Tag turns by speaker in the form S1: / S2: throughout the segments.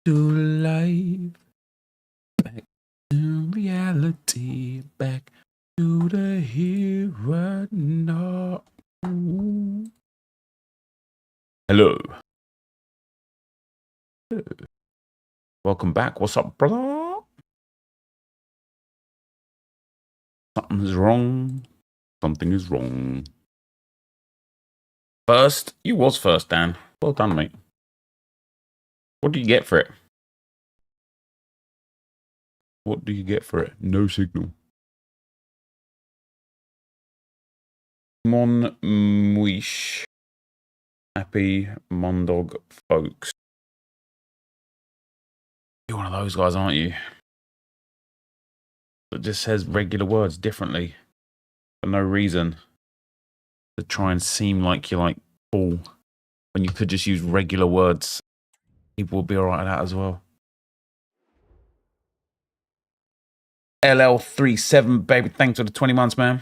S1: to life, back to reality, back to the here right now. Hello. Welcome back. What's up, brother? Something's wrong. Something is wrong. First, you was first, Dan. Well done, mate. What do you get for it? What do you get for it? No signal. Mon Muish. Happy Mondog folks. You're one of those guys, aren't you? That just says regular words differently for no reason. To try and seem like you're like cool when you could just use regular words. People will be alright at that as well. LL37, baby. Thanks for the 20 months, man.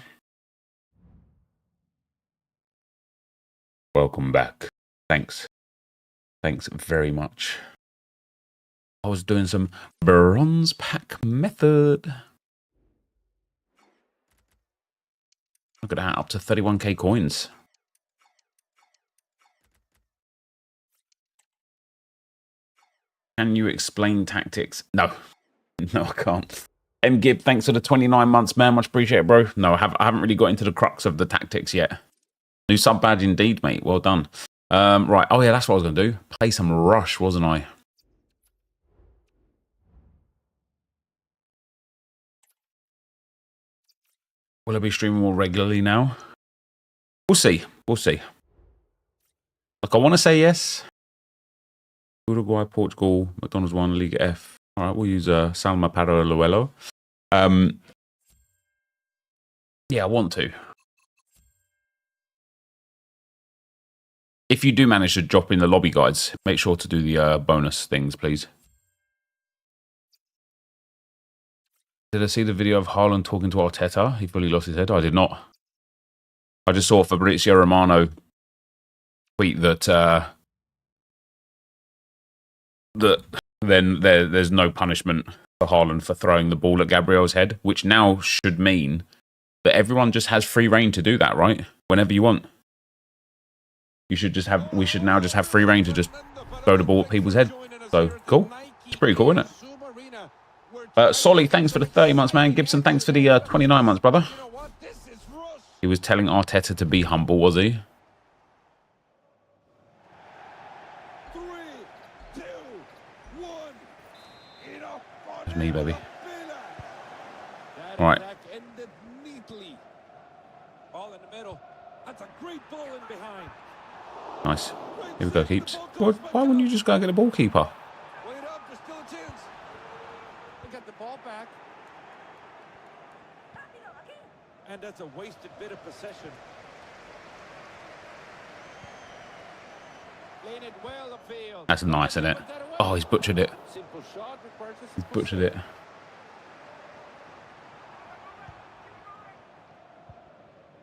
S1: Welcome back. Thanks. Thanks very much. I was doing some bronze pack method. Look at that, up to 31k coins. Can you explain tactics? No. No, I can't. M. Gibb, thanks for the 29 months, man. Much appreciated, bro. No, I haven't really got into the crux of the tactics yet. New sub badge indeed, mate. Well done. Right. Oh, yeah, that's what I was going to do. Play some Rush, wasn't I? Will I be streaming more regularly now? We'll see. We'll see. Look, I want to say yes. Uruguay, Portugal, McDonald's 1, Liga F. All right, we'll use Salma Paraluelo. Yeah, I want to. If you do manage to drop in the lobby guides, make sure to do the bonus things, please. Did I see the video of Haaland talking to Arteta? He fully lost his head. I did not. I just saw Fabrizio Romano tweet that then there's no punishment for Haaland for throwing the ball at Gabriel's head, which now should mean that everyone just has free reign to do that, right? Whenever you want. We should now just have free reign to just throw the ball at people's head. So cool. It's pretty cool, isn't it? Solly, thanks for the 30 months, man. Gibson, thanks for the 29 months, brother. He was telling Arteta to be humble, was he?
S2: 3, 2, 1.
S1: It's me, baby. All right. Nice. Here we go, Keeps. Why wouldn't you just go and get a ball keeper?
S2: And that's a wasted bit of possession. Well upfield.
S1: That's nice, isn't it? Oh, he's butchered it. He's butchered it.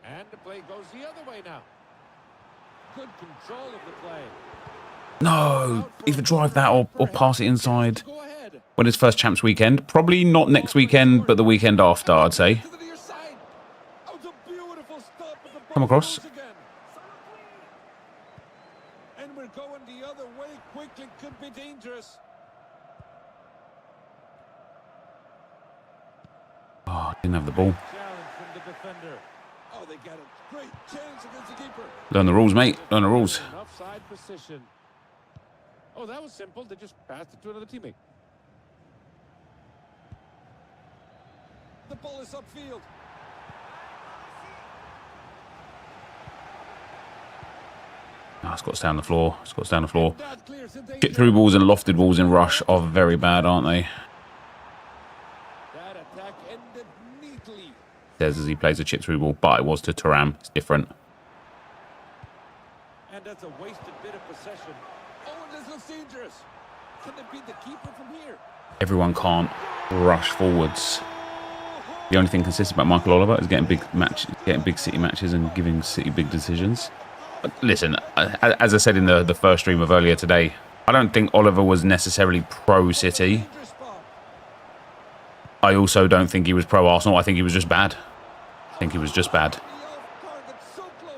S2: And the play goes the other way now. Good control of the play.
S1: No, either drive that or pass it inside. When it's first champs weekend. Probably not next weekend, but the weekend after, I'd say. Come across.
S2: And we're going the other way quickly, could be dangerous.
S1: Oh, didn't have the ball.
S2: Challenge from the defender. Oh, they got a great chance against the keeper.
S1: Learn the rules, mate. Learn the rules.
S2: Offside position. Oh, that was simple. They just passed it to another teammate. The ball is upfield.
S1: Oh, it's got to stay on the floor. It's got to stay on the floor. Chip through balls and lofted balls in Rush are very bad, aren't they?
S2: That attack ended neatly.
S1: Says as he plays a chip through ball, but it was to Thuram. It's different.
S2: And that's a wasted bit of possession. Oh, and this looks dangerous. Can it beat the keeper from here?
S1: Everyone can't rush forwards. The only thing consistent about Michael Oliver is getting big City matches and giving City big decisions. But listen, as I said in the first stream of earlier today, I don't think Oliver was necessarily pro-City.
S2: Dangerous spot.
S1: I also don't think he was pro-Arsenal. I think he was just bad. I think he was just bad.
S2: The off target, so close.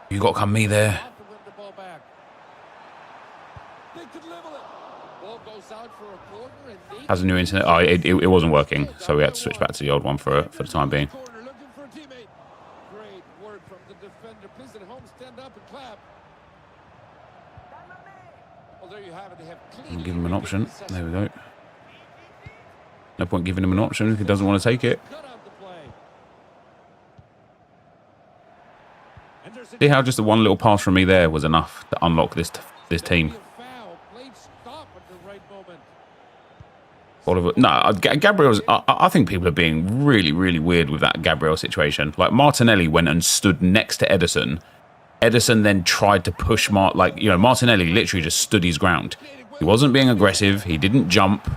S1: You got to come me there.
S2: Out to win the ball back. They could level it. Ball goes out for a corner and they
S1: Has a new internet. Oh, it wasn't working, so we had to switch back to the old one for the time being.
S2: corner looking for a teammate. Great work from the defender. Please at home stand up and clap. Well, there you have it. They have clean.
S1: Give him an option. There we go. No point giving him an option if he doesn't want to take it.
S2: Cut out the play. And there's a
S1: See how just the one little pass from me there was enough to unlock this team.
S2: foul. Played stop at the right moment.
S1: Oliver, no, Gabriel's. I think people are being really, really weird with that Gabriel situation. Like Martinelli went and stood next to Ederson. Ederson then tried to push Martinelli literally just stood his ground. He wasn't being aggressive. He didn't jump.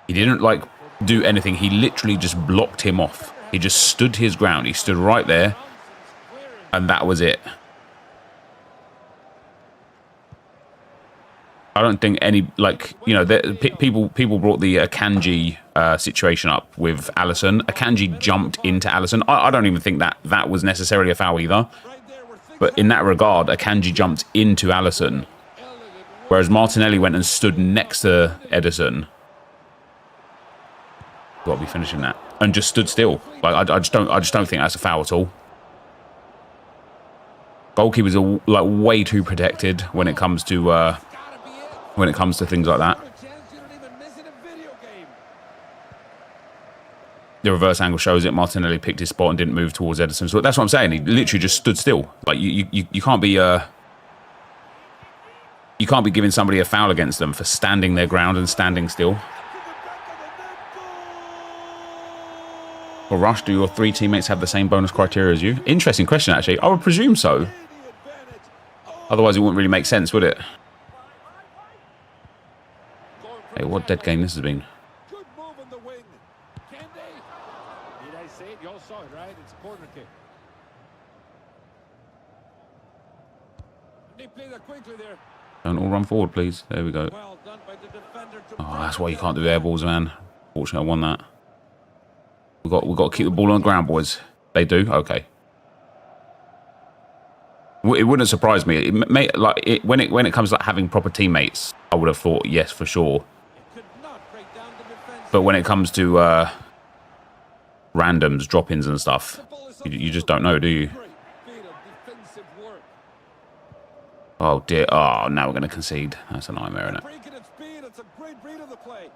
S1: He didn't do anything. He literally just blocked him off. He just stood his ground. He stood right there, and that was it. I don't think any people brought the Akanji situation up with Alisson. Akanji jumped into Alisson. I don't even think that was necessarily a foul either.
S2: Right there, we're thinking
S1: But in that regard, Akanji jumped into Alisson, whereas Martinelli went and stood next to Ederson. Got to be finishing that, and just stood still. Like I just don't think that's a foul at all. Goalkeepers are way too protected when it comes to things like that.
S2: a chance you don't even miss in a video game.
S1: The reverse angle shows it. Martinelli picked his spot and didn't move towards Ederson. So that's what I'm saying. He literally just stood still. Like you can't be giving somebody a foul against them for standing their ground and standing still. For Rush, do your 3 teammates have the same bonus criteria as you? Interesting question, actually. I would presume so. Otherwise, it wouldn't really make sense, would it? Hey, what dead game this has been.
S2: Good move on the wing. Can they? Did I say it? You all saw it, right? It's a corner kick. They play that quickly there.
S1: Don't all run forward, please. There we go.
S2: Well done by the defender to
S1: Oh, that's why you can't do air balls, man. Fortunately, I won that. We've got to keep the ball on the ground, boys. They do? Okay. It wouldn't surprise me. When it comes to having proper teammates, I would have thought yes for sure.
S2: could not break down the defense.
S1: But when it comes to randoms, drop-ins and stuff, you just don't know, do you?
S2: Great bit of defensive work.
S1: Oh dear. Oh, now we're going to concede. That's a nightmare, isn't it?
S2: Breaking at speed. It's a great read of the play.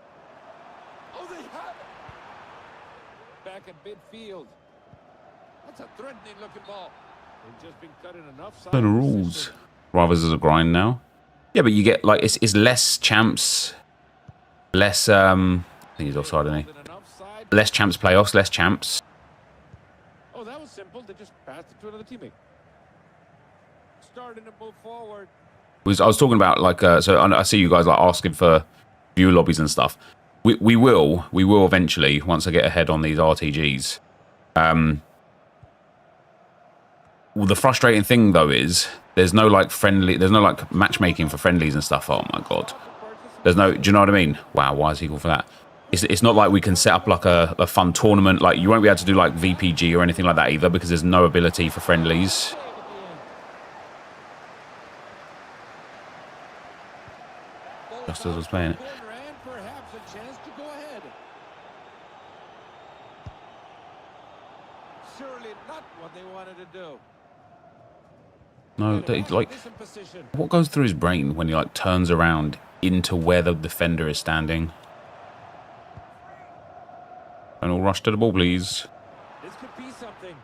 S2: Oh, they have it. Back at midfield. That's a threatening looking ball. They've just been cut in enough side
S1: The rules. Rivals is a grind now. Yeah, but you get it's less champs, less I think he's offside, isn't he? Less champs playoffs, less champs.
S2: Oh, that was simple. They just passed it to another teammate. Starting to move forward.
S1: I was talking about so I see you guys asking for view lobbies and stuff. We will eventually once I get ahead on these RTGs. Well, the frustrating thing though is there's no matchmaking for friendlies and stuff. Oh my god, do you know what I mean? Wow, why is he equal for that? It's not like we can set up like a fun tournament. Like you won't be able to do like VPG or anything like that either because there's no ability for friendlies. Just as I was playing it.
S2: And perhaps a chance to go ahead. Surely not what they wanted to do.
S1: No, what goes through his brain when he turns around into where the defender is standing? And we'll rush to the ball, please.
S2: This could be something.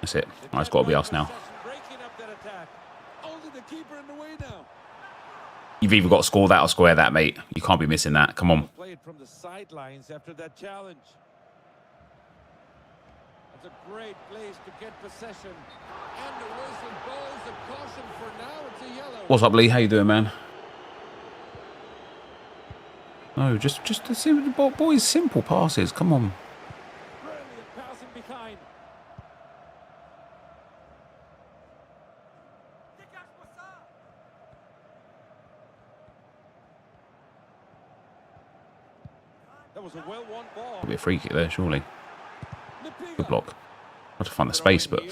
S1: That's it. Oh, it's got to be us now.
S2: Breaking up that attack. Only the keeper in the way now.
S1: You've either got to score that or square that, mate. You can't be missing that. Come on.
S2: Play it from the sidelines after that challenge. That's a great place to get possession. And the whistle blows a caution for now. It's a yellow.
S1: What's up, Lee? How you doing, man? No, just to see the boys. Simple passes. Come on.
S2: Brilliant passing behind. was a well-won ball.
S1: Could be a free kick there, surely. Good block. I've to find the space, but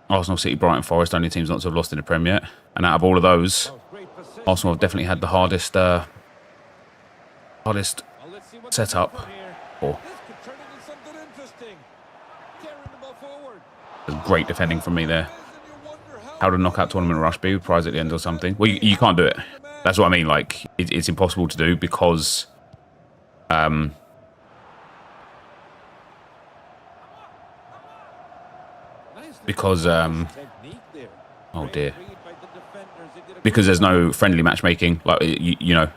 S1: Arsenal, City, Brighton, Forest, only teams not to have lost in the Prem yet. And out of all of those, Arsenal have definitely had the hardest setup. Or there's great defending from me there. How to knock out tournament rush be with prize at the end or something? Well, you can't do it. That's what I mean. Like it's impossible to do because oh dear, because there's no friendly matchmaking. Like you know,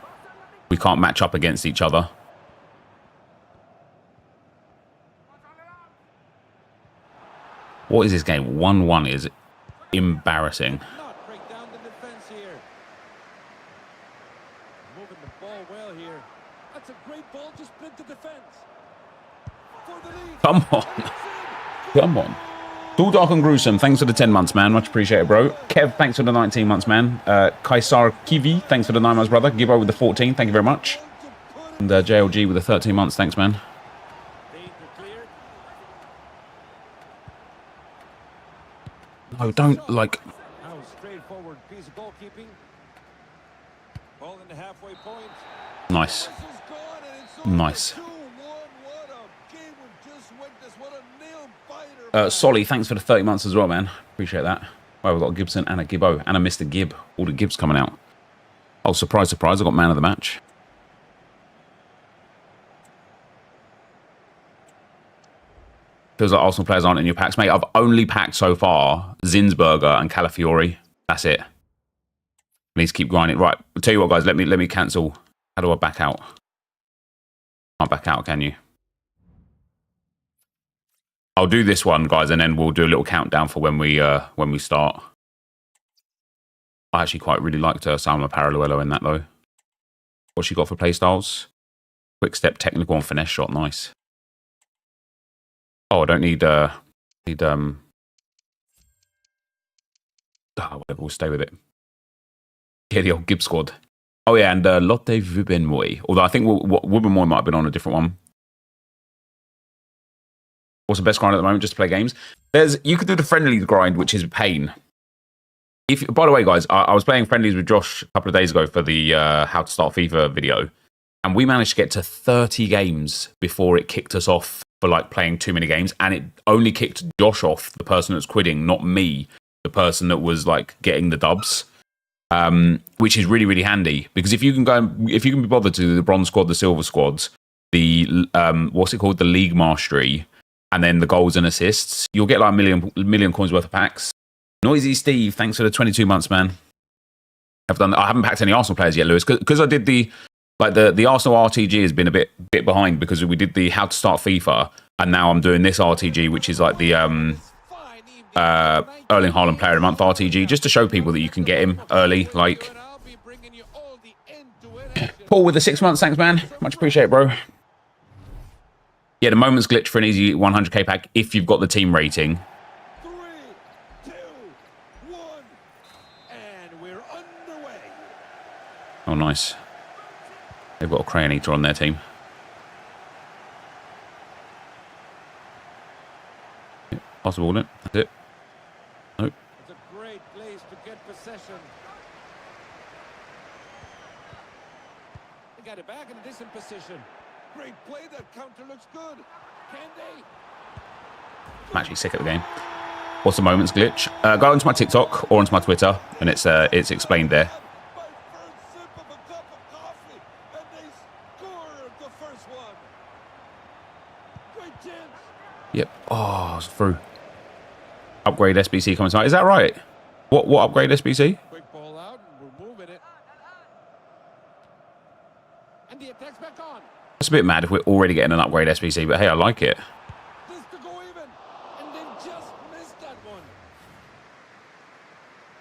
S1: we can't match up against each other. What is this game? 1-1 is embarrassing. Come on. Come on. Tall, dark and gruesome. Thanks for the 10 months, man. Much appreciated, bro. Kev, thanks for the 19 months, man. Kaisar Kivi, thanks for the 9 months, brother. Gibbo with the 14. Thank you very much. And JLG with the 13 months. Thanks, man. No, don't, like... Nice. Nice. Solly, thanks for the 30 months as well, man. Appreciate that. Well, we've got a Gibson and a Gibbo and a Mr. Gibb. All the Gibbs coming out. Oh, surprise, surprise. I got man of the match. Feels like Arsenal players aren't in your packs. Mate, I've only packed so far Zinsberger and Calafiori. That's it. I need to keep grinding. Right, I'll tell you what, guys. Let me cancel. How do I back out? Can't back out, can you? I'll do this one, guys, and then we'll do a little countdown for when we start. I actually quite really liked Salma Paralluelo in that, though. What she got for playstyles? Quick step, technical, and finesse shot. Nice. Oh, I don't need whatever. We'll stay with it. Yeah, the old Gibbs squad. Oh yeah, and Lotte Wubbenmoy. Although I think Wubbenmoy might have been on a different one. What's the best grind at the moment? Just to play games. You could do the friendlies grind, which is a pain. By the way, guys, I was playing friendlies with Josh a couple of days ago for the How to Start FIFA video, and we managed to get to 30 games before it kicked us off for like playing too many games, and it only kicked Josh off, the person that's quitting, not me, the person that was like getting the dubs. Which is really, really handy because if you can be bothered to do the bronze squad, the silver squads, the what's it called, the league mastery, and then the goals and assists, you'll get like a million coins worth of packs. Noisy Steve, thanks for the 22 months, man. I haven't packed any Arsenal players yet, Lewis, because I did the Arsenal RTG has been a bit behind because we did the How to Start FIFA, and now I'm doing this RTG, which is like the Erling Haaland Player of the Month RTG, just to show people that you can get him early. Like Paul with the 6 months, thanks, man. Much appreciated, bro. Yeah, the moment's glitch for an easy 100k pack if you've got the team rating.
S2: 3, 2, 1, and we're underway.
S1: Oh, nice. They've got a Crayon Eater on their team. Yeah, possible, isn't it? That's it. Nope.
S2: It's a great place to get possession. They got it back in a decent position. Great play, that counter looks good. Can they?
S1: I'm actually sick of the game. What's the moment's glitch? Go onto my TikTok or onto my Twitter, and it's explained there.
S2: My first sip of a cup of coffee, and they scored the first one. Great chance.
S1: Yep. Oh, it's through. Upgrade SBC coming tonight. Is that right? What upgrade SBC?
S2: Quick ball out, and we're moving it. And the attack's back on.
S1: It's a bit mad if we're already getting an upgrade SBC, but hey, I like it.
S2: This to go even, and then just missed that one.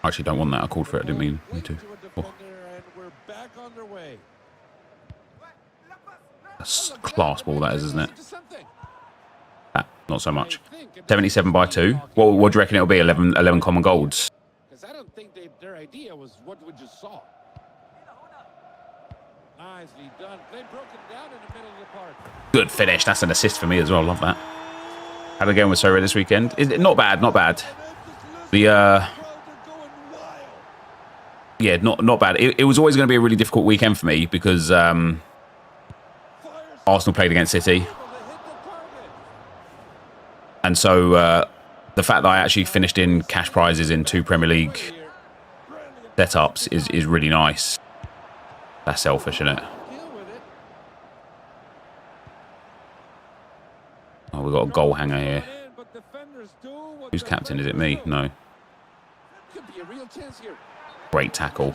S1: I actually don't want that. I called for it. I didn't mean to. Oh.
S2: And we're back on their way.
S1: That's class ball, that is, isn't it? Not so much. 77 by 2. What do you reckon it'll be? 11 common golds?
S2: Because I don't think their idea was what we just saw. Nicely done. They broke it down in the middle of the park.
S1: Good finish. That's an assist for me as well. Love that. How the game was so ready this weekend? Is it not bad? Not bad. The yeah, not bad. It was always going to be a really difficult weekend for me because Arsenal played against City, and so the fact that I actually finished in cash prizes in 2 Premier League setups is really nice. That's selfish, isn't it? Oh, we've got a goal hanger here. Who's captain? Is it me? No. Great tackle.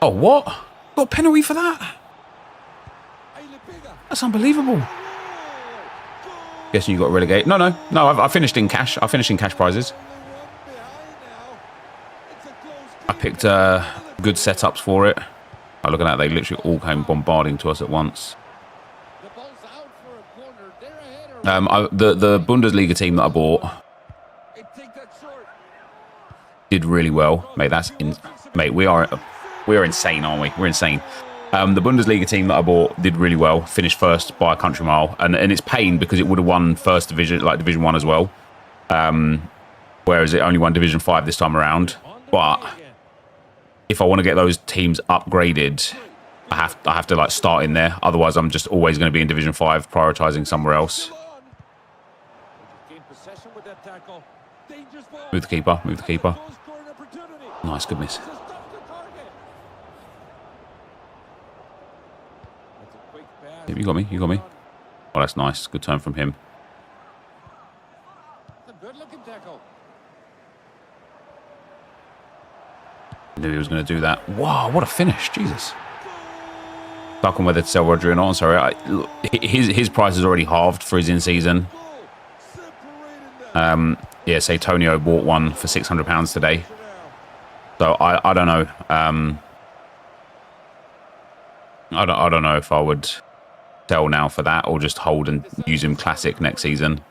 S1: Oh, what? Got a penalty for that? That's unbelievable. Guessing you got relegated. No. I finished in cash. I finished in cash prizes. I picked good setups for it. Oh, look at that. They literally all came bombarding to us at once. The Bundesliga team that I bought did really well, mate. Mate, we are insane, aren't we? We're insane. The Bundesliga team that I bought did really well, finished first by a country mile, and it's pain because it would have won first division, like Division 1 as well, whereas it only won Division 5 this time around. But if I want to get those teams upgraded, I have to like start in there. Otherwise, I'm just always going to be in Division 5, prioritising somewhere else. Move the keeper. Move the keeper. Nice, good miss. You got me. You got me. Oh, that's nice. Good turn from him. Knew he was going to do that. Wow, what a finish. Jesus. Stuck on whether to sell Rodri or not. Sorry. His price is already halved for his in-season. Yeah, say Tonio bought one for £600 today. So I don't know. I don't know if I would sell now for that or just hold and use him classic next season.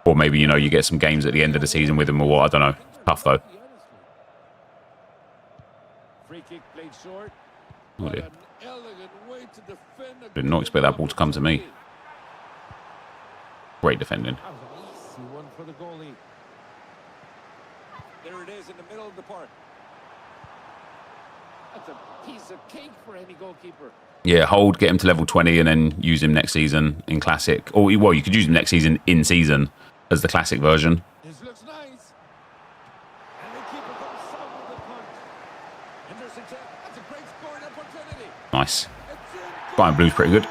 S1: Or maybe, you know, you get some games at the end of the season with him or what. I don't know. Tough though. Oh dear. Did not expect that ball to come to me. Great defending.
S2: There it is in the middle of the park. That's a piece of cake for any goalkeeper.
S1: Yeah, hold, get him to level 20 and then use him next season in classic. Or, well, you could use him next season in season as the classic version.
S2: This looks nice. And the keeper comes south with the punch. And there's that's a great scoring opportunity.
S1: Nice. Bayern Blue's pretty good.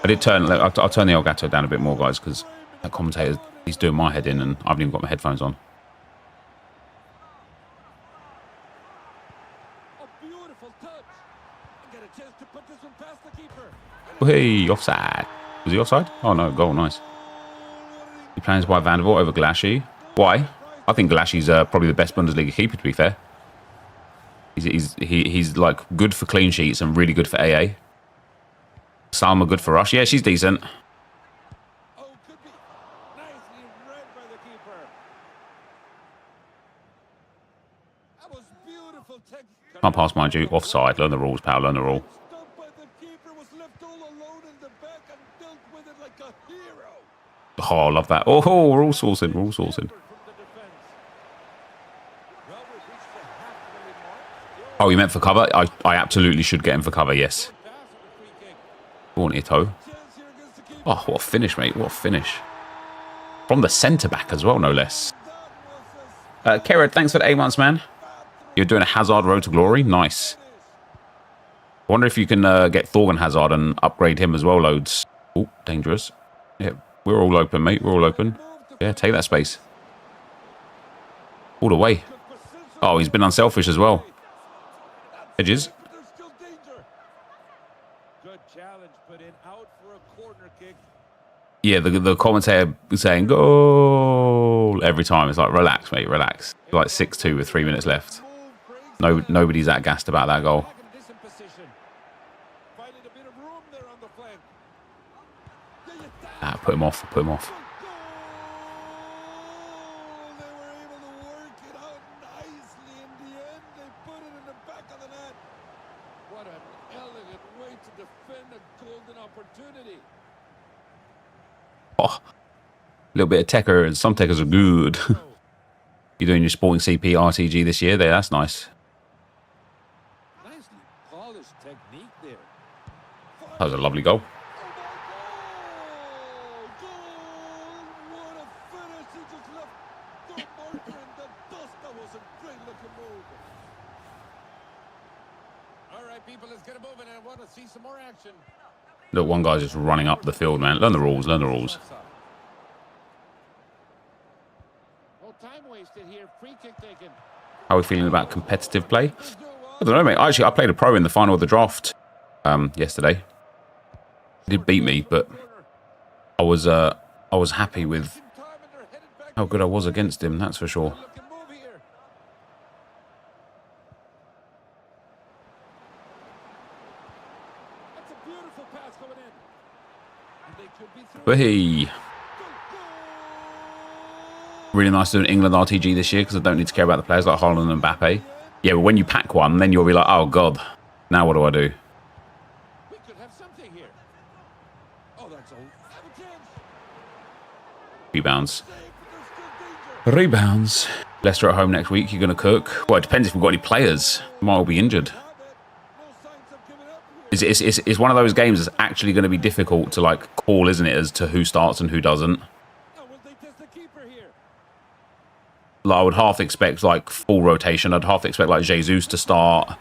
S1: I did turn, I'll turn the Elgato down a bit more, guys, because that commentator, he's doing my head in and I haven't even got my headphones on.
S2: A beautiful touch. And get a chance to put this one past the keeper.
S1: Hey, offside. Was he offside? Oh no, goal, nice. He plans by Van der Vaart over Glashy. Why? I think Glashy's probably the best Bundesliga keeper, to be fair. He's like good for clean sheets and really good for AA. Salma good for rush. Yeah, she's decent.
S2: Oh, could be nicely read by the keeper. That was beautiful.
S1: Can't pass, mind you. Offside. Learn the rules, pal. Learn the rule. Oh, I love that. Oh, we're all sourcing. We're all sourcing. Oh, you meant for cover? I absolutely should get him for cover, yes. Bonito. Oh, what a finish, mate. What a finish. From the centre-back as well, no less. Kerrod, thanks for the 8 months, man. You're doing a Hazard Road to Glory? Nice. I wonder if you can get Thorgan Hazard and upgrade him as well loads. Oh, dangerous. Yeah, we're all open, mate. We're all open. Yeah, take that space. All the way. Oh, he's been unselfish as well. Edges. Yeah, the commentator was saying goal every time. It's like, relax, mate, relax. Like 6-2 with 3 minutes left. Nobody's that gassed about that goal. Ah, put him off. Put him off.
S2: to defend a golden opportunity.
S1: Oh, a little bit of Tekker. Some Tekkers are good. You're doing your Sporting CP RTG this year there. That's nice.
S2: Nicely polished technique there.
S1: That was a lovely goal.
S2: What a finish. He just left the marker in the dust. That was a great looking move. All right, people, let's get it moving. I want to see some more action.
S1: Look, one guy's just running up the field, man. Learn the rules, learn the rules.
S2: No time wasted here. Free kick taken.
S1: How are we feeling about competitive play? I don't know, mate. Actually, I played a pro in the final of the draft yesterday. He did beat me, but I was happy with how good I was against him, that's for sure. But hey, really nice doing England RTG this year because I don't need to care about the players like Haaland and Mbappe. Yeah, but when you pack one, then you'll be like, oh god, now what do I do?
S2: We could have something here. Oh, that's all.
S1: Rebounds. Rebounds. Leicester at home next week. You're going to cook. Well, it depends if we've got any players. Might all be injured. It's one of those games that's actually going to be difficult to like call, isn't it, as to who starts and who doesn't. Like, I would half expect like full rotation. I'd half expect like Jesus to start.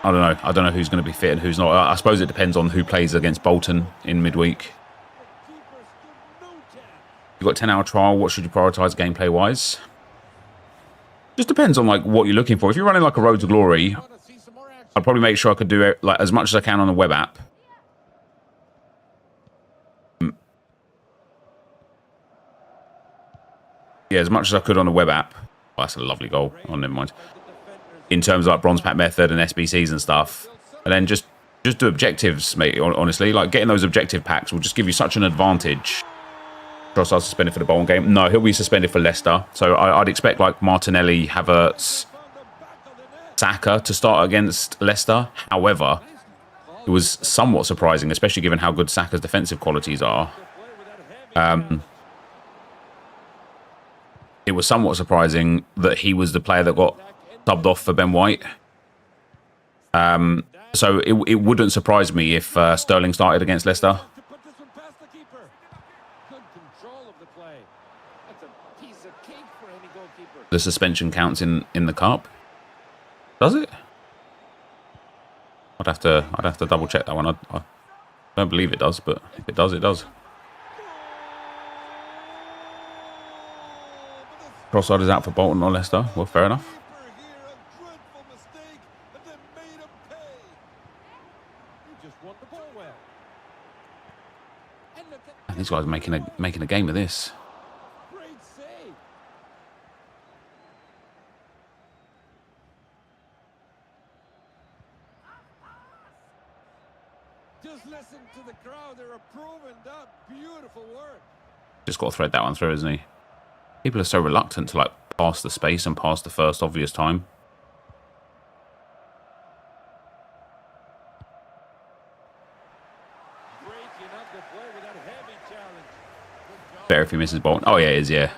S1: I don't know. I don't know who's going to be fit and who's not. I suppose it depends on who plays against Bolton in midweek. You've got a 10-hour trial. What should you prioritise gameplay wise? Just depends on like what you're looking for. If you're running like a Road to Glory, I'd probably make sure I could do it like as much as I can on the web app. Yeah, as much as I could on the web app. Oh, that's a lovely goal. Oh, never mind. In terms of like bronze pack method and SBCs and stuff, and then just do objectives, mate. Honestly, like getting those objective packs will just give you such an advantage. Trossard's suspended for the Bolton game. No, he'll be suspended for Leicester. So I'd expect like Martinelli, Havertz, Saka to start against Leicester. However, it was somewhat surprising, especially given how good Saka's defensive qualities are. It was somewhat surprising that he was the player that got subbed off for Ben White. So it wouldn't surprise me if Sterling started against Leicester. The suspension counts in the cup. Does it? I'd have to double check that one. I don't believe it does, but if it does, it does. Trossard is out for Bolton or Leicester. Well, fair enough. And these guys are making a game of this.
S2: Just listen to the crowd. They're approving that beautiful work.
S1: Just got to thread that one through, isn't he? People are so reluctant to like pass the space and pass the first obvious time. Better if he misses Bolton. Oh yeah, it is, yeah.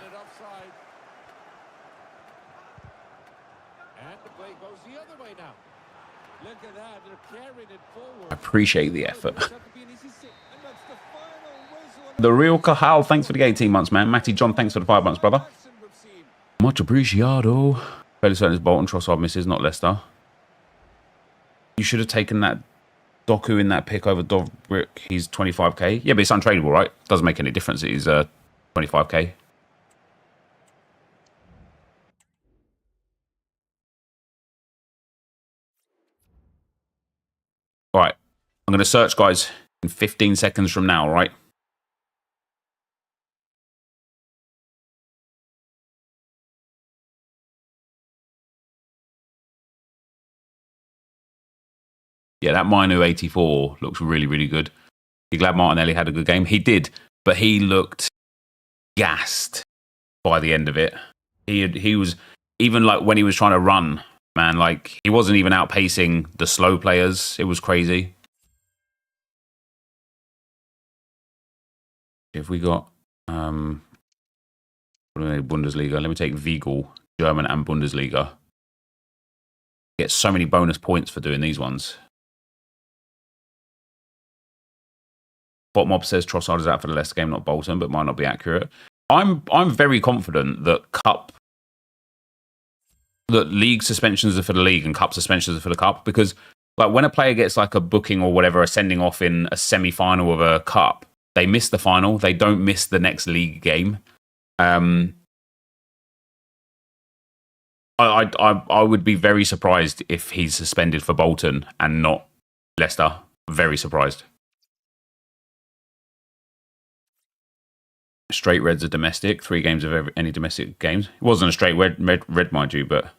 S1: I appreciate the effort. The real Cahal, thanks for the 18 months, man. Matty John, thanks for the 5 months, brother. Much appreciado. Fairly certain it's Bolton. Trossard misses, not Leicester. You should have taken that Doku in that pick over Dovrik. He's 25k. Yeah, but it's untradeable, right? Doesn't make any difference. He's 25k. All right. I'm going to search, guys, in 15 seconds from now, all right? Yeah, that Minu 84 looks really, really good. You're glad Martinelli had a good game? He did, but he looked gassed by the end of it. He was, even like when he was trying to run, man, like he wasn't even outpacing the slow players. It was crazy. If we got Bundesliga, let me take Vigal, German and Bundesliga. Get so many bonus points for doing these ones. Bot Mob says Trossard is out for the Leicester game, not Bolton, but might not be accurate. I'm very confident that league suspensions are for the league and cup suspensions are for the cup, because like when a player gets like a booking or whatever, a sending off in a semi-final of a cup, they miss the final. They don't miss the next league game. I would be very surprised if he's suspended for Bolton and not Leicester. Very surprised. Straight reds are domestic. 3 games of any domestic games. It wasn't a straight red, mind you, but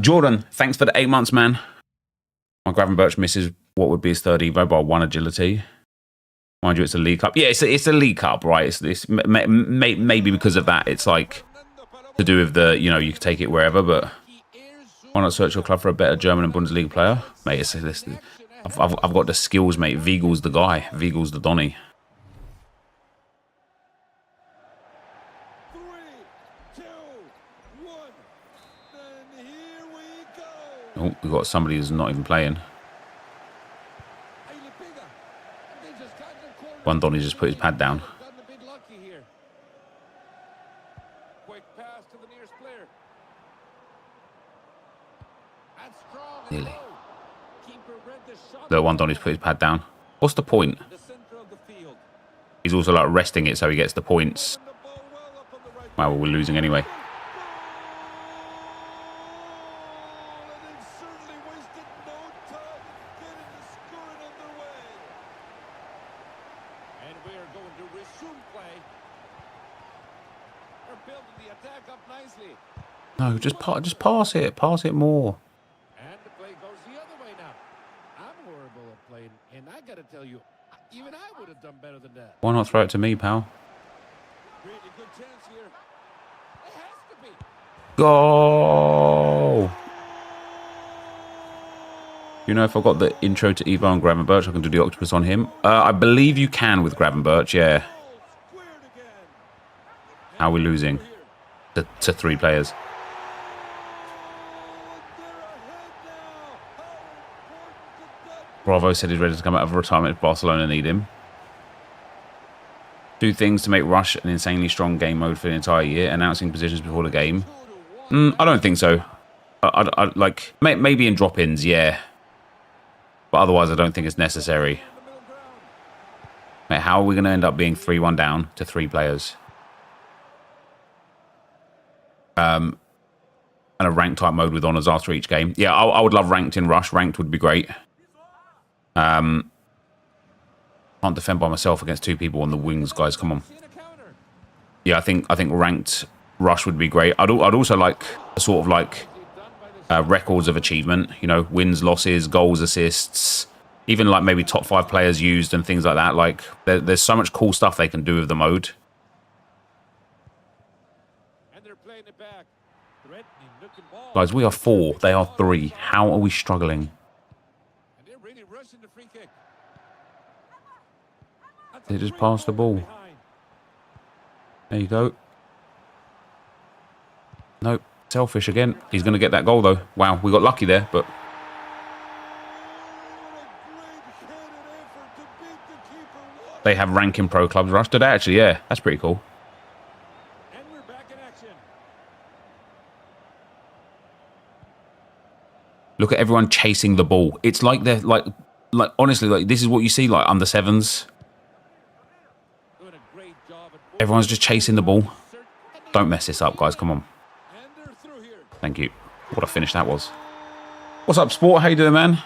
S1: Jordan, thanks for the 8 months, man. My Gravenberch misses what would be his third Evo by 1 agility. Mind you, it's a League Cup. Yeah, it's a League Cup, right? It's maybe because of that. It's like to do with the, you know, you can take it wherever, but why not search your club for a better German and Bundesliga player? Mate, I've got the skills, mate. Vigal's the guy. Vigal's the Donny.
S2: 3, 2, 1. And here we go.
S1: Oh, we've got somebody who's not even playing. One Donny just put his pad down. Nearly. Look, one Donny's put his pad down. What's the point? He's also like resting it so he gets the points. Wow, well, we're losing anyway. No, just pass it. Pass it more.
S2: And the play goes the other way now. I'm horrible at playing, and I got to tell you, even I would have done better than that.
S1: Why not throw it to me, pal?
S2: Really good chance here. It has to be.
S1: Goal! You know, if I got the intro to Evo and Gravenberch, I can do the octopus on him. I believe you can with Gravenberch, yeah. How are we losing? To 3 players. Bravo said he's ready to come out of retirement if Barcelona need him. 2 things to make Rush an insanely strong game mode for the entire year. Announcing positions before the game. I don't think so. I like maybe in drop-ins, yeah. But otherwise, I don't think it's necessary. Mate, how are we going to end up being 3-1 down to 3 players? And a ranked type mode with honours after each game. Yeah, I would love ranked in Rush. Ranked would be great. Can't defend by myself against 2 people on the wings, guys. Come on. Yeah, I think ranked Rush would be great. I'd also like a sort of like records of achievement. You know, wins, losses, goals, assists. Even like maybe top 5 players used and things like that. Like there's so much cool stuff they can do with the mode. Guys, we are 4. They are 3. How are we struggling? They just passed the ball. There you go. Nope. Selfish again. He's going to get that goal, though. Wow, we got lucky there, but... They have ranking pro clubs, Rush. Do they actually? Yeah, that's pretty cool. Look at everyone chasing the ball. It's like they're like honestly, like this is what you see like under 7s. Everyone's just chasing the ball. Don't mess this up, guys. Come on. Thank you. What a finish that was. What's up, Sport? How you doing, man?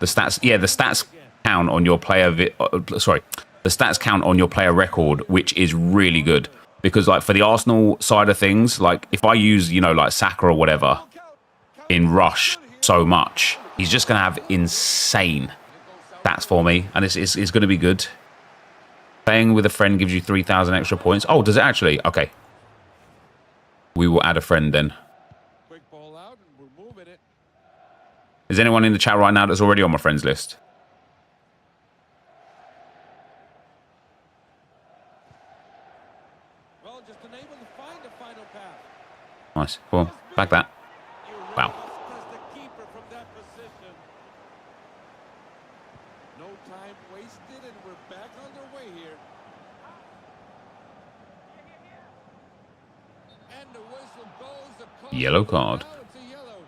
S1: The stats, yeah, the stats count on your player. The stats count on your player record, which is really good. Because like for the Arsenal side of things, like if I use, you know, like Saka or whatever in Rush so much, he's just going to have insane stats for me. And it's going to be good. Playing with a friend gives you 3,000 extra points. Oh, does it actually? Okay. We will add a friend then.
S2: Quick ball out and we're moving it.
S1: Is anyone in the chat right now that's already on my friends list?
S2: Well, just unable to find a final pass.
S1: Nice. Come on. Back that. Wow.
S2: Test the keeper from that position. No time wasted, and we're back underway here. And the whistle goes. The call
S1: Yellow card.
S2: now it's a yellow.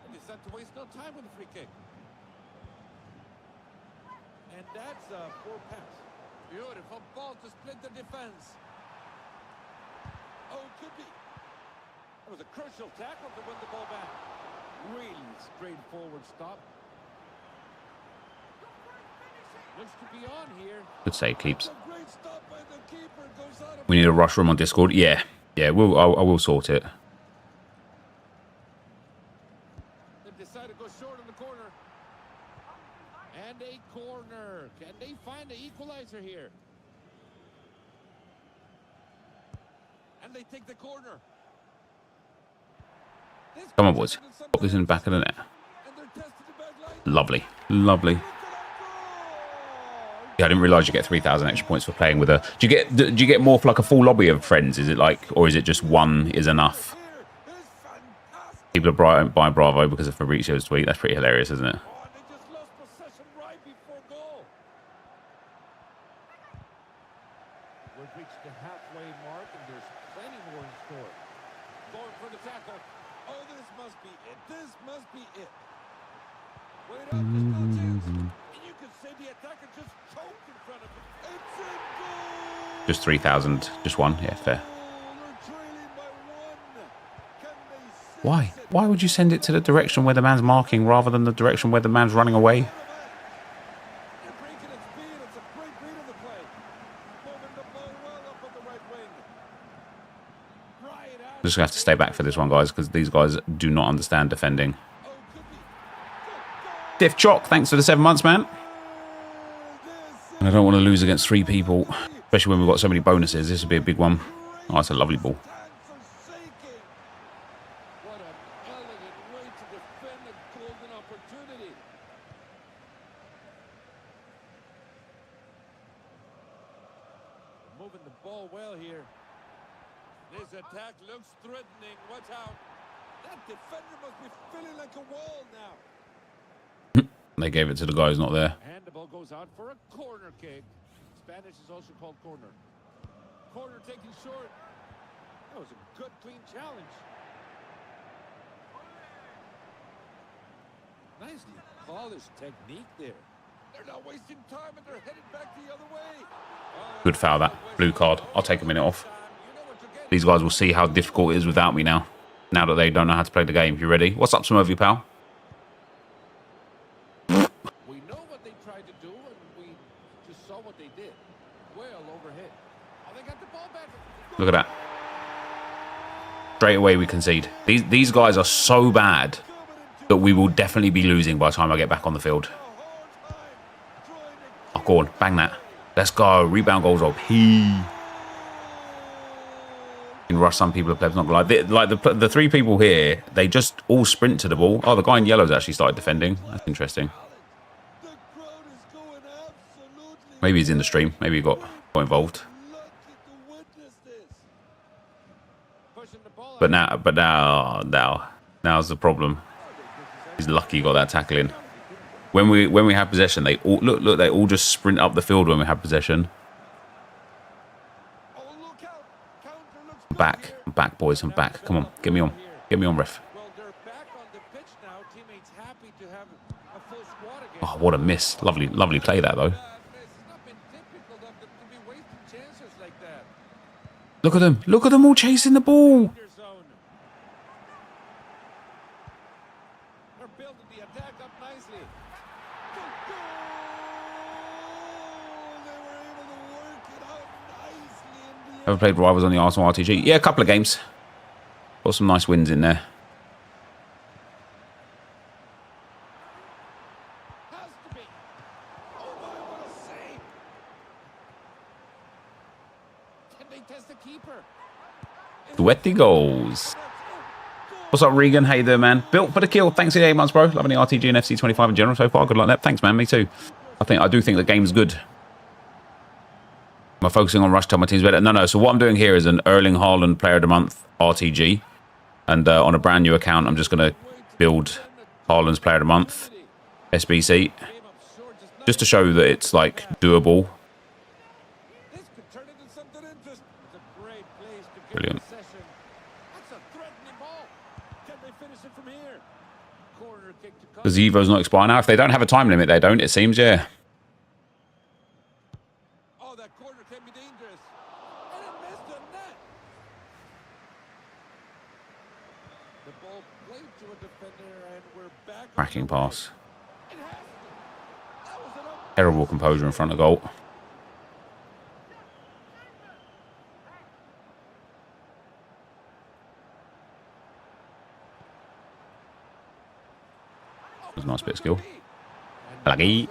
S2: And he said to waste no time with the free kick. And that's a poor pass. Beautiful ball to split the defense. Oh, could be. That was a crucial tackle to win the ball back. Really straightforward stop. Looks to be on here.
S1: Good save, Keeps.
S2: A great stop by the keeper. Goes out of
S1: We need a rush room on Discord. Yeah. Yeah, I will sort it.
S2: They decide to go short in the corner. And a corner. Can they find the equalizer here? And they take the corner.
S1: Come on, boys. Put this in the back of the net.
S2: And they're tested the back line.
S1: Lovely. Lovely. Yeah, I didn't realise you get 3,000 extra points for playing with a... Do you get more for like a full lobby of friends? Is it like... Or is it just one is enough?
S2: Here is fantastic.
S1: People are buying Bravo because of Fabrizio's tweet. That's pretty hilarious, isn't it?
S2: Oh, and they just lost possession right before goal. We've reached the halfway mark, and there's plenty more in store. Going for the tackle. Oh, this must be it. This must be it. Wait up, there's no chance. And you can say the attacker just choked in front of him. It's a goal!
S1: Just 3,000. Just one. Yeah, fair.
S2: They're trailing by one. Can they seize
S1: Why?
S2: it?
S1: Why would you send it to the direction where the man's marking rather than the direction where the man's running away?
S2: They're breaking its speed. It's a great read of the play. Moving the ball well up on the right wing. Right out.
S1: Just gonna have to stay back for this one, guys, because these guys do not understand defending.
S2: Oh, could be.
S1: Diff Chalk, thanks for the 7 months, man. And I don't want to lose against 3 people, especially when we've got so many bonuses. This would be a big one. Oh, it's a lovely ball.
S2: Hands are shaking. What an elegant way to defend a golden opportunity. Moving the ball well here. This attack looks threatening. Watch out. That defender must be feeling like a wall now.
S1: They gave it to the guy who's not there.
S2: And the ball goes out for a corner kick. Spanish is also called corner. Corner taken short. That was a good, clean challenge. Nicely polished technique there. They're not wasting time and they're headed back the other way. Oh,
S1: Good foul, that. Blue card. I'll take a minute off.
S2: you know what you're getting.
S1: These guys will see how difficult it is without me now. Now that they don't know how to play the game. You ready? What's up, Smurvy, pal?
S2: We know what they tried to do and we just saw what they did. Well overhit. Oh, they got the ball back.
S1: Look at that. Straight away we concede. These guys are so bad that we will definitely be losing by the time I get back on the field. Oh, go on. Bang that. Let's go. Rebound goals OP. In rush, some people have played, not gonna lie. The 3 people here, they just all sprint to the ball. Oh, the guy in yellow's actually started defending. That's interesting. Maybe he's in the stream. Maybe he got involved. But now's the problem. He's lucky he got that tackle in. When we have possession, they all look. They all just sprint up the field when we have possession. I'm back, boys. I'm back. Come on, get me on, ref.
S2: Well, they're back on the pitch now. Teammates happy to have a full squad again.
S1: Oh, what a miss! Lovely play that though.
S2: It's not been typical of them to be wasting chances like that.
S1: Look at them all chasing the ball.
S2: Their zone. They're building the attack up nicely. They were able to work it out nicely in the
S1: Ever played Rivals on the Arsenal RTG? Yeah, a couple of games. Got some nice wins in there.
S2: Has to be. Oh,
S1: Sweaty goals. What's up, Regan? How you doing, man? Built for the kill. Thanks for the 8 months, bro. Loving the RTG and FC25 in general so far. Good luck, Nep. Thanks, man. Me too. I do think the game's good. Am I focusing on Rush till my team's better? No. So what I'm doing here is an Erling Haaland Player of the Month RTG. And on a brand new account, I'm just going to build Haaland's Player of the Month SBC. Just to show that it's, like, doable. Brilliant. Does Evo's not expire now? If they don't have a time limit, they don't, it seems, yeah.
S2: Oh, that corner can be dangerous. And it missed the net. The ball played to a defender, and we're back.
S1: Cracking pass. Terrible composure in front of goal. That was a nice bit of skill. Lucky.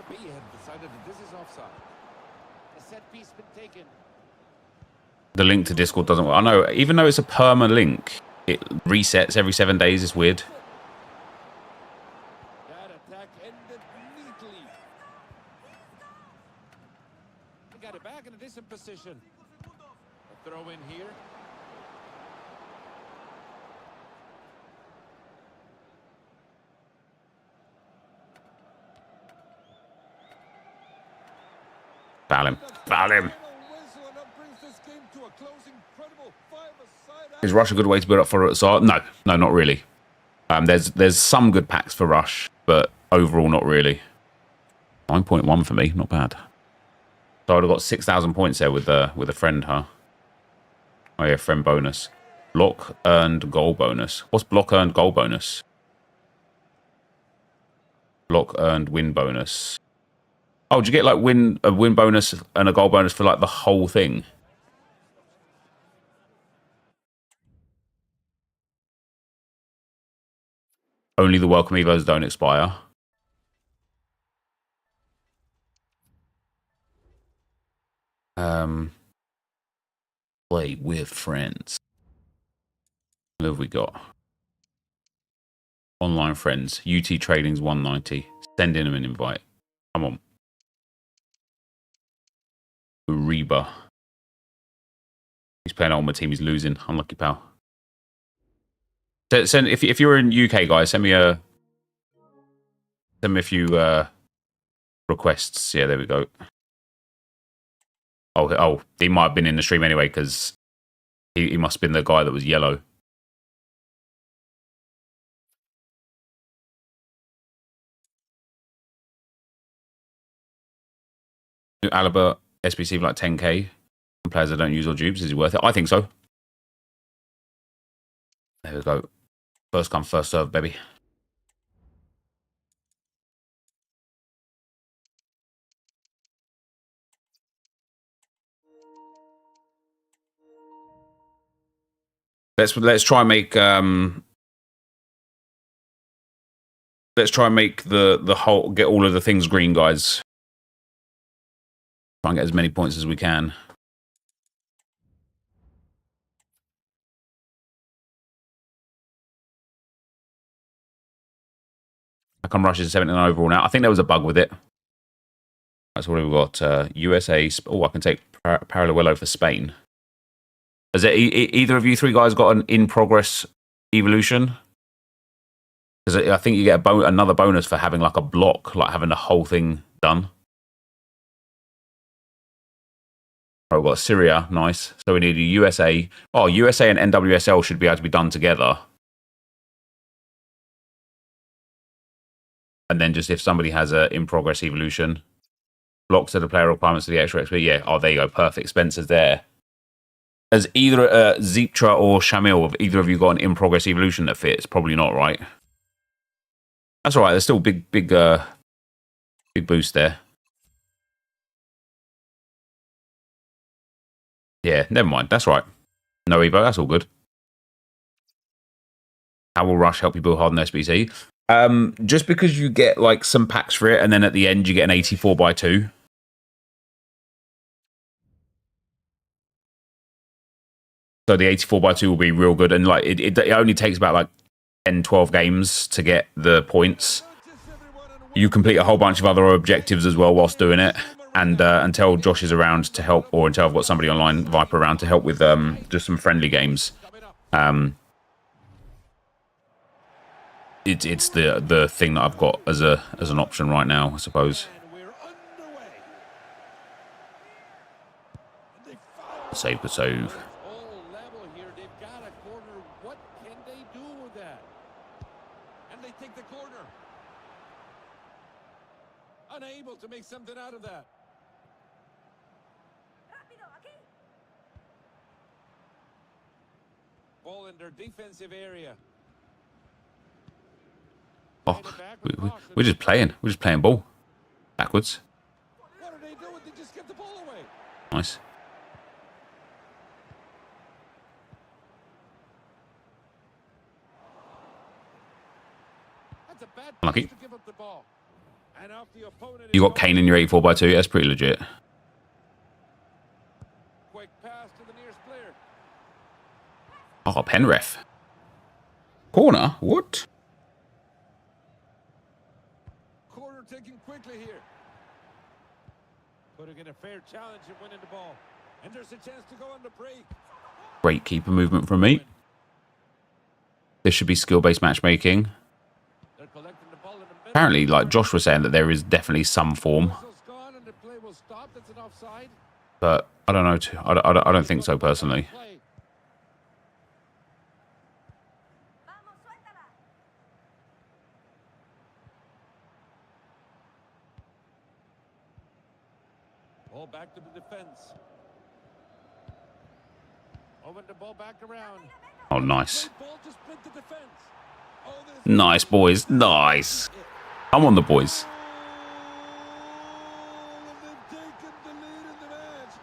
S1: The link to Discord doesn't work. I know, even though it's a perma link, it resets every 7 days. It's weird.
S2: That attack ended neatly. They got it back in a decent position. A throw in here.
S1: Foul him. Foul him. Is Rush a good way to build up for Azar? No, not really. There's some good packs for Rush, but overall not really. 9.1 for me, not bad. So I'd have got 6,000 points there with a friend, huh? Oh yeah, friend bonus. Block earned goal bonus. What's block earned goal bonus? Block earned win bonus. Oh, did you get like a win bonus and a goal bonus for like the whole thing? Only the welcome evos don't expire. Play with friends. What have we got? Online friends. UT Trading's 190. Send in them an invite. Come on. Reba. He's playing on my team. He's losing. Unlucky pal. Send if you're in UK, guys, send me a few requests. Yeah, there we go. Oh, he might have been in the stream anyway because he must have been the guy that was yellow. Alaba SBC for like 10k. Players that don't use all dupes, is it worth it? I think so. There we go. First come, first serve, baby. Let's try and make the whole, get all of the things green, guys. Try and get as many points as we can. I come Rush is 79 overall now. I think there was a bug with it. That's what we've got. USA. Oh, I can take Parallelo for Spain. Has either of you three guys got an in-progress evolution? Because I think you get another bonus for having like a block, like having the whole thing done. Oh, we've got Syria. Nice. So we need a USA. Oh, USA and NWSL should be able to be done together. And then just if somebody has a in-progress evolution, blocks to the player requirements to the extra XP. Yeah. Oh, there you go. Perfect. Spencer's there. Has either Ziptra or Shamil, have either of you got an in-progress evolution that fits? Probably not, right? That's all right. There's still big boost there. Yeah, never mind. That's right. No Evo. That's all good. How will Rush help you build Harden SBC? Just because you get like some packs for it, and then at the end you get an 84 by 2. So the 84x2 will be real good. And like it only takes about like 10, 12 games to get the points. You complete a whole bunch of other objectives as well whilst doing it. And until Josh is around to help, or until I've got somebody online, Viper, around to help with just some friendly games. It's the thing that I've got as an option right now, I suppose. Save the save.
S2: Unable to make something out of that. Ball in their defensive area.
S1: Oh, we're just playing. We're just playing ball. Backwards.
S2: What are they doing? They just get the ball away.
S1: Nice.
S2: That's a bad
S1: Unlucky.
S2: pass to give up the ball. And off the opponent.
S1: You got Kane in your 84x2. That's pretty legit.
S2: Quick pass to the nearest player.
S1: Oh, Penref. Corner? What?
S2: Corner taken quickly here. Putting in a fair challenge and winning the ball. And there's a chance to go on the break.
S1: Great keeper movement from me. This should be skill-based matchmaking.
S2: They're collecting the ball in the middle.
S1: Apparently, like Josh was saying, that there is definitely some form.
S2: Whistle's gone and the play will stop. That's an offside.
S1: But I don't know. I don't think so, personally.
S2: Play. Ball back to the defense. Over the ball back around.
S1: Oh, nice.
S2: Ball to split the defense. Oh, this
S1: Nice, boys. Nice. Come on, the boys.
S2: they've taken the lead in the match,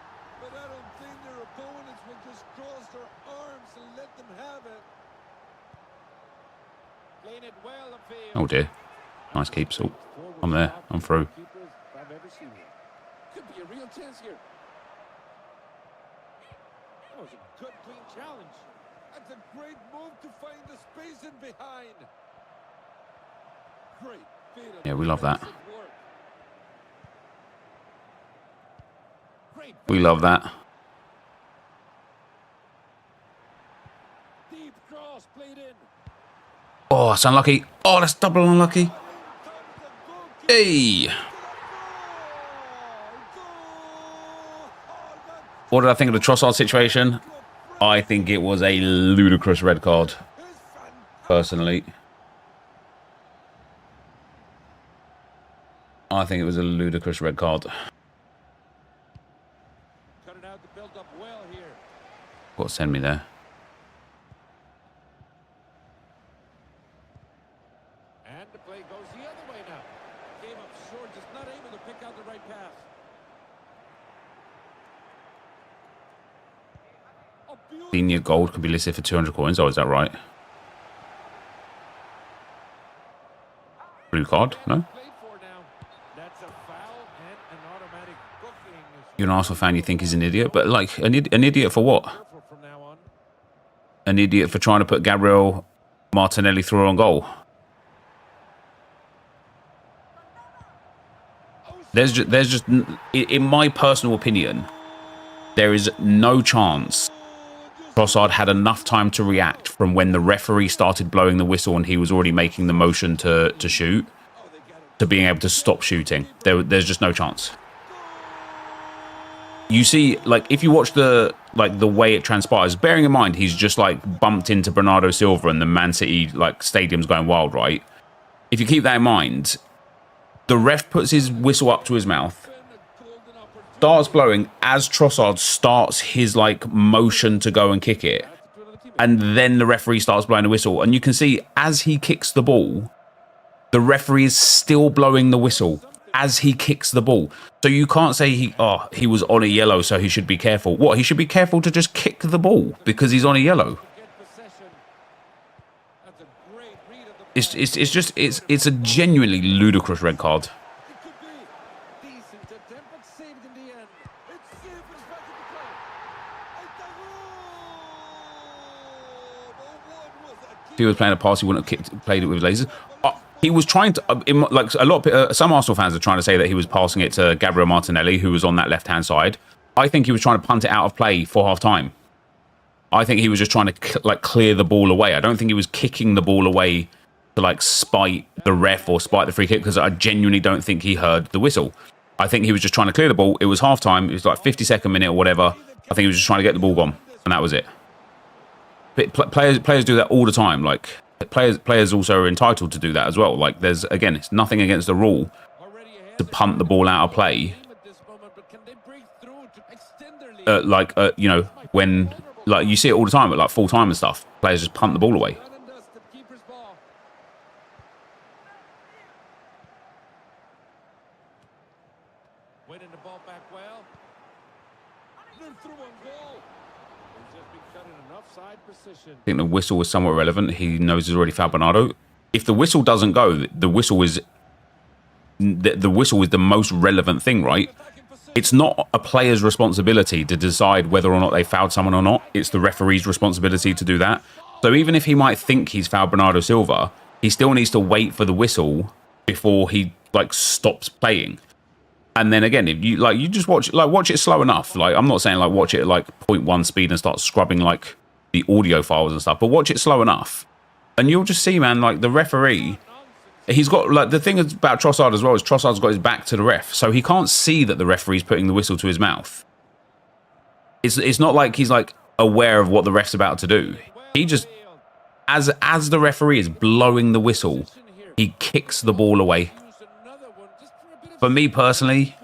S2: but I don't think their opponents will just cross their arms and let them have it. Playing it well upfield.
S1: Oh, dear. Nice keeps. Oh, I'm there. I'm through.
S2: Keepers I've ever seen here. Could be a real chance here. That was a good, clean challenge. That's a great move to find the space in behind. Great.
S1: Yeah, we love that.
S2: Work. Great.
S1: We love that.
S2: Deep cross played in.
S1: Oh, that's unlucky. Oh, that's double unlucky. Hey. What did I think of the Trossard situation? I think it was a ludicrous red card, personally. I think it was a ludicrous red card.
S2: Cut it out to build up well here.
S1: Got to send me there.
S2: And the play goes the other way now. Came up short, just not able to pick out the right pass. A beautiful
S1: Senior gold can be listed for 200 coins. Oh, is that right? Blue card? No?
S2: played for now. That's a foul and an automatic booking.
S1: You're an Arsenal fan, you think he's an idiot, but like an idiot for what?
S2: Careful from now on.
S1: An idiot for trying to put Gabriel Martinelli through on goal. There's just, in my personal opinion, there is no chance Trossard had enough time to react from when the referee started blowing the whistle and he was already making the motion to shoot, to being able to stop shooting. There's just no chance. You see, like, if you watch the way it transpires, bearing in mind he's just like bumped into Bernardo Silva and the Man City like stadium's going wild, right? If you keep that in mind, the ref puts his whistle up to his mouth, starts blowing as Trossard starts his like motion to go and kick it, and then the referee starts blowing the whistle, and you can see as he kicks the ball, the referee is still blowing the whistle as he kicks the ball. So you can't say he was on a yellow, so he should be careful. What? He should be careful to just kick the ball because he's on a yellow. It's a genuinely ludicrous red card. If he was playing a pass, he wouldn't have played it with lasers. He was trying to, like a lot of some Arsenal fans are trying to say that he was passing it to Gabriel Martinelli, who was on that left-hand side. I think he was trying to punt it out of play for half-time. I think he was just trying to like clear the ball away. I don't think he was kicking the ball away to like spite the ref or spite the free kick, because I genuinely don't think he heard the whistle. I think he was just trying to clear the ball. It was half-time. It was like 52nd minute or whatever. I think he was just trying to get the ball gone, and that was it. But players do that all the time. Like players also are entitled to do that as well. Like there's, again, it's nothing against the rule to punt the ball out of play. You know, when like you see it all the time at like full time and stuff, players just punt the ball away.
S2: Winning the ball back well. Through on goal. He's just been cut in an offside position.
S1: I think the whistle was somewhat relevant. He knows he's already fouled Bernardo. If the whistle doesn't go, the whistle is the most relevant thing, right? It's not a player's responsibility to decide whether or not they fouled someone or not. It's the referee's responsibility to do that. So even if he might think he's fouled Bernardo Silva, he still needs to wait for the whistle before he like stops playing. And then again, if you like, you just watch it slow enough. Like, I'm not saying like watch it at like 0.1 speed and start scrubbing like the audio files and stuff, but watch it slow enough, and you'll just see, man, like the referee, he's got like, the thing about Trossard as well is Trossard's got his back to the ref, so he can't see that the referee's putting the whistle to his mouth. It's not like he's like aware of what the ref's about to do. He just, as the referee is blowing the whistle, he kicks the ball away. For me personally,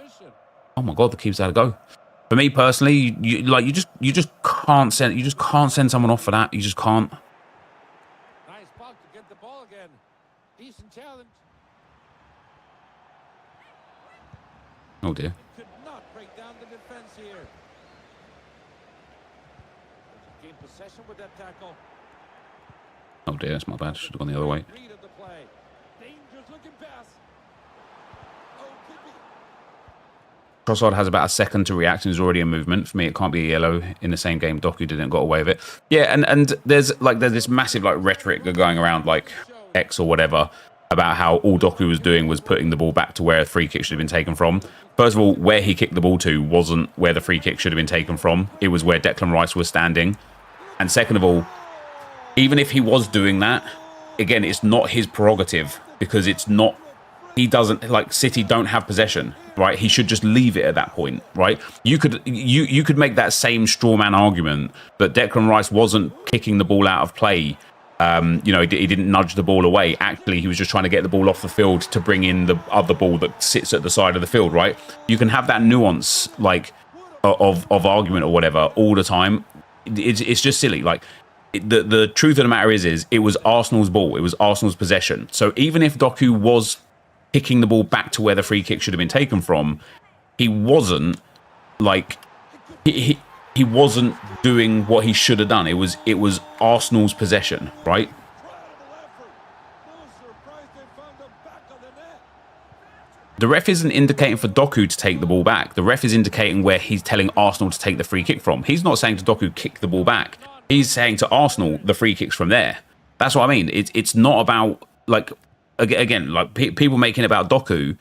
S1: oh my god, the keeper's had to go. For me personally, you just can't send someone off for that. You just can't.
S2: Nice block to get the ball again. Decent challenge.
S1: Oh dear.
S2: Could not break down the defense here. Gain possession with that tackle.
S1: Oh dear, that's my bad. Should have gone the other way.
S2: Read of the play. Dangerous looking pass. Oh, could be.
S1: Trossard has about a second to react and is already in movement. For me, it can't be a yellow in the same game. Doku didn't got away with it. Yeah, and there's this massive like rhetoric going around like X or whatever about how all Doku was doing was putting the ball back to where a free kick should have been taken from. First of all, where he kicked the ball to wasn't where the free kick should have been taken from. It was where Declan Rice was standing. And second of all, even if he was doing that, again, it's not his prerogative, because it's not, he doesn't, like, City don't have possession, right? He should just leave it at that point, right? You could make that same straw man argument that Declan Rice wasn't kicking the ball out of play. You know, he didn't nudge the ball away. Actually, he was just trying to get the ball off the field to bring in the other ball that sits at the side of the field, right? You can have that nuance, like, of argument or whatever all the time. It's just silly. Like, the truth of the matter is it was Arsenal's ball. It was Arsenal's possession. So even if Doku was kicking the ball back to where the free kick should have been taken from, he wasn't, like, he wasn't doing what he should have done. It was Arsenal's possession, right? The ref isn't indicating for Doku to take the ball back. The ref is indicating where he's telling Arsenal to take the free kick from. He's not saying to Doku, kick the ball back. He's saying to Arsenal, the free kick's from there. That's what I mean. It's not about, like, again, like people making it about Doku,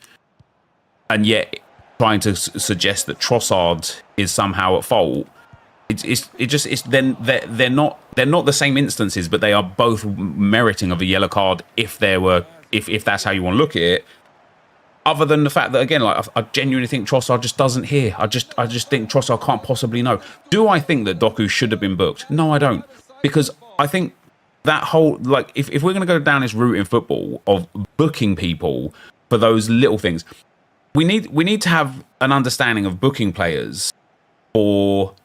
S1: and yet trying to suggest that Trossard is somehow at fault. Then they're not the same instances, but they are both meriting of a yellow card if that's how you want to look at it. Other than the fact that, again, like, I genuinely think Trossard just doesn't hear. I just think Trossard can't possibly know. Do I think that Doku should have been booked? No, I don't. Because I think that whole, like, if we're going to go down this route in football of booking people for those little things, we need to have an understanding of booking players for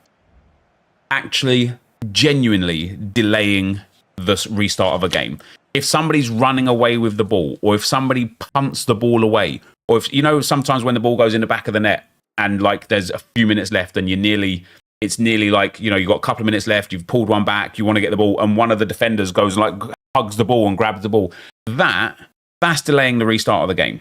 S1: actually genuinely delaying the restart of a game. If somebody's running away with the ball, or if somebody punts the ball away, or if, you know, sometimes when the ball goes in the back of the net and like there's a few minutes left and it's nearly like, you know, you've got a couple of minutes left, you've pulled one back, you want to get the ball, and one of the defenders goes and like hugs the ball and grabs the ball. That's delaying the restart of the game.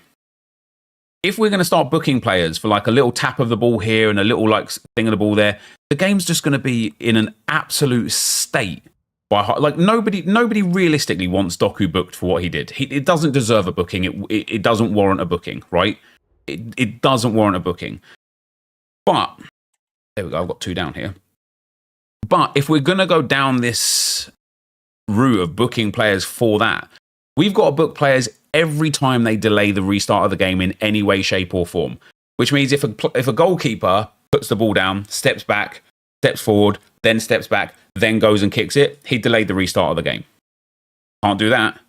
S1: If we're going to start booking players for like a little tap of the ball here and a little like thing of the ball there, the game's just going to be in an absolute state Like nobody realistically wants Doku booked for what he did. It doesn't deserve a booking. It doesn't warrant a booking, right? It doesn't warrant a booking. But there we go. I've got 2 down here. But if we're gonna go down this route of booking players for that, we've got to book players every time they delay the restart of the game in any way, shape, or form. Which means if a goalkeeper puts the ball down, steps back, steps forward, then steps back, then goes and kicks it, he delayed the restart of the game. Can't do that.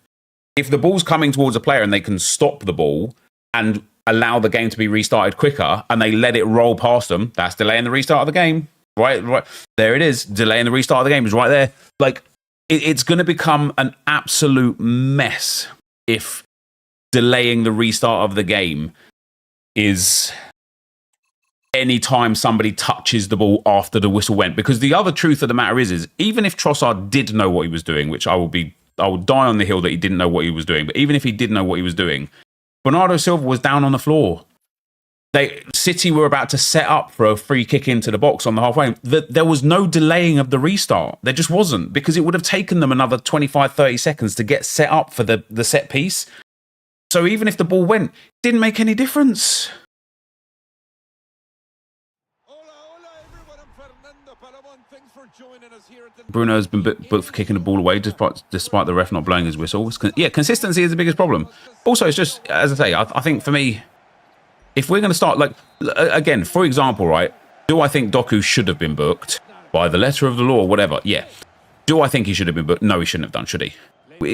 S1: If the ball's coming towards a player and they can stop the ball and allow the game to be restarted quicker and they let it roll past them, that's delaying the restart of the game. Right. There it is. Delaying the restart of the game is right there. Like, it's going to become an absolute mess if delaying the restart of the game is anytime somebody touches the ball after the whistle went. Because the other truth of the matter is even if Trossard did know what he was doing, which I will die on the hill that he didn't know what he was doing, but even if he did know what he was doing, Bernardo Silva was down on the floor. City were about to set up for a free kick into the box on the halfway. There was no delaying of the restart. There just wasn't, because it would have taken them another 25, 30 seconds to get set up for the set piece. So even if the ball went, it didn't make any difference. Bruno has been booked for kicking the ball away despite the ref not blowing his whistle. Yeah, consistency is the biggest problem. Also, it's just, as I say, I think for me, if we're going to start, like, again, for example, right, do I think Doku should have been booked by the letter of the law or whatever? Yeah. Do I think he should have been booked? No, he shouldn't have done, should he?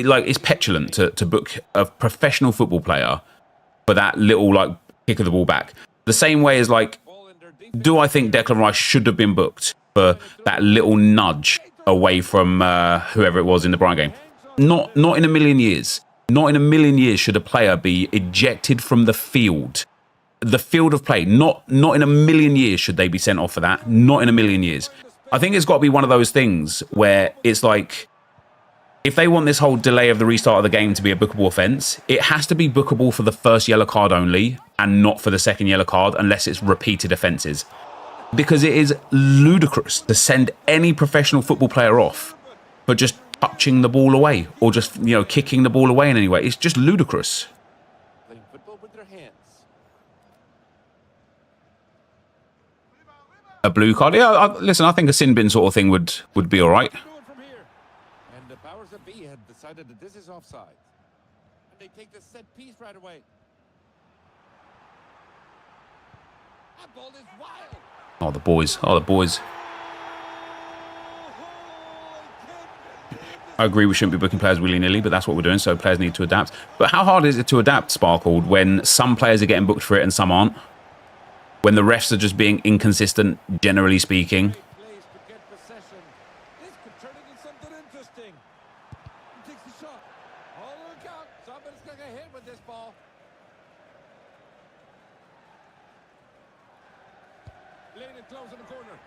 S1: Like, it's petulant to book a professional football player for that little, like, kick of the ball back. The same way as, like, do I think Declan Rice should have been booked for that little nudge away from whoever it was in the Brighton game? Not in a million years. Not in a million years should a player be ejected from the field. The field of play. Not in a million years should they be sent off for that. Not in a million years. I think it's got to be one of those things where it's like, if they want this whole delay of the restart of the game to be a bookable offence, it has to be bookable for the first yellow card only and not for the second yellow card unless it's repeated offences. Because it is ludicrous to send any professional football player off for just touching the ball away or just, kicking the ball away in any way. It's just ludicrous.
S2: Playing football with their hands.
S1: A blue card? Yeah, listen, I think a sin bin sort of thing would be all right.
S2: And the powers that be had decided that this is offside. And they take the set piece right away. That ball is wild.
S1: Oh, the boys. I agree we shouldn't be booking players willy-nilly, but that's what we're doing, so players need to adapt. But how hard is it to adapt, Sparkled, when some players are getting booked for it and some aren't? When the refs are just being inconsistent, generally speaking?
S2: Plays to get possession. This could turn into something interesting. He takes the shot. Oh, look out. Somebody's going to get hit with this ball. Laying it close in the corner.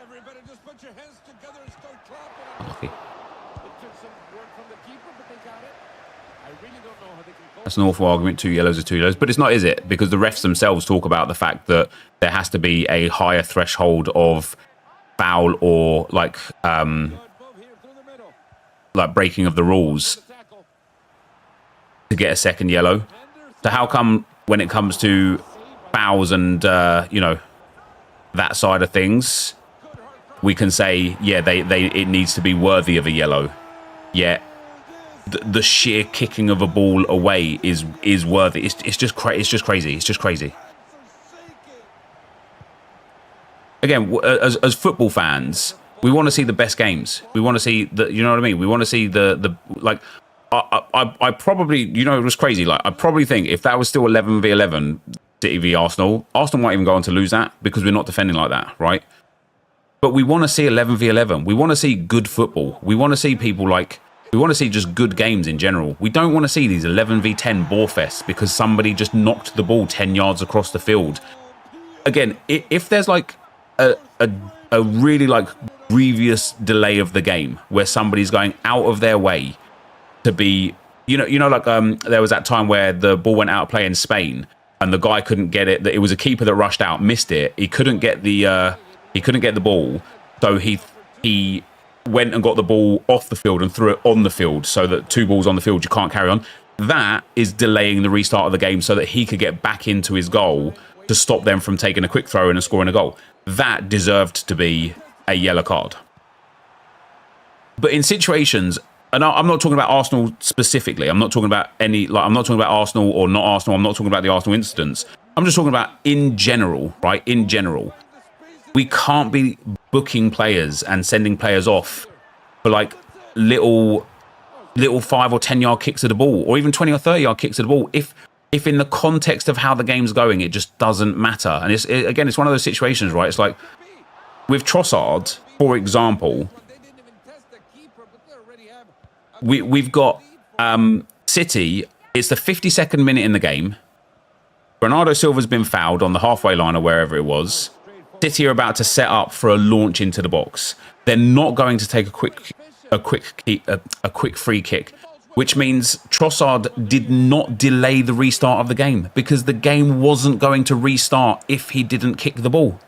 S2: Everybody just put your hands together and start clapping.
S1: Okay.
S2: It took some work from the keeper, but they got it. I really don't know how they can call.
S1: That's an awful argument, 2 yellows are 2 yellows, but it's not, is it? Because the refs themselves talk about the fact that there has to be a higher threshold of foul or like breaking of the rules to get a second yellow. So how come when it comes to fouls and that side of things, we can say, yeah, it needs to be worthy of a yellow, yet the sheer kicking of a ball away is worthy. It's just crazy. Again, as football fans, we want to see the best games. We want to see you know what I mean? We want to see the like. I probably, it was crazy. Like, I probably think if that was still 11v11, City v Arsenal might even go on to lose that because we're not defending like that, right? But we want to see 11v11. We want to see good football. We want to see people we want to see just good games in general. We don't want to see these 11v10 ball fests because somebody just knocked the ball 10 yards across the field. Again, if there's like a really like grievous delay of the game where somebody's going out of their way to be, there was that time where the ball went out of play in Spain and the guy couldn't get it. It was a keeper that rushed out, missed it. He couldn't get the ball, so he went and got the ball off the field and threw it on the field so that 2 balls on the field, you can't carry on. That is delaying the restart of the game so that he could get back into his goal to stop them from taking a quick throw in and scoring a goal. That deserved to be a yellow card. But in situations, and I'm not talking about Arsenal specifically. I'm not talking about I'm not talking about Arsenal or not Arsenal. I'm not talking about the Arsenal incidents. I'm just talking about in general, right? In general, we can't be booking players and sending players off for like little 5 or 10 yard kicks at the ball, or even 20 or 30 yard kicks at the ball. If in the context of how the game's going, it just doesn't matter. And it's one of those situations, right? It's like with Trossard, for example, we've got City. It's the 52nd minute in the game. Bernardo Silva's been fouled on the halfway line or wherever it was. City are about to set up for a launch into the box. They're not going to take a quick free kick, which means Trossard did not delay the restart of the game because the game wasn't going to restart if he didn't kick the ball.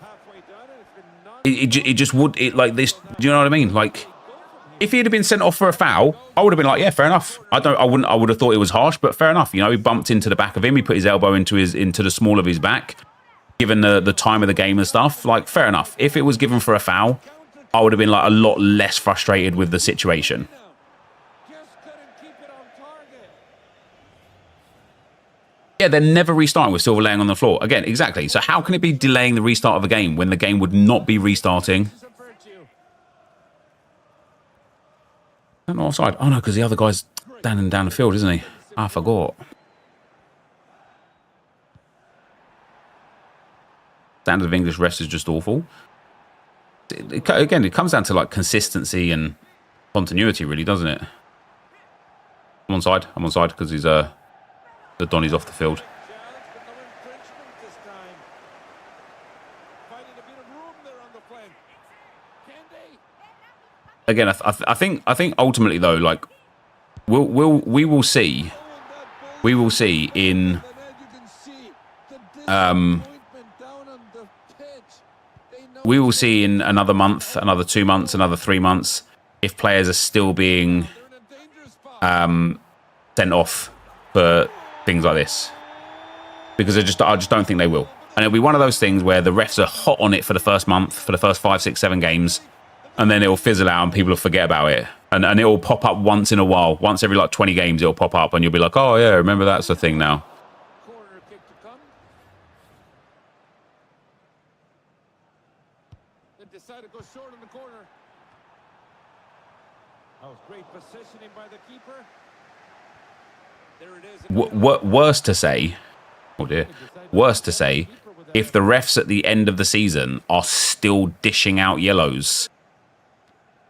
S1: It just would, like this. Do you know what I mean? Like, if he'd have been sent off for a foul, I would have been like, yeah, fair enough. I would have thought it was harsh, but fair enough. You know, he bumped into the back of him. He put his elbow into the small of his back. Given the time of the game and stuff, like, fair enough. If it was given for a foul, I would have been like a lot less frustrated with the situation. Yeah, they're never restarting with Silva laying on the floor. Again, exactly. So how can it be delaying the restart of a game when the game would not be restarting? I'm not offside. Oh no, because the other guy's standing down the field, isn't he? I forgot. Standard of English rest is just awful. Again, it comes down to like consistency and continuity, really, doesn't it? I'm on side because he's the Donny's off the field. Again, I think ultimately though, like we will see in we will see in another month, another 2 months, another 3 months, if players are still being sent off for things like this, because I just don't think they will. And it'll be one of those things where the refs are hot on it for the first month, for the first 5, 6, 7 games, and then it'll fizzle out and people will forget about it. And it will pop up once in a while. Once every like 20 games, it'll pop up and you'll be like, oh yeah, remember that's the thing now.
S2: Decided to go short in the corner. That was great positioning by the keeper. There it is.
S1: Worse to say, oh dear, worse to say, if the refs at the end of the season are still dishing out yellows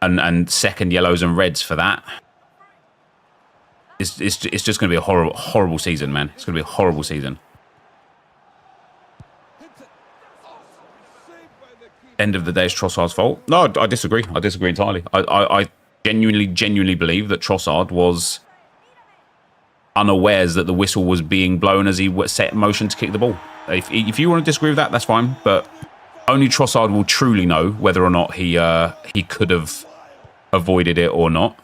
S1: and second yellows and reds for that, it's just going to be a horrible season, man. It's going to be a horrible season. End of the day, it's Trossard's fault. No, I disagree. I disagree entirely. I genuinely believe that Trossard was unawares that the whistle was being blown as he set in motion to kick the ball. If you want to disagree with that, that's fine. But only Trossard will truly know whether or not he could have avoided it or not.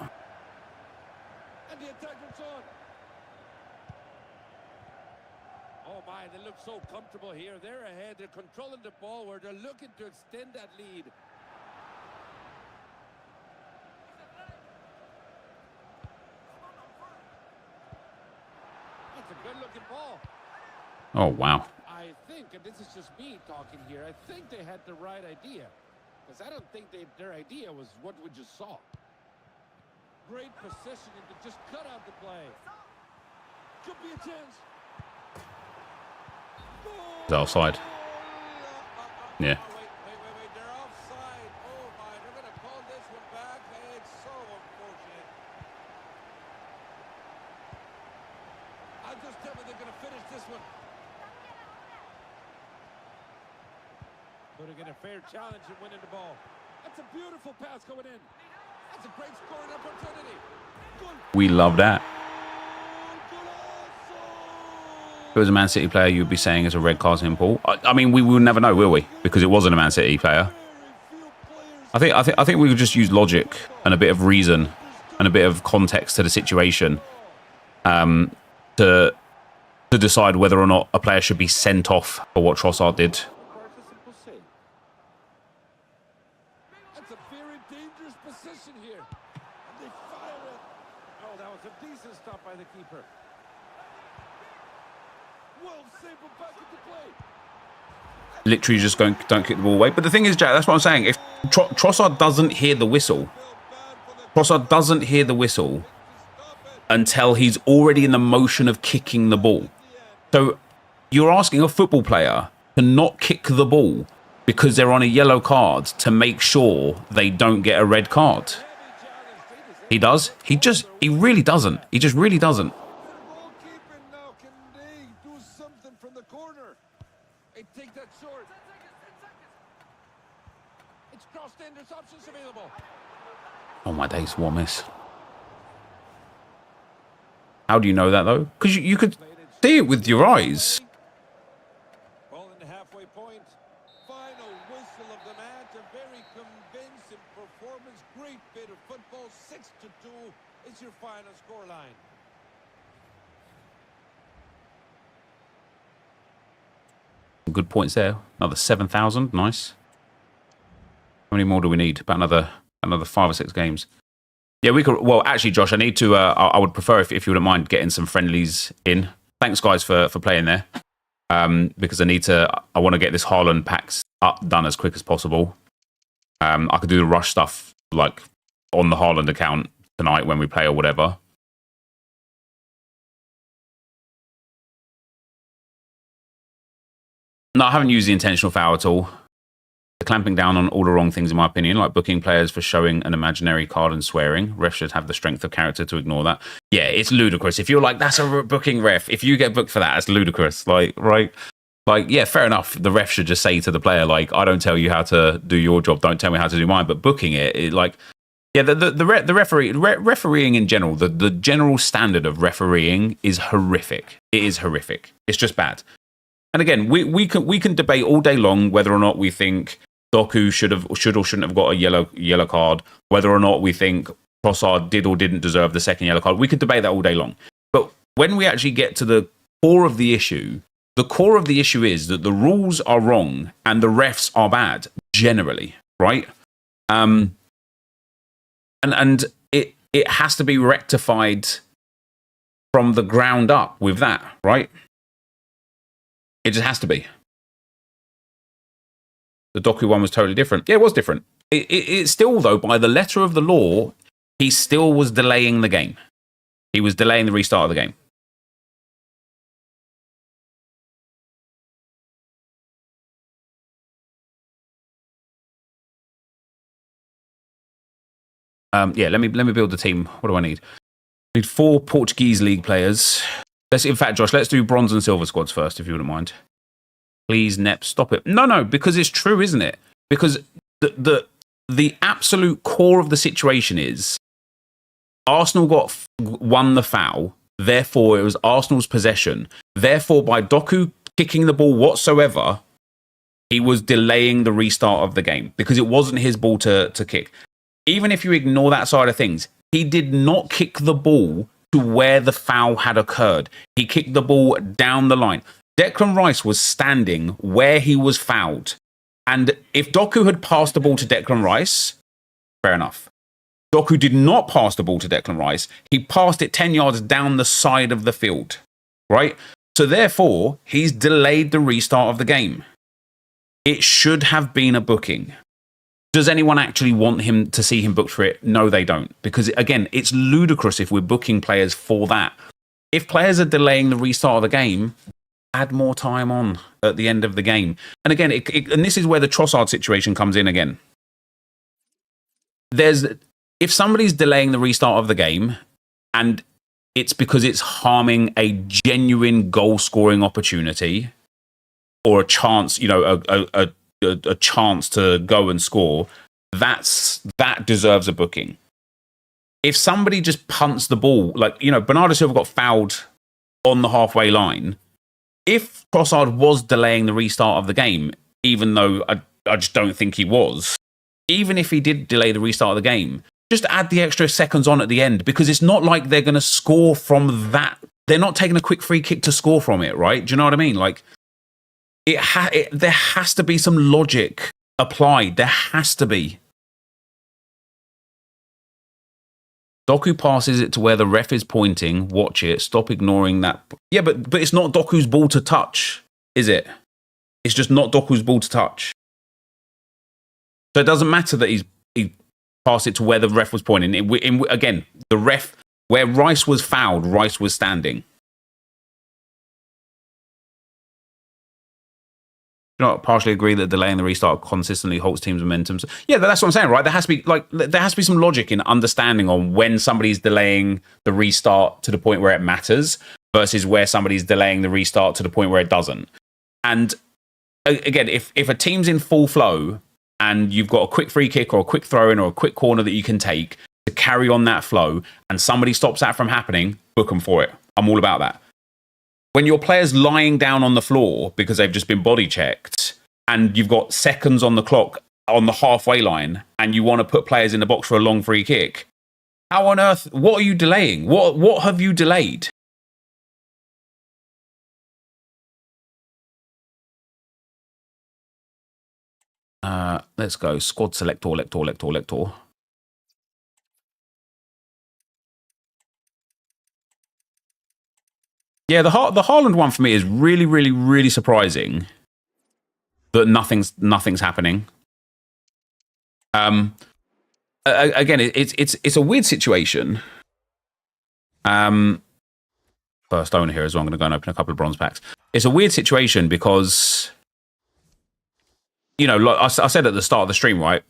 S2: Oh my, they look so comfortable here. They're ahead. They're controlling the ball where they're looking to extend that lead. That's a good-looking ball.
S1: Oh, wow.
S2: I think, and this is just me talking here, I think they had the right idea. Because I don't think their idea was what we just saw. Great positioning to just cut out the play. Could be a chance.
S1: Is that offside? Yeah.
S2: Wait, they're offside. Oh my, they're going to call this one back. It's so unfortunate. I'll just tell me they're going to finish this one. Putting in a fair challenge and winning the ball. That's a beautiful pass going in. That's a great scoring opportunity. Good.
S1: We love that. If it was a Man City player, you'd be saying it's a red card in Paul. I mean, we will never know, will we? Because it wasn't a Man City player. I think we could just use logic and a bit of reason and a bit of context to the situation to decide whether or not a player should be sent off for what Trossard did.
S2: That's a very dangerous position here. And they fire it. Oh, that was a decent stop by the keeper. Well, save him back into play.
S1: Literally just don't kick the ball away. But the thing is, Jack, that's what I'm saying. If Trossard doesn't hear the whistle, until he's already in the motion of kicking the ball. So you're asking a football player to not kick the ball because they're on a yellow card to make sure they don't get a red card. He does. He really doesn't. He just really doesn't.
S2: Now, can they do something from the corner? They take that short. It's crossed in. There's options available.
S1: Oh my days, what a miss. How do you know that though? Because you could see it with your eyes.
S2: Ball in the halfway point. Final whistle of the match. A very convincing performance. Great bit of football. 6-2 is your final scoreline.
S1: Good points there. Another 7,000. Nice. How many more do we need? About another 5 or 6 games. Yeah, we could. Well, actually, Josh, I need to. I would prefer if you wouldn't mind getting some friendlies in. Thanks, guys, for playing there. Because I need to. I want to get this Haaland packs done as quick as possible. I could do the rush stuff like on the Haaland account tonight when we play or whatever. No, I haven't used the intentional foul at all. They're clamping down on all the wrong things, in my opinion, like booking players for showing an imaginary card and swearing. Refs should have the strength of character to ignore that. Yeah, it's ludicrous. If you're like, that's a booking ref, if you get booked for that, it's ludicrous. Like, right? Like, yeah, fair enough. The ref should just say to the player, like, I don't tell you how to do your job, don't tell me how to do mine. But booking it like, yeah, the refereeing in general, the general standard of refereeing is horrific. It is horrific. It's just bad. And again, we can debate all day long whether or not we think Doku should or shouldn't have got a yellow card, whether or not we think Trossard did or didn't deserve the second yellow card. We could debate that all day long. But when we actually get to the core of the issue is that the rules are wrong and the refs are bad, generally, right? And it has to be rectified from the ground up with that, right? It just has to be. The Doku one was totally different. Yeah, it was different. It still, though, by the letter of the law, he still was delaying the game. He was delaying the restart of the game. Yeah, let me build the team. What do I need? I need 4 Portuguese league players. In fact, Josh, let's do bronze and silver squads first, if you wouldn't mind. Please, Nep, stop it. No, because it's true, isn't it? Because the absolute core of the situation is Arsenal won the foul, therefore it was Arsenal's possession. Therefore, by Doku kicking the ball whatsoever, he was delaying the restart of the game because it wasn't his ball to kick. Even if you ignore that side of things, he did not kick the ball to where the foul had occurred. He kicked the ball down the line. Declan Rice was standing where he was fouled. And if Doku had passed the ball to Declan Rice, fair enough. Doku did not pass the ball to Declan Rice. He passed it 10 yards down the side of the field, right? So therefore, he's delayed the restart of the game. It should have been a booking. Does anyone actually want him to see him booked for it? No, they don't. Because, again, it's ludicrous if we're booking players for that. If players are delaying the restart of the game, add more time on at the end of the game. And again, and this is where the Trossard situation comes in again. If somebody's delaying the restart of the game and it's because it's harming a genuine goal-scoring opportunity or a chance, a chance to go and score, that deserves a booking. If somebody just punts the ball, Bernardo Silva got fouled on the halfway line. If Trossard was delaying the restart of the game, even though I just don't think he was, even if he did delay the restart of the game, just add the extra seconds on at the end, because it's not like they're going to score from that. They're not taking a quick free kick to score from it, right? Do you know what I mean? Like, there has to be some logic applied. There has to be. Doku passes it to where the ref is pointing. Watch it. Stop ignoring that. Yeah, but it's not Doku's ball to touch, is it? It's just not Doku's ball to touch. So it doesn't matter that he passed it to where the ref was pointing. Again, the ref, where Rice was fouled, Rice was standing. You know, partially agree that delaying the restart consistently halts teams' momentum. Yeah, that's what I'm saying, right? There has to be some logic in understanding on when somebody's delaying the restart to the point where it matters versus where somebody's delaying the restart to the point where it doesn't. And again, if a team's in full flow and you've got a quick free kick or a quick throw in or a quick corner that you can take to carry on that flow, and somebody stops that from happening, book them for it. I'm all about that. When your player's lying down on the floor because they've just been body checked and you've got seconds on the clock on the halfway line and you want to put players in the box for a long free kick, how on earth, what are you delaying? What have you delayed? Let's go. Squad selector. Yeah, the Haaland one for me is really, really, really surprising that nothing's happening. Again, it's a weird situation. First owner here as well. I'm going to go and open a couple of bronze packs. It's a weird situation because, you know, like I said at the start of the stream, right?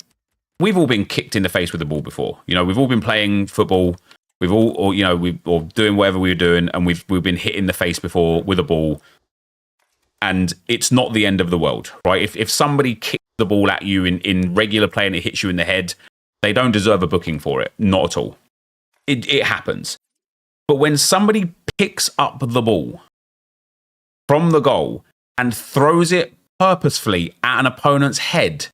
S1: We've all been kicked in the face with the ball before. You know, we've all been playing football. We've all, or doing whatever we were doing, and we've been hit in the face before with a ball, and it's not the end of the world, right? If somebody kicks the ball at you in regular play and it hits you in the head, they don't deserve a booking for it, not at all. It happens. But when somebody picks up the ball from the goal and throws it purposefully at an opponent's head,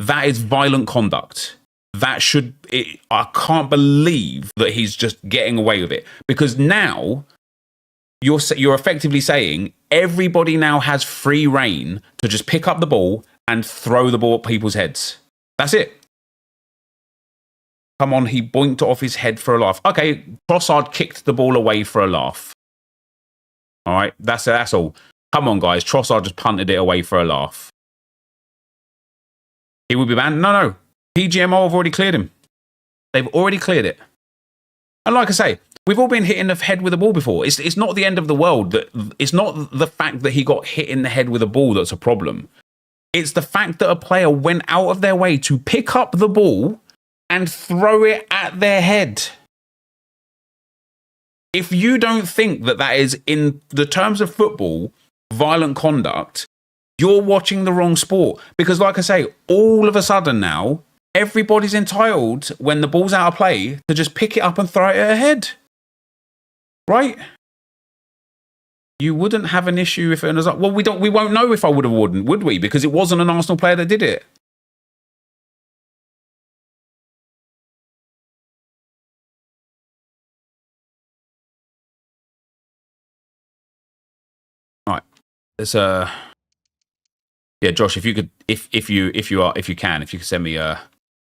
S1: that is violent conduct. I can't believe that he's just getting away with it, because now you're effectively saying everybody now has free reign to just pick up the ball and throw the ball at people's heads. That's it. Come on, he boinked off his head for a laugh. Okay, Trossard kicked the ball away for a laugh. All right, that's all. Come on, guys. Trossard just punted it away for a laugh. He would be banned? No. PGMO have already cleared him. They've already cleared it. And like I say, we've all been hit in the head with a ball before. It's not the end of the world. It's not the fact that he got hit in the head with a ball that's a problem. It's the fact that a player went out of their way to pick up the ball and throw it at their head. If you don't think that is, in the terms of football, violent conduct, you're watching the wrong sport. Because like I say, all of a sudden now, everybody's entitled, when the ball's out of play, to just pick it up and throw it at her head. Right? You wouldn't have an issue if it was like, well, we won't know if I would have wouldn't, would we? Because it wasn't an Arsenal player that did it. All right. There's yeah, Josh, if you could, if you could send me a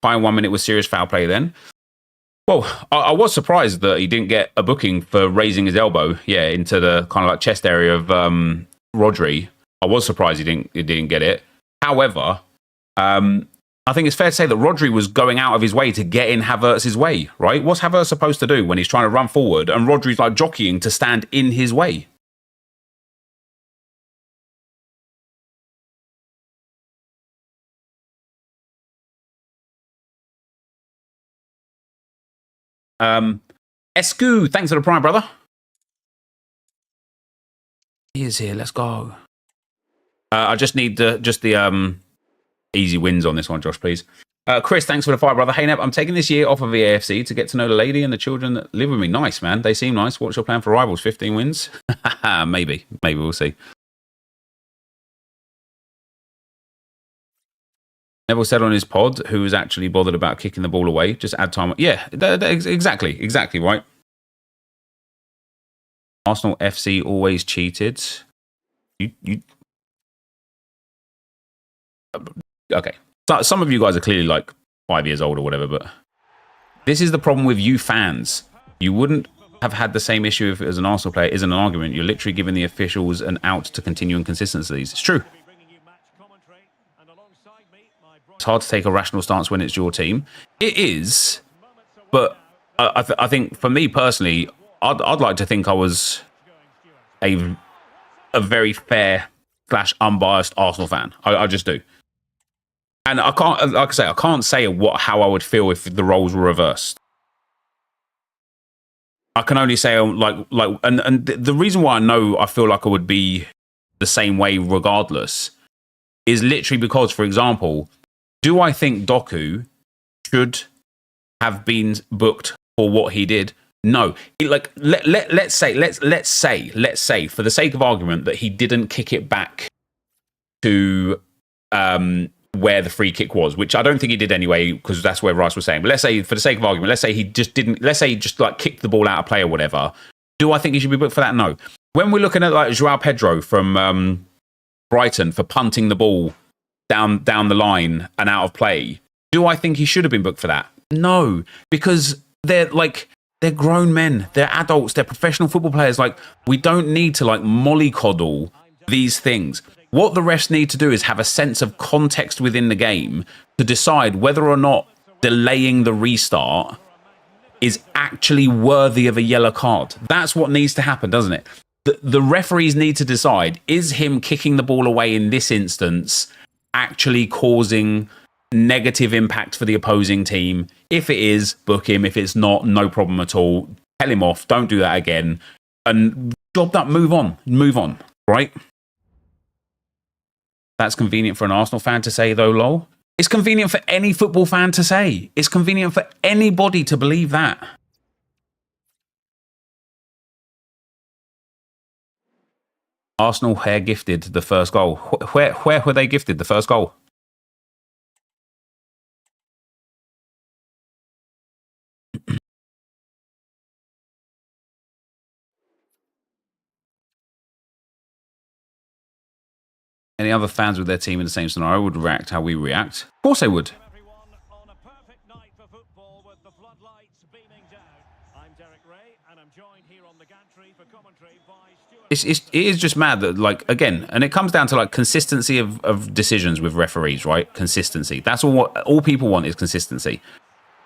S1: fine 1 minute with serious foul play then. Well, I was surprised that he didn't get a booking for raising his elbow, into the kind of like chest area of Rodri. I was surprised he didn't get it. However, I think it's fair to say that Rodri was going out of his way to get in Havertz's way, right? What's Havertz supposed to do when he's trying to run forward and Rodri's like jockeying to stand in his way? Escu, thanks for the prime, brother. He is here. Let's go. I just need the easy wins on this one, Josh, please. Chris, thanks for the fire, brother. Hey, Neb, I'm taking this year off of the AFC to get to know the lady and the children that live with me. Nice, man. They seem nice. What's your plan for rivals? 15 wins? Maybe we'll see. Neville said on his pod, who was actually bothered about kicking the ball away, just add time. Yeah, exactly right. Arsenal FC always cheated. Okay. So some of you guys are clearly like 5 years old or whatever, but this is the problem with you fans. You wouldn't have had the same issue if it was an Arsenal player. It isn't an argument. You're literally giving the officials an out to continue inconsistencies. It's true. It's hard to take a rational stance when it's your team. It is, but I think for me personally, I'd like to think I was a very fair / unbiased Arsenal fan. I just do. And I can't, like I say, I can't say how I would feel if the roles were reversed. I can only say and the reason why I feel like I would be the same way regardless is literally because, for example, do I think Doku should have been booked for what he did? No. Let's say for the sake of argument that he didn't kick it back to where the free kick was, which I don't think he did anyway, because that's where Rice was saying. But let's say, for the sake of argument, let's say he just like kicked the ball out of play or whatever. Do I think he should be booked for that? No. When we're looking at like Joao Pedro from Brighton for punting the ball down the line and out of play, do I think he should have been booked for that? No, because they're grown men, they're adults, they're professional football players. Like, we don't need to like mollycoddle these things. What the refs need to do is have a sense of context within the game to decide whether or not delaying the restart is actually worthy of a yellow card. That's what needs to happen, doesn't it? The referees need to decide, is him kicking the ball away in this instance actually causing negative impact for the opposing team? If it is, book him. If it's not, no problem at all. Tell him off. Don't do that again. And job that. Move on, right? That's convenient for an Arsenal fan to say, though, lol. It's convenient for any football fan to say. It's convenient for anybody to believe that. Arsenal hair gifted the first goal. Where were they gifted the first goal? Any other fans with their team in the same scenario would react how we react? Of course they would. It is just mad that, like, again, and it comes down to like consistency of decisions with referees, right? Consistency. That's all people want is consistency.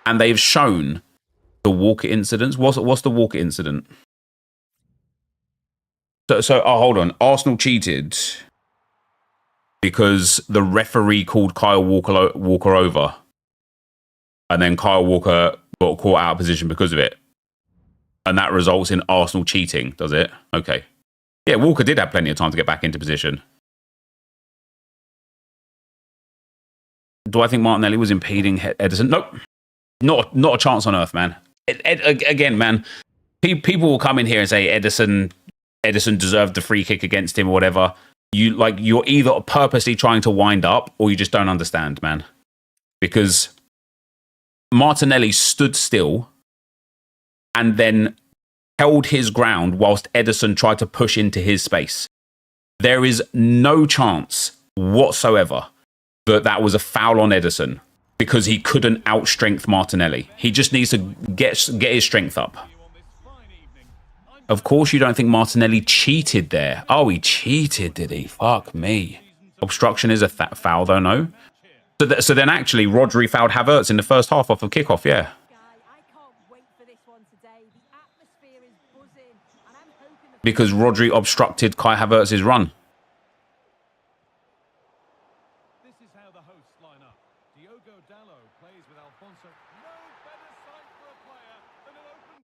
S1: And they've shown the Walker incidents. What's the Walker incident? So hold on. Arsenal cheated because the referee called Kyle Walker over, and then Kyle Walker got caught out of position because of it, and that results in Arsenal cheating, does it? Okay. Yeah, Walker did have plenty of time to get back into position. Do I think Martinelli was impeding Ederson? Nope. Not a chance on earth, man. Again, man, people will come in here and say Ederson deserved the free kick against him or whatever. You're either purposely trying to wind up or you just don't understand, man. Because Martinelli stood still and then held his ground whilst Ederson tried to push into his space. There is no chance whatsoever that was a foul on Ederson because he couldn't outstrength Martinelli. He just needs to get his strength up. Of course you don't think Martinelli cheated there. Oh, he cheated, did he? Fuck me. Obstruction is a foul, though, no? So then actually, Rodri fouled Havertz in the first half off of kickoff, yeah. Because Rodri obstructed Kai Havertz's run.
S2: This is how the hosts line up. Diogo Dalot plays with Alfonso. No better sight for a player than an open...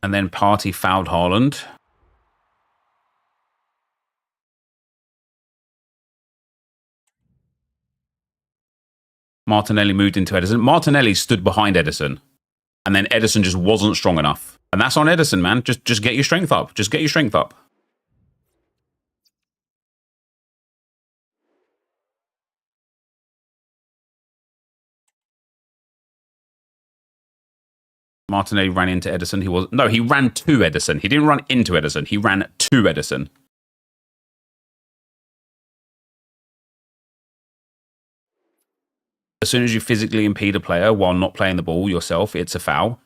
S1: And then Partey fouled Haaland. Martinelli moved into Ederson. Martinelli stood behind Ederson. And then Ederson just wasn't strong enough. And that's on Ederson, man. Just get your strength up. Just get your strength up. Martinelli ran into Ederson. He ran to Ederson. He didn't run into Ederson. He ran to Ederson. As soon as you physically impede a player while not playing the ball yourself, it's a foul.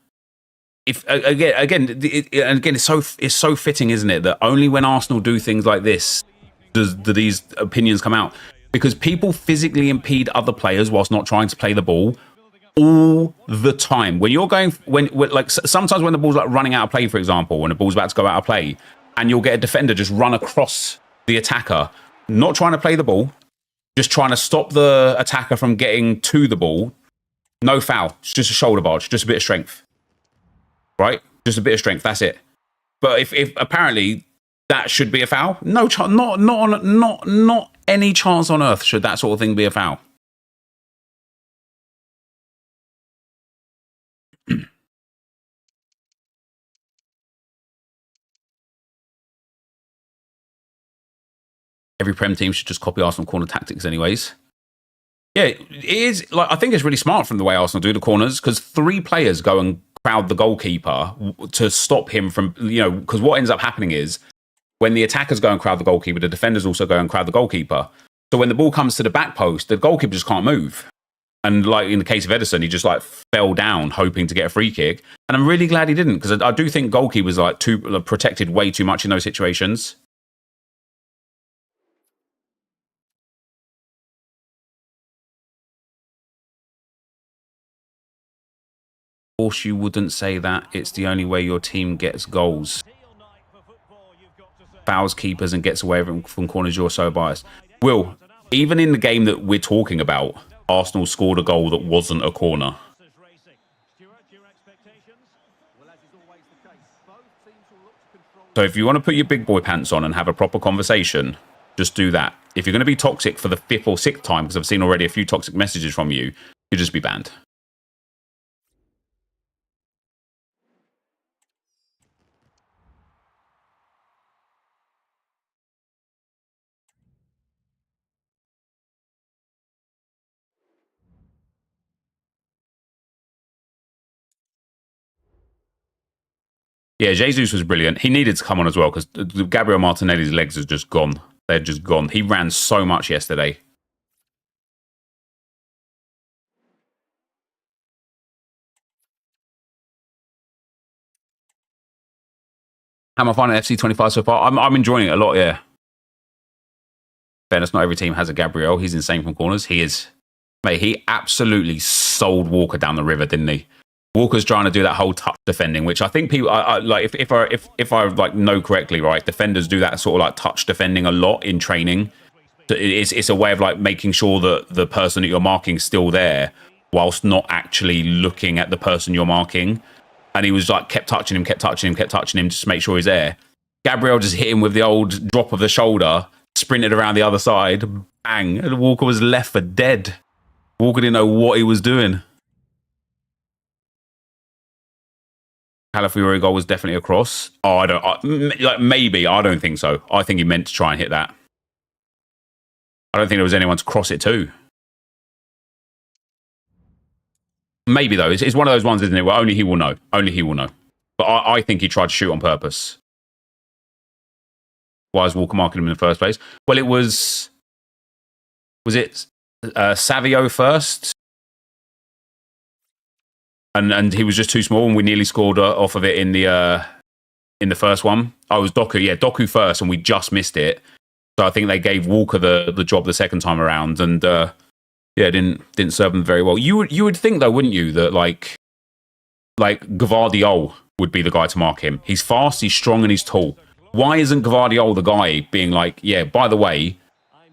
S1: If again, it's so fitting, isn't it, that only when Arsenal do things like this do these opinions come out, because people physically impede other players whilst not trying to play the ball all the time. When you're going, when like sometimes when the ball's like running out of play, for example, when the ball's about to go out of play, and you'll get a defender just run across the attacker, not trying to play the ball, just trying to stop the attacker from getting to the ball. No foul. It's just a shoulder barge, just a bit of strength. Right? Just a bit of strength. That's it. But if apparently that should be a foul, no chance. Not any chance on earth should that sort of thing be a foul. Every Prem team should just copy Arsenal corner tactics anyways. Yeah, it is. Like, I think it's really smart from the way Arsenal do the corners, because 3 players go and crowd the goalkeeper to stop him from, because what ends up happening is when the attackers go and crowd the goalkeeper, the defenders also go and crowd the goalkeeper. So when the ball comes to the back post, the goalkeeper just can't move. And like in the case of Ederson, he just like fell down hoping to get a free kick. And I'm really glad he didn't, because I do think goalkeepers are protected way too much in those situations. Of course, you wouldn't say that. It's the only way your team gets goals. Fouls keepers and gets away from corners. You're so biased. Will, even in the game that we're talking about, Arsenal scored a goal that wasn't a corner. So if you want to put your big boy pants on and have a proper conversation, just do that. If you're going to be toxic for the 5th or 6th time, because I've seen already a few toxic messages from you, you'll just be banned. Yeah, Jesus was brilliant. He needed to come on as well, because Gabriel Martinelli's legs are just gone. They're just gone. He ran so much yesterday. How am I finding FC25 so far? I'm enjoying it a lot, yeah. Fairness, not every team has a Gabriel. He's insane from corners. He is. Mate, he absolutely sold Walker down the river, didn't he? Walker's trying to do that whole touch defending, which I think people like. If I like know correctly, right, defenders do that sort of like touch defending a lot in training. It's a way of like making sure that the person that you're marking is still there, whilst not actually looking at the person you're marking. And he was like kept touching him, just to make sure he's there. Gabriel just hit him with the old drop of the shoulder, sprinted around the other side, bang, and Walker was left for dead. Walker didn't know what he was doing. Calafiori goal was definitely a cross. Oh, maybe. I don't think so. I think he meant to try and hit that. I don't think there was anyone to cross it to. Maybe, though. It's one of those ones, isn't it, where only he will know. Only he will know. But I think he tried to shoot on purpose. Why is Walker marking him in the first place? Well, it was... Was it Savio first? And he was just too small, and we nearly scored off of it in the first one. Oh, it was Doku. Yeah, Doku first, and we just missed it. So I think they gave Walker the job the second time around, and yeah, didn't serve them very well. You would think though, wouldn't you, that like Gvardiol would be the guy to mark him. He's fast, he's strong, and he's tall. Why isn't Gvardiol the guy being like, yeah, by the way,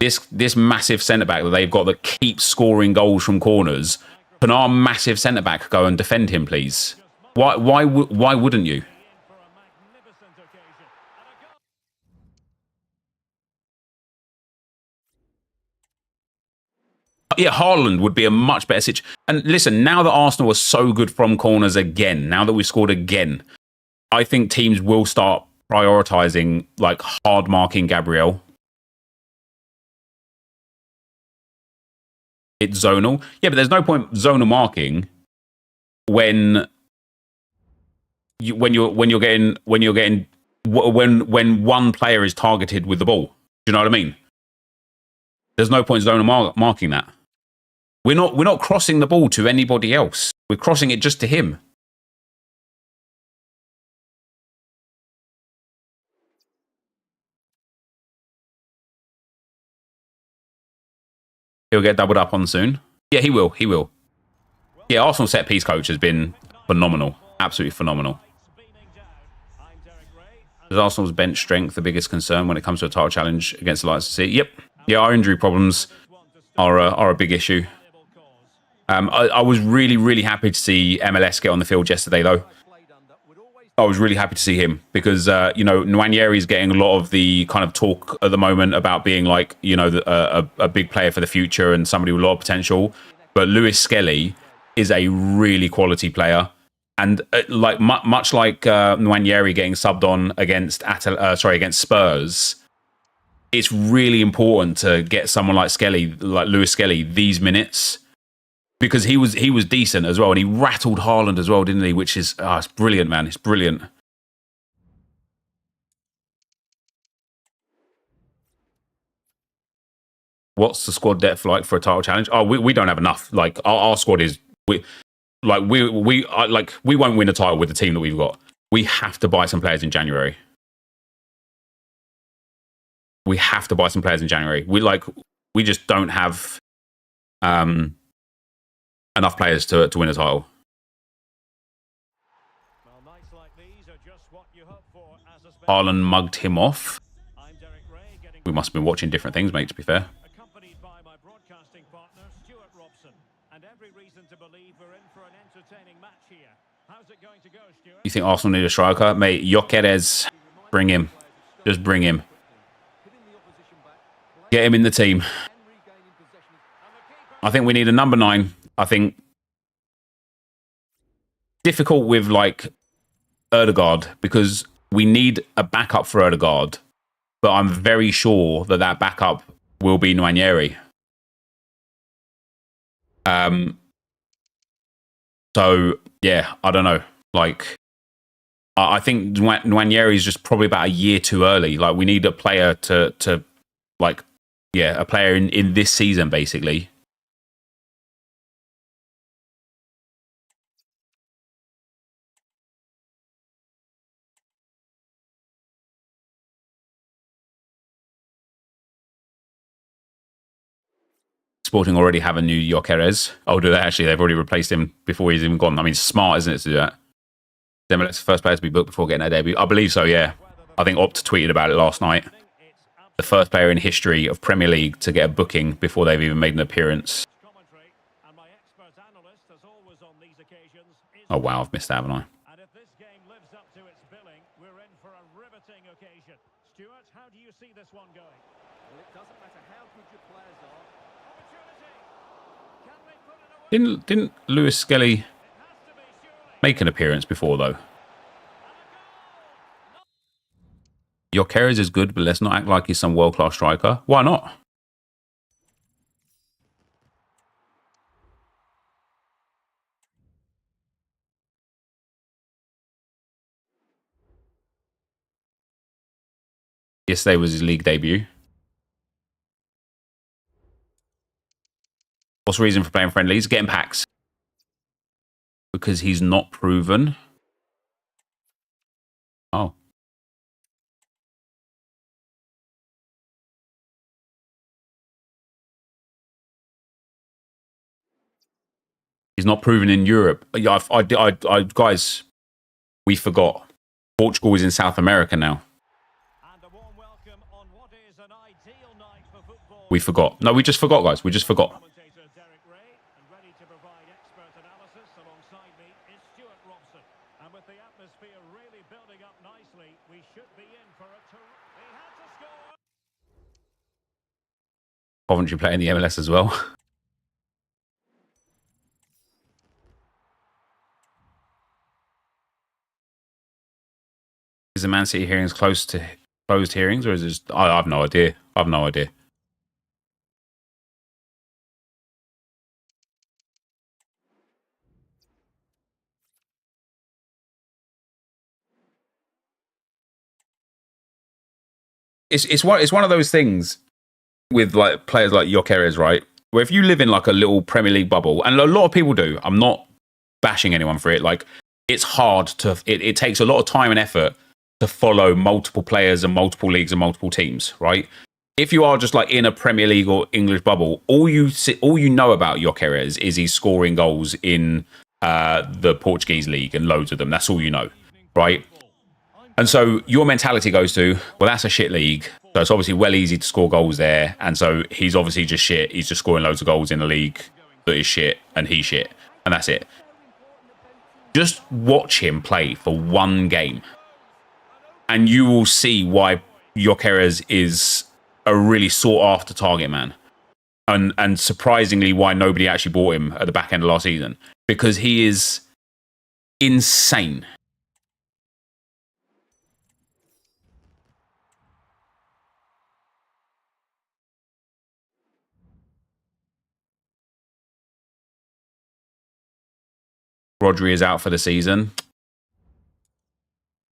S1: this massive centre back that they've got that keeps scoring goals from corners? Can our massive centre back go and defend him, please? Why wouldn't you? Yeah, Haaland would be a much better situation. And listen, now that Arsenal are so good from corners again, now that we've scored again, I think teams will start prioritising like hard marking Gabriel. It's zonal. Yeah, but there's no point zonal marking when when one player is targeted with the ball. Do you know what I mean? There's no point in zone marking that. We're not crossing the ball to anybody else. We're crossing it just to him. He'll get doubled up on soon. Yeah, he will. He will. Yeah, Arsenal set piece coach has been phenomenal. Absolutely phenomenal. Is Arsenal's bench strength the biggest concern when it comes to a title challenge against the Leicester City? Yep. Yeah, our injury problems are a big issue. I was really, really happy to see MLS get on the field yesterday, though. I was really happy to see him because, Nwaneri is getting a lot of the kind of talk at the moment about being like, a big player for the future and somebody with a lot of potential. But Lewis Skelly is a really quality player. And much like Nwaneri getting subbed on against Spurs, it's really important to get someone like Skelly, like Lewis Skelly, these minutes. Because he was decent as well, and he rattled Haaland as well, didn't he? Which is it's brilliant, man. It's brilliant. What's the squad depth like for a title challenge? Oh, we don't have enough. Like our squad is we won't win a title with the team that we've got. We have to buy some players in January. We have to buy some players in January. We just don't have enough players to win a title. Haaland mugged him off. We must have been watching different things, mate, to be fair. You think Arsenal need a striker? Mate, Gyökeres, bring him. Just bring him. Get him in the team. I think we need a number 9. I think difficult with Ødegaard because we need a backup for Ødegaard, but I'm very sure that backup will be Nwaneri. So yeah, I don't know. I think Nwaneri is just probably about a year too early. Like we need a player a player in this season basically. Sporting already have a new Gyökeres. Oh, do they actually? They've already replaced him before he's even gone. I mean, smart, isn't it, to do that? Demolet's the first player to be booked before getting their debut. I believe so, yeah. I think Opta tweeted about it last night. The first player in history of Premier League to get a booking before they've even made an appearance. Oh, wow, I've missed that, haven't I? And if this game lives up to its billing, we're in for a riveting occasion. Stuart, how do you see this one going? Well, it doesn't matter how good your players are. Didn't Lewis Skelly make an appearance before, though? Gyökeres is good, but let's not act like he's some world-class striker. Why not? Yesterday was his league debut. What's the reason for playing friendlies? Getting packs. Because he's not proven. Oh. He's not proven in Europe. Yeah, guys, we forgot. Portugal is in South America now. We forgot. No, we just forgot, guys. We just forgot. Coventry playing the MLS as well. Is the Man City hearings close to closed hearings, or is it just... I have no idea. I have no idea. it's one of those things with like players like Gyökeres, right? Where if you live in like a little Premier League bubble, and a lot of people do, I'm not bashing anyone for it. Like it's hard to, it takes a lot of time and effort to follow multiple players and multiple leagues and multiple teams, right? If you are just like in a Premier League or English bubble, all you know about Gyökeres is he's scoring goals in the Portuguese league and loads of them. That's all you know, right? And so your mentality goes to, well, that's a shit league. So it's obviously well easy to score goals there. And so he's obviously just shit. He's just scoring loads of goals in a league that is shit and he's shit. And that's it. Just watch him play for one game. And you will see why Gyökeres is a really sought after target man. And surprisingly why nobody actually bought him at the back end of last season. Because he is insane. Rodri is out for the season.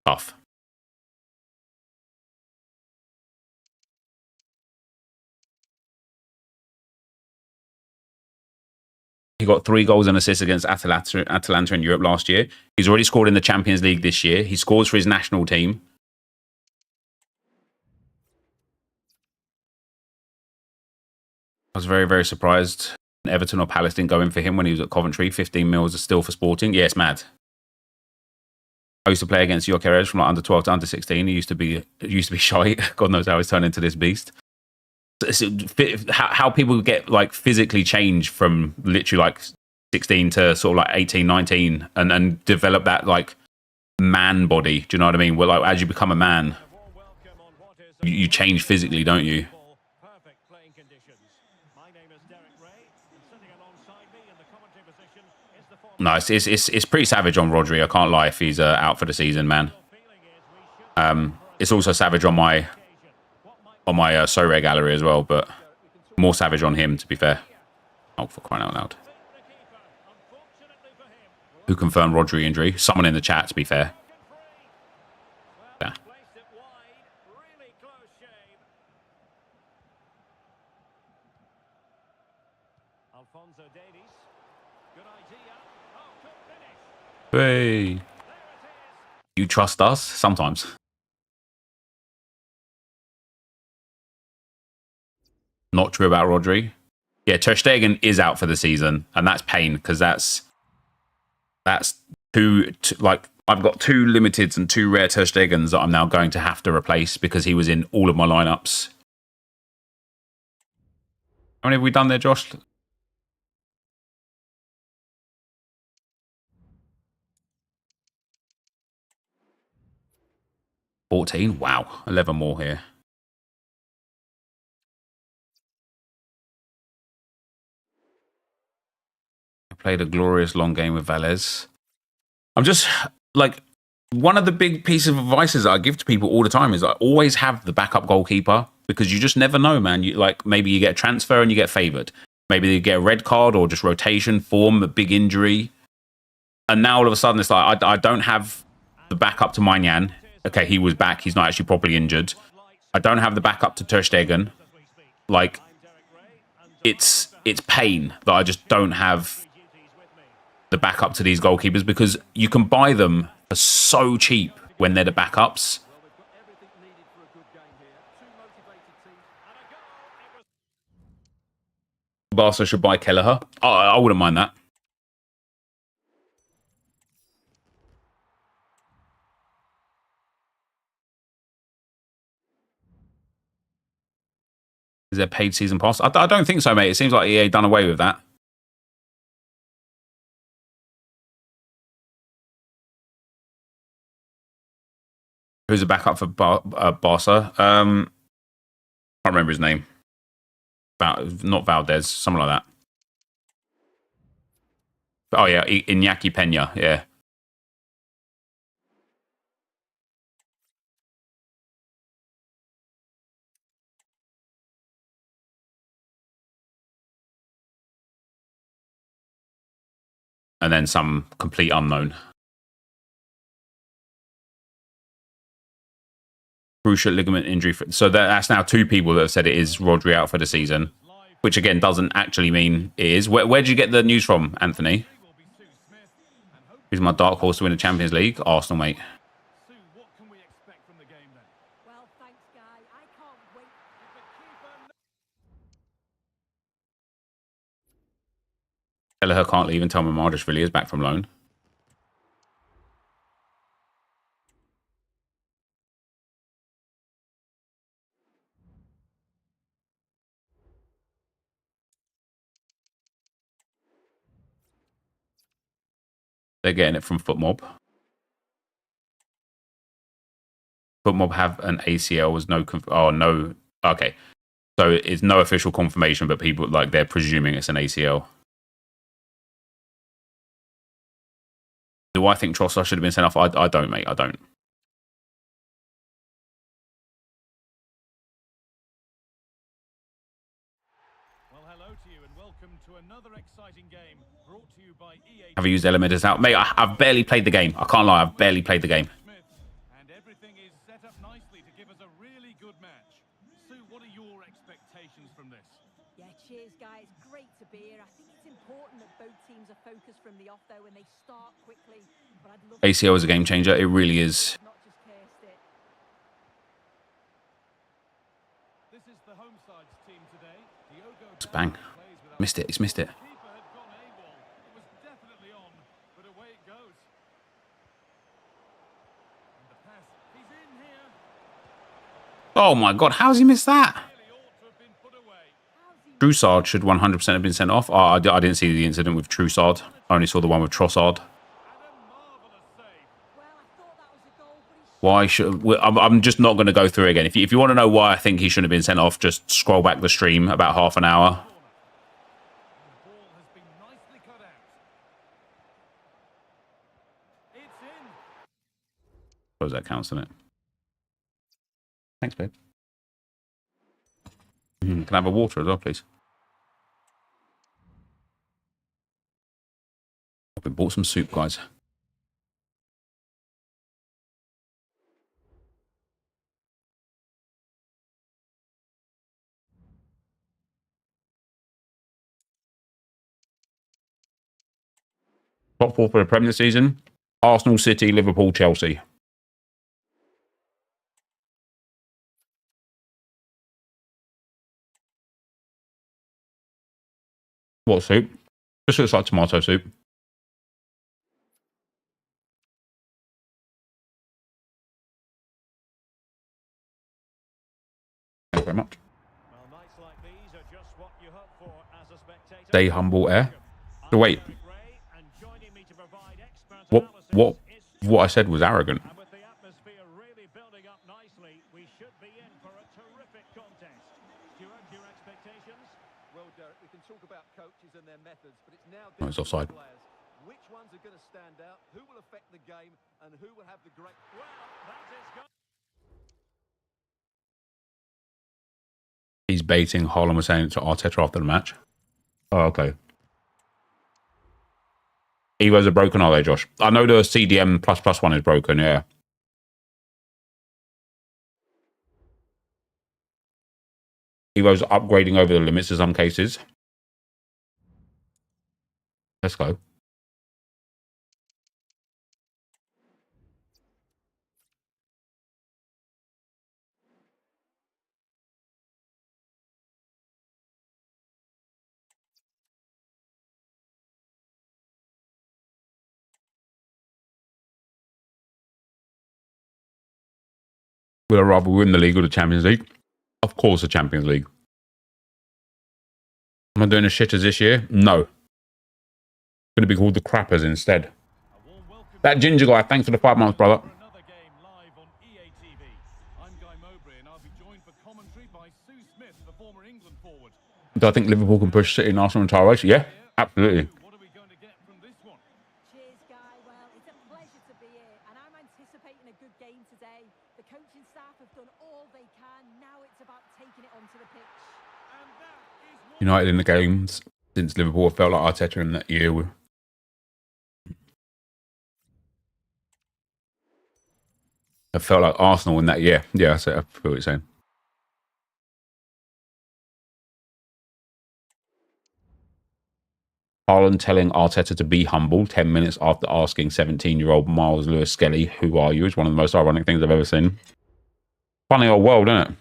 S1: Tough. He got 3 goals and assists against Atalanta in Europe last year. He's already scored in the Champions League this year. He scores for his national team. I was very, very surprised Everton or Palace didn't go in for him when he was at Coventry. 15 mils is still for Sporting. Yeah, it's mad. I used to play against Gyökeres from like under 12 to under 16. He used to be shy. God knows how he's turned into this beast. How people get like physically change from literally like 16 to sort of like 18, 19 and develop that like man body. Do you know what I mean? Where like as you become a man, you change physically, don't you? No, it's pretty savage on Rodri. I can't lie if he's out for the season, man. It's also savage on my Sorare gallery as well, but more savage on him, to be fair. Oh, for crying out loud. Who confirmed Rodri injury? Someone in the chat, to be fair. Yeah. Hey. You trust us? Sometimes. Not true about Rodri. Yeah, Ter Stegen is out for the season, and that's pain because that's two like I've got 2 limiteds and 2 rare Ter Stegens that I'm now going to have to replace because he was in all of my lineups. How many have we done there, Josh? $14. Wow, 11 more here. Played a glorious long game with Valles. I'm just like one of the big pieces of advice that I give to people all the time is I always have the backup goalkeeper because you just never know, man. You like maybe you get a transfer and you get favoured. Maybe you get a red card or just rotation, form, a big injury. And now all of a sudden it's like I don't have the backup to Maignan. Okay, he was back. He's not actually properly injured. I don't have the backup to Ter Stegen. Like it's pain that I just don't have the backup to these goalkeepers because you can buy them for so cheap when they're the backups. Barca should buy Kelleher. Oh, I wouldn't mind that. Is there paid season pass? I don't think so, mate. It seems like EA done away with that. Who's a backup for Barca? I can't remember his name. Not Valdez, something like that. Oh, yeah, Iñaki Peña, yeah. And then some complete unknown. cruciate ligament injury. So that's now 2 people that have said it is Rodri out for the season, which again doesn't actually mean it is. Where did you get the news from, Anthony? Who's my dark horse to win the Champions League? Arsenal, mate. Kelleher can't leave until Mamardashvili is back from loan. They're getting it from FootMob. FootMob have an ACL was no. Oh no. Okay, so it's no official confirmation, but people like they're presuming it's an ACL. Do I think Trossard should have been sent off? I don't, mate. I don't.
S2: Well, hello to you and welcome to another exciting game brought to you by EA.
S1: Have you used Elementers out? Mate, I've barely played the game. I can't lie, I've barely played the game.
S2: And everything is set up nicely to give us a really good match. Sue, what are your expectations from this?
S3: Yeah, cheers, guys. Great to be here. I think it's important that both teams are focused from the off, though, and they start quickly. But I'd love
S1: ACL is a game changer. It really is.
S3: not just cursed it.
S2: This is the home side's team today. Diogo
S1: Bang.
S2: plays without
S1: Missed it. He's missed it.
S2: keeper had gone AWOL. It was definitely on, but away it goes. And the pass. He's in here.
S1: Oh my God, how's he missed that?
S2: Really ought to have been put away.
S1: Troussard should 100% have been sent off. Oh, I didn't see the incident with Troussard. I only saw the one with Trossard.
S2: And a marvellous save.
S3: Well, I thought that was a goal, but he
S1: Why should... I'm just not going to go through it again. If you want to know why I think he shouldn't have been sent off, just scroll back the stream about half an hour.
S2: And the ball has been nicely cut out. It's in.
S1: Suppose that counts, doesn't it? Thanks, babe. Can I have a water as well, please? We bought some soup, guys. Top 4 for the Premier season. Arsenal, City, Liverpool, Chelsea. What soup? Just looks like tomato soup. Thank you very much.
S2: Well, nights like these are just what you hope for as a spectator.
S1: Stay humble, air. So wait,
S2: And joining me to provide expert
S1: what I said was arrogant.
S2: And with the atmosphere really building up nicely, we should be in for a terrific contest. Stuart, your expectations?
S4: Well, Derek, we can talk about coaches and their methods, but it's now
S1: Oh, it's
S4: down to
S1: offside.
S4: the players. Which ones are going to stand out? Who will affect the game? And who will have the great...
S2: Well, that is good.
S1: He's baiting. Haaland was saying to Arteta after the match. Oh, okay. Evos are broken, are they, Josh? I know the CDM++ one is broken, yeah. Evo's upgrading over the limits in some cases. Let's go. Would I rather win the league or the Champions League? Of course, the Champions League. Am I doing as shit as this year? No. Going to be called the Crappers instead.
S2: A warm welcome
S1: That ginger guy, thanks for the 5 months, brother.
S2: for another game live on EA TV. I'm Guy Mowbray and I'll be joined for commentary by Sue Smith, the former England forward.
S1: Do I think Liverpool can push City and Arsenal entire race? Yeah, absolutely.
S2: What are we going to get from this one?
S3: Cheers, Guy. Well, it's a pleasure to be here, and I'm anticipating a good game today. The coaching staff have done all they can. Now it's about taking it onto the pitch.
S2: And that is what
S1: United in the games since Liverpool felt like Arteta in that year. I felt like Arsenal in that year. Yeah, I feel what you're saying. Haaland telling Arteta to be humble 10 minutes after asking 17-year-old Miles Lewis Skelly, who are you, is one of the most ironic things I've ever seen. Funny old world, isn't it?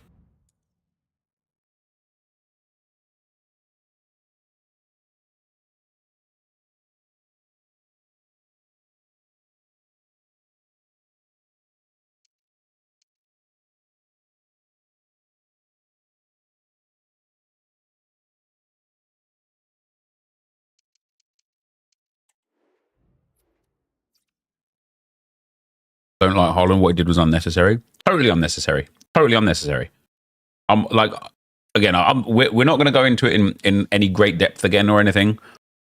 S1: Don't like Haaland. What he did was unnecessary. Totally unnecessary. Totally unnecessary. I'm like, again, we're not going to go into it in any great depth again or anything,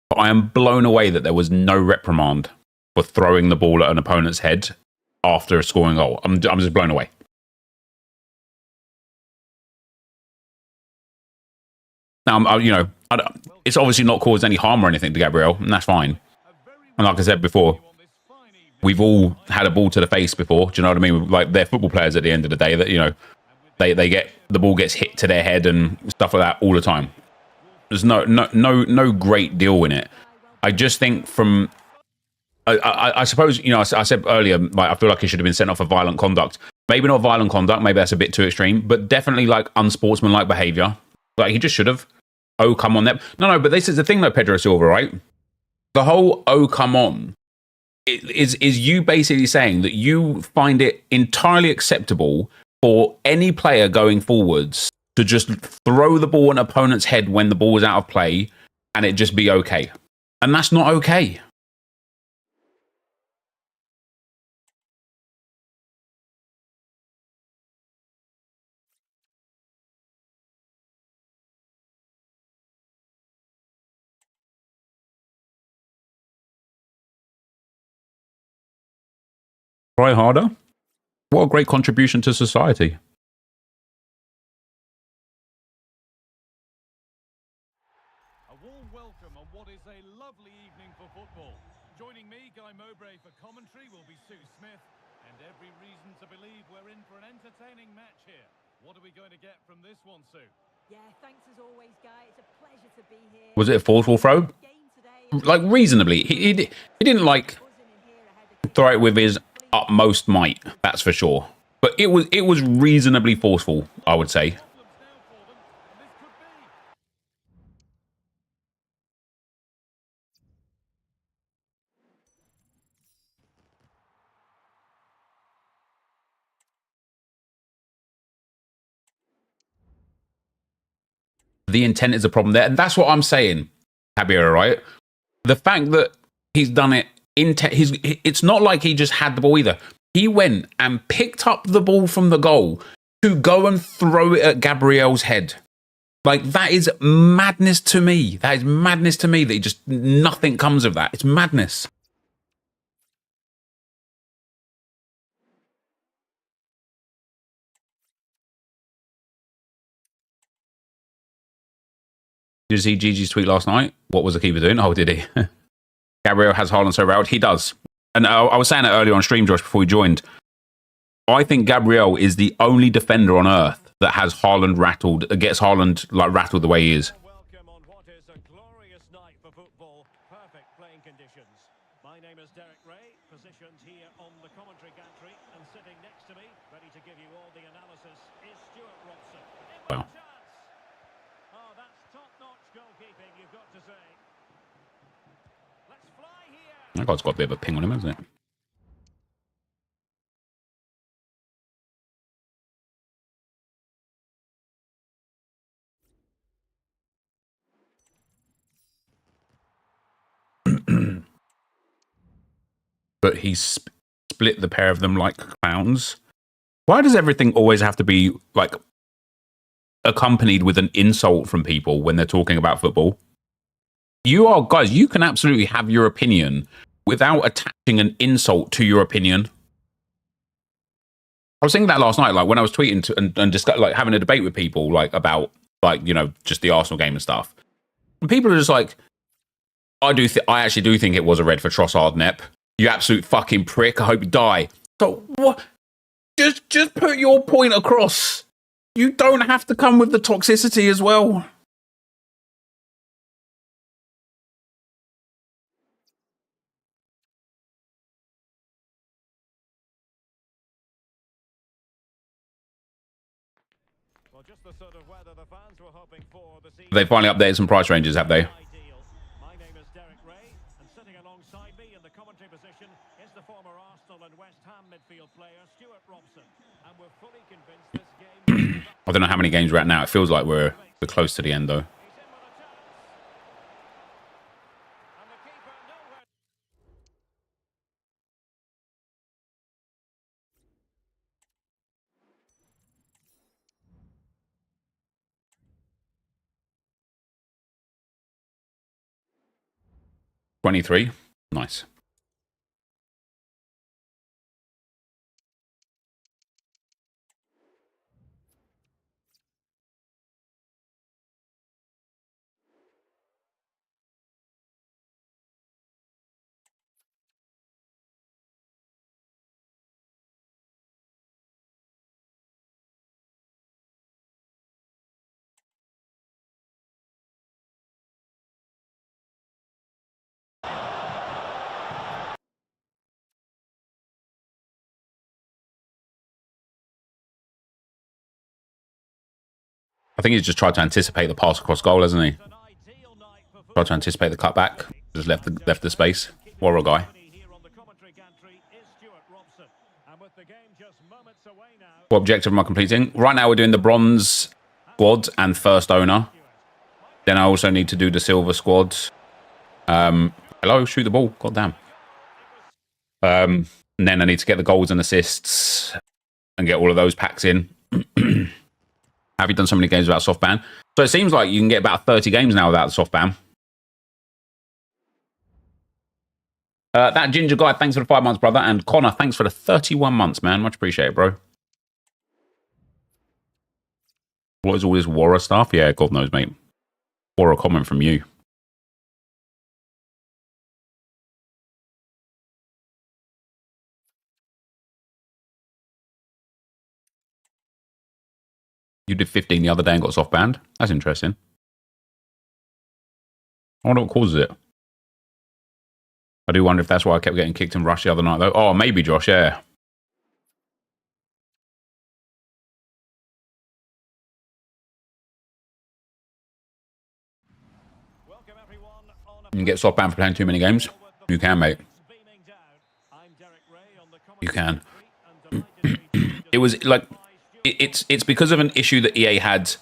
S1: but I am blown away that there was no reprimand for throwing the ball at an opponent's head after a scoring goal. I'm just blown away. Now, it's obviously not caused any harm or anything to Gabriel, and that's fine. And like I said before, we've all had a ball to the face before. Do you know what I mean? Like, they're football players at the end of the day that, they get the ball gets hit to their head and stuff like that all the time. There's no great deal in it. I just think I suppose, I said earlier, like, I feel like he should have been sent off for violent conduct. Maybe not violent conduct, maybe that's a bit too extreme, but definitely like unsportsmanlike behaviour. Like, he just should have. Oh, come on. No, but this is the thing though, Pedro Silva, right? The whole, oh, come on, is you basically saying that you find it entirely acceptable for any player going forwards to just throw the ball at an opponent's head when the ball is out of play and it just be okay. And that's not okay. Try harder. What a great contribution to society.
S4: A warm welcome on what is a lovely evening for football. Joining me, Guy Mowbray, for commentary will be Sue Smith, and every reason to believe we're in for an entertaining match here. What are we going to get from this one, Sue?
S3: Yeah, thanks as always, Guy. It's a pleasure to be here.
S1: Was it a forceful throw? Like, reasonably. He didn't, like, throw it with his utmost might, that's for sure. But it was reasonably forceful, I would say. The intent is a problem there, and that's what I'm saying, Javier, right? The fact that he's done it, it's not like he just had the ball either. He went and picked up the ball from the goal to go and throw it at Gabriel's head. Like, that is madness to me. That is madness to me that nothing comes of that. It's madness. Did you see Gigi's tweet last night? What was the keeper doing? Oh, did he? Gabriel has Haaland so rattled. He does. And I was saying it earlier on stream, Josh, before we joined. I think Gabriel is the only defender on earth that has Haaland rattled, gets Haaland like rattled the way he is.
S4: Welcome on what is a glorious night for football. Perfect playing conditions. My name is Derek Ray, positioned here on the commentary gantry, and sitting next to me, ready to give you all the analysis, is Stuart Robson.
S1: Wow.
S4: Oh, that's top-notch goalkeeping, you've got to say. Let's fly here.
S1: That guy's got a bit of a ping on him, hasn't it? But he split the pair of them like clowns. Why does everything always have to be like accompanied with an insult from people when they're talking about football? Guys, you can absolutely have your opinion without attaching an insult to your opinion. I was thinking that last night, like when I was tweeting and discuss, like having a debate with people, like about just the Arsenal game and stuff. And people are just like, I actually do think it was a red for Trossard, Nep. You absolute fucking prick. I hope you die. So what? Just put your point across. You don't have to come with the toxicity as well.
S4: Well, just the sort of weather the fans were hoping for this evening.
S1: They finally updated some price ranges, have they?
S4: My name is Derek Ray, and sitting alongside me in the commentary position is the former Arsenal and West Ham midfield player Stuart Robson. And we're fully convinced this game.
S1: I don't know how many games we're at now. It feels like we're close to the end, though.
S4: He's in with a chance. And the keeper nowhere.
S1: 23. Nice. I think he's just tried to anticipate the pass across goal, hasn't he? Tried to anticipate the cutback. Just left the space. What a guy. What objective am I completing? Right now we're doing the bronze squad and first owner. Then I also need to do the silver squad. Hello, shoot the ball. God damn. And then I need to get the goals and assists and get all of those packs in. Have you done so many games without soft ban? So it seems like you can get about 30 games now without the soft ban. That ginger guy, thanks for the 5 months, brother. And Connor, thanks for the 31 months, man. Much appreciated, bro. What is all this Warra stuff? Yeah, God knows, mate. Or a comment from you. You did 15 the other day and got soft banned. That's interesting. I wonder what causes it. I do wonder if that's why I kept getting kicked in Rush the other night, though. Oh, maybe, Josh, yeah. You can get soft banned for playing too many games. You can, mate. You can. It was like... It's because of an issue that EA had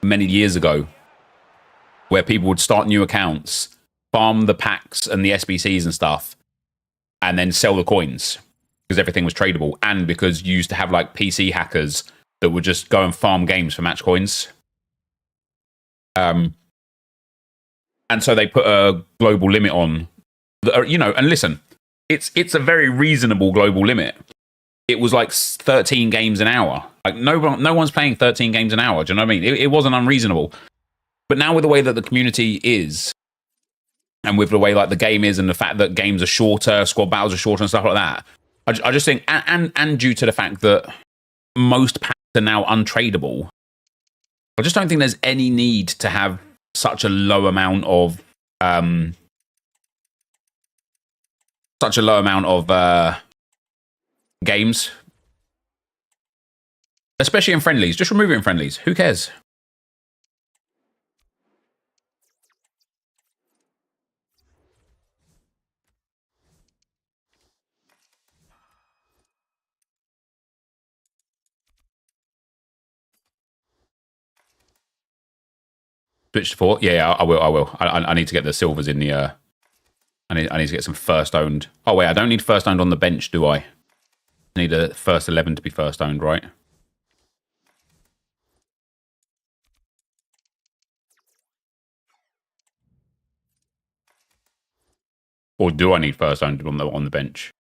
S1: many years ago, where people would start new accounts, farm the packs and the SBCs and stuff, and then sell the coins because everything was tradable, and because you used to have like PC hackers that would just go and farm games for match coins. And so they put a global limit on, you know. And listen, it's a very reasonable global limit. It was like 13 games an hour. Like no one's playing 13 games an hour. Do you know what I mean? It wasn't unreasonable. But now with the way that the community is, and with the way like the game is, and the fact that games are shorter, squad battles are shorter and stuff like that, I just think, and due to the fact that most packs are now untradeable, I just don't think there's any need to have such a low amount of games, especially in friendlies. Just remove it in friendlies. Who cares? Switch to 4. Yeah, I will. I need to get the silvers in the. I need to get some first owned. Oh wait, I don't need first owned on the bench, do I? I need a first 11 to be first owned, right? Or do I need first owned on the bench?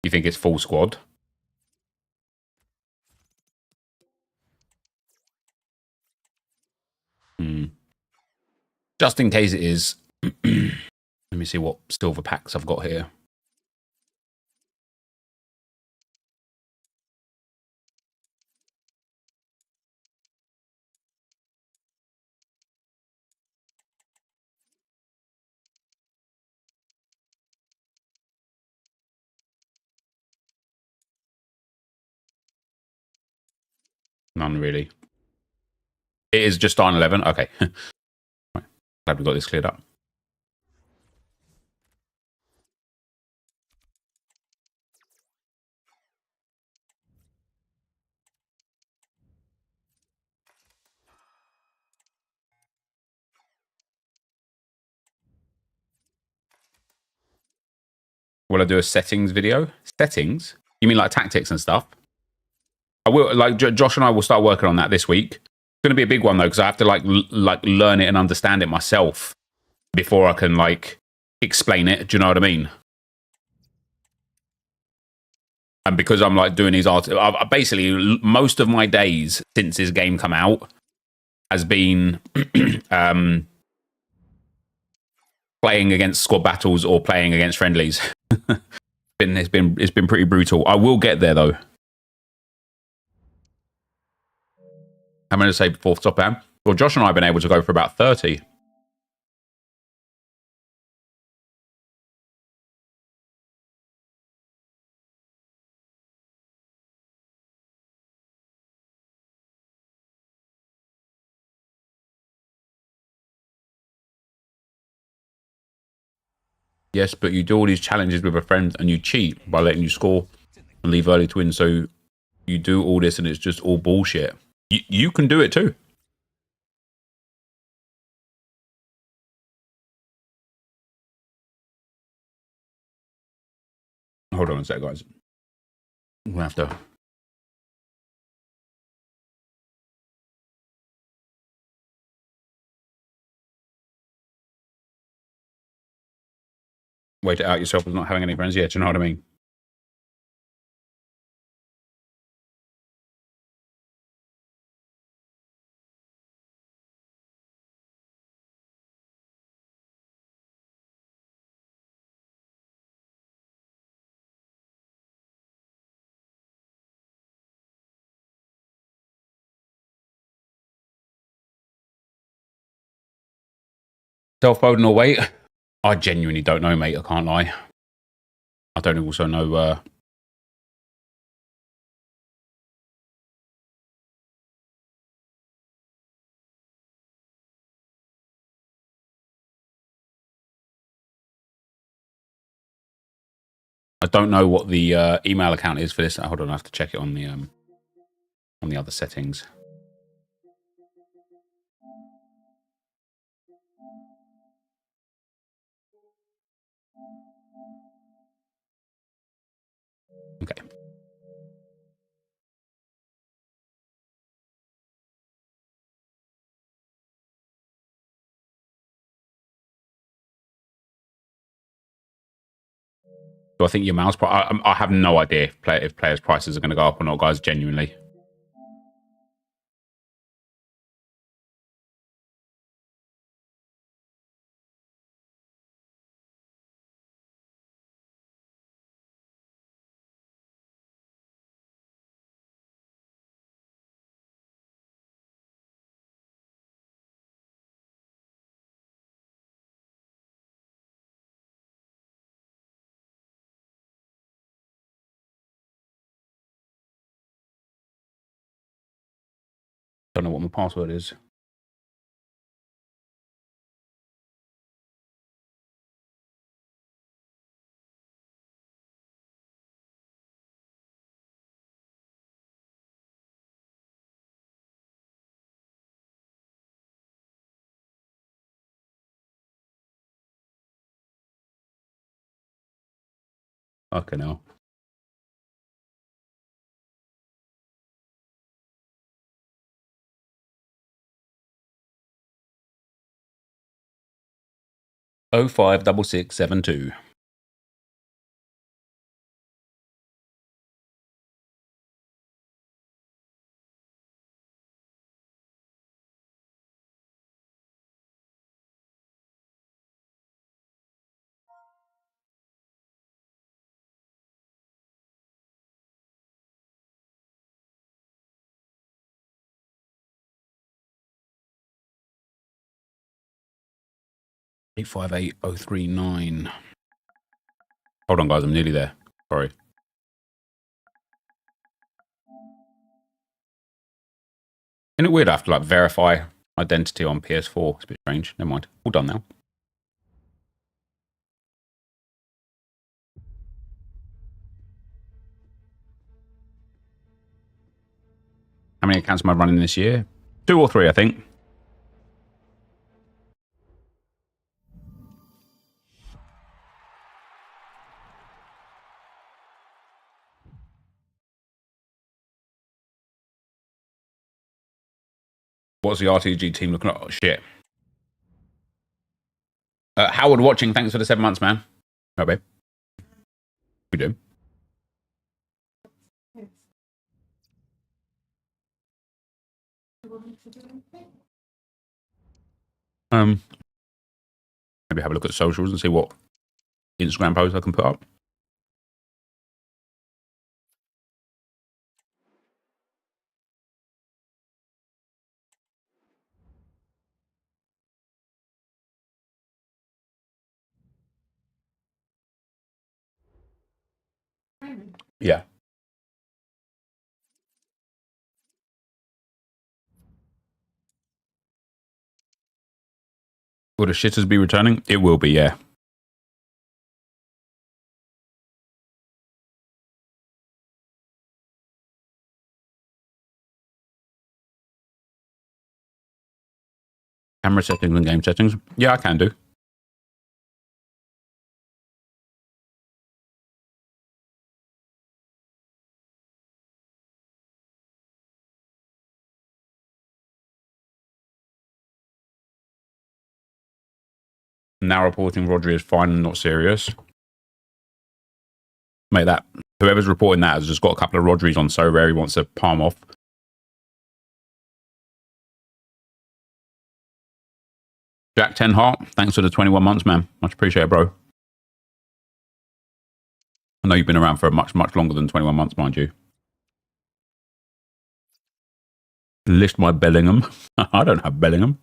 S1: You think it's full squad? Just in case it is. Let me see what silver packs I've got here. None really. It is just on 11. Okay. Right. Glad we got this cleared up. Will I do a settings video? Settings? You mean like tactics and stuff? I will. Like Josh and I will start working on that this week. It's going to be a big one though, because I have to like learn it and understand it myself before I can like explain it. Do you know what I mean? And because I'm like doing these articles, basically most of my days since this game come out has been playing against squad battles or playing against friendlies. It's been pretty brutal. I will get there though. I'm going to say fourth top am. Well, Josh and I have been able to go for about 30. Yes, but you do all these challenges with a friend and you cheat by letting you score and leave early to win. So you do all this and it's just all bullshit. You can do it too. Hold on a sec, guys. We'll have to... wait it out yourself as not having any friends. Yeah, do you know what I mean? Self-Foden or wait? I genuinely don't know, mate. I can't lie. I don't also know... I don't know what the email account is for this. Hold on, I have to check it on the other settings. Okay. So I think your mouse price... I have no idea if players' prices are going to go up or not, guys, genuinely. Don't know what my password is. Okay, now. Oh 056672. 858039. Hold on, guys. I'm nearly there. Sorry. Isn't it weird I have to like verify identity on PS4? It's a bit strange. Never mind. All done now. How many accounts am I running this year? 2 or 3, I think. What's the RTG team looking like? Oh, shit. Howard watching, thanks for the 7 months, man. Oh, babe. We do. Maybe have a look at socials and see what Instagram posts I can put up. Yeah. Will the shitters be returning? It will be, yeah. Camera settings and game settings. Yeah, I can do. Now reporting Rodri is fine and not serious. Mate, that whoever's reporting that has just got a couple of Rodris on so rare he wants to palm off. Jack Ten Hart, thanks for the 21 months, man. Much appreciated, bro. I know you've been around for much, much longer than 21 months, mind you. List my Bellingham. I don't have Bellingham.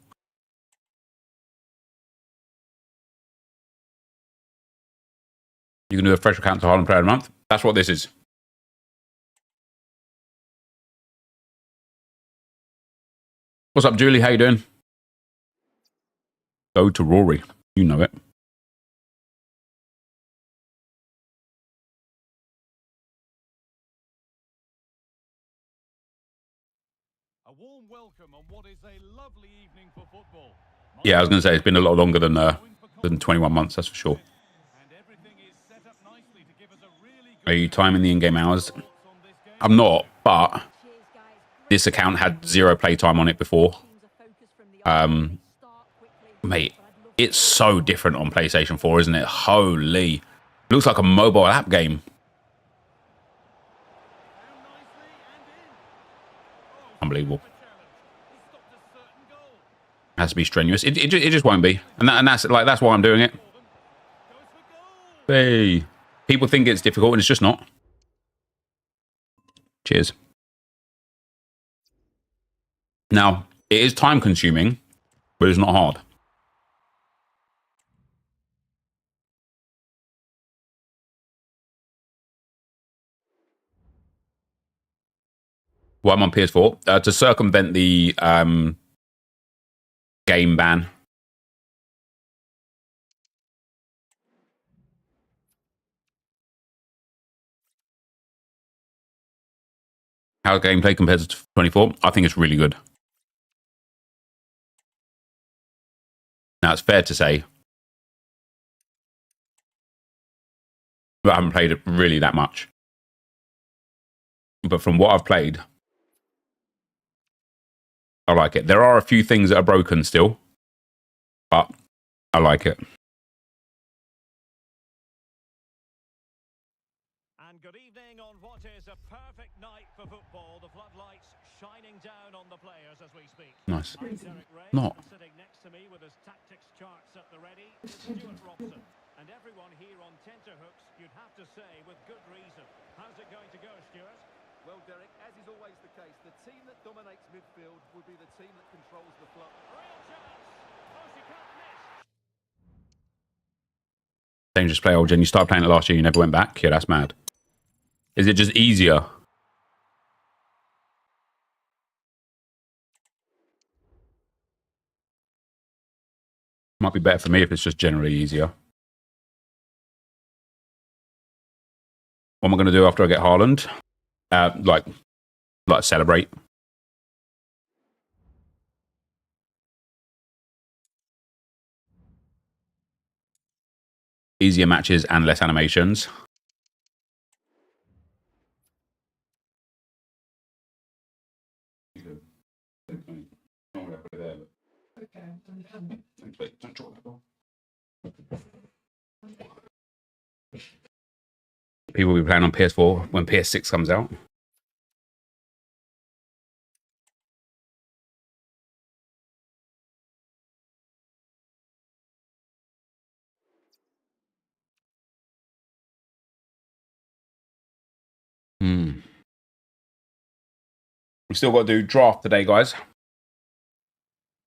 S1: You can do a fresh account to Haaland Player of the Month. That's what this is. What's up, Julie? How you doing? Go to Rory. You know it.
S4: A warm welcome on what is a lovely evening for football.
S1: Yeah, I was going to say it's been a lot longer than 21 months, that's for sure.
S4: And everything is set up nicely to give us a really
S1: Are you timing the in-game hours? I'm not, but this account had 0 playtime on it before. Mate, it's so different on PlayStation 4, isn't it? Holy. It looks like a mobile app game. Unbelievable. Has to be strenuous. It just won't be. And that's why I'm doing it. Hey. People think it's difficult and it's just not. Cheers. Now, it is time consuming, but it's not hard. Well, I'm on PS4 to circumvent the game ban. How gameplay compares to 24? I think it's really good. Now, it's fair to say I haven't played it really that much. But from what I've played, I like it. There are a few things that are broken still, but I like it.
S4: And good evening on what is a perfect night for football. The floodlights shining down on the players as we speak.
S1: Nice.
S4: I'm Derek Ray,
S1: Not.
S4: and sitting next to me with his tactics charts at the ready is Stuart Robson. And everyone here on tenterhooks, you'd have to say, with good reason. How's it going to go, Stuart?
S2: Well, Derek, as is always the case, the team that dominates midfield will be the team that controls the flow.
S4: Real chance. Oh, she can't miss.
S1: just play old gen. You started playing it last year, you never went back? Yeah, that's mad. Is it just easier? Might be better for me if it's just generally easier. What am I going to do after I get Haaland? Like celebrate. Easier matches and less animations. People will be playing on PS4 when PS6 comes out. We've still got to do draft today, guys.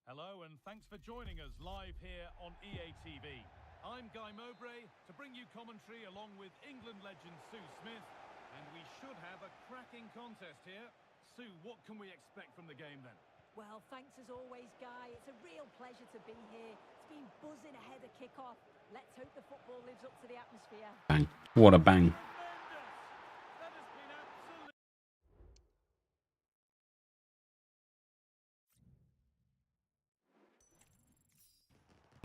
S4: Hello and thanks for joining us live here on EA TV. I'm Guy Mowbray to bring you commentary along with England legend Sue Smith, and we should have a cracking contest here. Sue, what can we expect from the game then?
S3: Well, thanks as always, Guy. It's a real pleasure to be here. It's been buzzing ahead of kick-off. Let's hope the football lives up to the atmosphere.
S1: Bang. What a bang.
S4: That has been absolutely...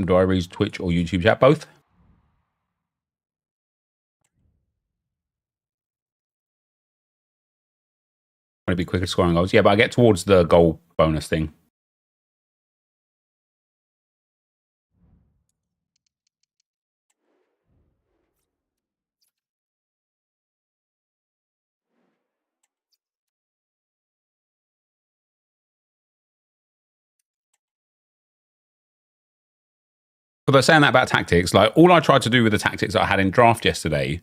S1: Diaries, Twitch, or YouTube chat, both. Want to be quicker scoring goals? Yeah, but I get towards the goal bonus thing. But saying that about tactics, like all I tried to do with the tactics that I had in draft yesterday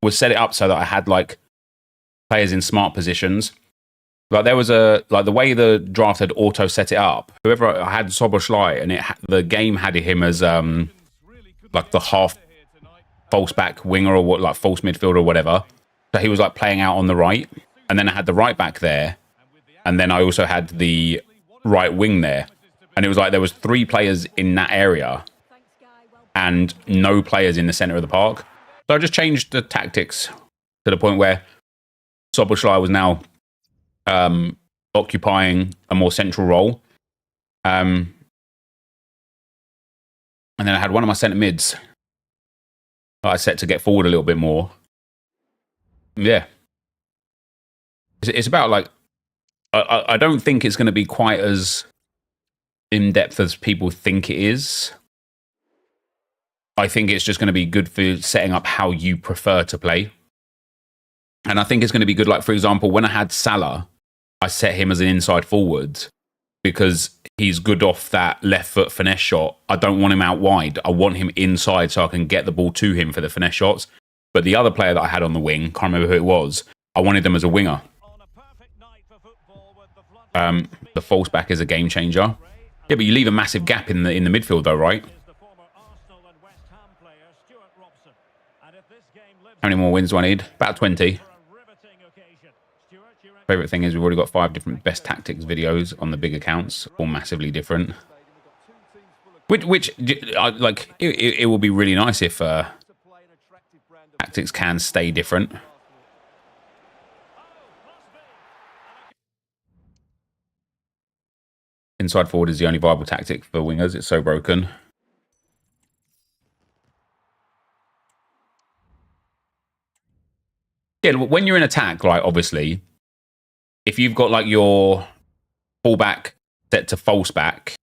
S1: was set it up so that I had like players in smart positions. Like there was the way the draft had auto set it up. Whoever I had Soboslai, and the game had him as like the half false back winger or what, like false midfielder or whatever. So he was like playing out on the right, and then I had the right back there, and then I also had the right wing there. And it was like there was 3 players in that area and no players in the centre of the park. So I just changed the tactics to the point where Soboslai was now occupying a more central role. And then I had one of my centre mids that I set to get forward a little bit more. Yeah. It's about like, I don't think it's going to be quite as in-depth as people think it is. I think it's just going to be good for setting up how you prefer to play. And I think it's going to be good, like, for example, when I had Salah, I set him as an inside forward because he's good off that left foot finesse shot. I don't want him out wide. I want him inside so I can get the ball to him for the finesse shots. But the other player that I had on the wing, can't remember who it was, I wanted them as a winger. The false back is a game changer. Yeah, but you leave a massive gap in the midfield, though, right? How many more wins do I need? About 20. Favorite thing is we've already got 5 different best tactics videos on the big accounts, all massively different. Which like, it will be really nice if tactics can stay different. Inside forward is the only viable tactic for wingers. It's so broken. Yeah, when you're in attack, like, obviously, if you've got like your fullback set to false back,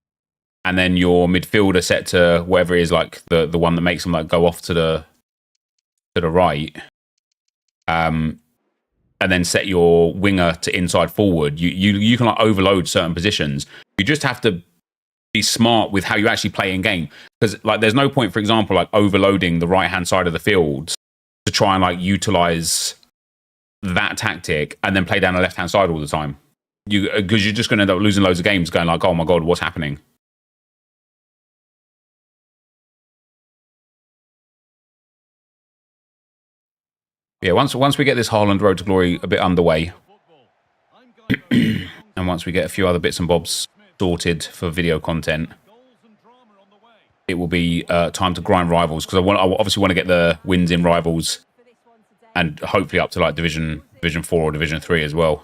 S1: and then your midfielder set to whatever it is, like the one that makes them like go off to the right, and then set your winger to inside forward, you can like overload certain positions. You just have to be smart with how you actually play in game, because like there's no point, for example, like overloading the right hand side of the field to try and like utilize that tactic and then play down the left hand side all the time. Because you're just going to end up losing loads of games, going like, oh my god, what's happening? Yeah, once we get this Haaland Road to Glory a bit underway, and once we get a few other bits and bobs sorted for video content, it will be time to grind rivals, because I obviously want to get the wins in rivals and hopefully up to like Division 4 or Division 3 as well.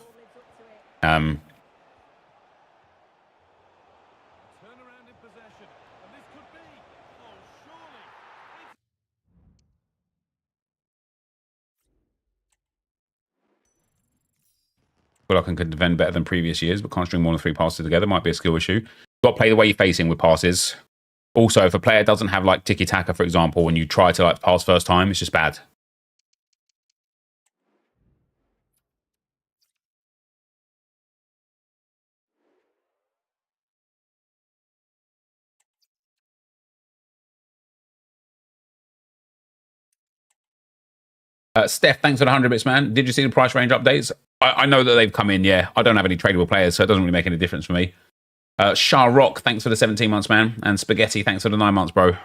S1: Well, I can defend better than previous years, but can't string more than 3 passes together. Might be a skill issue. Got to play the way you're facing with passes. Also, if a player doesn't have like tiki-taka, for example, when you try to like pass first time, it's just bad. Steph, thanks for the 100 bits, man. Did you see the price range updates? I know that they've come in, yeah. I don't have any tradable players, so it doesn't really make any difference for me. Shah Rock, thanks for the 17 months, man. And Spaghetti, thanks for the 9 months, bro.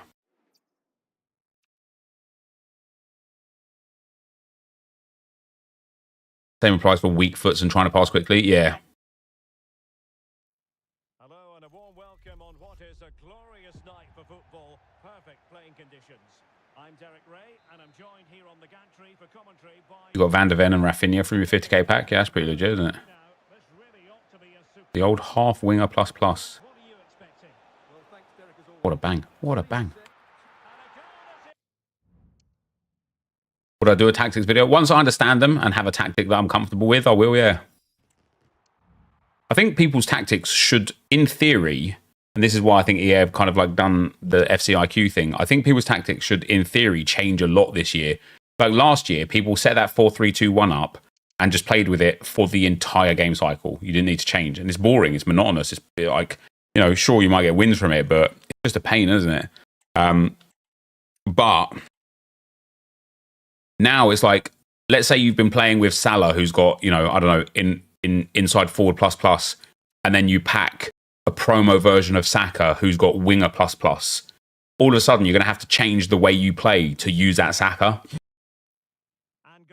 S1: Same applies for weak foots and trying to pass quickly. Yeah.
S4: Hello and a warm welcome on what is a glorious night for football. Perfect playing conditions. I'm Derek Ray, and I'm joined here on the gantry for commentary by...
S1: You got Van der Ven and Rafinha through your 50k pack. Yeah, that's pretty legit, isn't it? The old half winger plus. What a bang. What a bang. Would I do a tactics video? Once I understand them and have a tactic that I'm comfortable with, I will, yeah. I think people's tactics should, in theory, and this is why I think EA have kind of like done the FCIQ thing, I think people's tactics should, in theory, change a lot this year. Like last year, people set that 4-3-2-1 up and just played with it for the entire game cycle. You didn't need to change. And it's boring. It's monotonous. It's like, you know, sure, you might get wins from it, but it's just a pain, isn't it? But now it's like, let's say you've been playing with Salah, who's got, you know, I don't know, in inside forward plus, and then you pack a promo version of Saka, who's got winger plus. All of a sudden, you're going to have to change the way you play to use that Saka.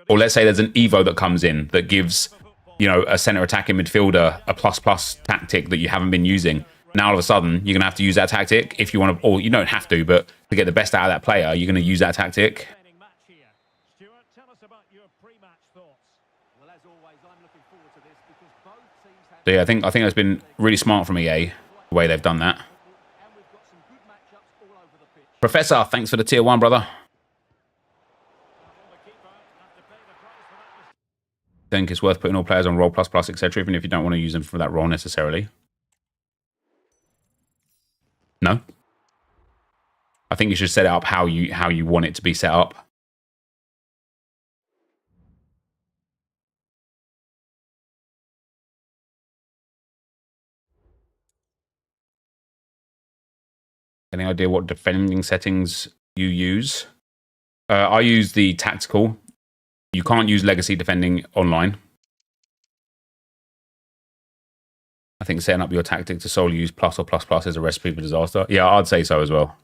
S1: Or let's say there's an Evo that comes in that gives, you know, a centre attacking midfielder a plus tactic that you haven't been using. Now all of a sudden you're going to have to use that tactic if you want to, or you don't have to, but to get the best out of that player, you're going to use that tactic. So yeah, I think that's been really smart from EA, the way they've done that. Professor, thanks for the tier 1, brother. I think it's worth putting all players on role plus, etc., even if you don't want to use them for that role necessarily. No. I think you should set it up how you want it to be set up. Any idea what defending settings you use? I use the tactical. You can't use legacy defending online. I think setting up your tactic to solely use plus or plus is a recipe for disaster. Yeah, I'd say so as well.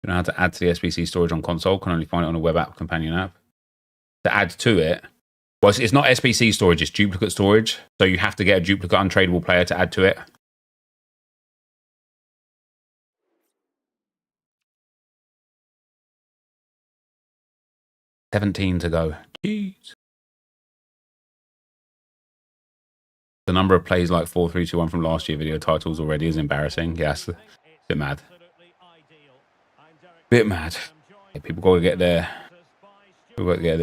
S1: You know how to add to the SBC storage on console. Can only find it on a web app companion app. To add to it, well, it's not SBC storage, it's duplicate storage. So you have to get a duplicate untradeable player to add to it. $17 to go. Jeez. The number of plays like 4-3-2-1 from last year video titles already is embarrassing. Yes, a bit mad. Bit mad. Yeah, people got to get their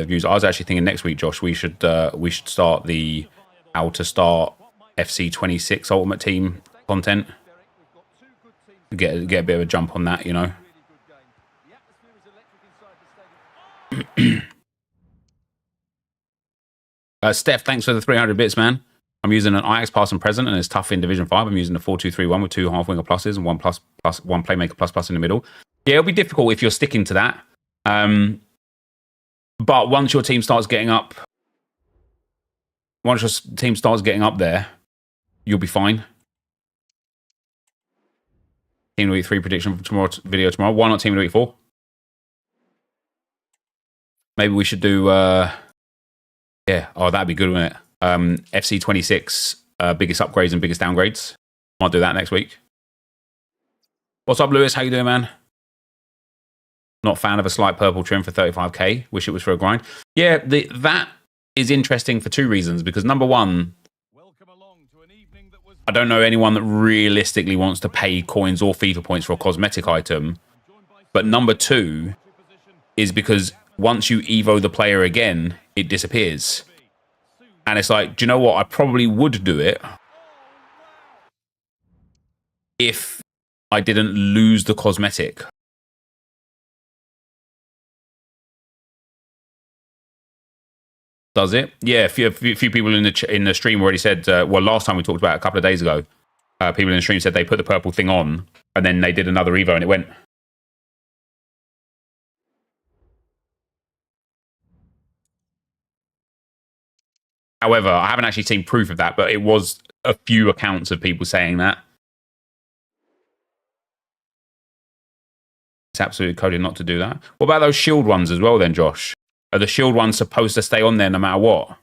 S1: views. I was actually thinking next week, Josh, we should start the how to start FC26 Ultimate Team content. Get a bit of a jump on that, you know. Steph, thanks for the 300 bits, man. I'm using an Ajax past and present, and it's tough in Division 5. I'm using a 4-2-3-1 with 2 half-winger pluses and 1 playmaker plus in the middle. Yeah, it'll be difficult if you're sticking to that. But once your team starts getting up, there, you'll be fine. Team of the Week 3 prediction for tomorrow video tomorrow. Why not Team of the Week 4? Maybe we should do... yeah, oh, that'd be good, wouldn't it? FC26, biggest upgrades and biggest downgrades. Might do that next week. What's up, Lewis? How you doing, man? Not a fan of a slight purple trim for 35k. Wish it was for a grind. Yeah, that is interesting for two reasons. Because number one, I don't know anyone that realistically wants to pay coins or FIFA points for a cosmetic item. But number two is because once you Evo the player again, it disappears. And it's like, do you know what? I probably would do it if I didn't lose the cosmetic. Does it? Yeah, a few people in the stream already said, well, last time we talked about it a couple of days ago, people in the stream said they put the purple thing on and then they did another Evo and it went. However, I haven't actually seen proof of that, but it was a few accounts of people saying that. It's absolutely coded not to do that. What about those shield ones as well then, Josh? Are the shield ones supposed to stay on there no matter what?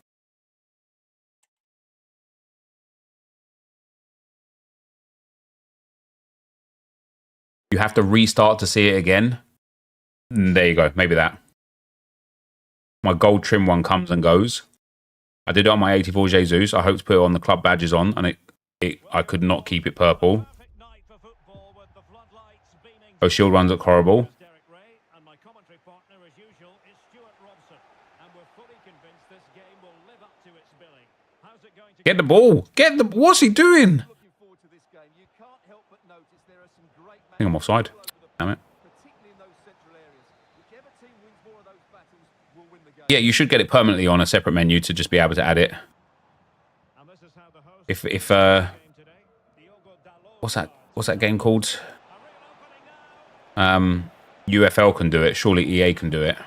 S1: You have to restart to see it again? There you go, maybe that. My gold trim one comes and goes. I did it on my 84 Jesus. I hope to put it on the club badges on, and I could not keep it purple. Those shield ones look horrible. Get the ball. Get the... What's he doing? I think I'm offside. Damn it. Yeah, you should get it permanently on a separate menu to just be able to add it. If what's that game called? UFL can do it. Surely EA can do it.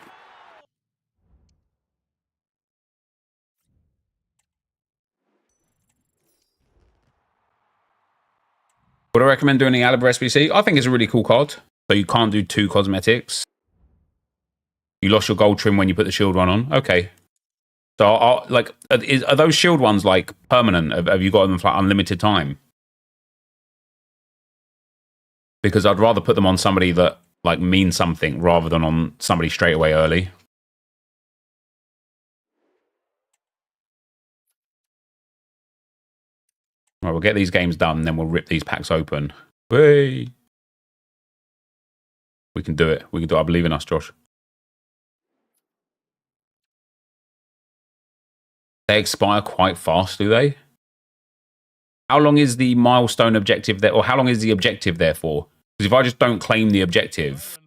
S1: Would I recommend doing the Alaba SBC? I think it's a really cool card. So you can't do two cosmetics. You lost your gold trim when you put the shield one on. Okay. So, are those shield ones like permanent? Have you got them for unlimited time? Because I'd rather put them on somebody that like means something rather than on somebody straight away early. Right, we'll get these games done, and then we'll rip these packs open. Hey. We can do it. We can do it. I believe in us, Josh. They expire quite fast, do they? How long is the milestone objective there, or how long is the objective there for? Because if I just don't claim the objective,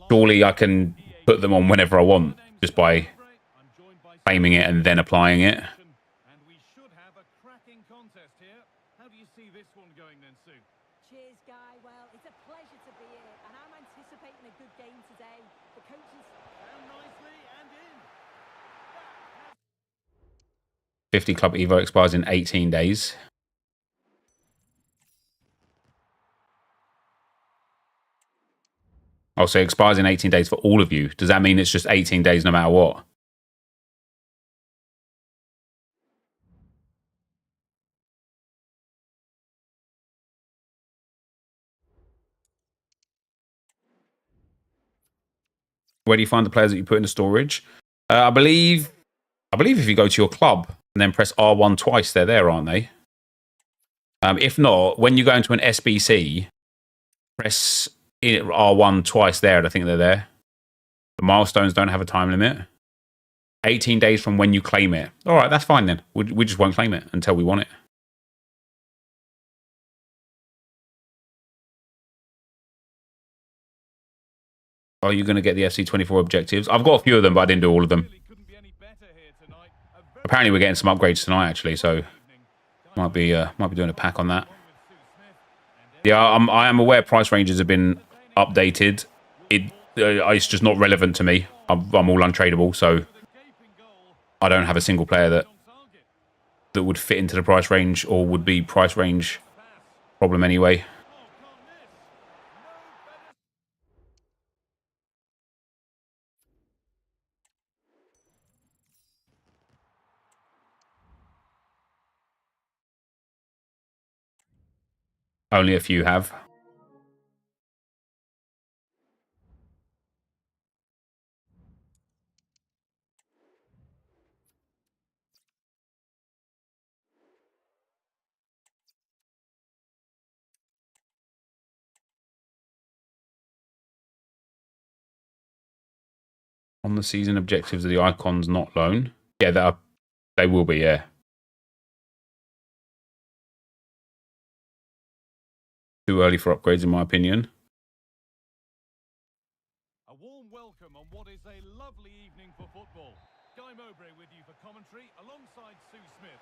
S1: surely I can put them on whenever I want, just by claiming it and then applying it.
S3: Cheers, Guy. Well, it's a pleasure to be here, and I'm anticipating a good game today. The coaches
S4: Down nicely and in.
S1: 50 Club Evo expires in 18 days. Oh, so it expires in 18 days for all of you. Does that mean it's just 18 days no matter what? Where do you find the players that you put in the storage? I believe if you go to your club and then press R1 twice, they're there, aren't they? If not, when you go into an SBC, press R1 twice there, and I think they're there. The milestones don't have a time limit. 18 days from when you claim it. All right, that's fine then. We just won't claim it until we want it. Are you going to get the FC24 objectives? I've got a few of them, but I didn't do all of them. Apparently, we're getting some upgrades tonight, actually, so might be doing a pack on that. Yeah, I am aware price ranges have been updated. It's just not relevant to me. I'm all untradeable, so I don't have a single player that would fit into the price range or would be price range problem anyway. Only a few have. On the season objectives of the icons not loan. Yeah, they will be, yeah. Too early for upgrades, in my opinion.
S4: A warm welcome on what is a lovely evening for football. Guy Mowbray with you for commentary alongside Sue Smith.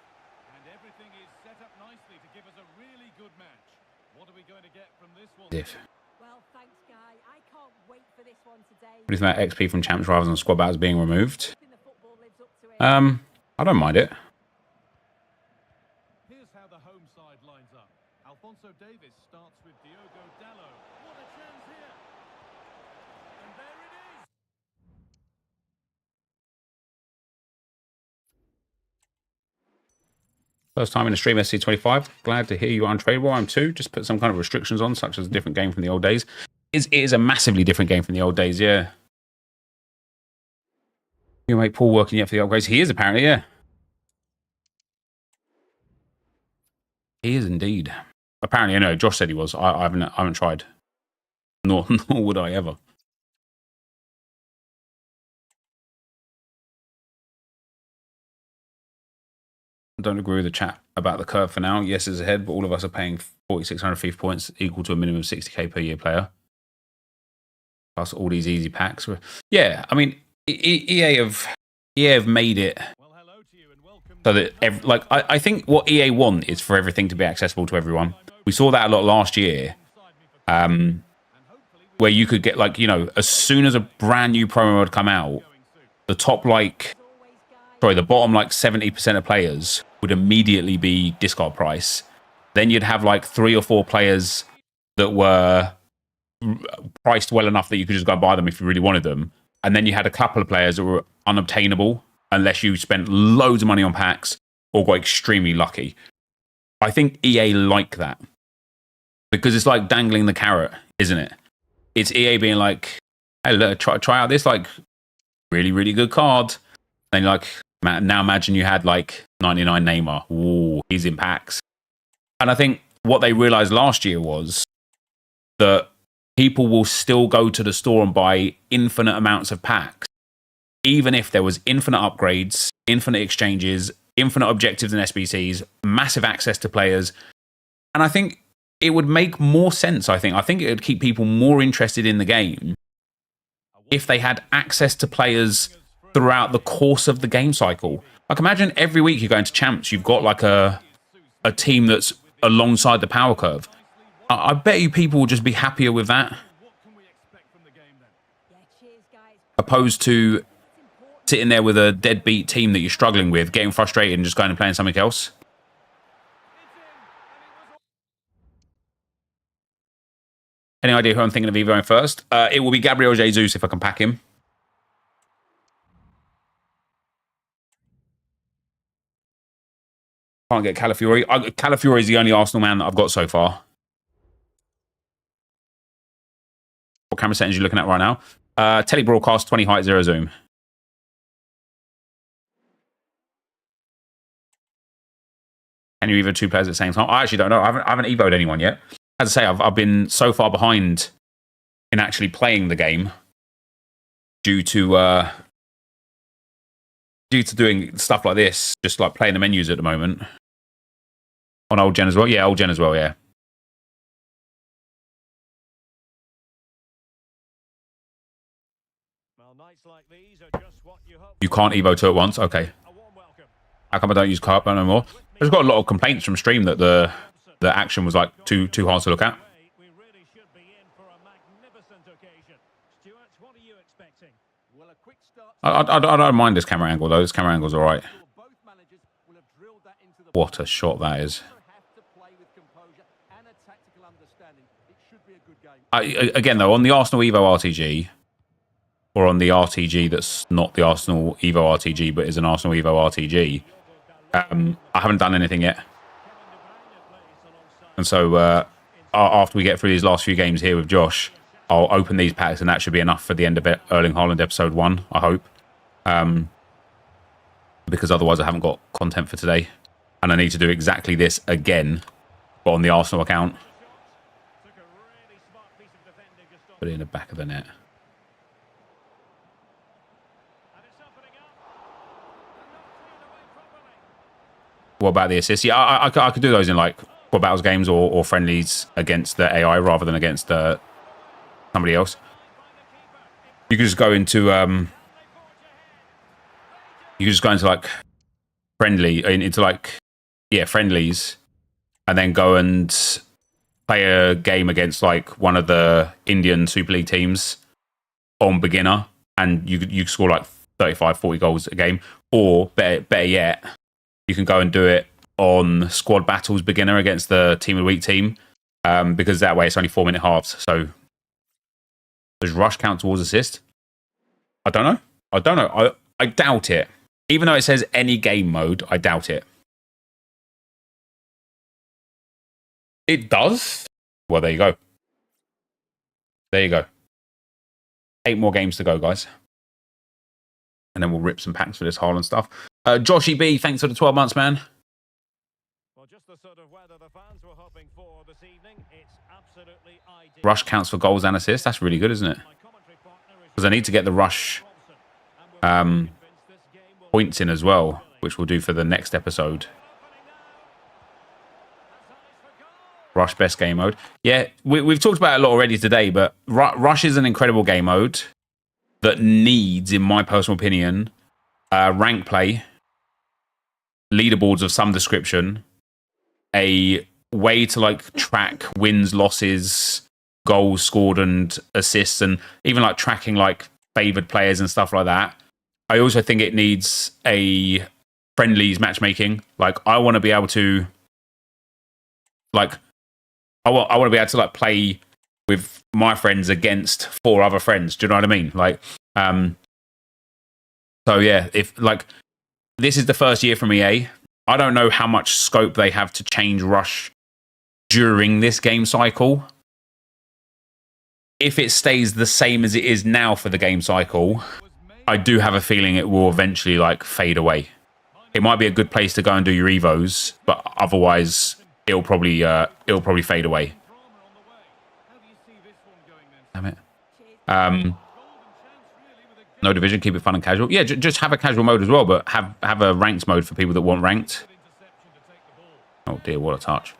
S4: And everything is set up nicely to give us a really good match. What are we going to get from this one?
S3: Well, thanks, Guy. I can't wait for this one today.
S1: What do you think about XP from champs rather than squad battles being removed?
S3: Hoping the football lives up to it.
S1: I don't mind it.
S4: Here's how the home side lines up. Alphonso Davies starts with Diogo Dallo. What a chance here! And there it is!
S1: First time in a stream SC25. Glad to hear you are untradeable. I'm too. Just put some kind of restrictions on, such as a different game from the old days. It is a massively different game from the old days, yeah. You make Paul working yet for the upgrades? He is apparently, yeah. He is indeed. Apparently, I know. Josh said he was. I haven't tried. Nor would I ever. I don't agree with the chat about the curve for now. Yes, it's ahead, but all of us are paying 4,600 FIFA points, equal to a minimum of 60k per year player. Plus all these easy packs. Yeah, I mean, EA have made it so that I think what EA want is for everything to be accessible to everyone. We saw that a lot last year, where you could get, like, you know, as soon as a brand new promo would come out, the top the bottom 70% of players would immediately be discard price. Then you'd have like 3 or 4 players that were priced well enough that you could just go buy them if you really wanted them. And then you had a couple of players that were unobtainable unless you spent loads of money on packs or got extremely lucky. I think EA like that because it's like dangling the carrot, isn't it? It's EA being like, hey, look, try out this like really, really good card. Then like, now imagine you had like 99 Neymar. Ooh, he's in packs. And I think what they realized last year was that people will still go to the store and buy infinite amounts of packs, even if there was infinite upgrades, infinite exchanges, infinite objectives and SBCs, massive access to players. And I think it would make more sense, I think it would keep people more interested in the game if they had access to players throughout the course of the game cycle. Like, imagine every week you're going to champs, you've got like a team that's alongside the power curve. I bet you people will just be happier with that, opposed to sitting there with a deadbeat team that you're struggling with, getting frustrated and just going and playing something else. Any idea who I'm thinking of evoing first? It will be Gabriel Jesus if I can pack him. Can't get Calafiori. Calafiori is the only Arsenal man that I've got so far. What camera settings are you looking at right now? Telebroadcast, 20 height, 0 zoom. Can you evo 2 players at the same time? I actually don't know. I haven't evoed anyone yet. As I say, I've been so far behind in actually playing the game due to doing stuff like this, just like playing the menus at the moment. On old gen as well? Yeah, old gen as well, yeah.
S4: Well, nights like these are just what you hope.
S1: You can't evo 2 at once? Okay. How come I don't use carp no more? There's got a lot of complaints from stream that the action was like too hard to look at.
S4: We really should be in for a magnificent occasion. Stuart, what are you expecting? Well, a quick start.
S1: I don't mind this camera angle though. This camera angle's all right. What a shot that is. Again though, on the Arsenal Evo RTG, or on the RTG that's not the Arsenal Evo RTG but is an Arsenal Evo RTG, I haven't done anything yet. And so after we get through these last few games here with Josh, I'll open these packs, and that should be enough for the end of it. Erling Haaland episode 1, I hope. Because otherwise I haven't got content for today. And I need to do exactly this again, but on the Arsenal account. Put it in the back of the net. What about the assists? Yeah, I could do those in like Squad Battles games or friendlies against the AI rather than against somebody else. You could just go into like friendlies, and then go and play a game against like one of the Indian Super League teams on beginner, and you score like 35, 40 goals a game. Or better yet, you can go and do it on Squad Battles beginner against the Team of the Week team, because that way it's only 4-minute halves. So does rush count towards assist? I don't know. I doubt it. Even though it says any game mode, I doubt it. It does. Well, there you go. There you go. 8 more games to go, guys. And then we'll rip some packs for this Haaland stuff. Joshy B, thanks for the 12 months, man.
S4: Well, just the sort of weather the fans were hoping for this evening. It's absolutely ideal.
S1: Rush counts for goals and assists. That's really good, isn't it? Because I need to get the rush points in as well, which we'll do for the next episode. Rush best game mode. Yeah, we've talked about it a lot already today, but Rush is an incredible game mode that needs, in my personal opinion, rank play, leaderboards of some description, a way to like track wins, losses, goals scored and assists, and even like tracking like favoured players and stuff like that. I also think it needs a friendlies matchmaking. Like I want to be able to like I want to be able to like play with my friends against 4 other friends. Do you know what I mean? Like so yeah, if like this is the first year from EA, I don't know how much scope they have to change Rush during this game cycle. If it stays the same as it is now for the game cycle, I do have a feeling it will eventually like fade away. It might be a good place to go and do your evos, but otherwise it'll probably fade away. Damn it. No division, keep it fun and casual. Yeah, just have a casual mode as well, but have a ranked mode for people that want ranked. Oh dear, what a touch.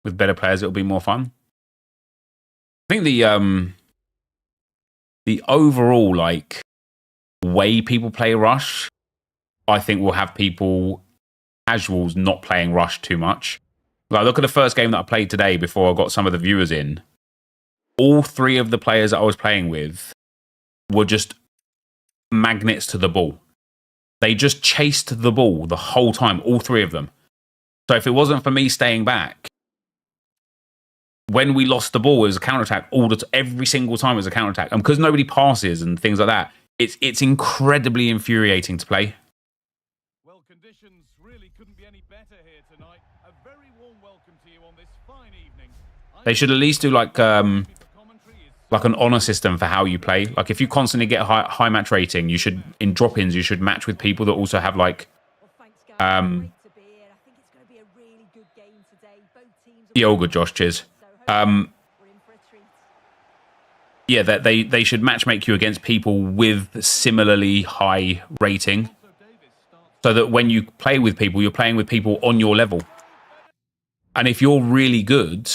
S1: With better players, it'll be more fun. I think the overall like way people play Rush, I think will have people casuals not playing Rush too much. Like look at the first game that I played today before I got some of the viewers in. All 3 of the players that I was playing with were just magnets to the ball. They just chased the ball the whole time, all 3 of them. So if it wasn't for me staying back, when we lost the ball, it was a counter-attack. Every single time it was a counter-attack. And because nobody passes and things like that, it's incredibly infuriating to play.
S4: Well, conditions really couldn't be any better here tonight. A very warm welcome to you on this fine evening.
S1: They should at least do like an honor system for how you play. Like if you constantly get a high match rating, you should, in drop-ins, you should match with people that also have like yeah, all good, Josh. Cheers. Yeah, that they should matchmake you against people with similarly high rating, so that when you play with people, you're playing with people on your level. And if you're really good,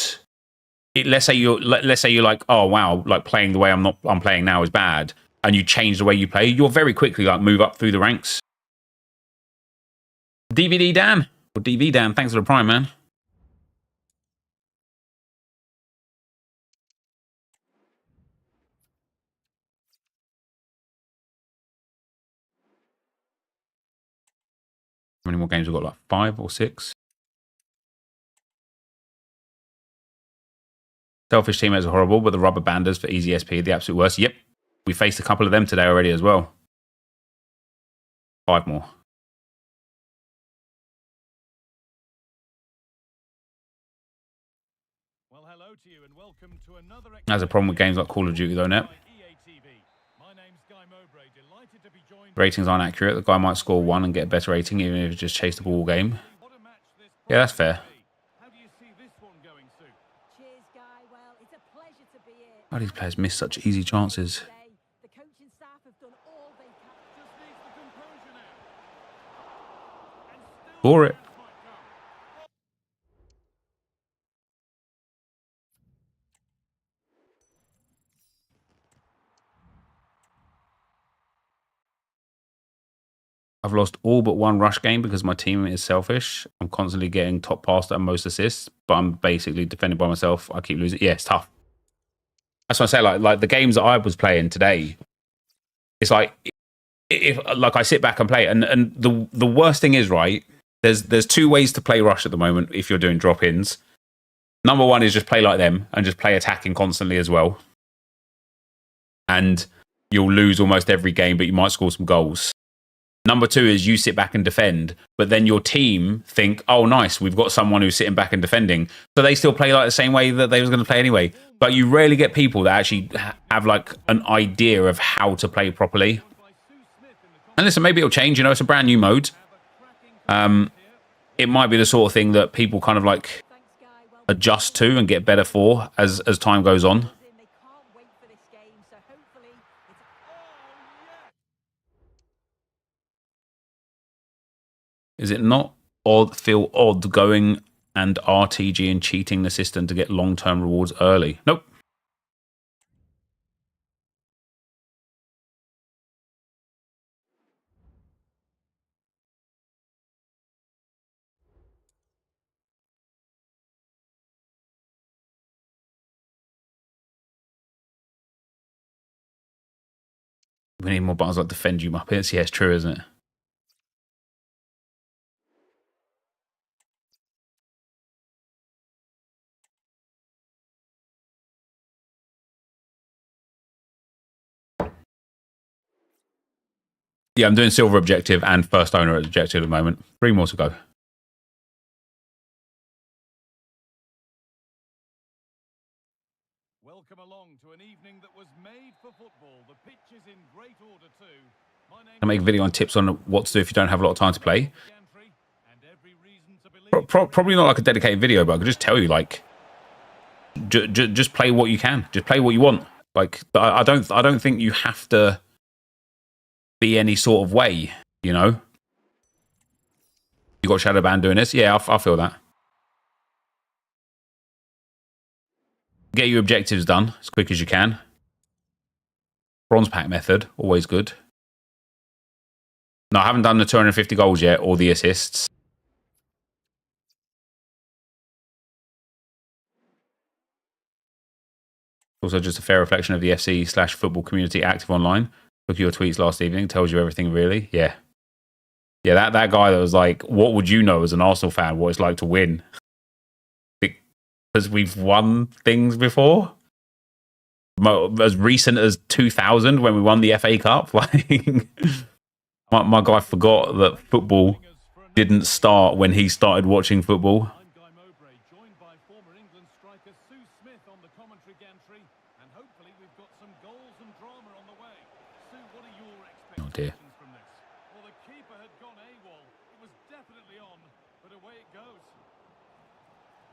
S1: let's say you're like, oh wow, like playing the way I'm playing now is bad, and you change the way you play, you'll very quickly like move up through the ranks. DVD Dan or DV Dan, thanks for the prime, man. How many more games we've got? Like 5 or 6? Selfish teammates are horrible, but the rubber banders for easy SP are the absolute worst. Yep. We faced a couple of them today already as well. 5 more.
S4: Well, hello to you and welcome to another.
S1: That's a problem with games like Call of Duty, though, Net. Ratings aren't accurate. The guy might score 1 and get a better rating, even if he just chased the ball all game. Yeah, that's fair.
S3: Cheers, Guy. Well, it's a pleasure to be here.
S1: How do these players miss such easy chances?
S3: The coaching staff have done all they can.
S1: Score it. I've lost all but 1 rush game because my team is selfish. I'm constantly getting top passed and most assists, but I'm basically defended by myself. I keep losing. Yeah, it's tough. That's what I say. Like the games that I was playing today, it's like if like I sit back and play, and the worst thing is, right, there's 2 ways to play rush at the moment if you're doing drop-ins. Number 1 is just play like them and just play attacking constantly as well, and you'll lose almost every game, but you might score some goals. Number 2 is you sit back and defend, but then your team think, oh, nice, we've got someone who's sitting back and defending. So they still play like the same way that they was going to play anyway. But you rarely get people that actually have like an idea of how to play properly. And listen, maybe it'll change. You know, it's a brand new mode. It might be the sort of thing that people kind of like adjust to and get better for as time goes on.
S3: They can't wait for this game, so hopefully it's
S1: Is it not feel odd going and RTG and cheating the system to get long-term rewards early? Nope. We need more buttons like defend you Muppets. Yeah, it's true, isn't it? Yeah, I'm doing silver objective and first owner objective at the moment. 3 more to go.
S4: Welcome along to an evening that was made for football. The pitch is in great order too.
S1: I make a video on tips on what to do if you don't have a lot of time to play. Probably not like a dedicated video, but I could just tell you, like, just play what you can. Just play what you want. Like, I don't think you have to be any sort of way, you know. You got Shadowban doing this? Yeah, I feel that. Get your objectives done as quick as you can. Bronze pack method, always good. No, I haven't done the 250 goals yet or the assists. Also just a fair reflection of the FC/football community active online. Look at your tweets last evening, tells you everything really. Yeah. Yeah, that guy that was like, what would you know as an Arsenal fan what it's like to win? Because we've won things before. As recent as 2000 when we won the FA Cup. Like, my guy forgot that football didn't start when he started watching football.
S4: I'm Guy Mowbray, joined by former England striker Sue Smith on the commentary gantry, and hopefully we've got some goals and drama on the way. Sue, what are your expectations from this? Well, the keeper had gone AWOL. It was definitely on, but away it goes.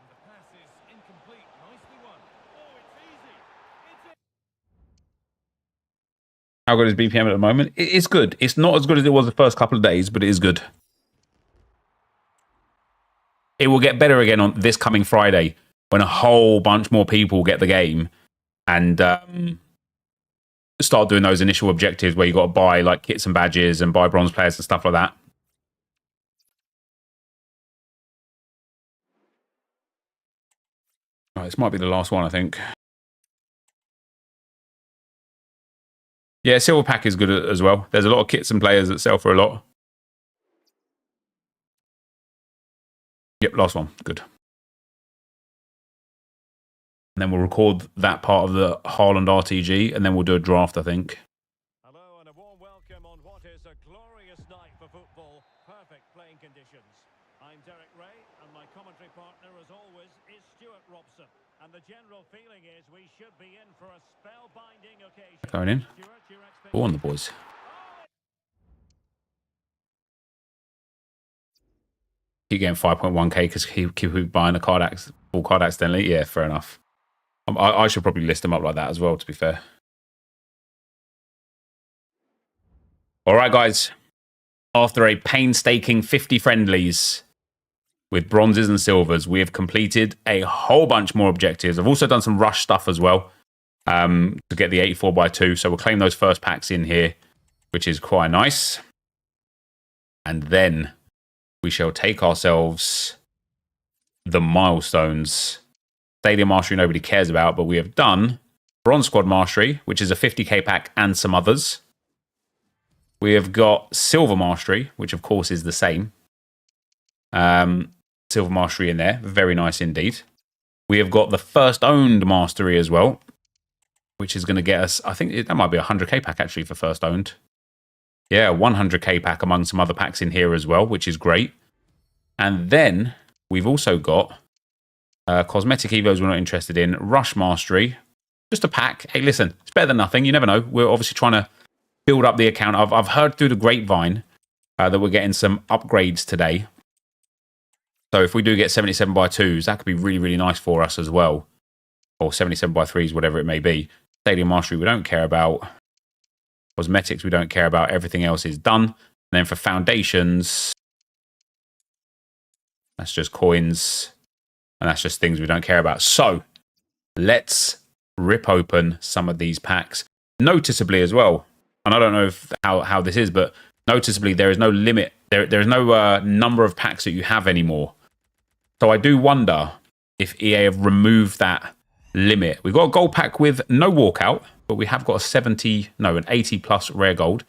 S4: And the pass is incomplete. Nicely won. Oh, it's easy. It's
S1: How good is BPM at the moment? It's good. It's not as good as it was the first couple of days, but it is good. It will get better again on this coming Friday when a whole bunch more people get the game and start doing those initial objectives where you got to buy like kits and badges and buy bronze players and stuff like that. Right, this might be the last one, I think. Yeah, silver pack is good as well. There's a lot of kits and players that sell for a lot. Yep, last one. Good. And then we'll record that part of the Haaland RTG, and then we'll do a draft, I think.
S4: Hello and a warm welcome on what is a glorious night for football. Perfect playing conditions. I'm Derek Ray, and my commentary partner, as always, is Stuart Robson. And the general feeling is we should be in for a spellbinding occasion.
S1: Going in.
S4: Stuart, your
S1: Go on, the boys. Keep getting 5.1k because keep buying a full card accidentally. Yeah, fair enough. I should probably list them up like that as well, to be fair. All right, guys. After a painstaking 50 friendlies with bronzes and silvers, we have completed a whole bunch more objectives. I've also done some rush stuff as well to get the 84x2. So we'll claim those first packs in here, which is quite nice. And then we shall take ourselves the milestones. Stadium Mastery nobody cares about, but we have done Bronze Squad Mastery, which is a 50k pack, and some others. We have got Silver Mastery, which of course is the same. Silver Mastery in there. Very nice indeed. We have got the First Owned Mastery as well, which is going to get us, I think that might be a 100k pack actually for First Owned. Yeah, 100k pack among some other packs in here as well, which is great. And then we've also got Cosmetic Evos we're not interested in. Rush Mastery. Just a pack. Hey, listen, it's better than nothing. You never know. We're obviously trying to build up the account. I've heard through the grapevine that we're getting some upgrades today. So if we do get 77x2s, that could be really, really nice for us as well. Or 77x3s, whatever it may be. Stadium Mastery we don't care about. Cosmetics we don't care about. Everything else is done. And then for Foundations, that's just coins. And that's just things we don't care about. So let's rip open some of these packs. Noticeably as well, and I don't know how this is, but noticeably there is no limit. There is no number of packs that you have anymore. So I do wonder if EA have removed that limit. We've got a gold pack with no walkout, but we have got an 80 plus rare gold.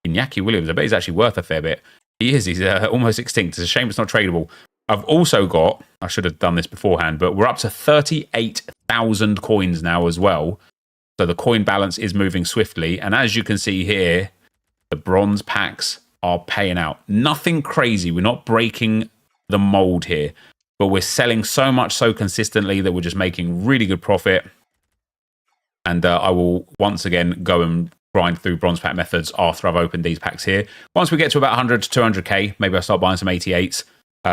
S1: Iñaki Williams, I bet he's actually worth a fair bit. He's almost extinct. It's a shame it's not tradable. I've also got, I should have done this beforehand, but we're up to 38,000 coins now as well. So the coin balance is moving swiftly. And as you can see here, the bronze packs are paying out. Nothing crazy. We're not breaking the mold here, but we're selling so much so consistently that we're just making really good profit. And I will once again go and grind through bronze pack methods after I've opened these packs here. Once we get to about 100 to 200k, maybe I'll start buying some 88s.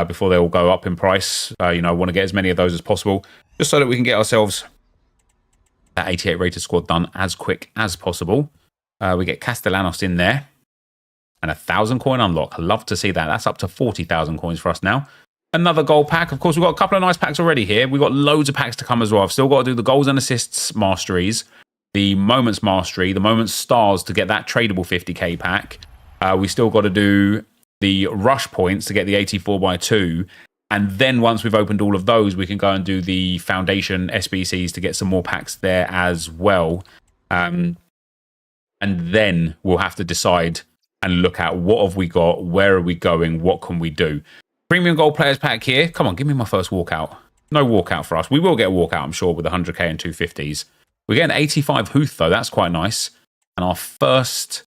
S1: Before they all go up in price. I want to get as many of those as possible, just so that we can get ourselves that 88 rated squad done as quick as possible. We get Castellanos in there, and 1,000 coin unlock. I love to see that. That's up to 40,000 coins for us now. Another gold pack. Of course, we've got a couple of nice packs already here. We've got loads of packs to come as well. I've still got to do the goals and assists masteries, the moments mastery, the moments stars to get that tradable 50k pack. We still got to do the rush points to get the 84x2, and then once we've opened all of those, we can go and do the foundation SBCs to get some more packs there as well. And then we'll have to decide and look at what have we got, where are we going, what can we do. Premium gold players pack here. Come on, give me my first walkout. No walkout for us. We will get a walkout, I'm sure, with 100k and 250s. We get an 85 Huth though. That's quite nice. And our first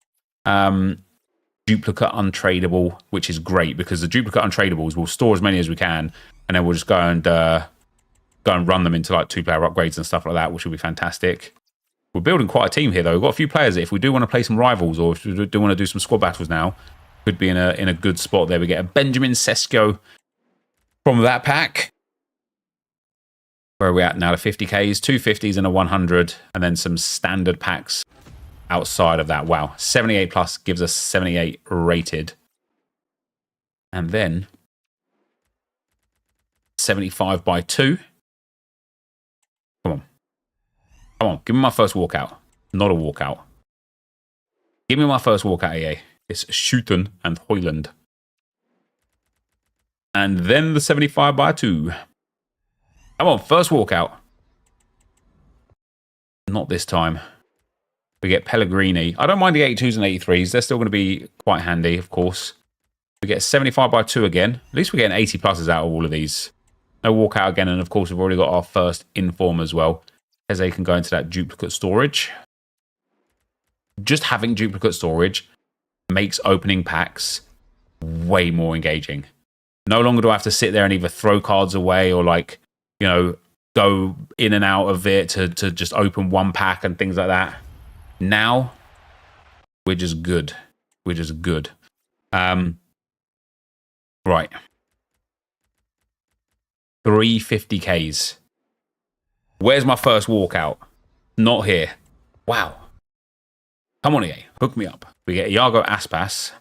S1: duplicate untradeable, which is great because the duplicate untradables will store as many as we can, and then we'll just go and run them into like 2-player upgrades and stuff like that, which will be fantastic. We're building quite a team here though. We've got a few players that if we do want to play some rivals, or if we do want to do some squad battles now, could be in a good spot there. We get a Benjamin Sesko from that pack. Where are we at now? The 50Ks, 250s and a 100, and then some standard packs outside of that. Wow, 78 plus gives us 78 rated. And then 75x2. Come on. Come on, give me my first walkout. Not a walkout. Give me my first walkout, EA. It's Schuten and Hoyland. And then the 75x2. Come on, first walkout. Not this time. We get Pellegrini. I don't mind the 82s and 83s. They're still going to be quite handy, of course. We get 75x2 again. At least we're getting 80 pluses out of all of these. No walkout again. And of course, we've already got our first inform as well. Eze can go into that duplicate storage. Just having duplicate storage makes opening packs way more engaging. No longer do I have to sit there and either throw cards away or like, you know, go in and out of it to just open one pack and things like that. Now, we're just good. We're just good. Right. 350Ks. Where's my first walkout? Not here. Wow. Come on, EA. Hook me up. We get Iago Aspas.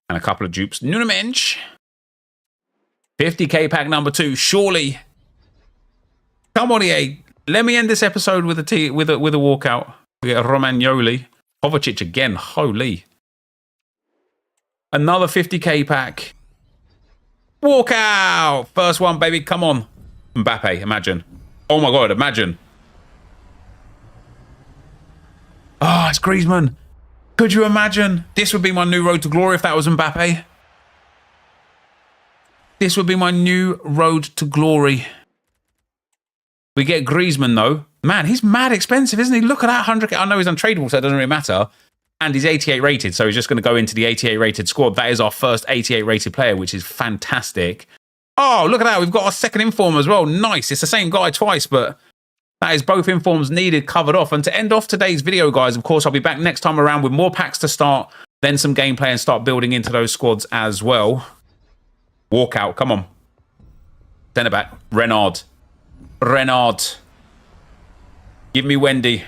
S1: And a couple of dupes. Nunamensch. 50K pack number 2. Surely. Come on, EA. Let me end this episode with a walkout. We get Romagnoli. Kovacic again. Holy. Another 50K pack. Walkout. First one, baby. Come on. Mbappe. Imagine. Oh my God. Imagine. Oh, it's Griezmann. Could you imagine? This would be my new road to glory if that was Mbappe. This would be my new road to glory. We get Griezmann, though. Man, he's mad expensive, isn't he? Look at that 100K. I know he's untradeable, so it doesn't really matter. And he's 88 rated, so he's just going to go into the 88 rated squad. That is our first 88 rated player, which is fantastic. Oh, look at that. We've got our second inform as well. Nice. It's the same guy twice, but that is both informs needed, covered off. And to end off today's video, guys, of course, I'll be back next time around with more packs to start, then some gameplay and start building into those squads as well. Walkout. Come on. Centre back. Renard. Give me Wendy.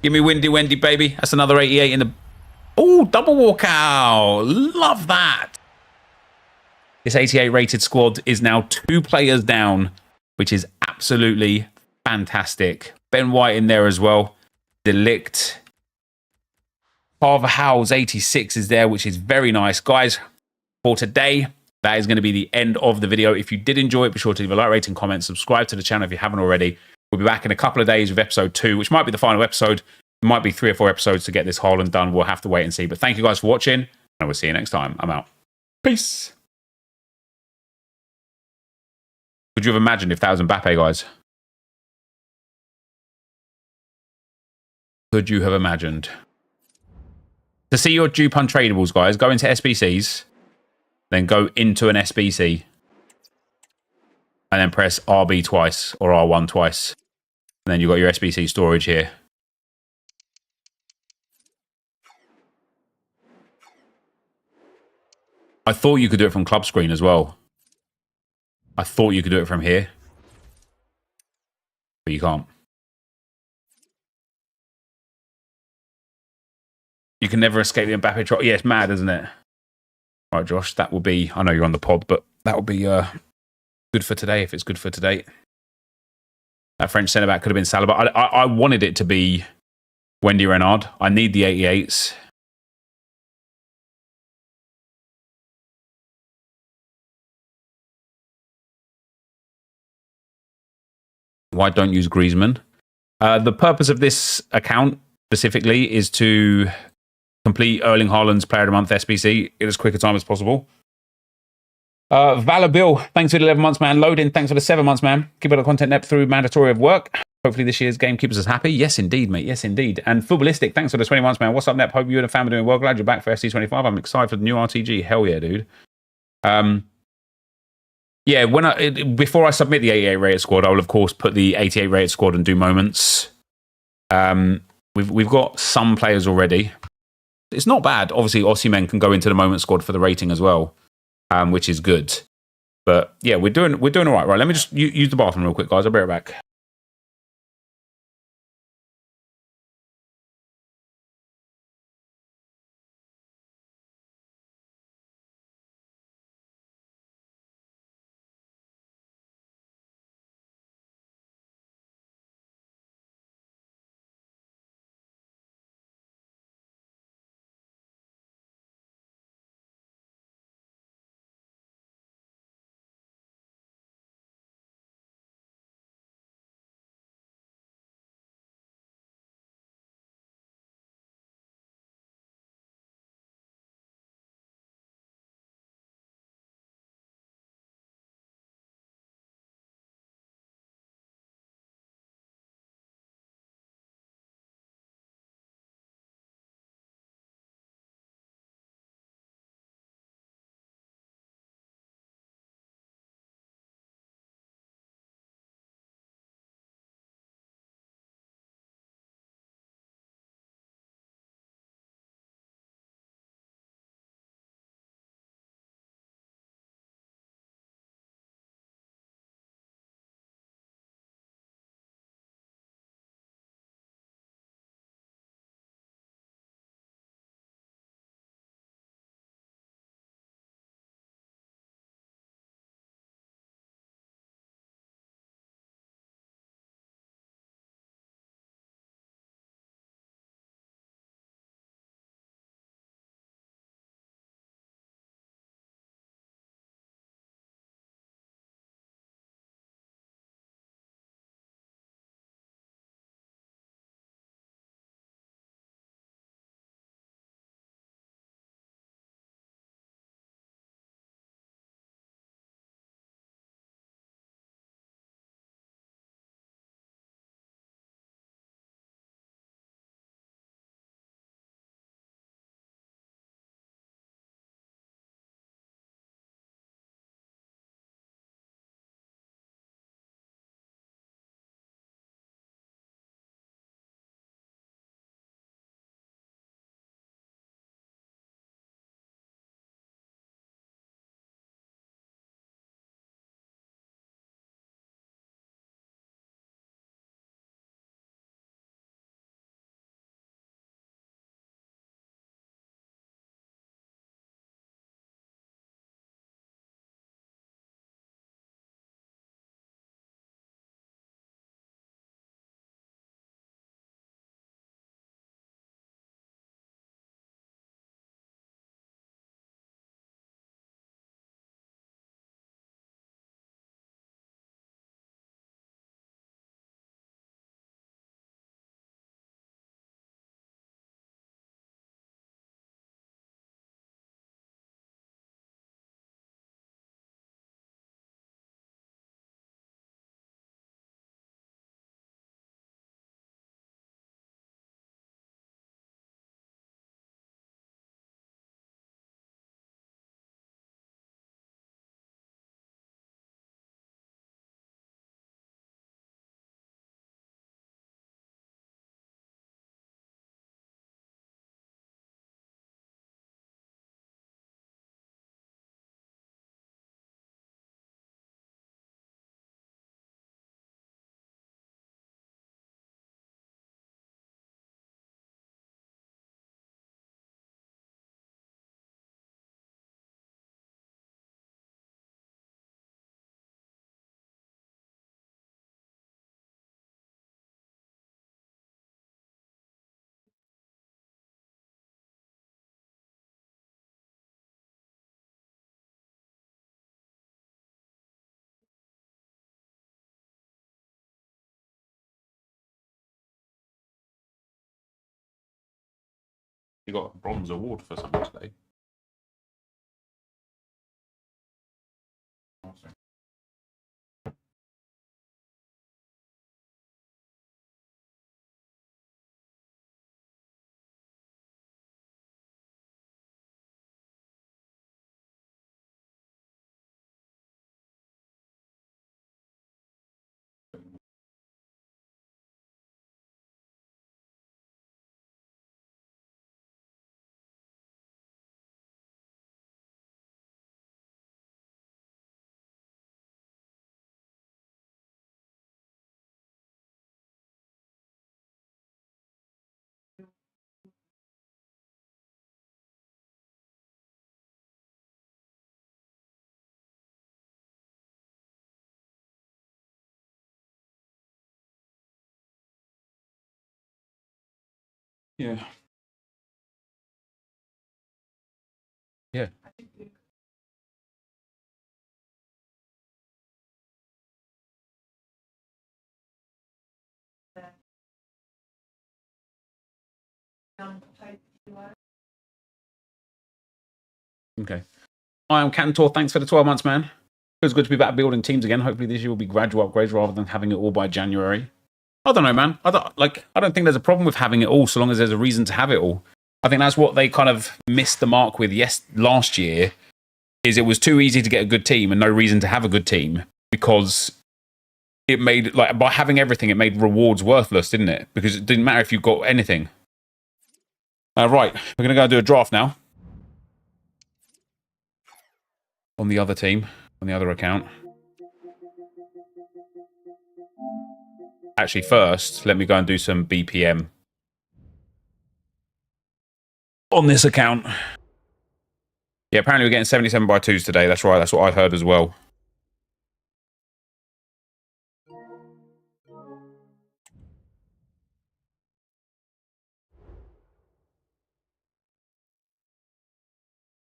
S1: Give me Wendy, baby. That's another 88 in the... Oh, double walkout. Love that. This 88 rated squad is now 2 players down, which is absolutely fantastic. Ben White in there as well. Delict. Carver Howell's 86 is there, which is very nice. Guys, for today, that is going to be the end of the video. If you did enjoy it, be sure to leave a like, rating, comment, subscribe to the channel if you haven't already. We'll be back in a couple of days with episode 2, which might be the final episode. It might be 3 or 4 episodes to get this Haaland done. We'll have to wait and see. But thank you guys for watching, and we'll see you next time. I'm out. Peace. Could you have imagined if that was Mbappe, guys? Could you have imagined? To see your dupe untradables, guys, go into SBCs, then go into an SBC, and then press RB twice or R1 twice. And then you've got your SBC storage here. I thought you could do it from club screen as well. I thought you could do it from here. But you can't. You can never escape the Mbappe trot. Yeah, it's mad, isn't it? All right, Josh, that will be... I know you're on the pod, but that will be good for today if it's good for today. That French centre-back could have been Saliba. I wanted it to be Wendy Renard. I need the 88s. Why don't use Griezmann? The purpose of this account specifically is to complete Erling Haaland's Player of the Month SBC in as quick a time as possible. Valor Bill, thanks for the 11 months, man. Loading, thanks for the 7 months, man. Keep up the content net through mandatory of work. Hopefully this year's game keeps us happy. Yes, indeed, mate. Yes, indeed. And Footballistic, thanks for the 20 months, man. What's up, Nep? Hope you and the family are doing well. Glad you're back for FC25. I'm excited for the new RTG. Hell yeah, dude. Yeah, before I submit the 88 rated squad, I will of course put the 88 rated squad and do moments. We've got some players already. It's not bad. Obviously, Osimhen can go into the moment squad for the rating as well, which is good. But yeah, we're doing all right. Right, let me just use the bathroom real quick, guys. I'll be right back. You got a bronze award for something today. Awesome. Yeah. Yeah. Okay. I am Cantor. Thanks for the 12 months, man. Feels good to be back building teams again. Hopefully this year will be gradual upgrades rather than having it all by January. I don't know, man. I don't think there's a problem with having it all so long as there's a reason to have it all. I think that's what they kind of missed the mark with last year, is it was too easy to get a good team and no reason to have a good team because it made, like, by having everything, it made rewards worthless, didn't it? Because it didn't matter if you got anything. Right, we're going to go do a draft now. On the other team, on the other account. Actually, first, let me go and do some BPM on this account. Yeah, apparently we're getting 77 by 2s today. That's right, that's what I heard as well.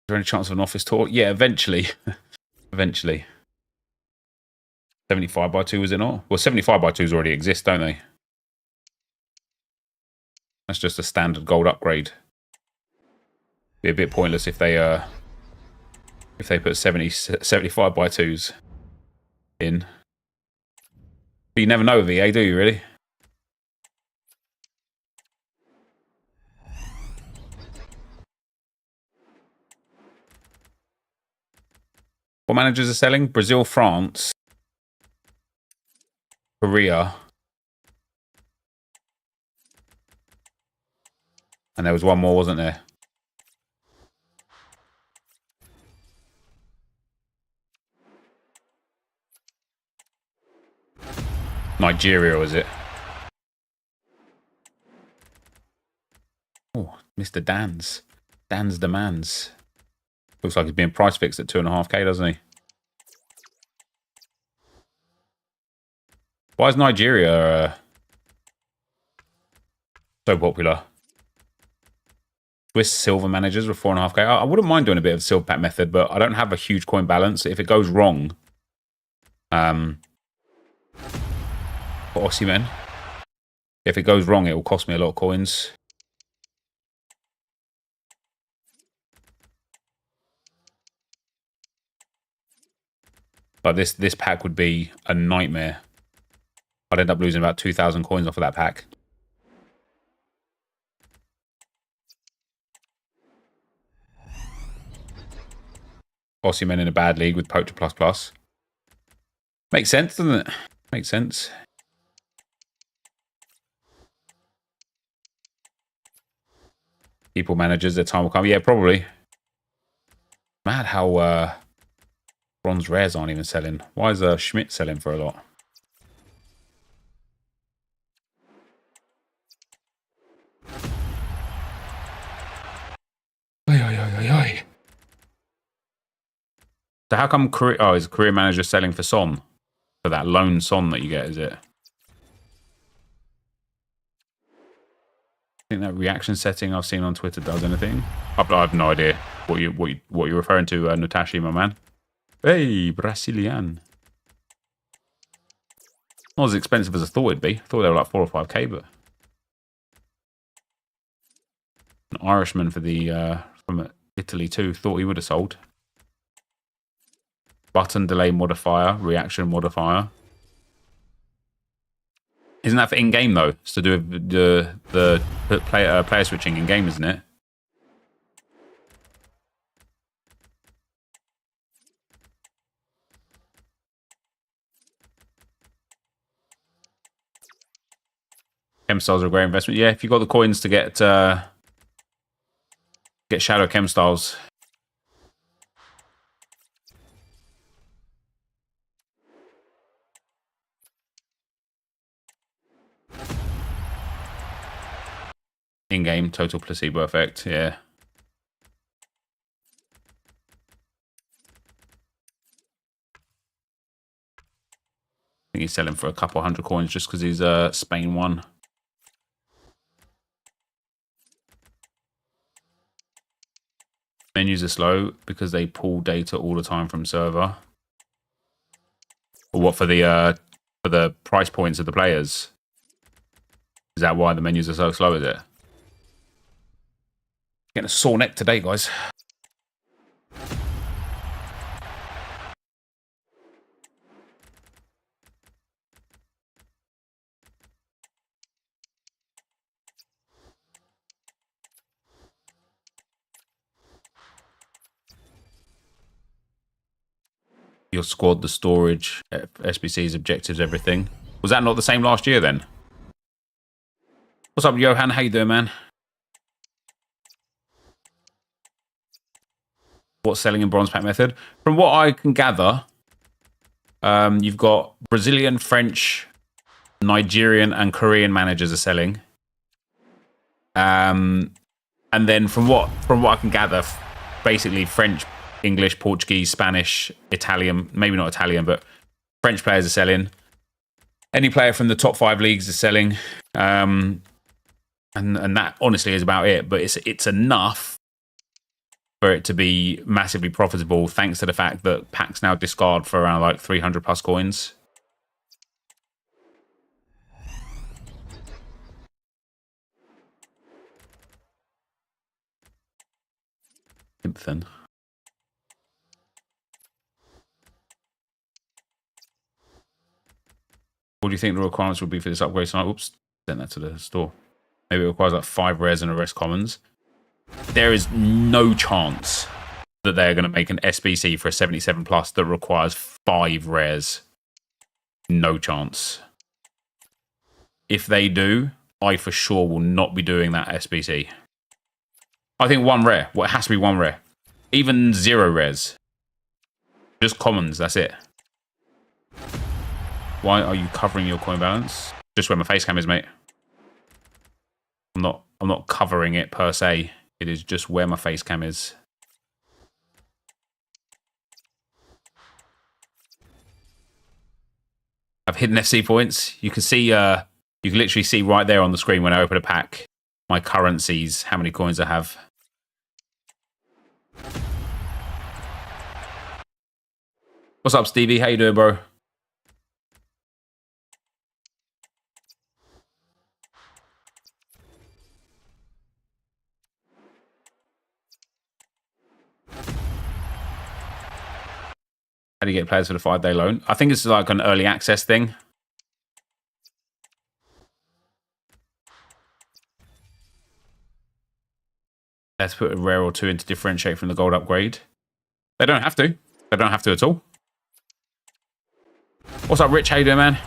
S1: Is there any chance of an office tour? Yeah, eventually. Eventually. 75 by 2, is it not? Well, 75 by 2s already exist, don't they? That's just a standard gold upgrade. Be a bit pointless if they put 75 by 2s in. But you never know with EA, do you, really? What managers are selling? Brazil, France, Korea. And there was one more, wasn't there? Nigeria, was it? Oh, Mr. Dan's. Dan's demands. Looks like he's being price fixed at 2.5k, doesn't he? Why is Nigeria so popular? Swiss silver managers with 4.5k. I wouldn't mind doing a bit of silver pack method, but I don't have a huge coin balance. If it goes wrong, for Osimhen, if it goes wrong, it will cost me a lot of coins. But this pack would be a nightmare. I'd end up losing about 2,000 coins off of that pack. Osimhen in a bad league with Poacher ++. Makes sense, doesn't it? Makes sense. People managers, their time will come. Yeah, probably. Mad how bronze rares aren't even selling. Why is Schmidt selling for a lot? So how come is career manager selling for Son? For that lone Son that you get, is it? I think that reaction setting I've seen on Twitter does anything. I have no idea what you're referring to, Natashi, my man. Hey, Brazilian. Not as expensive as I thought it'd be. I thought they were like 4 or 5k, but Irishman for the from Italy too. Thought he would have sold. Button delay modifier, reaction modifier. Isn't that for in-game though? It's to do with the player switching in-game, isn't it? Chem styles are a great investment. Yeah, if you got the coins to get shadow chem styles. In-game total placebo effect, yeah. I think he's selling for a couple hundred coins just because he's Spain 1. Menus are slow because they pull data all the time from server. Or what, for the price points of the players? Is that why the menus are so slow, is it? Getting a sore neck today, guys. Your squad, the storage, SBCs, objectives, everything. Was that not the same last year then? What's up, Johan? How you doing, man? What's selling in bronze pack method? From what I can gather, you've got Brazilian, French, Nigerian, and Korean managers are selling. And then from what I can gather, basically French, English, Portuguese, Spanish, Italian, maybe not Italian, but French players are selling. Any player from the top 5 leagues is selling. And that honestly is about it. But it's enough for it to be massively profitable, thanks to the fact that packs now discard for around like 300 plus coins. Then. What do you think the requirements would be for this upgrade? So, oops, sent that to the store. Maybe it requires like 5 rares and a rest commons. There is no chance that they're going to make an SBC for a 77 plus that requires 5 rares. No chance. If they do, I for sure will not be doing that SBC. I think 1 rare. Well, it has to be 1 rare. Even 0 rares. Just commons, that's it. Why are you covering your coin balance? Just where my face cam is, mate. I'm not covering it per se. It is just where my face cam is. I've hidden FC points. You can see, you can literally see right there on the screen when I open a pack, my currencies, how many coins I have. What's up, Stevie? How you doing, bro? How do you get players for the 5-day loan? I think it's like an early access thing. Let's put a rare or 2 in to differentiate from the gold upgrade. They don't have to. They don't have to at all. What's up, Rich? How you doing, man?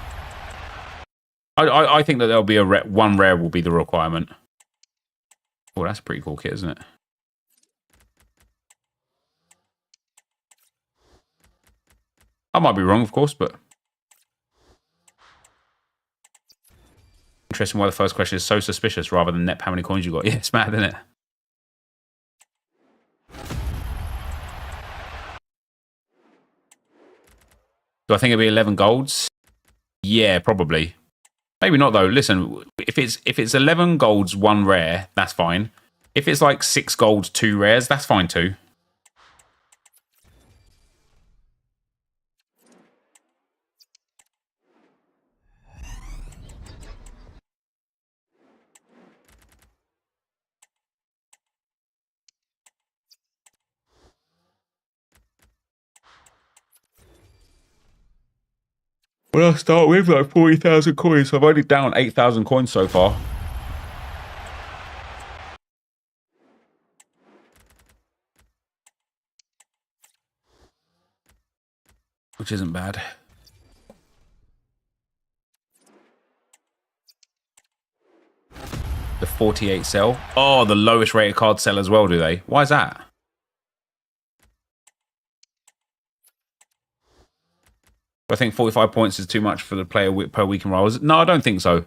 S1: I think that there'll be a 1 rare will be the requirement. Oh, that's a pretty cool kit, isn't it? I might be wrong, of course, but interesting why the first question is so suspicious rather than net how many coins you got. Yeah, it's mad, isn't it? Do I think it'll be 11 golds? Yeah, probably. Maybe not though. Listen, if it's 11 golds, 1 rare, that's fine. If it's like 6 golds, 2 rares, that's fine too. Well, I'll start with like 40,000 coins. So I've only down 8,000 coins so far. Which isn't bad. The 48 sell. Oh, the lowest rated card sell as well, do they? Why is that? I think 45 points is too much for the player per week in Rivals. No, I don't think so. And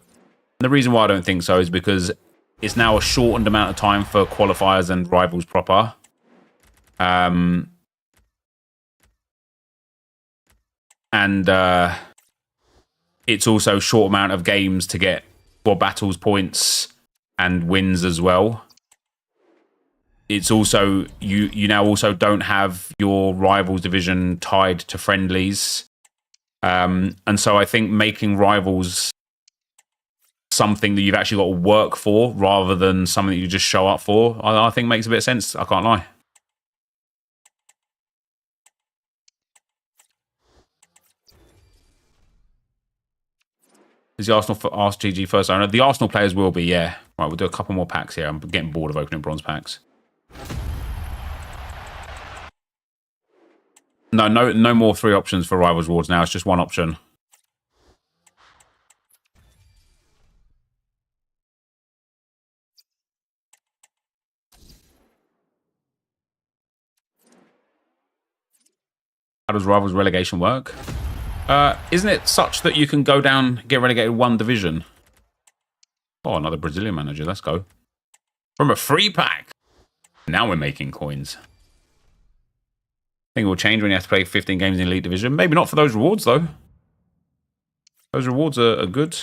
S1: the reason why I don't think so is because it's now a shortened amount of time for qualifiers and Rivals proper. It's also a short amount of games to get for battles points and wins as well. It's also you now also don't have your Rivals division tied to friendlies. And so I think making Rivals something that you've actually got to work for rather than something that you just show up for, I think makes a bit of sense. I can't lie. Is the Arsenal for RTG first owner? The Arsenal players will be, yeah. Right, we'll do a couple more packs here. I'm getting bored of opening bronze packs. No more 3 options for Rivals Rewards now. It's just 1 option. How does Rivals relegation work? Isn't it such that you can go down, get relegated 1 division? Oh, another Brazilian manager. Let's go. From a free pack. Now we're making coins. I think it will change when you have to play 15 games in Elite Division. Maybe not for those rewards, though. Those rewards are good.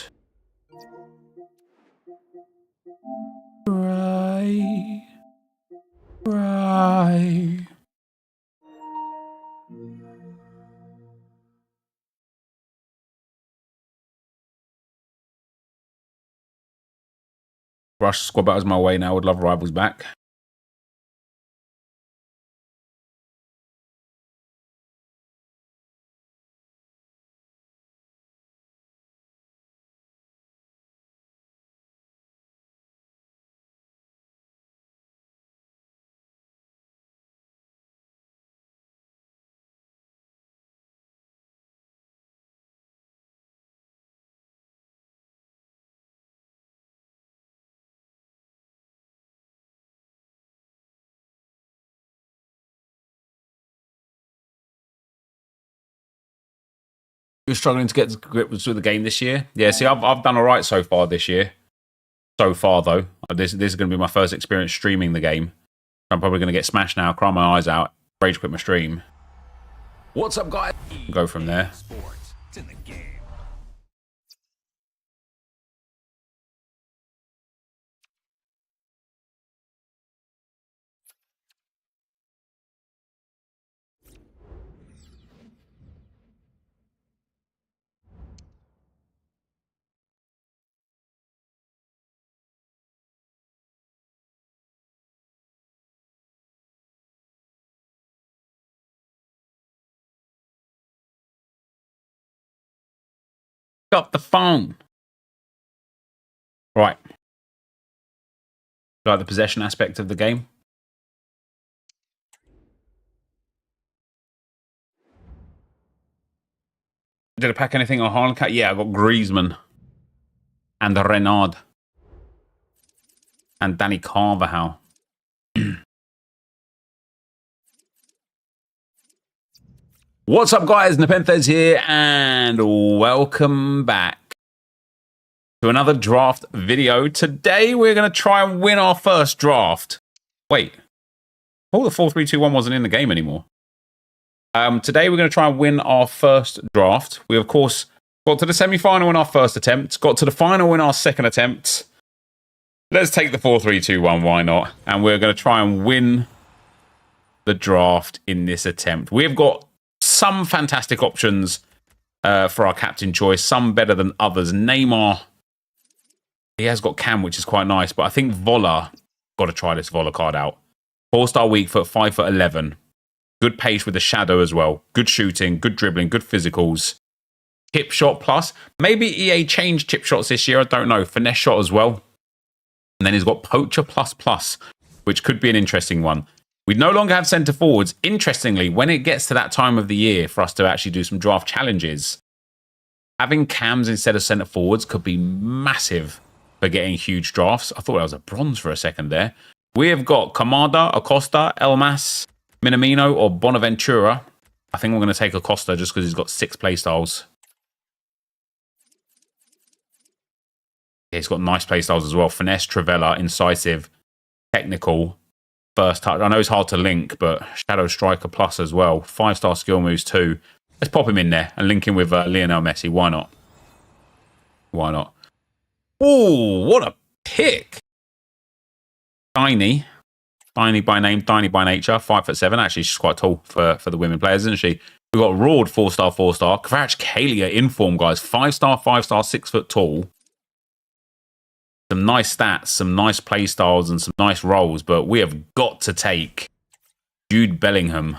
S1: Right. Rush squad battles my way now. Would love Rivals back. You're struggling to get to grip with the game this year. Yeah, see, I've done all right so far this year. So far, though, this is going to be my first experience streaming the game. I'm probably going to get smashed now, cry my eyes out, rage quit my stream. What's up, guys? Go from there.
S5: Sports. It's in the game.
S1: Up the phone. Right. Like the possession aspect of the game. Did I pack anything on Haaland Cat? Yeah, I got Griezmann and Renard and Danny Carvajal. What's up, guys? Nepenthes here, and welcome back to another draft video. Today, we're going to try and win our first draft. Wait. Oh, the 4-3-2-1 wasn't in the game anymore. Today, we're going to try and win our first draft. We, of course, got to the semi-final in our first attempt, got to the final in our second attempt. Let's take the 4-3-2-1, why not? And we're going to try and win the draft in this attempt. We've got some fantastic options for our captain choice, some better than others. Neymar, he has got Cam, which is quite nice, but I think Vola, got to try this Vola card out. 4-star weak foot, 5'11". Good pace with the shadow as well. Good shooting, good dribbling, good physicals. Chip shot plus. Maybe EA changed chip shots this year. I don't know. Finesse shot as well. And then he's got poacher plus plus, which could be an interesting one. We no longer have centre forwards. Interestingly, when it gets to that time of the year for us to actually do some draft challenges, having cams instead of centre forwards could be massive for getting huge drafts. I thought that was a bronze for a second there. We have got Kamada, Acosta, Elmas, Minamino, or Bonaventura. I think we're going to take Acosta just because he's got 6 playstyles. Yeah, he's got nice playstyles as well. Finesse, Travella, Incisive, Technical, First Touch. I know it's hard to link, but Shadow Striker Plus as well. 5-star skill moves too. Let's pop him in there and link him with Lionel Messi. Why not? Why not? Oh, what a pick. Tiny by name, tiny by nature. 5'7". Actually, she's quite tall for the women players, isn't she? We've got Raud, 4-star, 4-star. Kvaratskhelia in form, guys. 5-star, 5-star, 6 foot tall. Some nice stats, some nice play styles, and some nice roles, but we have got to take Jude Bellingham.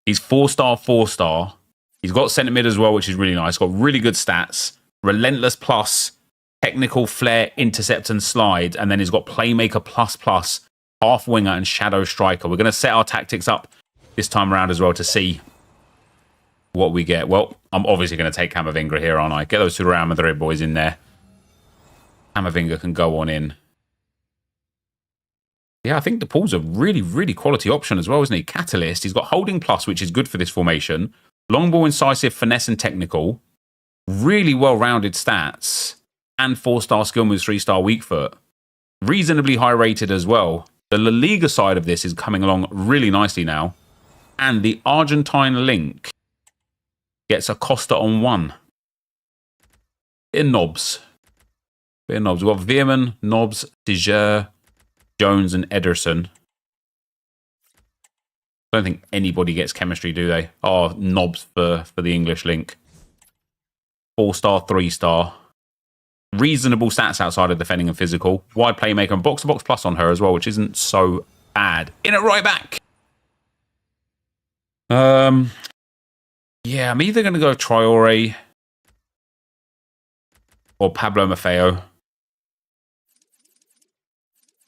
S1: He's 4-star, 4-star. He's got centre mid as well, which is really nice. Got really good stats. Relentless plus, technical flair, intercept and slide, and then he's got playmaker plus plus, half winger and shadow striker. We're going to set our tactics up this time around as well to see what we get. Well, I'm obviously going to take Camavinga here, aren't I? Get those two Real Madrid boys in there. Camavinga can go on in. Yeah, I think the Paul's a really, really quality option as well, isn't he? Catalyst. He's got holding plus, which is good for this formation. Long ball, incisive, finesse and technical. Really well-rounded stats. And 4-star skill moves, 3-star weak foot. Reasonably high rated as well. The La Liga side of this is coming along really nicely now. And the Argentine link gets Acosta on 1. Bit of knobs. We've got Veerman, Nobbs, Tiger, Jones, and Ederson. I don't think anybody gets chemistry, do they? Oh, Nobbs for the English link. 4-star, 3-star. Reasonable stats outside of defending and physical. Wide playmaker and box-to-box plus on her as well, which isn't so bad. In at right back. Yeah, I'm either going to go Traore or Pablo Maffeo.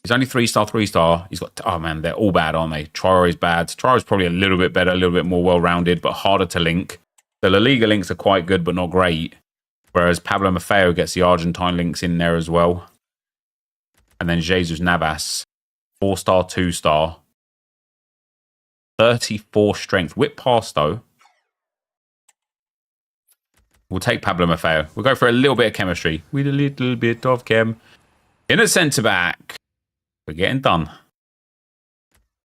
S1: He's only 3-star, 3-star. He's got... Oh, man, they're all bad, aren't they? Traore's bad. Traore's probably a little bit better, a little bit more well-rounded, but harder to link. The La Liga links are quite good, but not great. Whereas Pablo Maffeo gets the Argentine links in there as well. And then Jesus Navas. 4-star, 2-star. 34 strength. Whip pass, though. We'll take Pablo Maffeo. We'll go for a little bit of chemistry. With a little bit of chem. In a centre-back. We're getting done.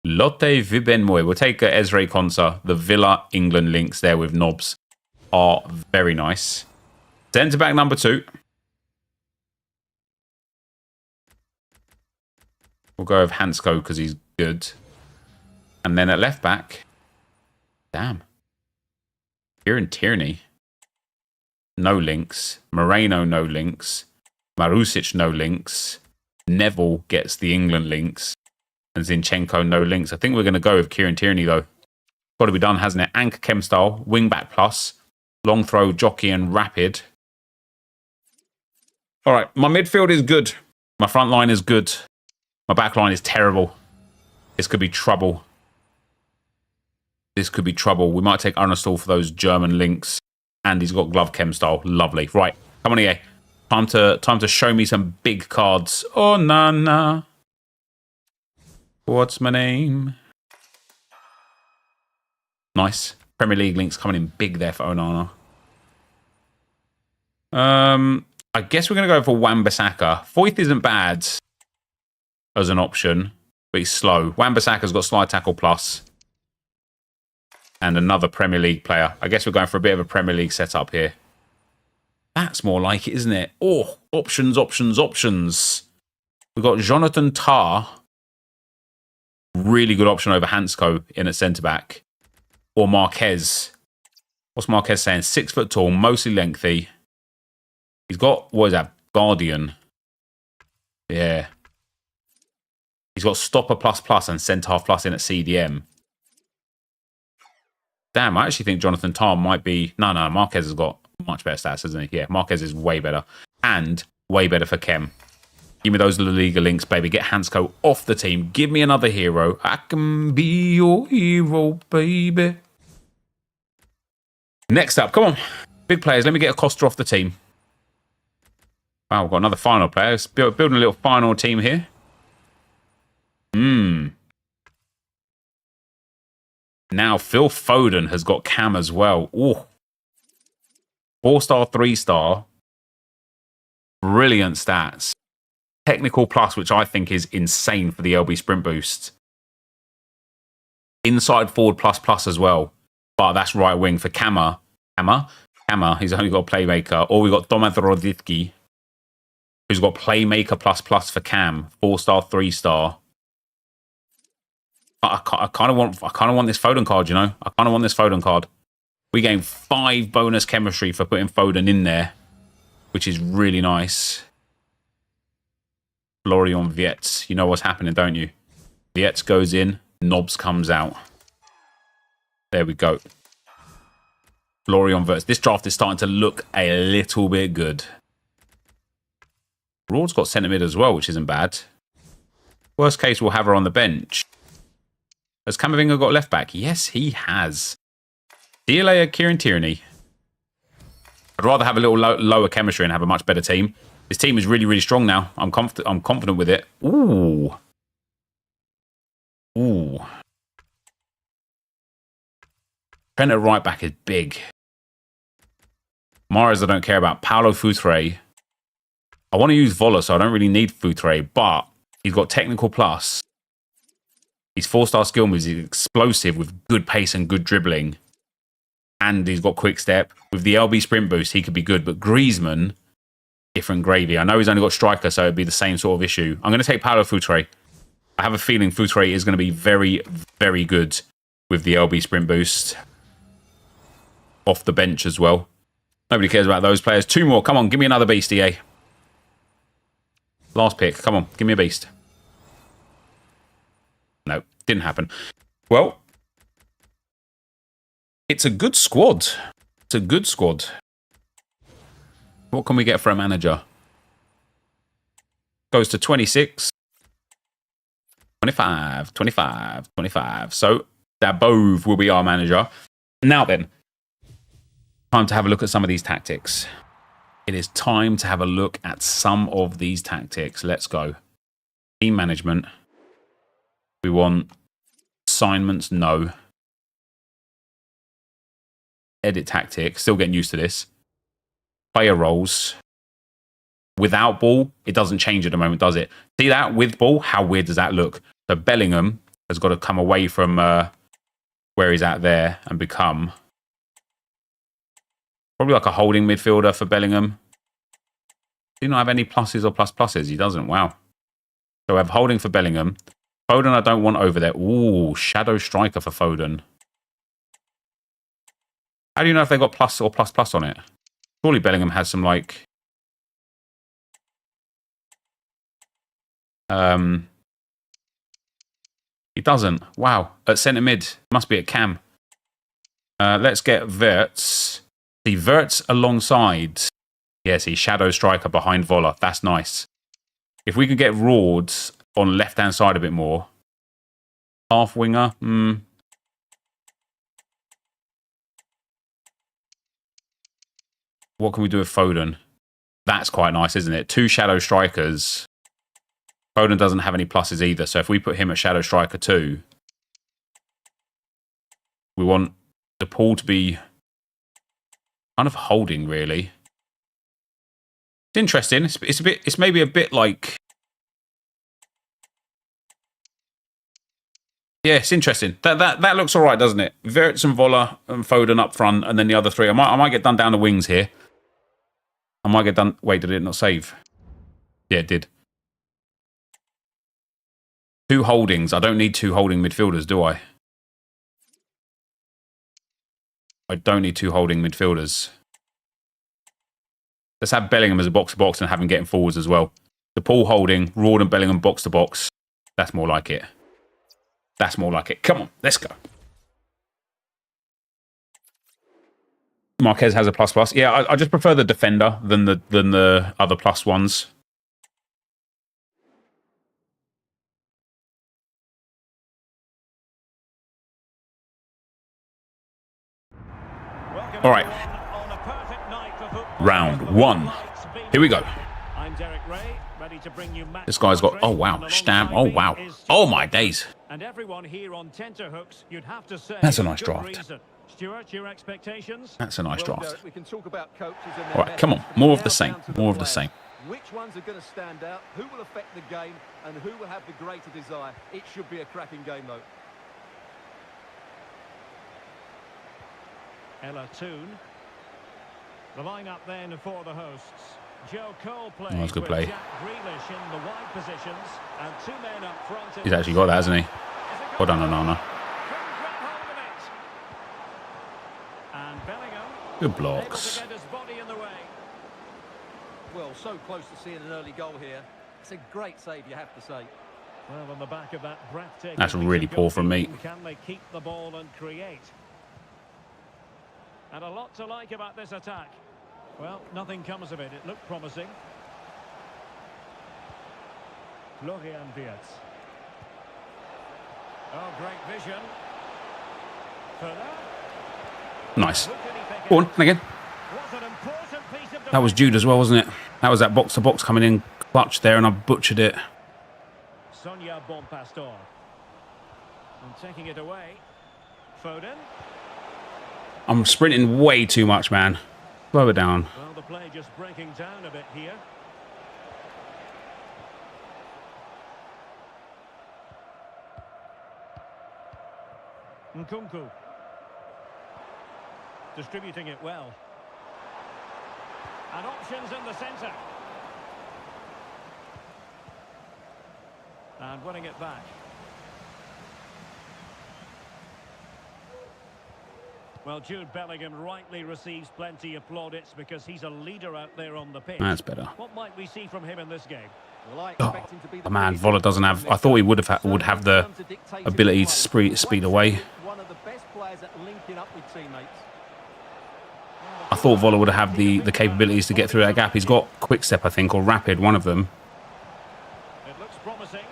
S1: Lotte Vibenmoy. We'll take Ezra Konsa. The Villa England links there with Nobbs are very nice. Centre-back number 2. We'll go with Hansko because he's good. And then at left-back. Damn. Kieran Tierney. No links. Moreno, no links. Marusic, no links. Neville gets the England links. And Zinchenko, no links. I think we're going to go with Kieran Tierney, though. Got to be done, hasn't it? Anchor chem style. Wing back plus. Long throw, jockey, and rapid. All right. My midfield is good. My front line is good. My back line is terrible. This could be trouble. This could be trouble. We might take Arnestall for those German links. And he's got glove chem style. Lovely. Right. Come on, EA. Time to show me some big cards. Oh, Nana. What's my name? Nice. Premier League links coming in big there for Onana. I guess we're going to go for Wan-Bissaka. Foyth isn't bad as an option, but he's slow. Wan-Bissaka's got slide tackle plus. And another Premier League player. I guess we're going for a bit of a Premier League setup here. That's more like it, isn't it? Oh, options, options, options. We've got Jonathan Tah. Really good option over Hansko in at centre-back. Or Marquez. What's Marquez saying? 6 foot tall, mostly lengthy. He's got, what is that? Guardian. Yeah. He's got stopper plus plus and centre-half plus in at CDM. Damn, I actually think Jonathan Tah might be... No, Marquez has got much better stats, isn't he? Yeah, Marquez is way better. And way better for Kem. Give me those La Liga links, baby. Get Hansko off the team. Give me another hero. I can be your hero, baby. Next up, come on. Big players. Let me get a Costa off the team. Wow, we've got another final player. Let's building a little final team here. Now, Phil Foden has got Cam as well. Ooh. 4-star, 3-star. Brilliant stats. Technical plus, which I think is insane for the LB sprint boost. Inside forward plus as well. But that's right wing for Kama. He's only got a playmaker. Or we've got Tomasz Rodicki, who's got playmaker plus for Cam. 4-star, 3-star. I kind of want this Foden card, you know. I kind of want this Foden card. We gain 5 bonus chemistry for putting Foden in there, which is really nice. Florian Wirtz. You know what's happening, don't you? Wirtz goes in, Knobs comes out. There we go. Florian Wirtz. This draft is starting to look a little bit good. Broad's got centre mid as well, which isn't bad. Worst case, we'll have her on the bench. Has Camavinga got left back? Yes, he has. DLA Kieran Tierney. I'd rather have a little lower chemistry and have a much better team. This team is really, really strong now. I'm confident with it. Ooh. Trent at right back is big. Mahrez I don't care about. Paulo Futre. I want to use Vola, so I don't really need Futre, but he's got technical plus. He's 4-star skill moves. He's explosive with good pace and good dribbling. And he's got quick step. With the LB sprint boost, he could be good. But Griezmann, different gravy. I know he's only got striker, so it'd be the same sort of issue. I'm going to take Paulo Futre. I have a feeling Futre is going to be very, very good with the LB sprint boost. Off the bench as well. Nobody cares about those players. 2 more. Come on, give me another beast, EA. Last pick. Come on, give me a beast. No, didn't happen. Well, it's a good squad. It's a good squad. What can we get for a manager? Goes to 26. 25, 25, 25. So, Dabove will be our manager. Now then, time to have a look at some of these tactics. It is time to have a look at some of these tactics. Let's go. Team management. We want assignments, no. Edit tactics, still getting used to this. Player roles. Without ball, it doesn't change at the moment, does it? See that? With ball, how weird does that look? So Bellingham has got to come away from where he's at there and become probably like a holding midfielder for Bellingham. Do you not have any pluses or pluses? He doesn't. Wow. So we have holding for Bellingham. Foden I don't want over there. Ooh, shadow striker for Foden. How do you know if they got plus or plus on it? Surely Bellingham has some like... He doesn't. Wow. At centre mid. Must be at Cam. Let's get Wirtz. See, Wirtz alongside... Yes, he's shadow striker behind Vola. That's nice. If we can get Rords on left-hand side a bit more. Half winger. What can we do with Foden? That's quite nice, isn't it? 2 shadow strikers. Foden doesn't have any pluses either. So if we put him at shadow striker 2, we want the pool to be kind of holding, really. It's interesting. It's maybe a bit like... Yeah, it's interesting. That looks all right, doesn't it? Wirtz and Vola and Foden up front, and then the other 3. I might get done down the wings here. I might get done... Wait, did it not save? Yeah, it did. 2 holdings. I don't need 2 holding midfielders, do I? I don't need 2 holding midfielders. Let's have Bellingham as a box-to-box and have him getting forwards as well. The Paul holding, Rord and Bellingham box-to-box. That's more like it. That's more like it. Come on, let's go. Marquez has a ++. Yeah, I just prefer the defender than the other +1s. All right. Round 1. Here we go. This guy's got, oh wow, stamp. Oh wow. Oh my days.
S4: And everyone here on tenterhooks, you'd have to say
S1: That's a nice draft.
S4: Stuart, your expectations?
S1: That's a nice draft.
S2: We can talk about coaches and
S1: All right, come on. More of the same. More of the same.
S2: Which ones are going to stand out? Who will affect the game? And who will have the greater desire? It should be a cracking game, though.
S4: Ella Toon. The line-up then for the hosts. Joe Cole plays
S1: that's good
S4: with
S1: play.
S4: Jack Grealish in the wide positions. And 2 men up front.
S1: He's actually got that, hasn't he? Well done, Onana.
S4: And Bellingham.
S1: Good blocks.
S4: Able to get his body in the way.
S2: Well, so close to seeing an early goal here. It's a great save, you have to say.
S4: Well, on the back of that breathtaking...
S1: That's really poor from me.
S4: Can they keep the ball and create? And a lot to like about this attack. Well, nothing comes of it. It looked promising. Florian Wirtz. Oh, great vision. Further.
S1: Nice. Go on, and again. That was Jude as well, wasn't it? That was that box-to-box coming in clutch there, and I butchered it.
S4: Sonia Bonpastor. And taking it away. Foden.
S1: I'm sprinting way too much, man. Slow it down.
S4: Well, the play just breaking down a bit here. Nkunku. Distributing it well. And options in the centre. And winning it back. Well, Jude Bellingham rightly receives plenty of plaudits because he's a leader out there on the pitch.
S1: That's better.
S4: What might we see from him in this game?
S2: Well, I expect him to be the
S1: Man, Voller doesn't have... I thought he would have the ability to speed away.
S2: One of the best players at linking up with teammates.
S1: I thought Voller would have the capabilities to get through that gap. He's got quick step, I think, or rapid, one of them.
S4: It looks promising.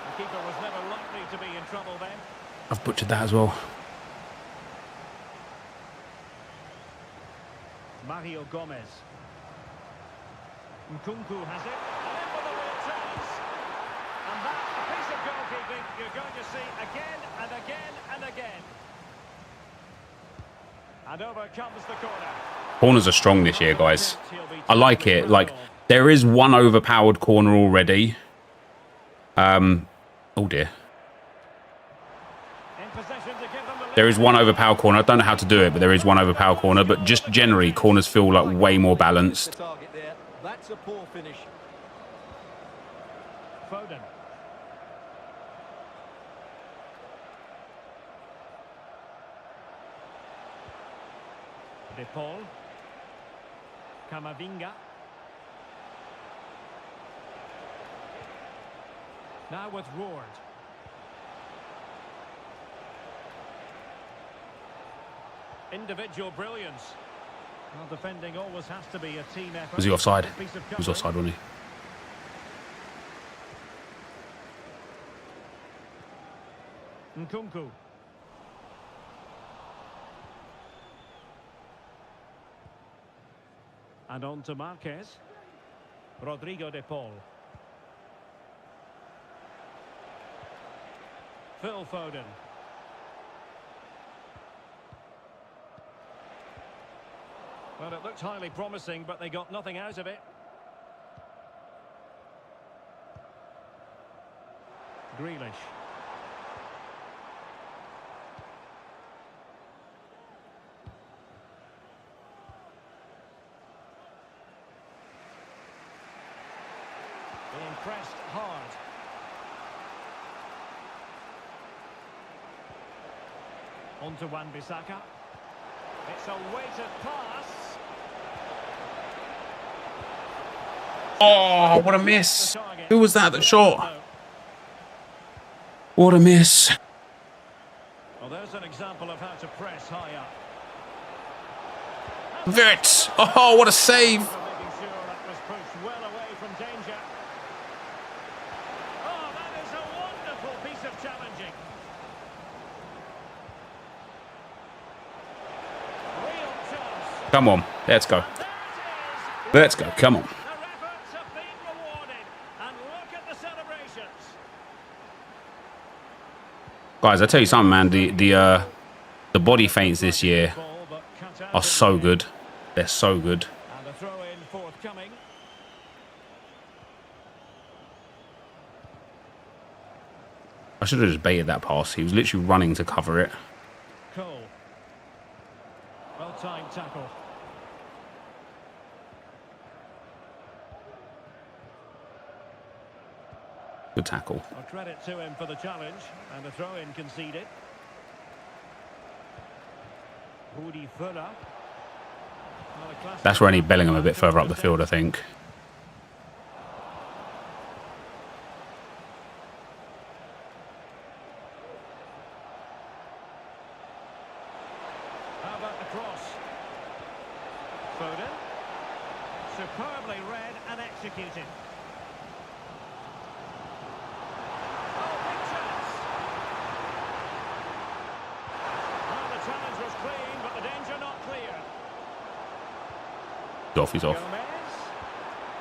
S4: The keeper was never likely to be in trouble then.
S1: I've butchered that as well.
S4: Mario Gomez. Nkunku has it. And in with a real chance. And that's a piece of goalkeeping you're going to see again and again and again. And over comes the corner.
S1: Corners are strong this year, guys. I like it. Like, there is one overpowered corner already. Oh, dear. There is one overpower corner. I don't know how to do it, but there is one overpower corner. But just generally, corners feel like way more balanced.
S2: That's a poor finish.
S4: Foden. De Paul. Camavinga. Now with Ward. Individual brilliance. Well, defending always has to be a team effort.
S1: Was he offside? He was offside, wasn't he?
S4: Nkunku. And on to Marquez. Rodrigo de Paul. Phil Foden. Well, it looked highly promising, but they got nothing out of it. Grealish. Being pressed hard. On to Wan-Bissaka. It's a weighted pass.
S1: Oh, what a miss. Who was that shot? What a miss.
S4: Well, there's an example. example of how to press high up.
S1: Wirtz! Oh, what a save!
S4: Making sure that was pushed well away from danger. Oh, that is a wonderful piece of challenging. Real chance.
S1: Come on, let's go.
S4: And that is
S1: Let's go, come on.
S4: their efforts have been rewarded. And look at the celebrations.
S1: Guys, I tell you something, man. The body feints this year
S4: Ball, but cut out
S1: are
S4: in
S1: so
S4: the end.
S1: good. They're so good.
S4: And the throw in forthcoming.
S1: I should have just baited that pass. He was literally running to cover it.
S4: Cole. Well timed tackle.
S1: Good tackle.
S4: Well, credit to him for the challenge and the throw in conceded. Woody Fuller. Well, a classic
S1: That's where I need Bellingham a bit further up the field, I think.
S4: How about the cross? Foden. Superbly read and executed. Oh, big chance. Well, the challenge was clean, but the danger not clear.
S1: He's off, he's off.
S4: Gomez.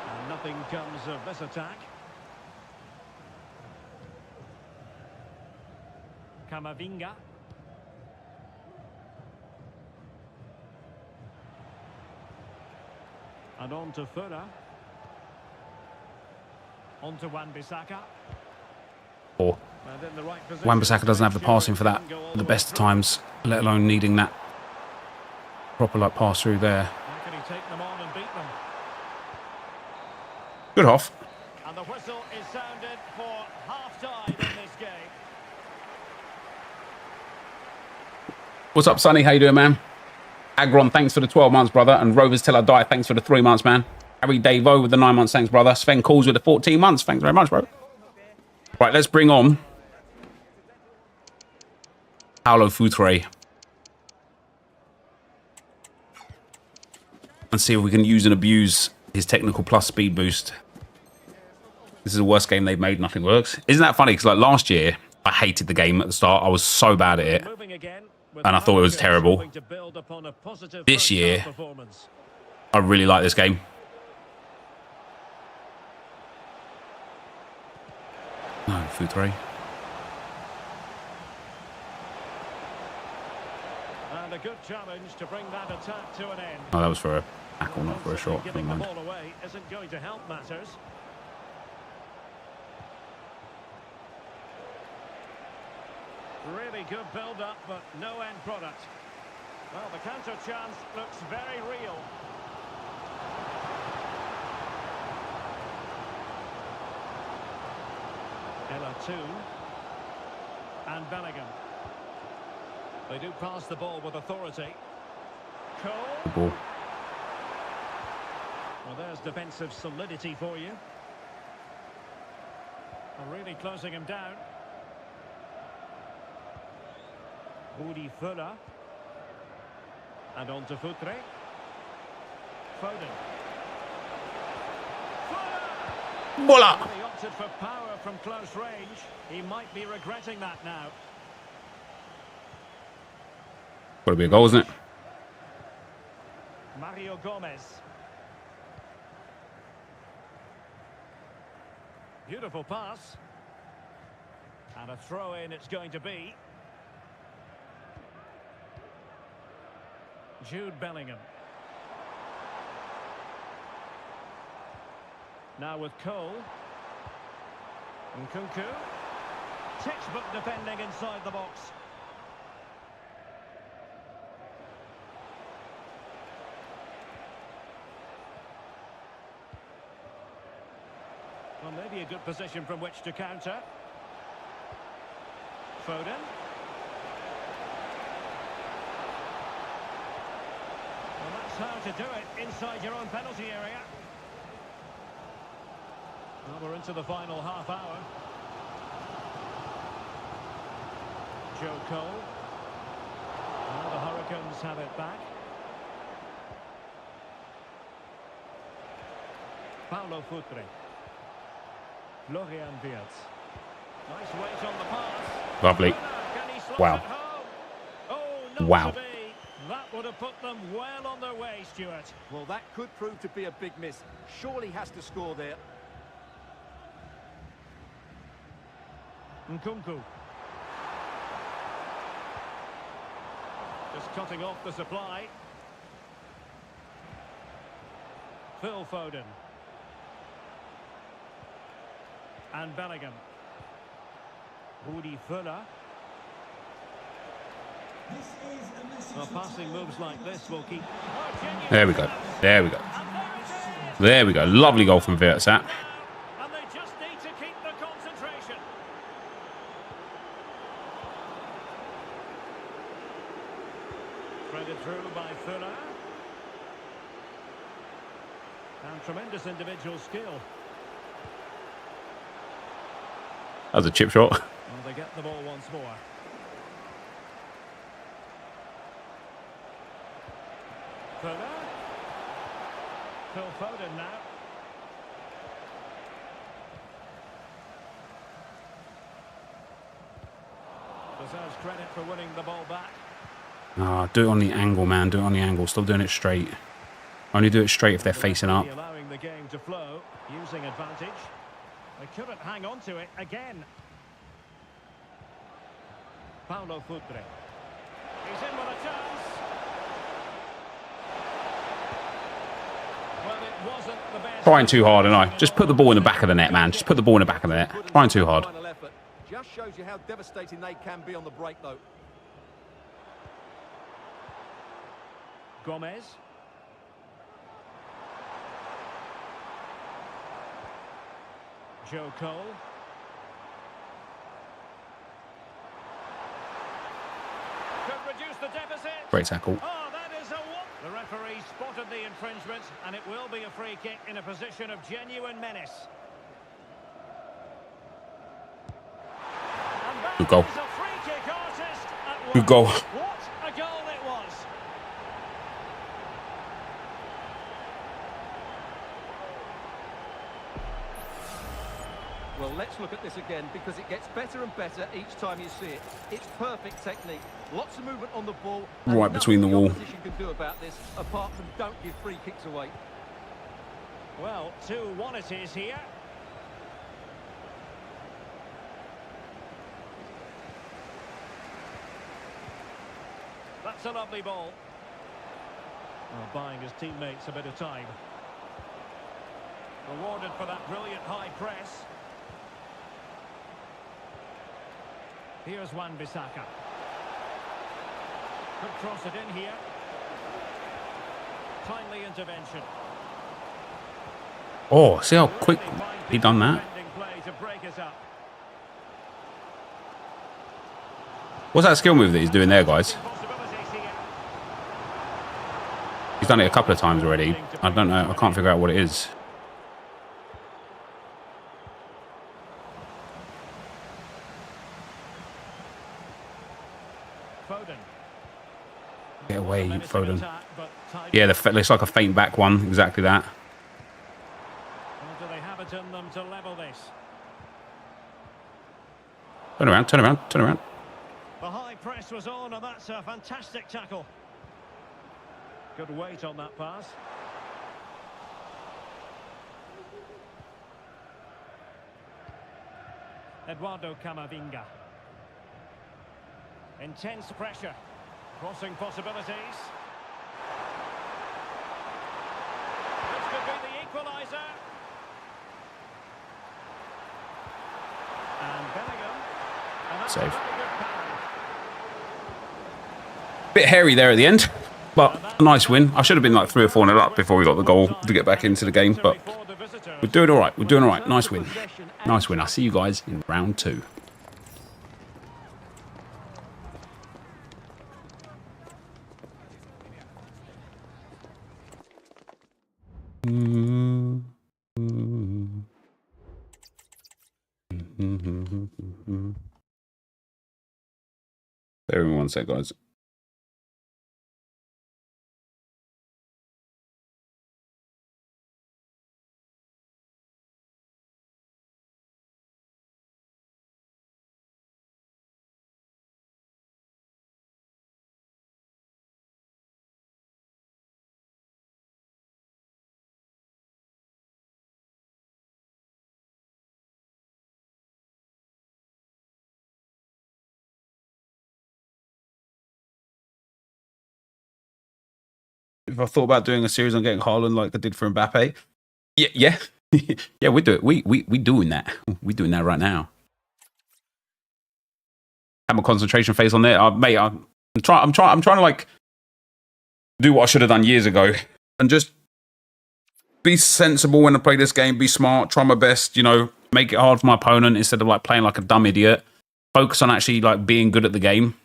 S4: And nothing comes of this attack. Camavinga. And on to Fuller. On to Wan-Bissaka.
S1: Or
S4: And in the right position.
S1: Wan-Bissaka doesn't have the passing for that at the best of times, let alone needing that proper like pass through there.
S4: How can he take them on and beat them?
S1: Good off.
S4: And the whistle is sounded for half-time in this game.
S1: What's up, Sonny? How you doing, man? Agron, thanks for the 12 months, brother. And Rovers Till I Die, thanks for the 3 months, man. Harry Davo with the 9 months, thanks, brother. Sven Calls with the 14 months. Thanks very much, bro. Right, let's bring on Paulo Futre and see if we can use and abuse his technical plus speed boost. This is the worst game they've made. Nothing works. Isn't that funny? Because like last year, I hated the game at the start. I was so bad at it.
S4: Moving again, with
S1: And I thought it was
S4: the
S1: terrible.
S4: hoping to build upon a positive
S1: This
S4: first half
S1: year,
S4: performance.
S1: I really like this game. No, Futre.
S4: And a good challenge to bring that attack to an end.
S1: Oh, that was for a tackle, not for a shot. Never
S4: Giving the
S1: mind.
S4: ball away isn't going to help matters. Really good build-up, but no end product. Well, the counter chance looks very real. Ella Toon. And Bellingham. They do pass the ball with authority. Cole.
S1: Ball.
S4: Well, there's defensive solidity for you. And really closing him down. Woody Fuller. And on to Futre. Foden. Fuller!
S1: Voila!
S4: He opted for power from close range. He might be regretting that now.
S1: Got to be a goal, isn't it?
S4: Mario Gomez. Beautiful pass. And a throw-in it's going to be. Jude Bellingham. Now with Cole. Nkunku. Textbook defending inside the box. Well, maybe a good position from which to counter. Foden. Well, that's how to do it inside your own penalty area. Well, we're into the final half hour. Joe Cole. Now the Hurricanes have it back. Paulo Futre. Florian Wirtz. Nice weight on the pass.
S1: Lovely.
S4: Can he slot
S1: Wow.
S4: it home? Oh, not
S1: Wow.
S4: to be. That would have put them well on their way, Stuart.
S5: Well, that could prove to be a big miss. Surely has to score there.
S4: Nkunku. Just cutting off the supply. Phil Foden. And Bellingham. Rudi Völler. Well, passing moves like this will keep...
S1: There we go. There we go. There we go. Lovely goal from Wirtz.
S4: And they just need to keep the concentration. Threaded through by Völler. And tremendous individual skill.
S1: That was a chip shot.
S4: Well, they get the ball once more. Völler. Phil Foden now. Deserves credit for winning the ball back.
S1: Ah, do it on the angle, man. Do it on the angle. Stop doing it straight. Only do it straight if they're facing up.
S4: Allowing the game to flow, using advantage. They couldn't hang on to it again. Paulo Futre. He's in with a chance. Well, it wasn't the best.
S1: Trying too hard, and I just put the ball in the back of the net, man. Just put the ball in the back of the net. Trying too hard.
S5: Final effort. Just shows you how devastating they can be on the break, though.
S4: Gomez. Joe Cole. Could reduce the deficit.
S1: Great tackle.
S4: Oh, that is a whoop. The referee spotted the infringement, and it will be a free kick in a position of genuine menace. And that
S1: Good goal.
S4: is a free kick artist at
S1: Good
S4: work.
S1: goal.
S4: What a goal it was.
S5: Well, let's look at this again because it gets better and better each time you see it. It's perfect technique. Lots of movement on the ball. and
S1: Right between the
S5: nothing
S1: wall.
S5: opposition can do about this apart from don't give free kicks away.
S4: Well, 2-1 it is here. That's a lovely ball. Well, buying his teammates a bit of time. Rewarded for that brilliant high press. Here's Wan-Bissaka. Could cross it in here. Timely intervention.
S1: Oh, see how quick he done that?
S4: Play to break us up.
S1: What's that skill move that he's doing there, guys?
S4: Possibilities here.
S1: He's done it a couple of times already. I don't know. I can't figure out what it is.
S4: Foden.
S1: Get away, you
S4: Menacing
S1: Foden.
S4: attack, but tied
S1: Yeah, it's like a faint back one. Exactly that.
S4: Or do they have it in them to level this?
S1: Turn around, turn around, turn around.
S4: The high press was on, and that's a fantastic tackle. Good weight on that pass. Eduardo Camavinga. Intense pressure. Crossing possibilities. This could be the equaliser. And Bellingham. And that's
S1: Save.
S4: a very good parry.
S1: Bit hairy there at the end, but a nice win. I should have been like 3 or 4 nil up before we got the goal to get back into the game, but we're doing all right. We're doing all right. Nice win. Nice win. I'll see you guys in round 2. Bear with me one sec, guys. if I thought about doing a series on getting Haaland like I did for Mbappe, yeah, yeah, we do it. We doing that. We doing that right now. Have a concentration phase on there, mate. I'm trying to like do what I should have done years ago and just be sensible when I play this game. Be smart. Try my best. You know, make it hard for my opponent instead of like playing like a dumb idiot. Focus on actually like being good at the game,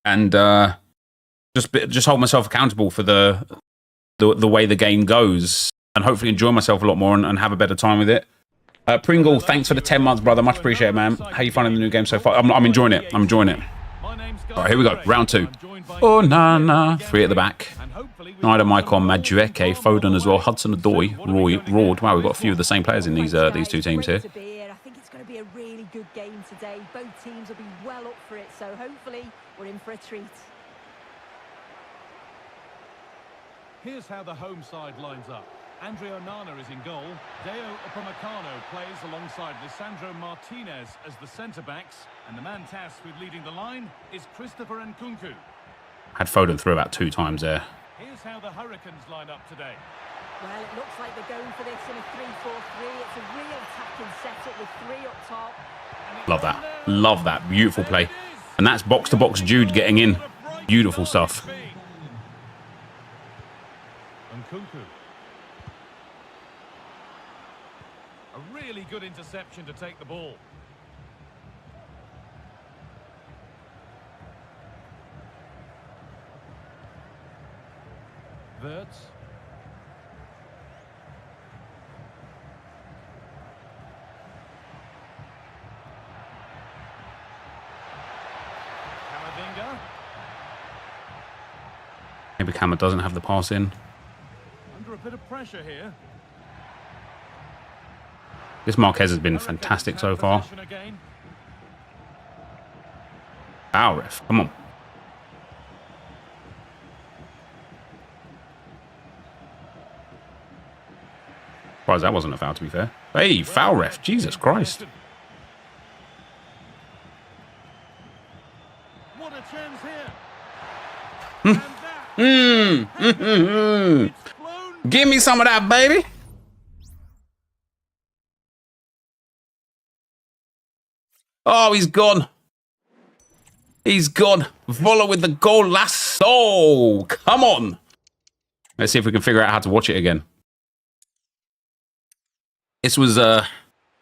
S1: and just hold myself accountable for the way the game goes, and hopefully enjoy myself a lot more and have a better time with it. Pringle, thanks for the 10 months, brother. Much appreciated, man. How you finding the new game so far? I'm enjoying it. I'm enjoying it. All right, here we go. Round 2. Oh, nah. 3 at the back. Snyder, Maicon, Madueke, Foden as well. Hudson-Odoi, Rord. Wow, we've got a few of the same players in these two teams here.
S3: I think it's going to be a really good game today. Both teams will be well up for it, so hopefully we're in for a treat.
S4: Here's how the home side lines up. Andre Onana is in goal. Deo Upamecano plays alongside Lisandro Martinez as the centre-backs. And the man tasked with leading the line is Christopher Nkunku.
S1: Had Foden through about 2 times there.
S4: Here's how the Hurricanes line up today.
S3: Well, it looks like they're going for this in a 3-4-3. It's a real attacking setup with 3 up top.
S1: Love that. Love that. Beautiful play. And that's box-to-box Jude getting in. Beautiful stuff.
S4: Nkunku. A really good interception to take the ball. Wirtz. Camavinga.
S1: Maybe Kama doesn't have the pass in.
S4: Under a bit of pressure here.
S1: This Marquez has been fantastic so far. Foul ref, come on. Surprised that wasn't a foul, to be fair. Hey, foul ref, Jesus Christ.
S4: What a chance here.
S1: Give me some of that, baby. Oh, he's gone. He's gone. Vola with the goal. Lasso. Come on. Let's see if we can figure out how to watch it again. This was a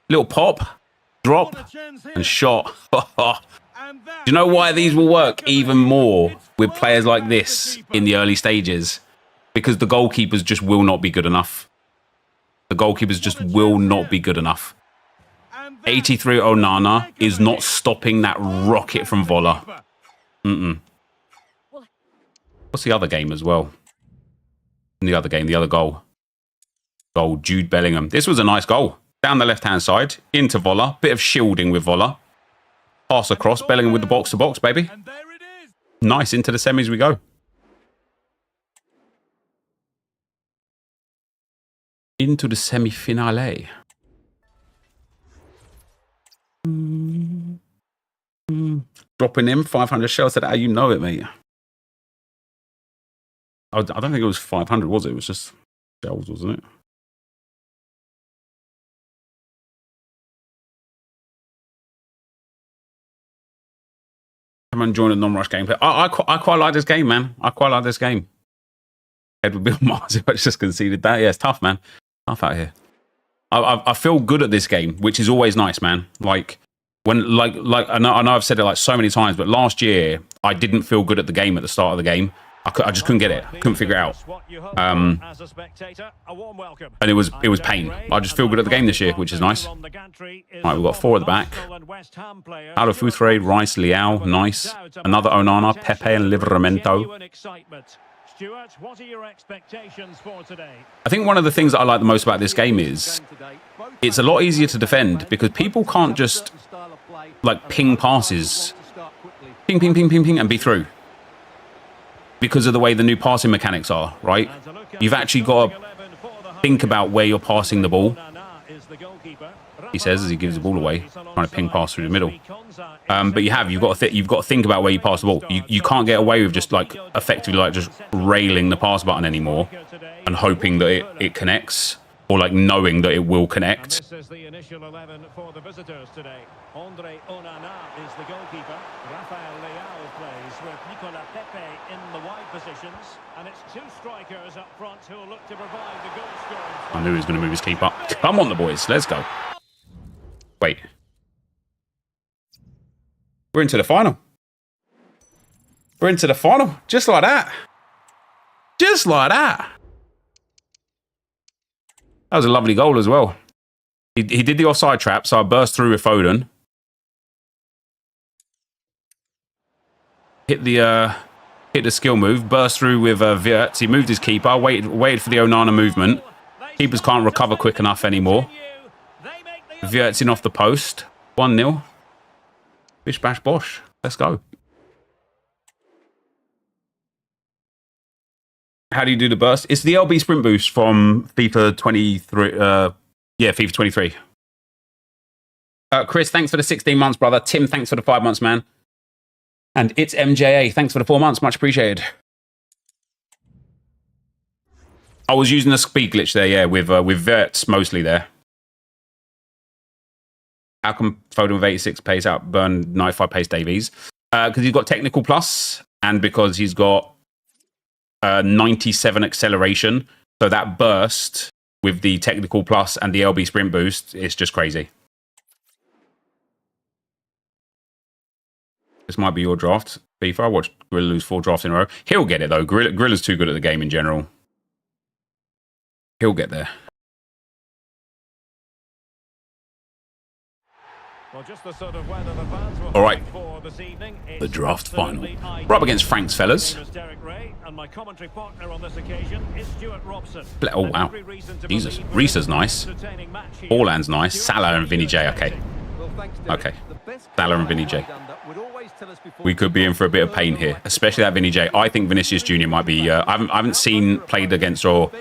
S1: little pop, drop, and shot. Do you know why these will work even more with players like this in the early stages? Because the goalkeepers just will not be good enough. The goalkeepers just will not be good enough. 83 Onana is not stopping that rocket from Vola. What's the other game as well? In the other game, the other goal. Goal, Jude Bellingham. This was a nice goal. Down the left-hand side, into Vola. Bit of shielding with Vola. Pass across, Bellingham with the box-to-box, baby. Nice, into the semis we go. Into the semi-finale. Dropping in 500 shells today. You know it, mate. I don't think it was 500, was it? It was just shells, wasn't it? I'm enjoying a non-rush gameplay. I quite like this game, man. I quite like this game. Edward Bill Mars, I just conceded that. Yeah, it's tough, man. Tough out here. I feel good at this game, which is always nice, man. Like when like I know I've said it like so many times, but last year I didn't feel good at the game at the start of the game. I just couldn't get it. Couldn't figure it out. And it was pain. I just feel good at the game this year, which is nice. Right, we've got 4 at the back. Out of Futhre, Rice, Leao, nice. Another Onana, Pepe, and Livramento.
S4: Stuart, what are your expectations for today?
S1: I think one of the things that I like the most about this game is it's a lot easier to defend because people can't just like ping passes, ping, ping, ping, ping, ping, and be through. Because of the way the new passing mechanics are, right? You've actually got to think about where you're passing the ball. he says as he gives the ball away, trying to ping pass through the middle. But you've got to think about where you pass the ball. You can't get away with just like effectively like just railing the pass button anymore and hoping that it connects, or like knowing that it will connect.
S4: This is the initial 11 for the visitors today. Andre Onana is the goalkeeper. Rafael Leao plays with Nicola Pepe in the wide positions. And it's two strikers up front who will look to provide the goal scoring.
S1: I knew he was going to move his keeper. Come on, the boys. Let's go. Wait. We're into the final. We're into the final. Just like that. Just like that. That was a lovely goal as well. He did the offside trap, so I burst through with Foden. Hit the skill move, burst through with Wirtz. He moved his keeper, waited for the Onana movement. Keepers can't recover quick enough anymore. Wirtz in off the post. 1-0. Bish bash bosh. Let's go. How do you do the burst? It's the LB sprint boost from FIFA 23. FIFA 23. Chris, thanks for the 16 months, brother. Tim, thanks for the 5 months, man. And it's MJA. Thanks for the 4 months. Much appreciated. I was using a speed glitch there, yeah, with Wirtz mostly there. How come Foden with 86 pace out Burn 95 pace Davies? Because he's got technical plus, and because he's got 97 acceleration. So that burst with the technical plus and the LB sprint boost, it's just crazy. This might be your draft, FIFA. I watched Gorilla lose 4 drafts in a row. He'll get it, though. Gorilla's too good at the game in general. He'll get there.
S4: Well, just the sort of weather the fans will
S1: All right.
S4: for this evening.
S1: The draft final. We're up against Frank's fellas.
S4: And my commentary partner on this occasion is Stuart Robson.
S1: Oh, wow. Jesus. Risa's nice. Haaland's nice. Salah and Vinny J. Okay. Okay. Salah and Vinny J. We could be in for a bit of pain here, especially that Vinny J. I think Vinicius Jr. might be... I haven't seen played against or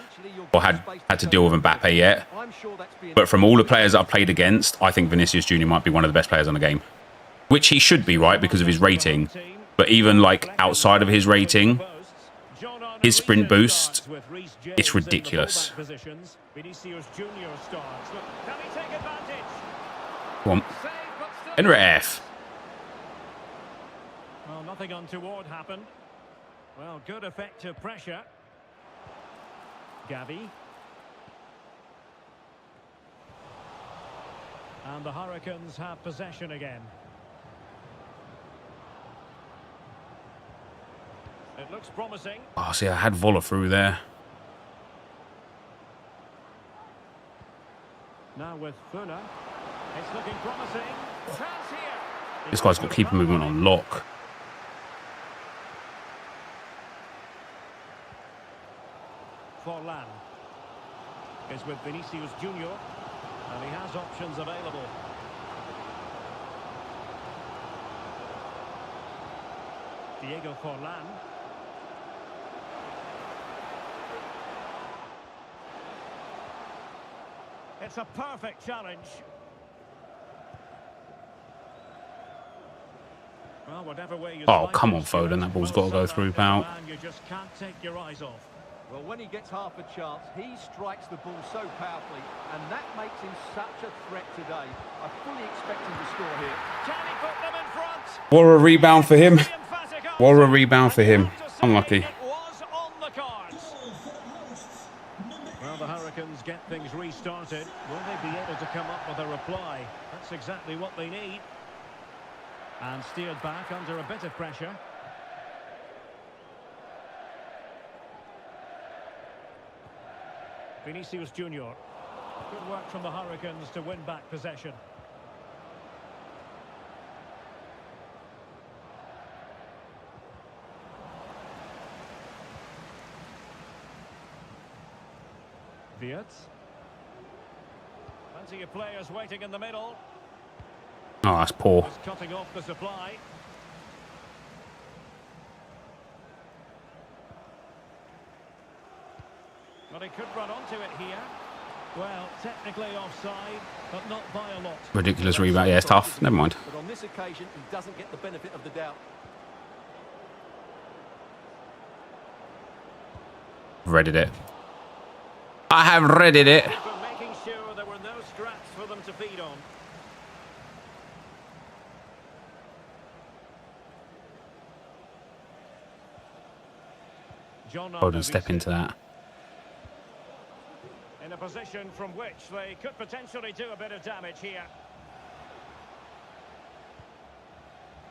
S1: had to deal with Mbappe yet. But from all the players that I've played against, I think Vinicius Jr. might be one of the best players on the game. Which he should be, right, because of his rating. But even, like, outside of his rating, his sprint boost, it's ridiculous. Come on. Enref.
S4: Well, nothing untoward happened. Well, good effective pressure. Gavi. And the Hurricanes have possession again. It looks promising.
S1: Oh, see, I had Voller through there.
S4: Now with Funa. It's looking promising. Chance here.
S1: This guy's got keeper movement on lock.
S4: Forlan is with Vinicius Jr. And he has options available. Diego Forlan. It's a perfect challenge. Well, whatever way you
S1: Oh, come on, Foden. That ball's got to go through, pal.
S4: You just can't take your eyes off.
S5: Well, when he gets half a chance, he strikes the ball so powerfully, and that makes him such a threat today. I fully expect him to score here.
S4: Can he put them in front?
S1: What a rebound for him. What a rebound for him. Unlucky.
S4: It was on the cards. Well, the Hurricanes get things restarted. Will they be able to come up with a reply? That's exactly what they need. And steered back under a bit of pressure. Vinicius Jr. Good work from the Hurricanes to win back possession. Wirtz. Plenty of players waiting in the middle.
S1: Oh, that's poor.
S4: Just cutting off the supply. But he could run onto it here. Well, technically offside, but not by a lot.
S1: Ridiculous rebound. Yeah, it's tough. Never mind.
S5: But on this occasion, he doesn't get the benefit of the doubt.
S1: Readied it. I have readied it.
S4: For making sure there were no scraps for them to feed on.
S1: Foden step into that.
S4: In a position from which they could potentially do a bit of damage here.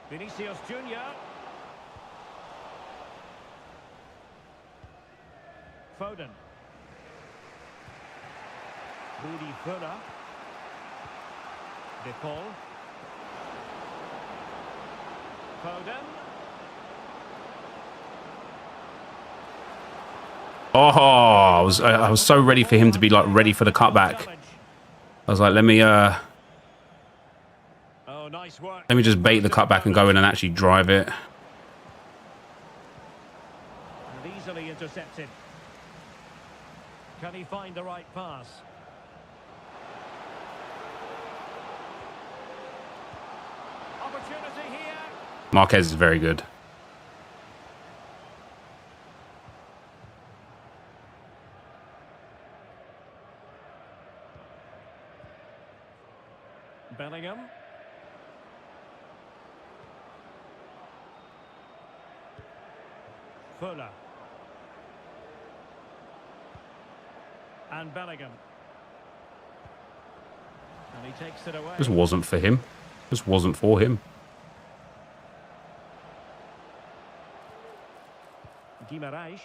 S4: Vinicius Junior. Foden. Rudi Völler. De Paul. Foden.
S1: Oh, I was so ready for him to be like ready for the cutback. I was like, let me
S4: Nice work.
S1: let me just bait the cutback and go in and actually drive it.
S4: And easily intercepted. Can he find the right pass? Opportunity here.
S1: Marquez is very good.
S4: Bellingham. Fuller. And Bellingham. And he takes it away.
S1: This wasn't for him. This wasn't for him.
S4: Guimaraes.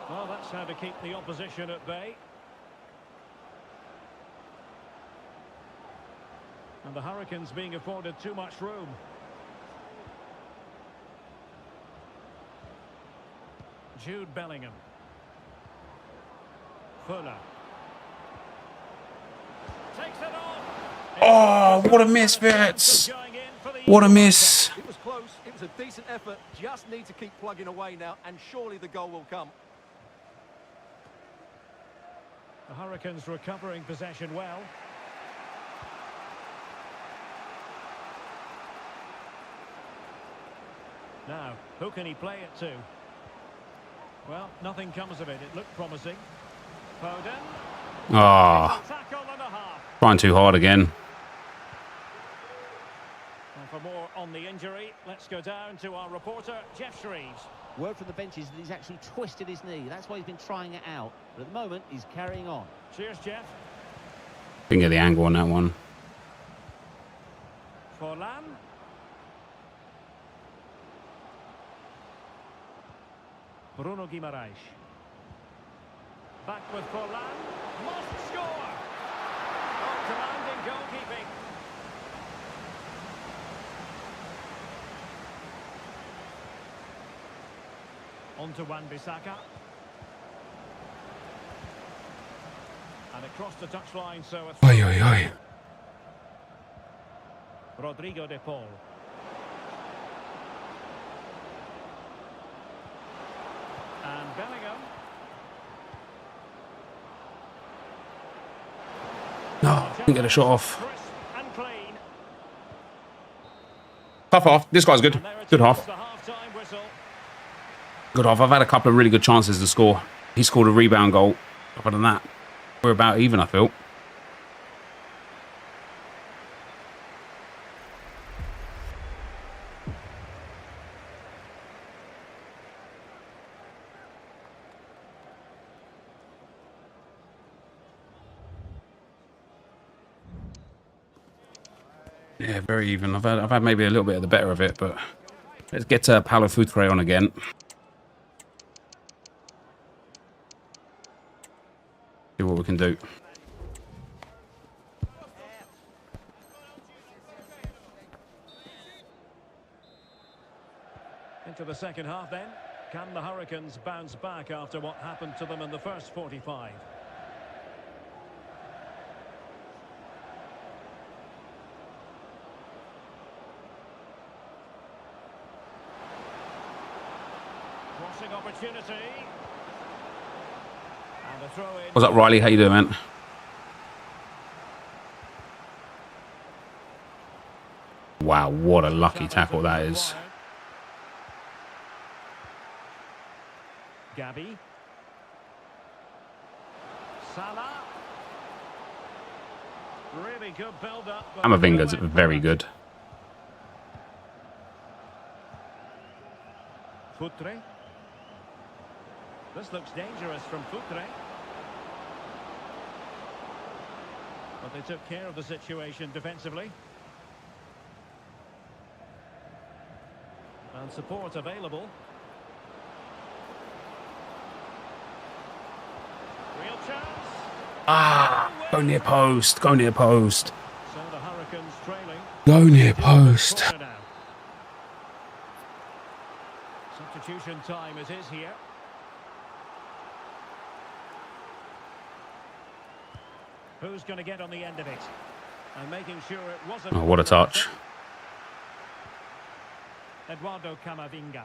S4: Well, that's how to keep the opposition at bay. And the Hurricanes being afforded too much room. Jude Bellingham. Fuller. Takes it off.
S1: Oh, what a miss, Vets. What a miss.
S5: It was close. It was a decent effort. Just need to keep plugging away now, and surely the goal will come.
S4: The Hurricanes recovering possession well. Now, who can he play it to? Well, nothing comes of it. It looked promising. Foden.
S1: Ah,
S4: Tackle and a half.
S1: trying too hard again.
S4: And for more on the injury, let's go down to our reporter, Jeff Shreves.
S6: Word from the bench is that he's actually twisted his knee. That's why he's been trying it out. But at the moment, he's carrying on.
S4: Cheers, Jeff.
S1: Didn't get the angle on that one.
S4: Forlan. Bruno Guimaraes. Back with Forlan. Must score! Oh, commanding goalkeeping. On to Wan-Bissaka. And across the touchline, so a
S1: Oi, oi, oi.
S4: Rodrigo de Paul. And Bellingham.
S1: No, didn't get a shot off.
S4: Crisp and clean.
S1: Tough half. This guy's good.
S4: And there it
S1: Good
S4: is,
S1: half.
S4: the half-time whistle.
S1: Good half. I've had a couple of really good chances to score. He scored a rebound goal. Other than that, we're about even, I feel. Yeah, very even. I've had maybe a little bit of the better of it, but let's get Paulo Futre on again. See what we can do.
S4: Into the second half then. Can the Hurricanes bounce back after what happened to them in the first 45? Crossing opportunity. And a throw in.
S1: What's up, Riley? How you doing, man? Wow, what a lucky tackle that is.
S4: Gabby. Salah. Really good build up.
S1: Amavinga's very good.
S4: Futre. This looks dangerous from Futre. But they took care of the situation defensively. And support available. Real chance.
S1: Ah, go near post. Go near post.
S4: So the Hurricanes trailing.
S1: Go near post.
S4: Corner now. Substitution time it is here. Who's going to get on the end of it? And making sure it wasn't.
S1: Oh, what a touch.
S4: Eduardo Camavinga.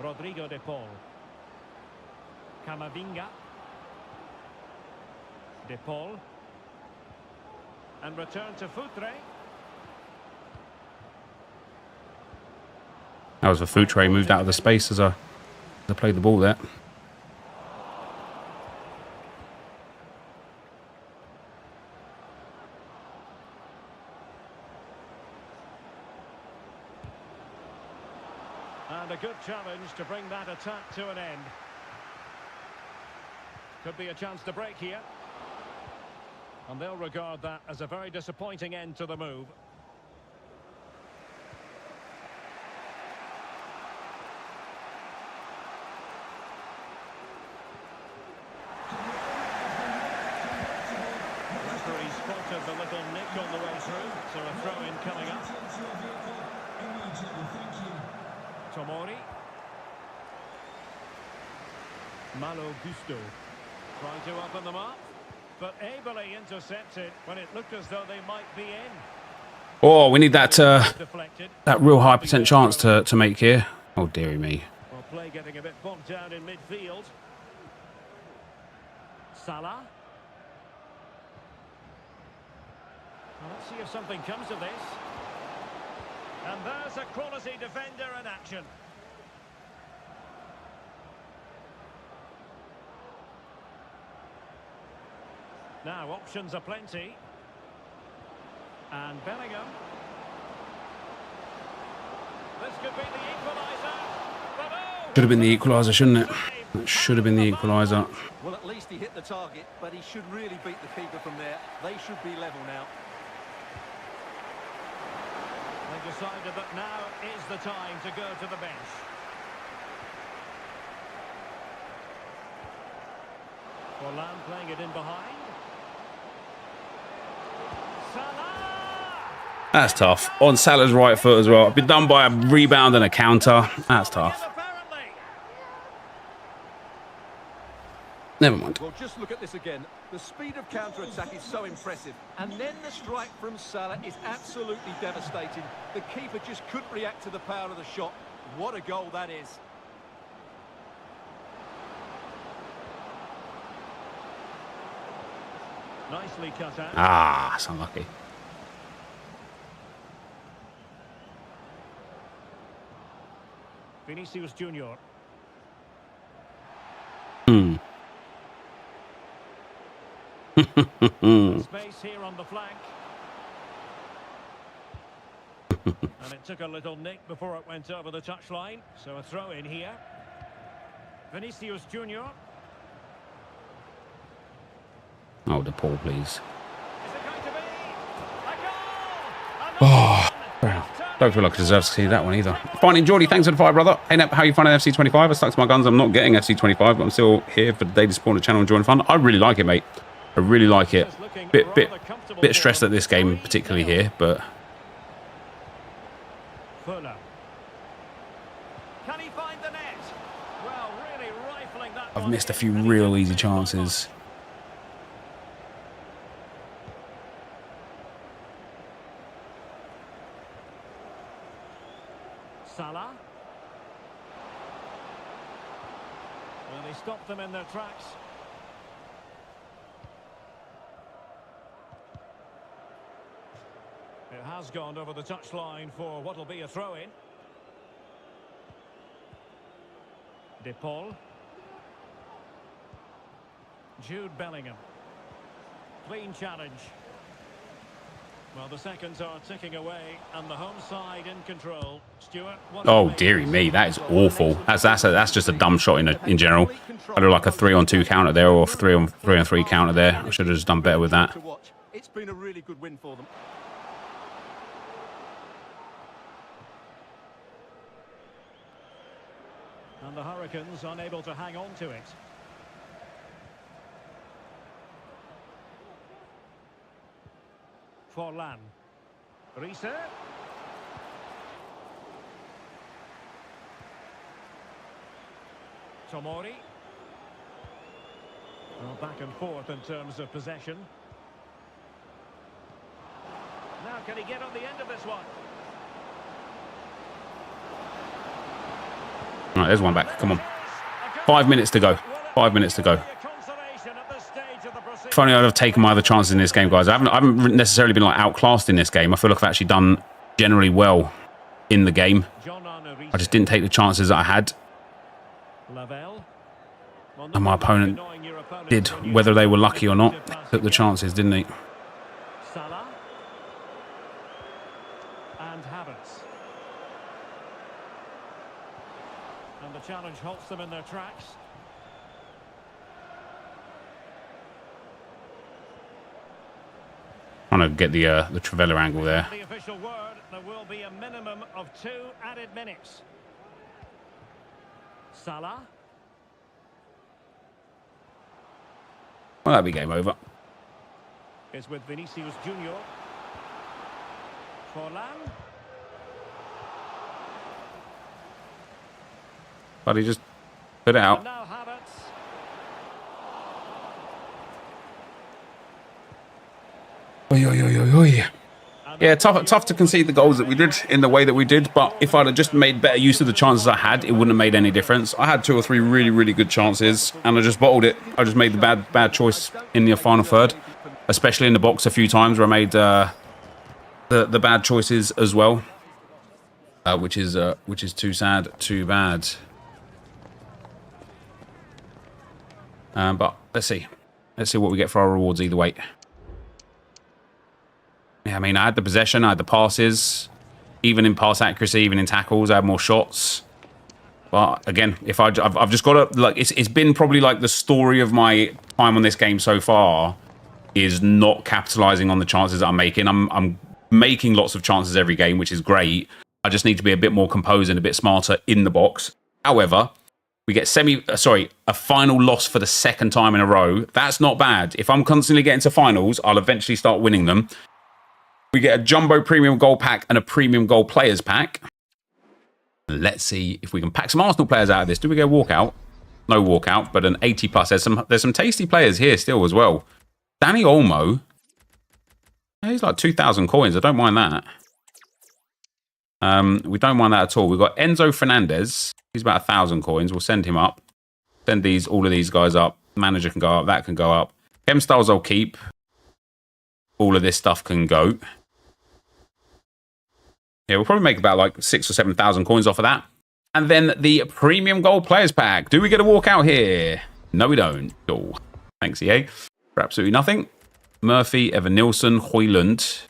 S4: Rodrigo de Paul. Camavinga. De Paul. And return to Futre.
S1: That was a Futre moved out of the space as I played the ball there.
S4: And a good challenge to bring that attack to an end. Could be a chance to break here. And they'll regard that as a very disappointing end to the move. Referee spotted the little nick on the way through, so a throw-in coming up. Tomori. Malo Gusto. Trying to open them up, but ably intercepted when it looked as though they might be in.
S1: Oh, we need that
S4: Deflected.
S1: that real high percent chance to make here. Oh, dearie me.
S4: Well, play getting a bit bogged down in midfield. Salah. Well, let's see if something comes of this. And there's a quality defender in action. Now, options are plenty. And Bellingham. This could be the equaliser. But oh,
S1: Should have been the equaliser, shouldn't it? That should have been the equaliser.
S5: Well, at least he hit the target, but he should really beat the keeper from there. They should be level now.
S4: they decided that now is the time to go to the bench. Haaland playing it in behind. Salah!
S1: That's tough. On Salah's right foot as well. Been done by a rebound and a counter. That's tough.
S4: Apparently.
S1: Never mind.
S5: Well, just look at this again. The speed of counter-attack is so impressive. And then the strike from Salah is absolutely devastating. The keeper just couldn't react to the power of the shot. What a goal that is.
S4: Nicely cut out.
S1: Ah, that's unlucky.
S4: Vinicius Junior. Space here on the flank. And it took a little nick before it went over the touchline. So a throw in here. Vinicius Junior.
S1: Oh, De Paul, please.
S4: Is it going to be a goal?
S1: Oh, don't feel like I deserve to see that one either. Finding Geordie, thanks for the fire, brother. Hey, Nep, how are you finding FC25? I stuck to my guns. I'm not getting FC25, but I'm still here for the daily support of the channel and enjoying fun. I really like it, mate. I really like it. Bit stressed at this game, particularly here, but
S4: Fuller. Can he find the net? Well, really rifling that.
S1: I've
S4: one
S1: missed a
S4: in,
S1: few
S4: and he
S1: real
S4: doesn't
S1: easy
S4: miss one.
S1: chances.
S4: Salah. Well, And he stopped them in their tracks. It has gone over the touchline for what will be a throw-in. De Paul. Jude Bellingham. Clean challenge. Well, the seconds are ticking away, and the home side in control. Stuart, what
S1: Oh, dearie me, that is awful. That's just a dumb shot in general. I do like a 3-on-2 counter there, or a 3-on-3 counter there. I should have just done better with that.
S5: It's been a really good win for them.
S4: And the Hurricanes unable to hang on to it. Forlan. Riese. Tomori. Well, back and forth in terms of possession. Now can he get on the end of this one?
S1: All right, there's one back. Come on. 5 minutes to go. 5 minutes to go. If only I'd have taken my other chances in this game, guys. I haven't necessarily been like outclassed in this game. I feel like I've actually done generally well in the game. I just didn't take the chances that I had. And my opponent did, whether they were lucky or not, took the chances, didn't he?
S4: Salah and Havertz. And the challenge halts them in their tracks.
S1: Trying to get the Trevella angle there.
S4: The official word, there will be a minimum of 2 added minutes. Salah.
S1: Well, that'll be game over.
S4: Is with Vinicius Junior. Forlan.
S1: But he just put it out.
S4: And now Havertz.
S1: Oy, oy, oy, oy, oy. Yeah, tough to concede the goals that we did in the way that we did, but if I'd have just made better use of the chances I had, it wouldn't have made any difference. I had 2 or 3 really, really good chances, and I just bottled it. I just made the bad choice in the final third, especially in the box a few times where I made the bad choices as well, which is too sad, too bad. But let's see what we get for our rewards either way. Yeah, I mean, I had the possession, I had the passes, even in pass accuracy, even in tackles, I had more shots. But again, if I've just got to, like, it's been probably like the story of my time on this game so far is not capitalizing on the chances that I'm making. I'm making lots of chances every game, which is great. I just need to be a bit more composed and a bit smarter in the box. However, we get a final loss for the 2nd time in a row. That's not bad. If I'm constantly getting to finals, I'll eventually start winning them. We get a jumbo premium gold pack and a premium gold players pack. Let's see if we can pack some Arsenal players out of this. Do we get a walkout? No walkout, but an 80 plus. There's some tasty players here still as well. Danny Olmo. He's like 2,000 coins. I don't mind that. We don't mind that at all. We've got Enzo Fernandez. He's about 1,000 coins. We'll send him up. Send all of these guys up. Manager can go up. That can go up. Chem Styles I'll keep. All of this stuff can go. Yeah, we'll probably make about like 6,000 or 7,000 coins off of that. And then the premium gold players pack. Do we get a walkout here? No, we don't. Oh, thanks, EA. For absolutely nothing. Murphy, Evan Nilsson, Højlund,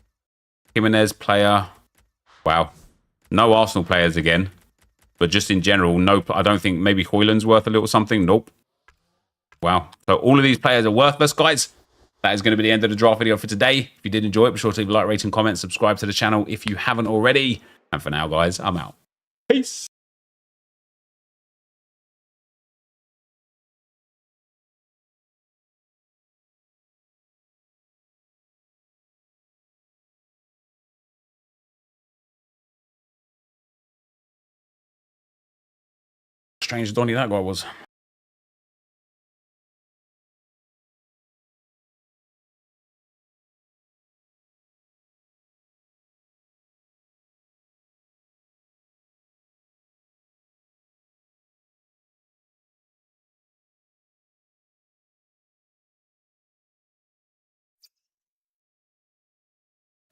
S1: Jimenez player. Wow. No Arsenal players again. But just in general, no. I don't think maybe Højlund's worth a little something. Nope. Wow. So all of these players are worthless, guys. That is going to be the end of the draft video for today. If you did enjoy it, be sure to leave a like, rating, comment, subscribe to the channel if you haven't already. And for now, guys, I'm out. Peace. Strange Donny that guy was.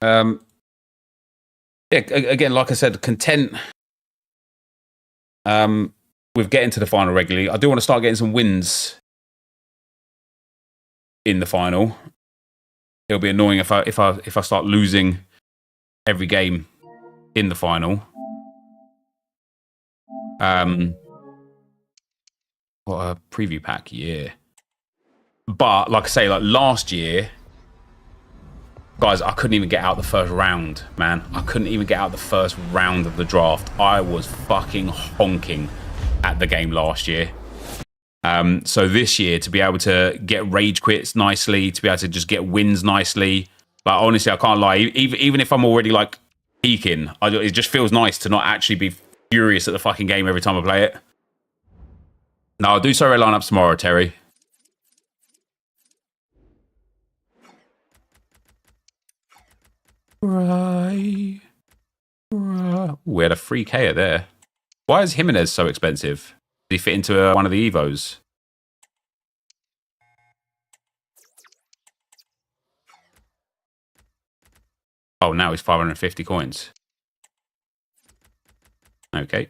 S1: Yeah, again, like I said, content with getting to the final regularly. I do want to start getting some wins in the final. It'll be annoying if I start losing every game in the final. What a preview pack, yeah. But like I say, like last year, guys, I couldn't even get out the first round, man. I couldn't even get out the first round of the draft. I was fucking honking at the game last year. So this year, to be able to get rage quits nicely, to be able to just get wins nicely, like honestly, I can't lie. Even if I'm already like peaking, it just feels nice to not actually be furious at the fucking game every time I play it. No, I'll do sorry lineups tomorrow, Terry. Right. We had a free K there. Why is Jimenez so expensive? Did he fit into one of the Evos? Oh, now he's 550 coins. Okay.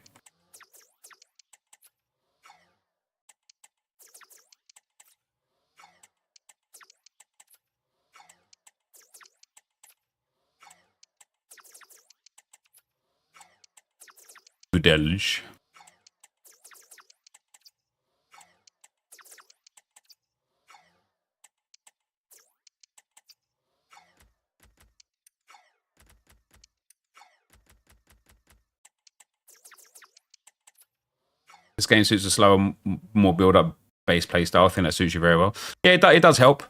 S1: Udelj. This game suits a slower, more build-up base play style. I think that suits you very well. Yeah, it does help.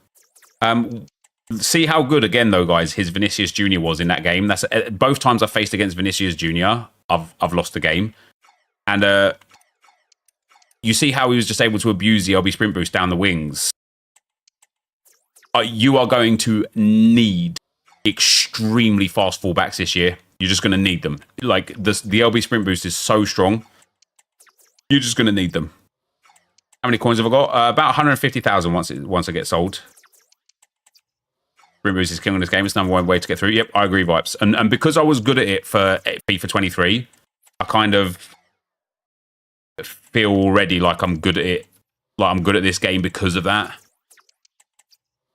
S1: See how good, again, though, guys, his Vinicius Jr. was in that game. That's both times I faced against Vinicius Jr., I've lost the game. And you see how he was just able to abuse the LB sprint boost down the wings. You are going to need extremely fast fullbacks this year. You're just going to need them. Like, the LB sprint boost is so strong. You're just going to need them. How many coins have I got? About 150,000 once I get sold. Sprint boost is king on this game. It's number one way to get through. Yep, I agree, Vipes. And because I was good at it for FIFA 23, I kind of feel already like I'm good at it. Like I'm good at this game because of that.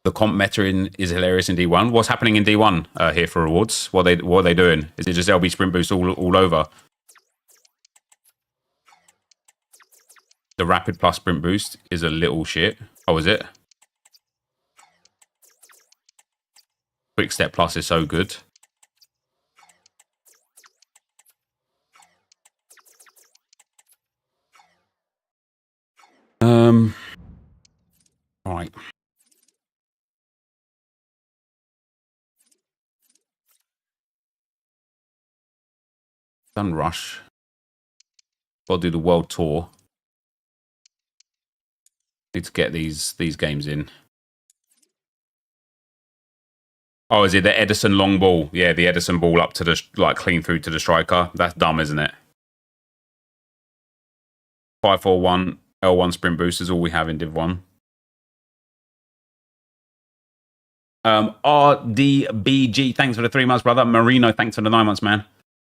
S1: The comp meta is hilarious in D1. What's happening in D1 here for rewards? What are they doing? Is it just LB sprint boost all over? The rapid plus sprint boost is a little shit. Oh, is it? Quick step plus is so good. All right. Done rush. Got to do the world tour. Need to get these games in. Oh, is it the Edison long ball? Yeah, the Edison ball up to the clean through to the striker. That's dumb, isn't it? 541 L1 sprint boost is all we have in Div 1. RDBG, thanks for the 3 months, brother. Marino, thanks for the 9 months, man.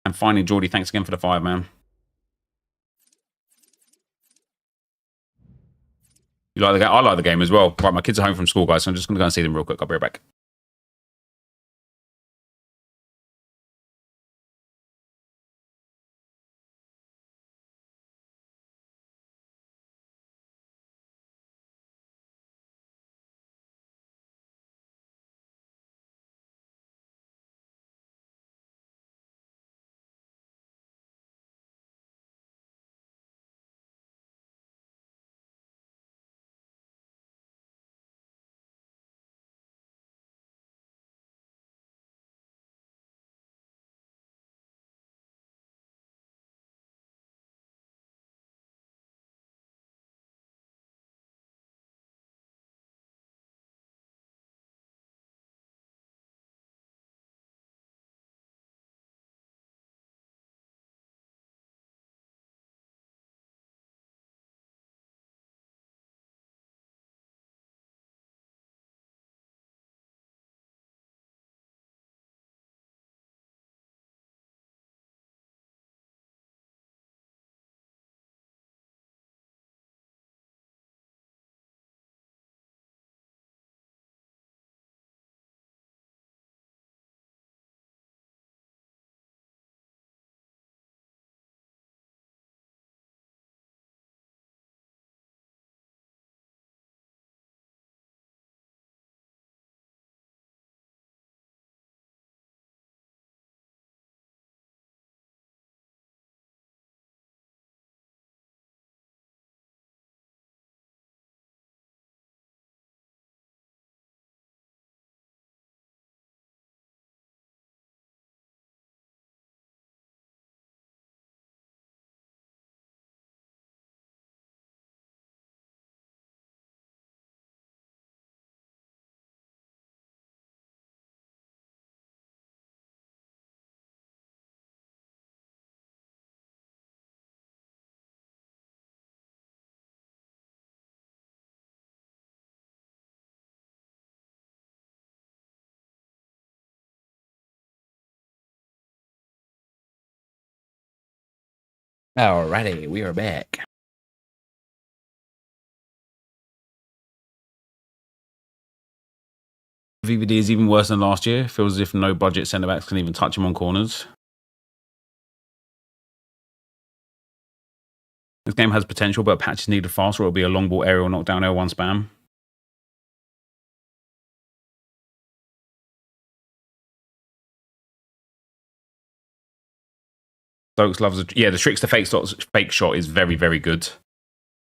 S1: And finally, Geordie, thanks again for the 5, man. You like the game? I like the game as well. Right, my kids are home from school, guys, so I'm just going to go and see them real quick. I'll be right back. Alrighty, we are back. VVD is even worse than last year. Feels as if no budget centre backs can even touch him on corners. This game has potential, but patches needed faster. It'll be a long ball aerial knockdown L1 spam. Stokes loves it. Yeah, the tricks to fake shot is very, very good.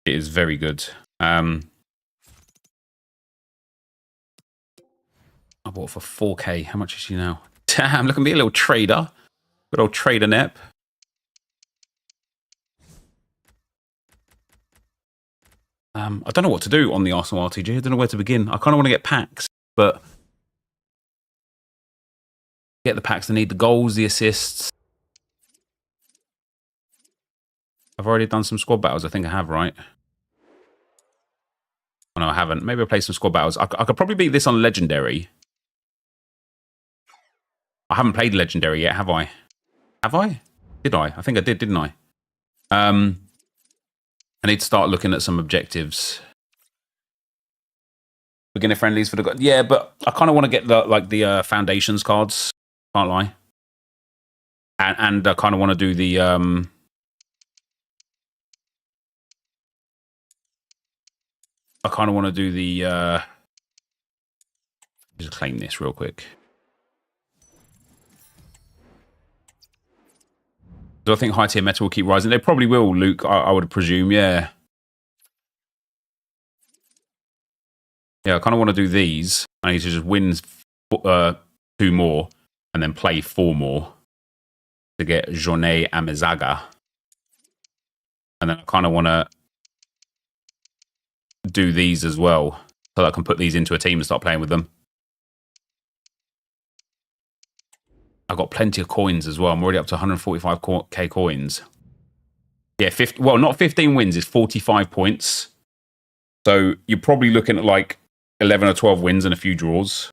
S1: It is very good. I bought it for 4K. How much is she now? Damn, look at me, a little trader. Good old trader Nep. I don't know what to do on the Arsenal RTG. I don't know where to begin. I kind of want to get packs, but get the packs that need the goals, the assists. I've already done some squad battles. I think I have, right? Oh, no, I haven't. Maybe I'll play some squad battles. I could probably beat this on Legendary. I haven't played Legendary yet, have I? Have I? Did I? I think I did, didn't I? I need to start looking at some objectives. Beginner friendlies for the... Yeah, but I kind of want to get the foundations cards. Can't lie. And I kind of want to do the... I kind of want to do the... Just claim this real quick. Do I think high tier meta will keep rising? They probably will, Luke, I would presume, yeah. Yeah, I kind of want to do these. I need to just win 2 more and then play 4 more to get Journée Amezaga. And then I kind of want to do these as well so that I can put these into a team and start playing with them. I've got plenty of coins as well. I'm already up to 145k coins. Yeah, well, not 15 wins, it's 45 points. So you're probably looking at like 11 or 12 wins and a few draws.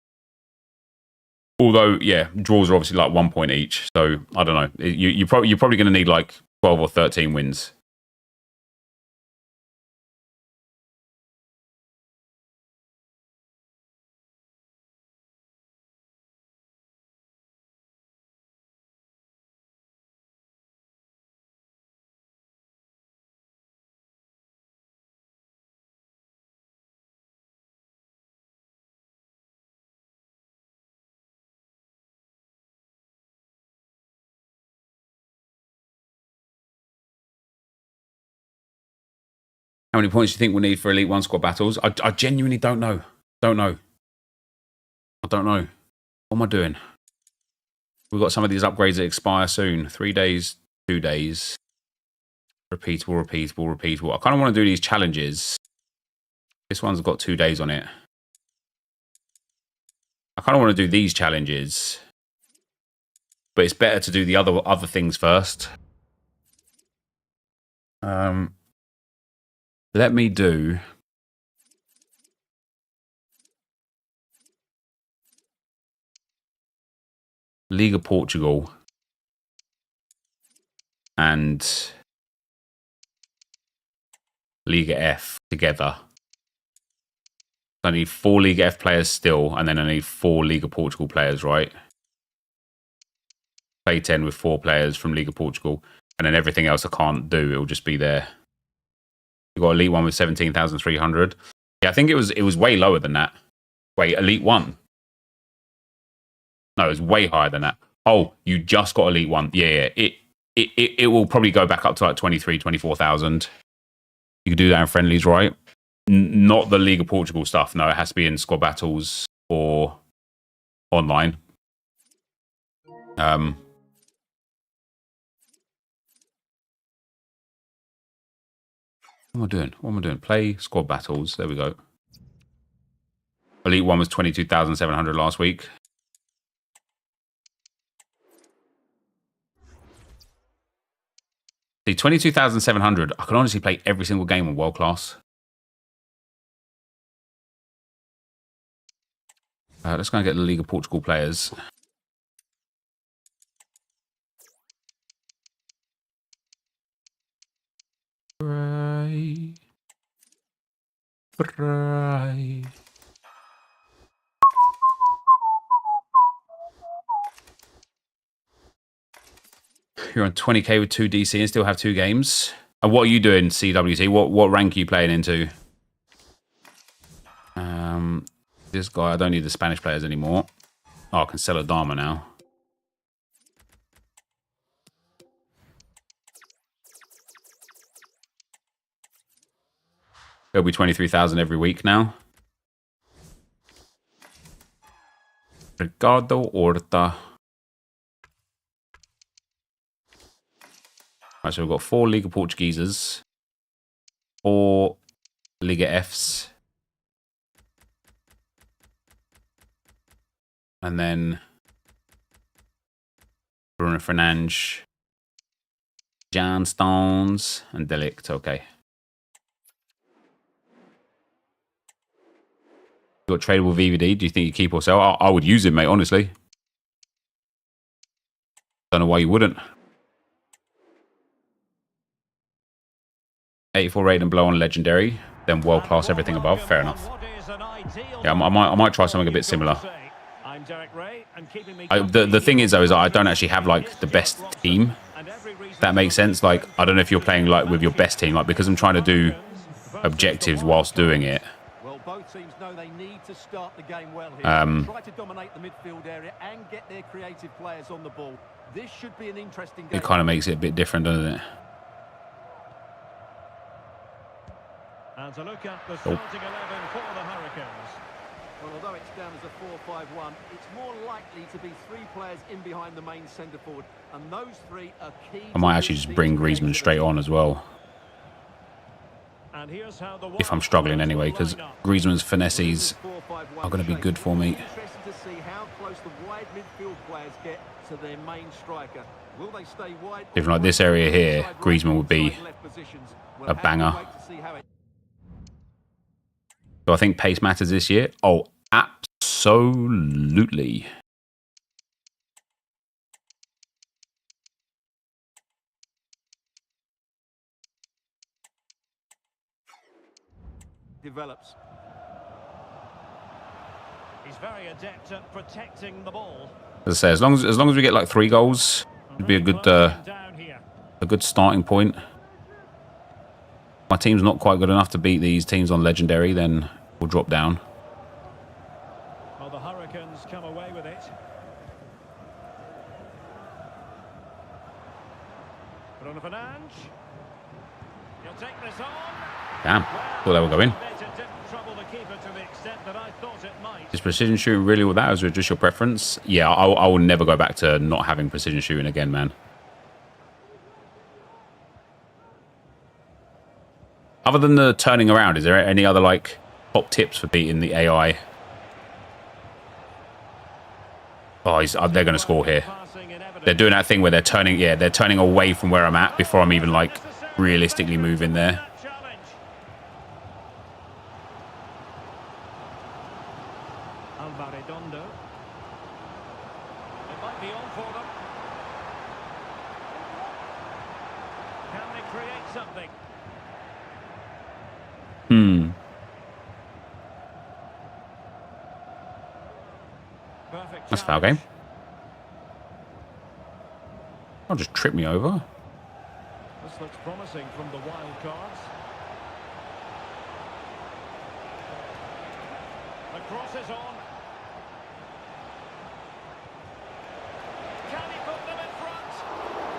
S1: Although, yeah, draws are obviously like 1 point each. So I don't know. You're probably going to need like 12 or 13 wins. How many points do you think we'll need for Elite 1 squad battles? I genuinely don't know. I don't know. What am I doing? We've got some of these upgrades that expire soon. 3 days, 2 days. Repeatable. I kind of want to do these challenges. This one's got 2 days on it. I kind of want to do these challenges. But it's better to do the other things first. Let me do... Liga Portugal. And... Liga F together. I need 4 Liga F players still, and then I need 4 Liga Portugal players, right? Play 10 with 4 players from Liga Portugal, and then everything else I can't do. It'll just be there. You've got Elite 1 with 17,300. Yeah, I think it was way lower than that. Wait, Elite 1? No, it was way higher than that. Oh, you just got Elite 1. Yeah. It will probably go back up to like 23, 24,000. You can do that in friendlies, right? Not the Liga Portugal stuff. No, it has to be in squad battles or online. What am I doing? Play squad battles. There we go. Elite 1 was 22,700 last week. See, 22,700. I can honestly play every single game on World Class. Let's go and get the Liga Portugal players. Fry. Fry. You're on 20k with 2 DC and still have 2 games. And what are you doing, CWT? What rank are you playing into? This guy, I don't need the Spanish players anymore. Oh, I can sell a Dharma now. It'll be 23,000 every week now. Ricardo Horta. Right, so we've got 4 Liga Portugueses, 4 Liga Fs, and then Bruno Fernandes, John Stones, and Delict. Okay. You got tradable VVD. Do you think you keep or sell? I would use it, mate, honestly. Don't know why you wouldn't. 84 rated and below on legendary, then world class everything above. Fair enough. Yeah, I might try something a bit similar. The thing is though, is I don't actually have like the best team. If that makes sense. Like I don't know if you're playing like with your best team, like because I'm trying to do objectives whilst doing it.
S5: Well, both teams know they need to start the game well here. Try to dominate the midfield area and get their creative players on the ball. This should be an interesting game.
S1: It kind of makes it a bit different, doesn't it?
S4: And to look at the starting 11 for the Hurricanes.
S5: Well, although it's down as a 4-5-1, it's more likely to be 3 players in behind the main centre forward, and those 3 are key.
S1: I might actually just bring Griezmann straight on as well.
S4: And here's how the
S1: If I'm struggling anyway, because Griezmann's finesses are going to be good for me.
S5: Interesting to see how close the wide midfield players get to their main striker. Will they stay wide?
S1: Even like this area here, Griezmann would be a banger. Do I think pace matters this year? Oh, absolutely.
S5: Develops.
S4: He's very adept at protecting the ball.
S1: As I say, as long as we get like 3 goals, it'd be a good starting point. My team's not quite good enough to beat these teams on legendary, then we'll drop down.
S4: Well, the Hurricanes come away with it. Bruno Fernandes. He'll take this on.
S1: Damn, thought they were going. Is precision shooting really all that, or is it just your preference? Yeah, I will never go back to not having precision shooting again, man. Other than the turning around, is there any other like top tips for beating the AI? Oh, they're going to score here. They're doing that thing where they're turning, yeah, they're turning away from where I'm at before I'm even like realistically moving there. That's a foul game. I'll just trip me over.
S4: This looks promising from the wild cards. The cross is on. Can he put them in front?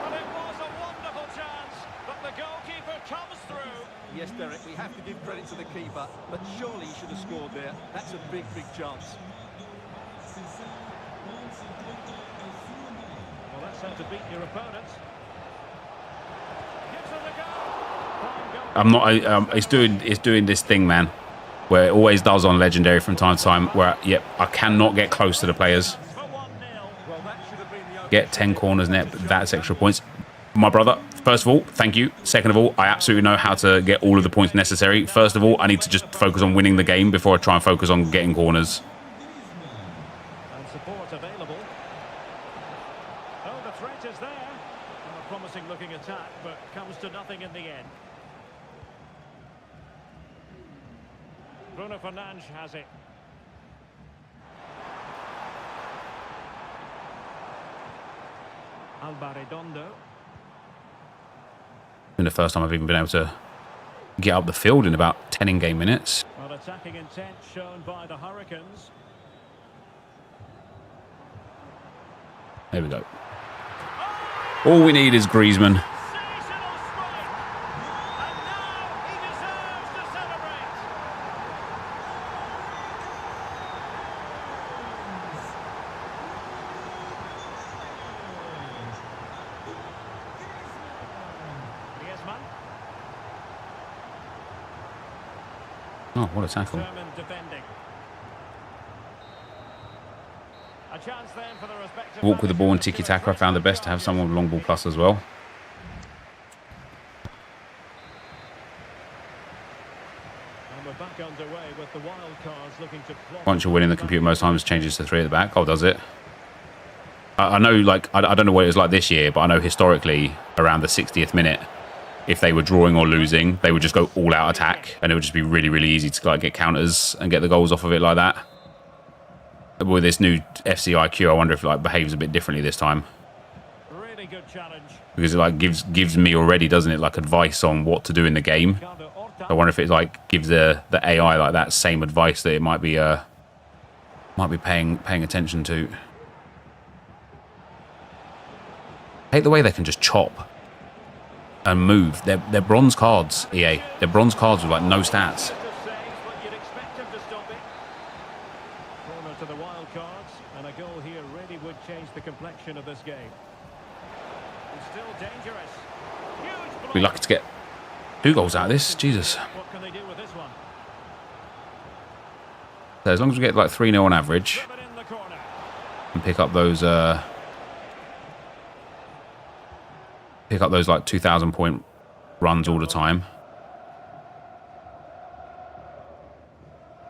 S4: But it was a wonderful chance, but the goalkeeper comes through.
S5: Yes, Derek, we have to give credit to the keeper, but surely he should have scored there. That's a big, big chance.
S4: Well, that's how to beat your opponent. Gives it a go.
S1: I'm not. It's doing this thing, man, where it always does on legendary from time to time. Where yep, I cannot get close to the players. Get 10 corners net, but that's extra points. My brother, first of all, thank you. Second of all, I absolutely know how to get all of the points necessary. First of all, I need to just focus on winning the game before I try and focus on getting corners.
S4: And support available. Oh, the threat is there. And a promising looking attack, but comes to nothing in the end. Bruno Fernandes has it. Alba Redondo.
S1: Been the first time I've even been able to get up the field in about 10 in-game minutes.
S4: Well, attacking intent shown by the Hurricanes.
S1: There we go. All we need is Griezmann.
S4: Sensational strike! And now he deserves to celebrate! Griezmann.
S1: Oh, what a tackle.
S4: Determined defending. A chance then for the respective
S1: Walk with the ball and
S4: managers to
S1: tiki-taka. I found the best to have someone with long ball plus as well.
S4: And we're back underway with the wild cards looking to plot.
S1: Once you're winning, the computer most times changes to 3 at the back. Oh, does it? I know, like, I don't know what it was like this year, but I know historically around the 60th minute, if they were drawing or losing, they would just go all out attack, and it would just be really, really easy to like get counters and get the goals off of it like that. With this new FC IQ, I wonder if it like behaves a bit differently this time,
S4: Really good challenge.
S1: because it like gives me already, doesn't it, like advice on what to do in the game.
S4: Ricardo Horta.
S1: I wonder if it like gives the AI like that same advice that it might be paying attention to. I hate the way they can just chop and move. They're bronze cards, EA. They're bronze cards with like no stats.
S4: Saves, but you'd expect him to stop it. Corner to the wild cards, and a goal here really would change the complexion of this game. It's still dangerous. Huge block.
S1: Be lucky to get 2 goals out of this. Jesus.
S4: What can they do with this one?
S1: So as long as we get like 3-0 on average
S4: Driven in the corner.
S1: and pick up those like 2,000 point runs all the time.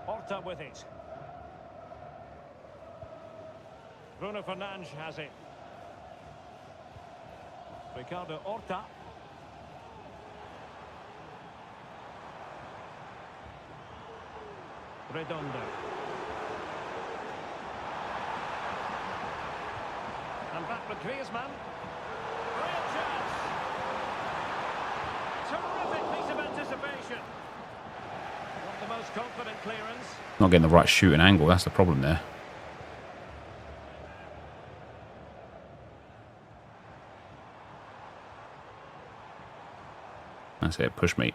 S4: Horta with it. Bruno Fernandes has it. Ricardo Horta. Redondo. And back with Griezmann. Real chance. Terrific piece of anticipation. Not the most confident clearance.
S1: Not getting the right shooting angle. That's the problem there. That's it. Push me.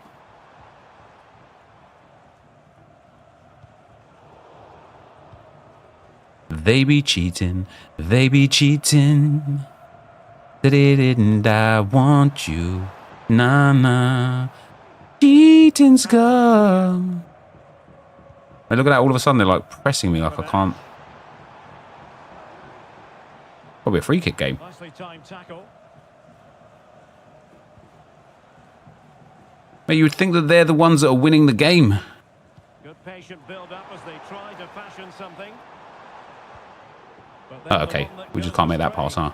S1: They be cheating. They be cheating. That it didn't. I want you. Nah, nah. Cheating's gone. Hey, look at that. All of a sudden, they're like pressing me like I can't. Probably a free kick game.
S4: Nicely timed tackle.
S1: Mate, you would think that they're the ones that are winning the game.
S4: Good patient build-up as they try to fashion something. But
S1: Oh,
S4: then the
S1: okay.
S4: one that
S1: We just
S4: goes
S1: can't make that
S4: astray.
S1: pass, huh?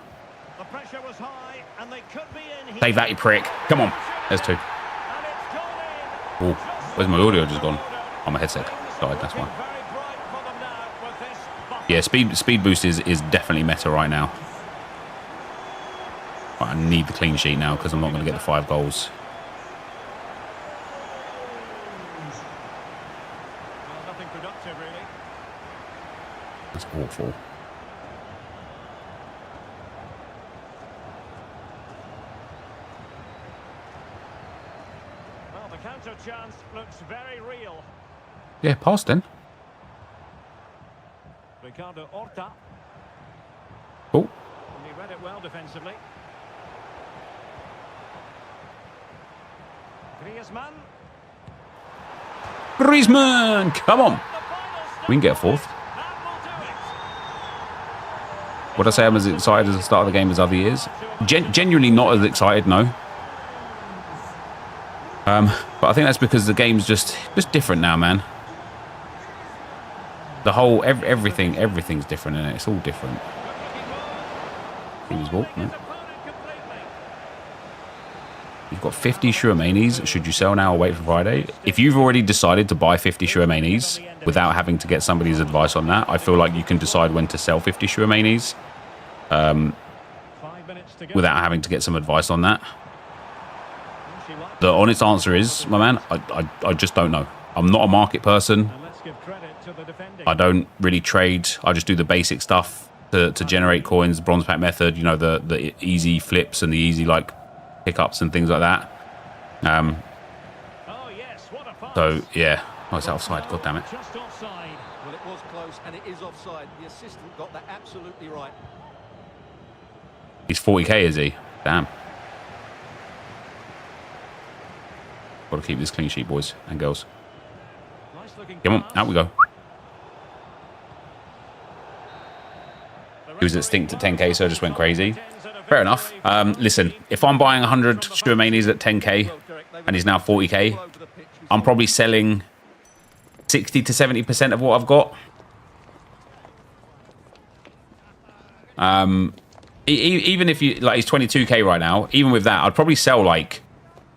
S4: The pressure was high, and they could be in here.
S1: Save that, you prick. Come on. There's 2.
S4: And it's gone in.
S1: Oh, where's my audio just gone? Oh, my headset died, that's why.
S4: Very bright for them now with this button.
S1: Yeah, speed boost is definitely meta right now. Right, I need the clean sheet now because I'm not going to get the 5 goals.
S4: Well, nothing productive, really.
S1: That's awful.
S4: Well, the counter chance looks very real.
S1: Yeah, pass then.
S4: Ricardo Horta.
S1: Oh,
S4: And he read it well defensively. Griezmann.
S1: Griezmann, come on.
S4: The final stop.
S1: We can get a 4th.
S4: That will do it.
S1: Would I say I'm as excited as the start of the game as other years? Genuinely not as excited, no. But I think that's because the game's just different now, man. The whole everything's different in it. It's all different. He was walking. No? You've got 50 Shuamanis. Should you sell now or wait for Friday? If you've already decided to buy 50 Shuamanis without having to get somebody's advice on that, I feel like you can decide when to sell 50 Shuamanis without having to get some advice on that. The honest answer is, my man, I just don't know. I'm not a market person. I don't really trade. I just do the basic stuff to generate coins, bronze pack method, you know, the easy flips and the easy like pickups and things like that. So yeah, oh, it's offside. God damn it!
S5: Just offside. Well, it was close, and it is offside. The assistant got that absolutely right.
S1: He's 40k, is he? Damn. Got to keep this clean sheet, boys and girls. Come on, out we go. He was extinct at 10k, so I just went crazy. Fair enough. Listen, if I'm buying 100 Shuamanis at 10k and he's now 40k, I'm probably selling 60 to 70% of what I've got. Even if you like, he's 22k right now. Even with that, I'd probably sell like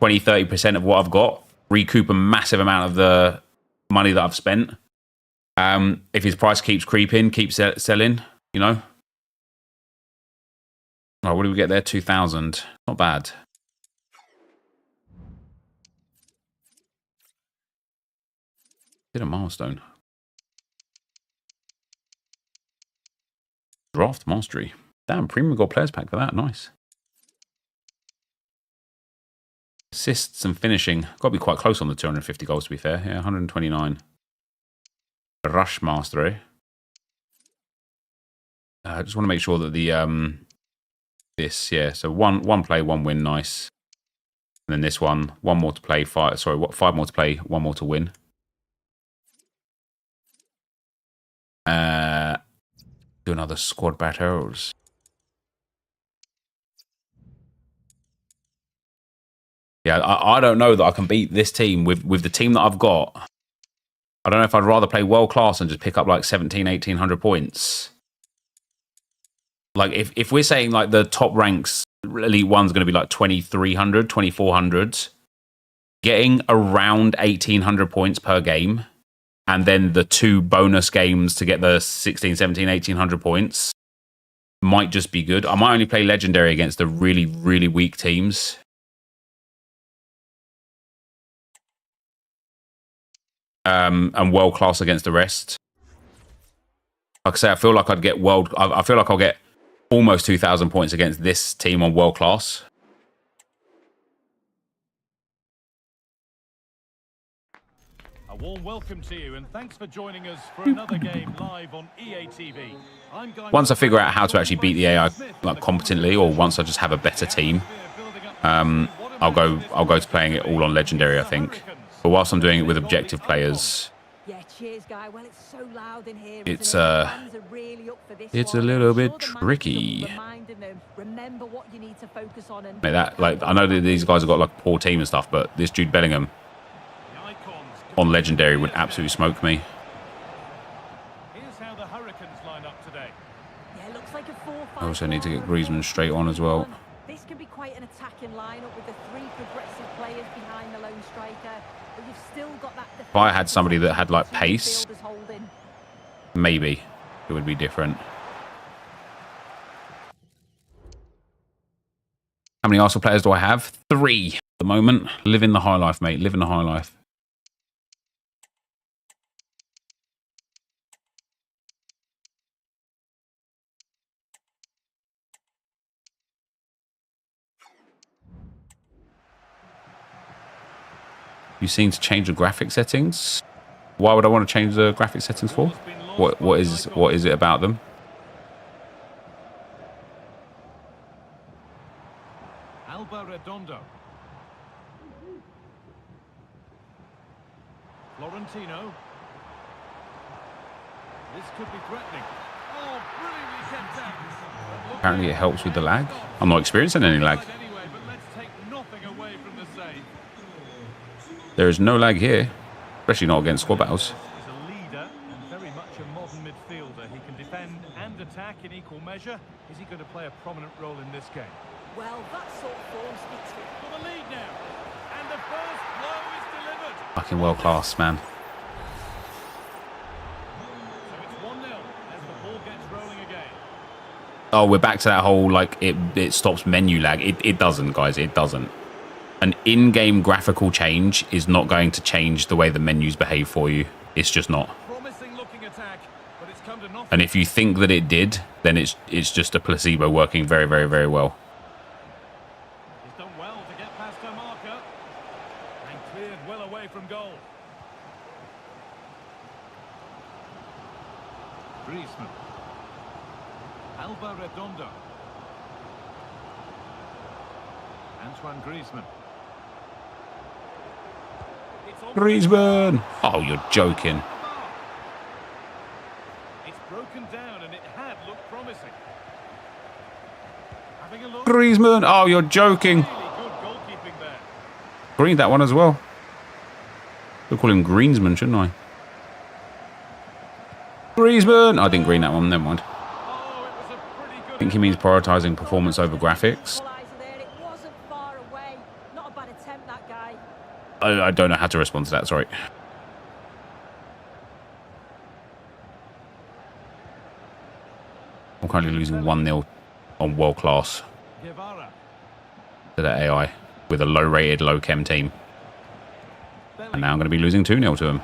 S1: 20-30% of what I've got, recoup a massive amount of the money that I've spent. If his price keeps creeping, keep selling, you know. All right, what do we get there? 2,000. Not bad. Did a milestone. Draft mastery. Damn, premium gold players pack for that. Nice. Assists and finishing. Got to be quite close on the 250 goals, to be fair. Yeah, 129. Rush mastery. I just want to make sure that the this, yeah, so one play, one win, nice. And then this one more to play, five more to play, one more to win. Do another squad battles. Yeah, I don't know that I can beat this team with the team that I've got. I don't know if I'd rather play world class and just pick up like 1,800 points. Like if we're saying like the top ranks, Elite 1's going to be like 2,300, 2,400, getting around 1,800 points per game, and then the 2 bonus games to get the 16, 17, 1,800 points might just be good. I might only play Legendary against the really, really weak teams. And world class against the rest. Like I say, I feel like I'd get I feel like I'll get almost 2,000 points against this team on world class.
S4: A warm welcome to you, and thanks for joining us for another game live on EA TV.
S1: Once I figure out how to actually beat the AI like competently, or once I just have a better team, I'll go to playing it all on Legendary, I think. But whilst I'm doing it with objective players, it's a little bit tricky. Mate, that, like, I know that these guys have got like a poor team and stuff, but this Jude Bellingham on Legendary would absolutely smoke me. I also need to get Griezmann straight on as well.
S3: This can be quite an attacking lineup with the 3 progressive players behind the lone striker. But you've still got that.
S1: If I had somebody that had like pace, maybe it would be different. How many Arsenal players do I have? 3 at the moment. Living the high life, mate. Living the high life. You seem to change the graphic settings. Why would I want to change the graphic settings for? What is it about them?
S4: Alba Redondo. Florentino. This could be threatening. Oh, brilliantly kept out.
S1: Apparently it helps with the lag. I'm not experiencing any lag. There is no lag here, especially not against squad battles.
S4: He's a leader and very much a modern midfielder. He can defend and attack in equal measure. Is he going to play a prominent role in this game?
S3: Well, that sort of form speaks for
S4: For the lead now. And the first blow is delivered.
S1: Fucking world class, man.
S4: So it's 1-0 as the ball gets rolling again.
S1: Oh, we're back to that whole, like, it stops menu lag. It doesn't, guys. It doesn't. An in-game graphical change is not going to change the way the menus behave for you. It's just not.
S4: Promising looking attack, but it's come to nothing.
S1: And if you think that it did, then it's just a placebo working very, very, very well.
S4: He's done well to get past her marker. And cleared well away from goal. Griezmann. Alba Redondo. Antoine Griezmann. It's on-
S1: Griezmann! Oh, you're joking.
S4: It's broken down and it had looked promising. Having a look.
S1: Griezmann! Oh, you're joking.
S4: Really good goalkeeping there.
S1: Green that one as well. We'll call him Greensman, shouldn't I? Griezmann! I didn't green that one, never mind.
S4: Oh, it was a pretty good.
S1: I think he means prioritising performance over graphics.
S3: equaliser there. It wasn't far away. Not a bad attempt, that guy.
S1: I don't know how to respond to that, sorry. I'm currently losing 1-0 on world class
S4: Guevara.
S1: to the AI with a low-rated, low-chem team. And now I'm going to be losing 2-0 to them.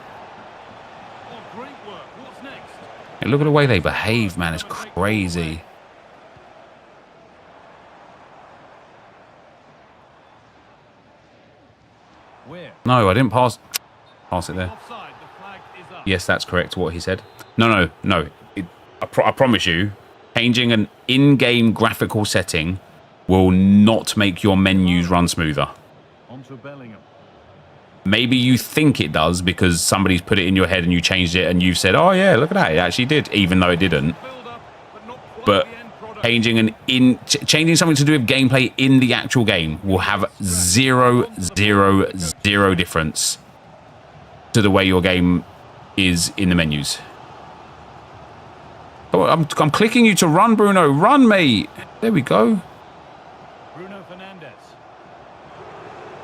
S4: Oh, great work. What's next?
S1: Hey, look at the way they behave, man. It's crazy.
S4: Where?
S1: No, I didn't pass it there.
S4: Offside. The flag is up.
S1: Yes, that's correct, what he said. No. I promise you, changing an in-game graphical setting will not make your menus run smoother.
S4: Onto Bellingham.
S1: Maybe you think it does because somebody's put it in your head and you changed it and you've said, oh yeah, look at that, it actually did, even though it didn't.
S4: Build up, but not quite
S1: But
S4: the end product.
S1: changing something to do with gameplay in the actual game will have zero difference to the way your game is in the menus. Oh, I'm clicking you to run, Bruno. Run, mate. There we go.
S4: Bruno Fernandes.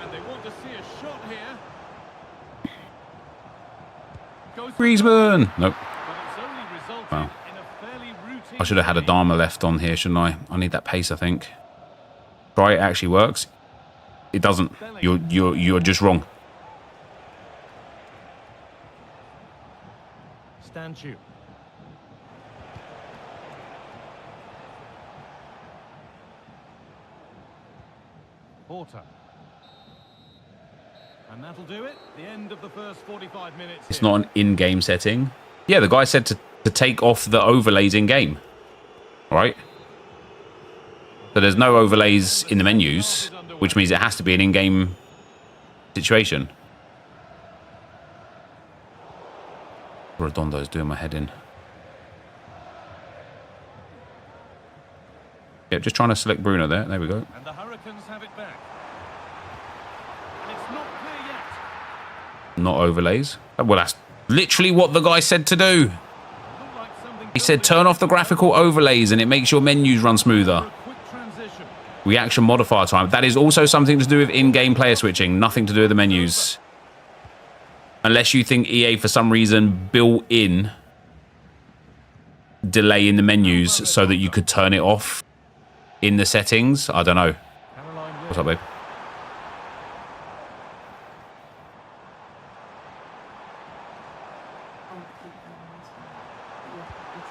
S4: And they want to see a shot here. Goes for
S1: Griezmann. Nope.
S4: but it's only resulted
S1: Wow.
S4: in a fairly routine.
S1: I should have had a Dharma left on here, shouldn't I? I need that pace, I think. Try it actually works. It doesn't. You're just wrong.
S4: Stanchu. Porter. And that'll do it. The end of the first 45 minutes.
S1: It's
S4: here.
S1: not an in-game setting. Yeah, the guy said to take off the overlays in-game. All right? So there's no overlays in the menus, which means it has to be an in-game situation. Redondo's doing my head in. Yep, just trying to select Bruno there. There we go.
S4: And the Hurricanes have it back. And it's not clear yet.
S1: Not overlays. Well, that's literally what the guy said to do.
S4: Looked like something
S1: He said turn off the graphical overlays and it makes your menus run smoother.
S4: a quick transition.
S1: Reaction modifier time. That is also something to do with in-game player switching. Nothing to do with the menus. Unless you think EA, for some reason, built in delay in the menus so that you could turn it off in the settings. I don't know.
S4: Caroline
S1: What's up, babe?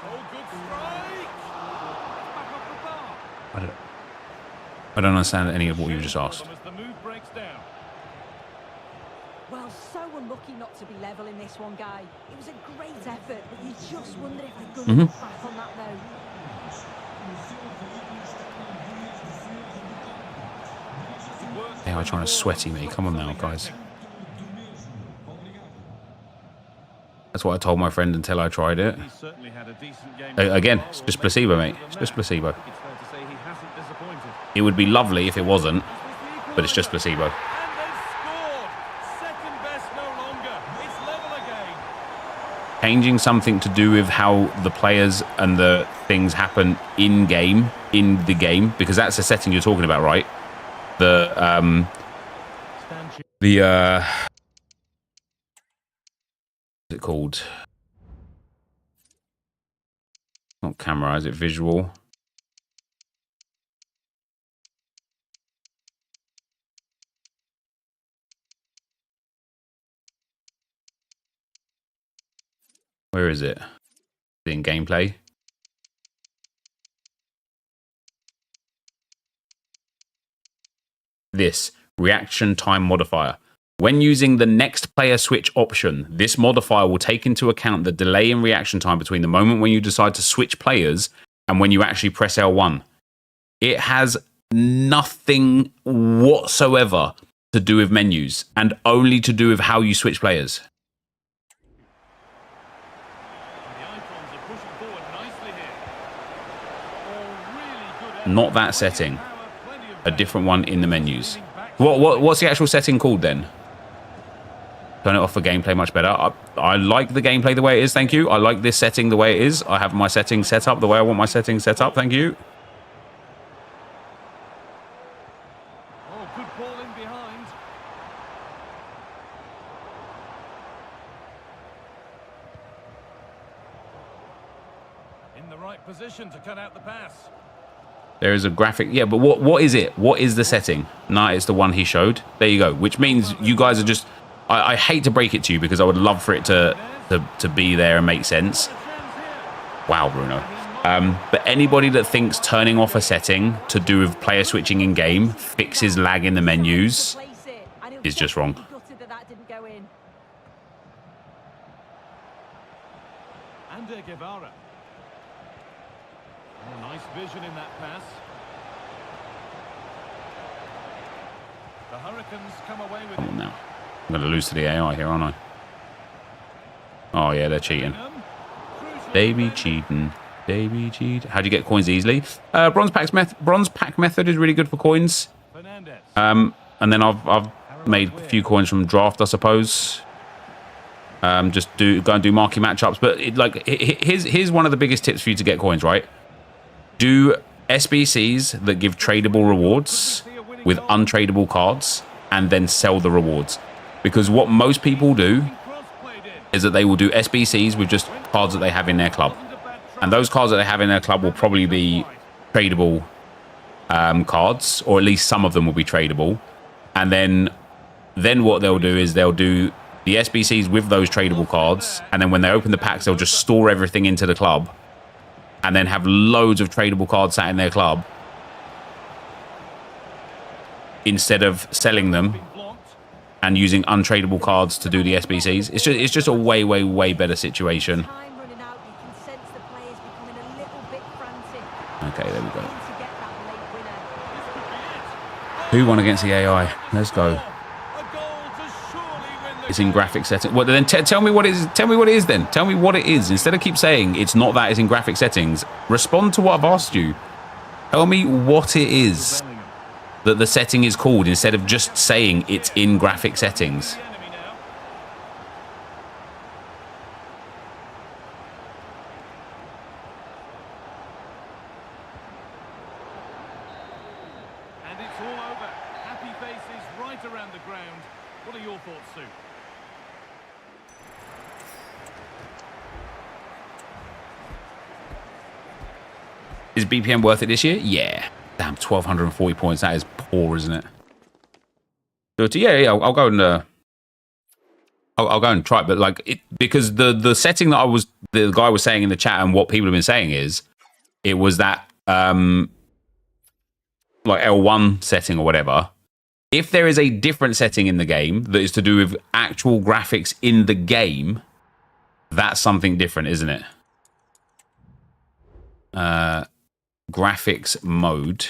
S4: Oh, good strike! Back off the bar.
S1: I don't understand any of what you just asked.
S4: As the move breaks down.
S3: Well, so unlucky not to be level in this one, guy. It was a great effort, but you just wonder if they're going to look back on that note.
S1: Yeah, I'm trying to sweaty me. Come on now, guys. That's what I told my friend until I tried it.
S4: He certainly had a decent game.
S1: Again, it's just placebo, mate. It's just placebo.
S4: It's fair to say he hasn't disappointed.
S1: It would be lovely if it wasn't, but it's just placebo.
S4: And they've scored! Second best no longer. It's level again.
S1: Changing something to do with how the players and the things happen in-game in the game, because that's the setting you're talking about, right? What's it called? Not camera, is it visual? Where is it? Is it in gameplay? This reaction time modifier. When using the next player switch option, this modifier will take into account the delay in reaction time between the moment when you decide to switch players and when you actually press L1. It has nothing whatsoever to do with menus and only to do with how you switch players. Not that setting. A different one in the menus. What's the actual setting called then? Turn it off for gameplay much better. I like the gameplay the way it is, thank you. I like this setting the way it is. I have my settings set up the way I want my settings set up, thank you.
S4: Oh, good ball in behind. In the right position to cut out the pass.
S1: There is a graphic. Yeah, but what is it? What is the setting? Nah, it's the one he showed. There you go. Which means you guys are just... I hate to break it to you because I would love for it to be there and make sense. Wow, Bruno. But anybody that thinks turning off a setting to do with player switching in game fixes lag in the menus is just wrong.
S4: Ander Guevara. Oh, nice vision in that pass. The Hurricanes come away with it.
S1: Now, I'm going to lose to the AI here, aren't I? Oh, yeah, they're cheating. Baby cheating. Baby cheat. How do you get coins easily? Bronze pack method is really good for coins. And then I've made a few coins from draft, I suppose. Just go and do marquee matchups. But here's one of the biggest tips for you to get coins, right? Do SBCs that give tradable rewards with untradable cards and then sell the rewards. Because what most people do is that they will do SBCs with just cards that they have in their club. And those cards that they have in their club will probably be tradable cards, or at least some of them will be tradable. And then what they'll do is they'll do the SBCs with those tradable cards, and then when they open the packs, they'll just store everything into the club and then have loads of tradable cards sat in their club instead of selling them and using untradable cards to do the SBCs. It's just a way better situation. Okay, there we go. Who won against the AI? Let's go. It's in graphic settings. Well, then tell me what it is. Tell me what it is then. Tell me what it is. Instead of keep saying it's not that, it's in graphic settings. Respond to what I've asked you. Tell me what it is that the setting is called instead of just saying it's in graphic settings.
S4: And it's all over. Happy faces right around the ground. What are your thoughts, Sue?
S1: Is BPM worth it this year? Yeah. Damn, 1,240 points. That is poor, isn't it? So, yeah. I'll go and I'll go and try it. But because the setting that the guy was saying in the chat and what people have been saying is, it was that like L1 setting or whatever. If there is a different setting in the game that is to do with actual graphics in the game, that's something different, isn't it? Graphics mode.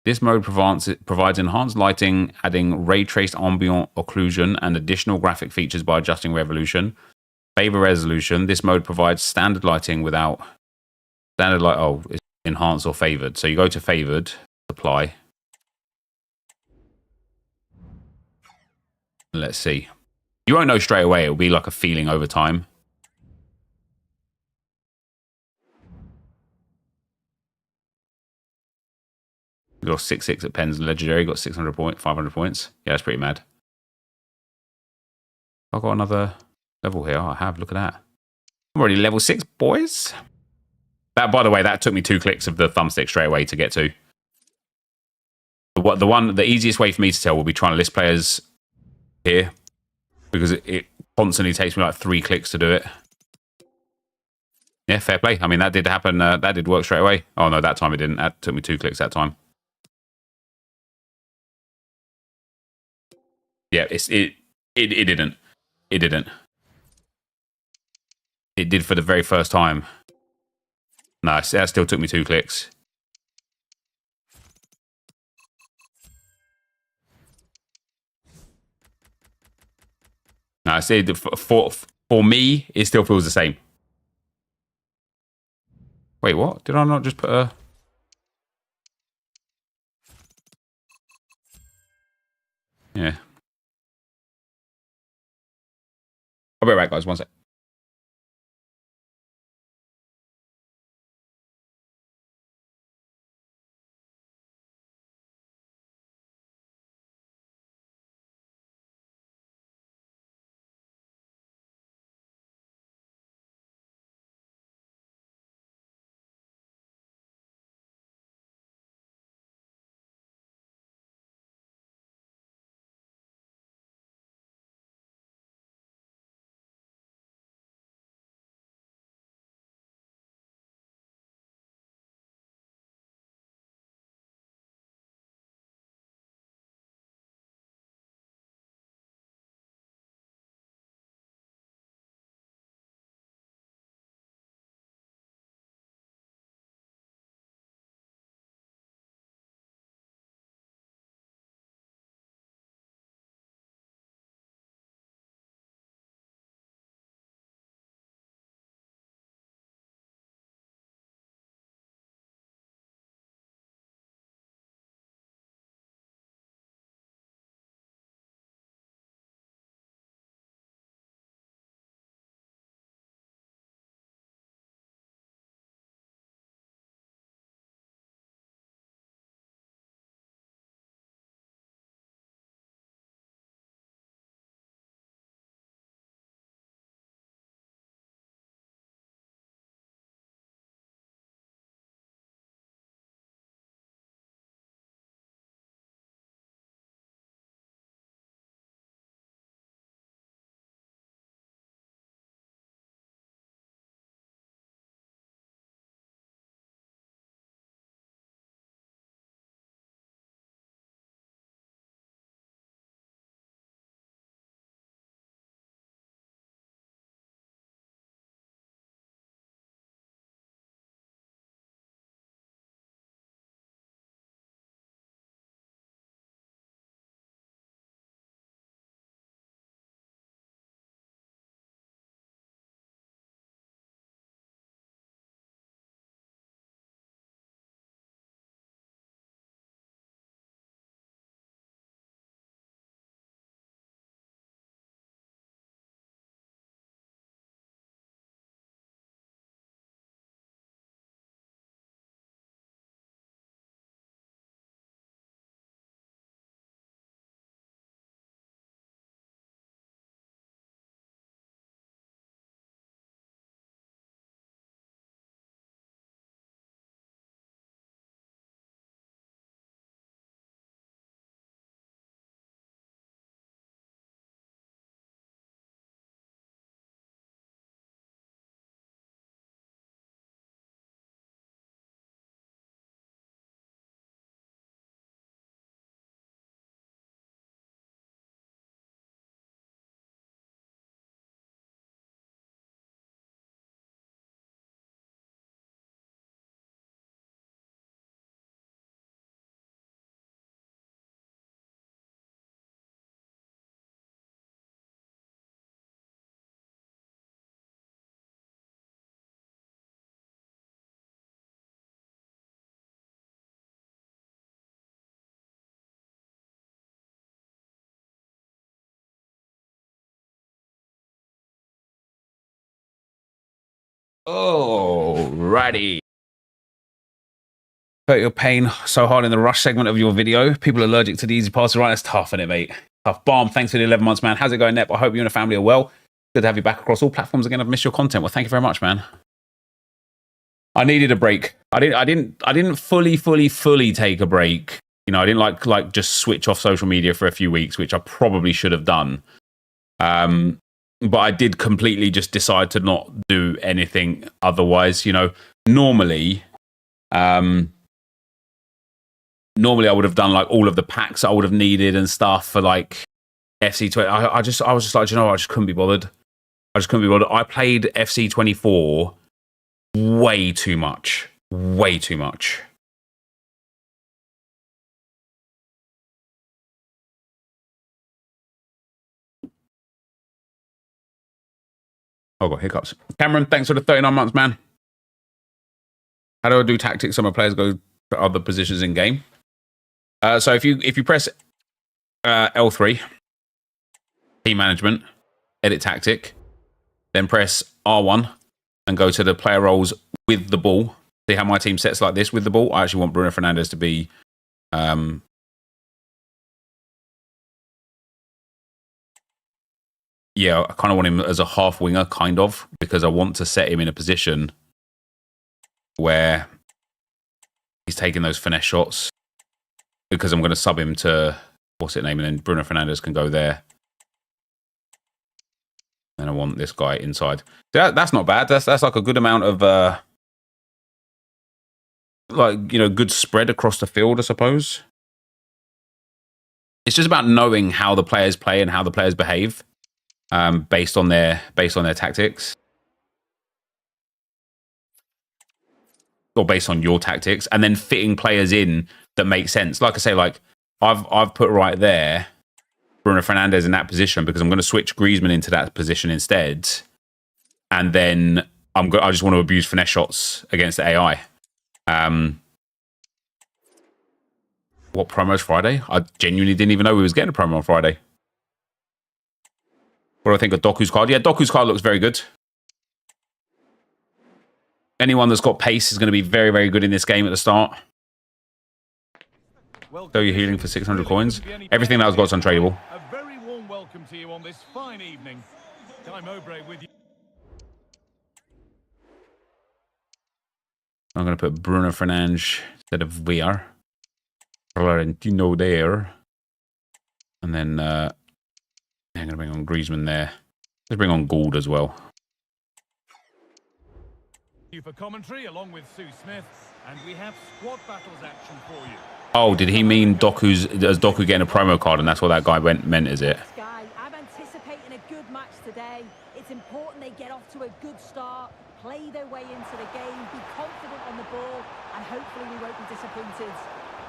S1: This mode provides enhanced lighting, adding ray traced ambient occlusion and additional graphic features by adjusting resolution. Favor resolution. This mode provides standard lighting without standard light. Oh, it's enhanced or favored. So you go to favored, apply. Let's see. You won't know straight away. It'll be like a feeling over time. We got 6-6 at Pens Legendary. Got 600 points, 500 points. Yeah, that's pretty mad. I've got another level here. Oh, I have. Look at that. I'm already level 6, boys. That, by the way, that took me 2 clicks of the thumbstick straight away to get to. The easiest way for me to tell will be trying to list players here, because it constantly takes me like 3 clicks to do it. Yeah, fair play. I mean, that did happen. That did work straight away. Oh no, that time it didn't. That took me 2 clicks that time. Yeah, it didn't. It didn't. It did for the very first time. No, that still took me 2 clicks. No, I see. For me, it still feels the same. Wait, what? Did I not just put a... Yeah. I'll be right back, guys. One sec. Alrighty. Felt your pain so hard in the rush segment of your video. People are allergic to the easy passes. Right, that's tough, isn't it, mate? Tough. Balm, thanks for the 11 months, man. How's it going, Nep? I hope you and the family are well. Good to have you back across all platforms again. I've missed your content. Well, thank you very much, man. I needed a break. I didn't fully take a break. You know, I didn't like just switch off social media for a few weeks, which I probably should have done. But I did completely just decide to not do anything otherwise. You know, normally I would have done like all of the packs I would have needed and stuff for like FC20. I was just like, you know, I just couldn't be bothered. I played FC24 way too much. Way too much. Oh, I got hiccups. Cameron, thanks for the 39 months, man. How do I do tactics so my players go for other positions in game? So if you press L3, team management, edit tactic, then press R1 and go to the player roles with the ball. See how my team sets like this with the ball? I actually want Bruno Fernandes to be yeah, I kind of want him as a half winger, kind of, because I want to set him in a position where he's taking those finesse shots, because I'm going to sub him to, what's it name, and then Bruno Fernandes can go there. And I want this guy inside. That's not bad. That's like a good amount of, like, you know, good spread across the field, I suppose. It's just about knowing how the players play and how the players behave, based on their tactics, or based on your tactics, and then fitting players in that make sense. Like I say, like I've put right there Bruno Fernandes in that position because I'm going to switch Griezmann into that position instead, and then I just want to abuse finesse shots against the AI. What promo's Friday? I genuinely didn't even know we was getting a promo on Friday. What do I think of Doku's card? Yeah, Doku's card looks very good. Anyone that's got pace is going to be very, very good in this game at the start. So you're healing for 600 coins. Everything that I've got's untradeable.
S4: A very warm welcome to you on this fine evening. Guy Mowbray with you.
S1: I'm going to put Bruno Fernandes instead of VR. Florentino there. And then I'm going to bring on Griezmann there. Let's bring on Gould as well.
S4: You for commentary along with Sue Smith, and we have squad battles action for you.
S1: Oh, did he mean Doku getting a promo card, and that's what that guy meant, is it?
S3: Guy, I'm anticipating a good match today. It's important they get off to a good start, play their way into the game, be confident on the ball, and hopefully we won't be disappointed.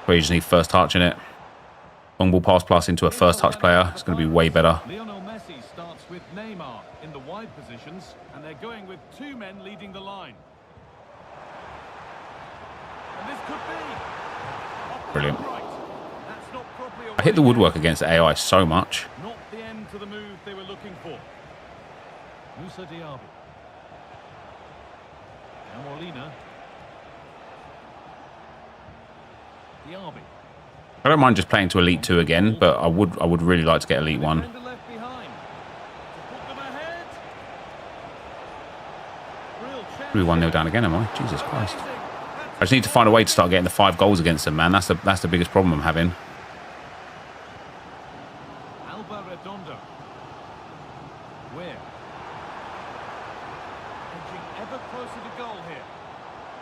S1: We just need first touch in it. Long ball pass plus into a first touch player. It's going to be way better.
S4: Lionel Messi starts with Neymar in the wide positions, and they're going with two men leading the line. And this could be
S1: Brilliant.
S4: That's not properly
S1: I hit the woodwork against AI so much.
S4: Not the end to the move they were looking for. Musa Diaby. Now Molina. Diaby.
S1: I don't mind just playing to Elite 2 again, but I would really like to get Elite 1.
S4: Defender left behind. To put them ahead. Real chance.
S1: 1-0 down again, am I? Jesus Christ. I just need to find a way to start getting the 5 goals against them, man. That's the biggest problem I'm having.
S4: Alba Redondo. Where? Edging ever closer to goal here.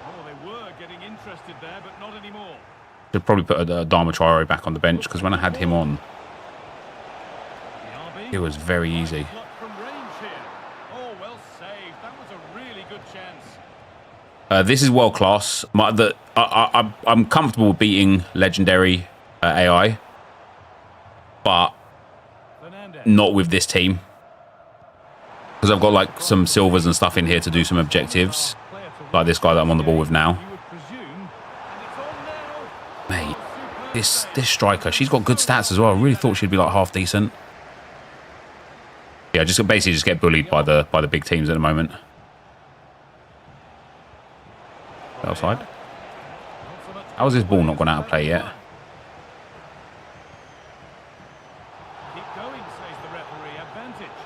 S4: Oh, they were getting interested there, but not anymore.
S1: Should probably put a Dharma Traore back on the bench, because when I had him on, it was very easy.
S4: From range here. Oh, well saved. That was a really good chance.
S1: This is world class. I'm comfortable beating legendary AI, but
S4: Fernandes.
S1: not with this team, because I've got like some silvers and stuff in here to do some objectives, like this guy that I'm on the ball with now.
S4: You would presume, and it's on now.
S1: Mate, this striker, she's got good stats as well. I really thought she'd be like half decent. Yeah, just basically just get bullied by the big teams at the moment. Outside.
S4: Not so much
S1: How has this ball not gone out of play yet?
S4: Keep going, says the referee. Advantage.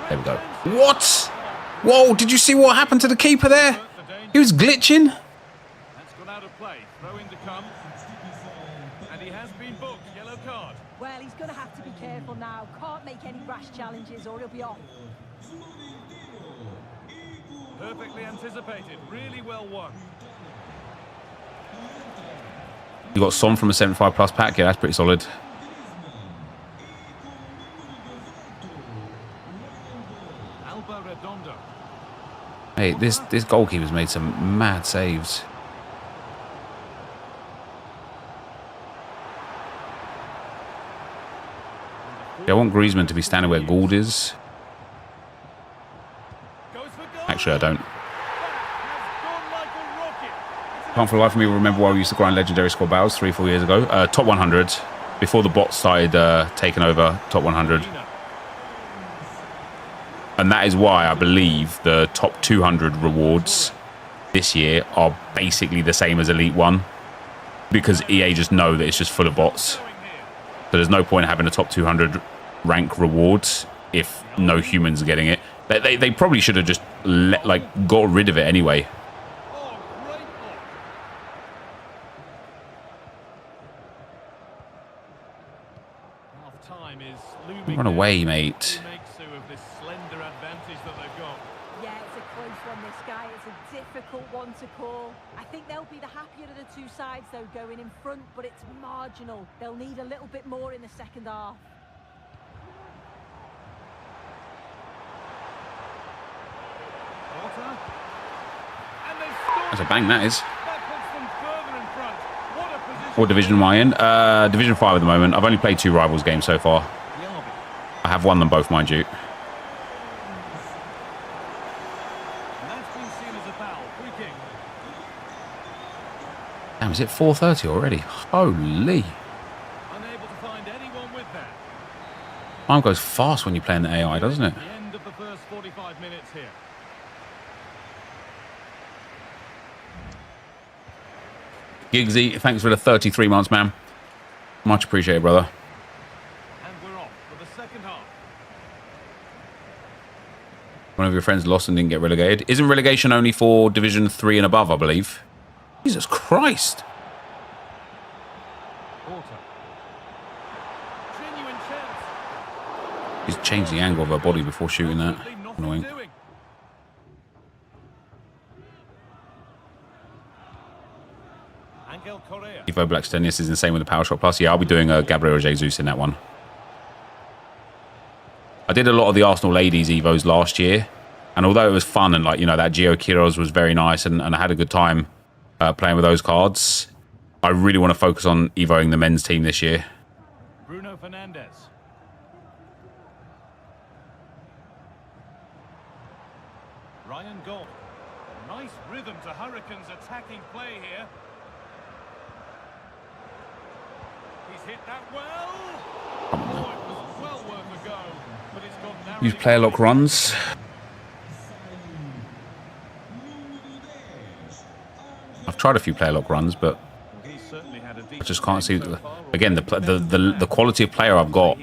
S1: There we go. What? Whoa, did you see what happened to the keeper there? He was glitching.
S4: That's gone out of play. Throw in to come. And he has been booked. Yellow card.
S3: Well, he's going to have to be careful now. Can't make any rash challenges or he'll be off.
S4: Perfectly anticipated. Really well won.
S1: You got Son from a 75 plus pack. Yeah, that's pretty solid.
S4: Alba Redondo.
S1: Hey, this goalkeeper's made some mad saves. Yeah, I want Griezmann to be standing where Gould is.
S4: Goes for goal.
S1: Actually, I don't.
S4: Has gone like a rocket.
S1: Can't for the life of me remember why we used to grind legendary squad battles 3-4 years ago. Top 100, before the bots started taking over top 100. And that is why I believe the top 200 rewards this year are basically the same as Elite 1. Because EA just know that it's just full of bots. So there's no point having a top 200 rank rewards if no humans are getting it. They probably should have just got rid of it anyway.
S4: Oh, great ball. Half time is looming.
S1: Run away, mate.
S4: Who makes of this slender advantage that they've got?
S3: Yeah, it's a close one, this guy. It's a difficult one to call. I think they'll be the happier of the two sides, though, going in front, but it's marginal. They'll need a little bit more in the second half.
S4: Porter. And they've scored.
S1: That's a bang, that is.
S4: That puts them further in front. What a position.
S1: What division am I in? Division 5 at the moment. I've only played 2 Rivals games so far.
S4: Diaby.
S1: I have won them both, mind you.
S4: And that's been seen as a foul. Free kick.
S1: Damn, is it 4:30 already? Holy.
S4: Unable to find anyone with that.
S1: Time goes fast when you play in the AI, doesn't it?
S4: The end of the first 45 minutes here.
S1: Giggsy, thanks for the 33 months, man. Much appreciated, brother.
S4: And we're off for the second half.
S1: One of your friends lost and didn't get relegated. Isn't relegation only for Division 3 and above, I believe? Jesus Christ.
S4: Porter. Genuine chance.
S1: He's changed the angle of her body before shooting that.
S4: Absolutely nothing
S1: Annoying.
S4: doing. Angel Correa.
S1: Evo Blackstenius is insane with the Power Shot Plus. Yeah, I'll be doing a Gabriel Jesus in that one. I did a lot of the Arsenal ladies Evos last year. And although it was fun and, like, you know, that Gio Quiroz was very nice and I had a good time playing with those cards, I really want to focus on Evoing the men's team this year.
S4: Bruno Fernandes. Ryan Gold. Nice rhythm to Hurricanes' attacking play here. He's hit that well. Oh, it was well worth a go, but it's gone narrowly.
S1: Use player lock runs. I've tried a few player lock runs, but
S4: He's certainly had a
S1: I just can't see. Again, the quality of player I've got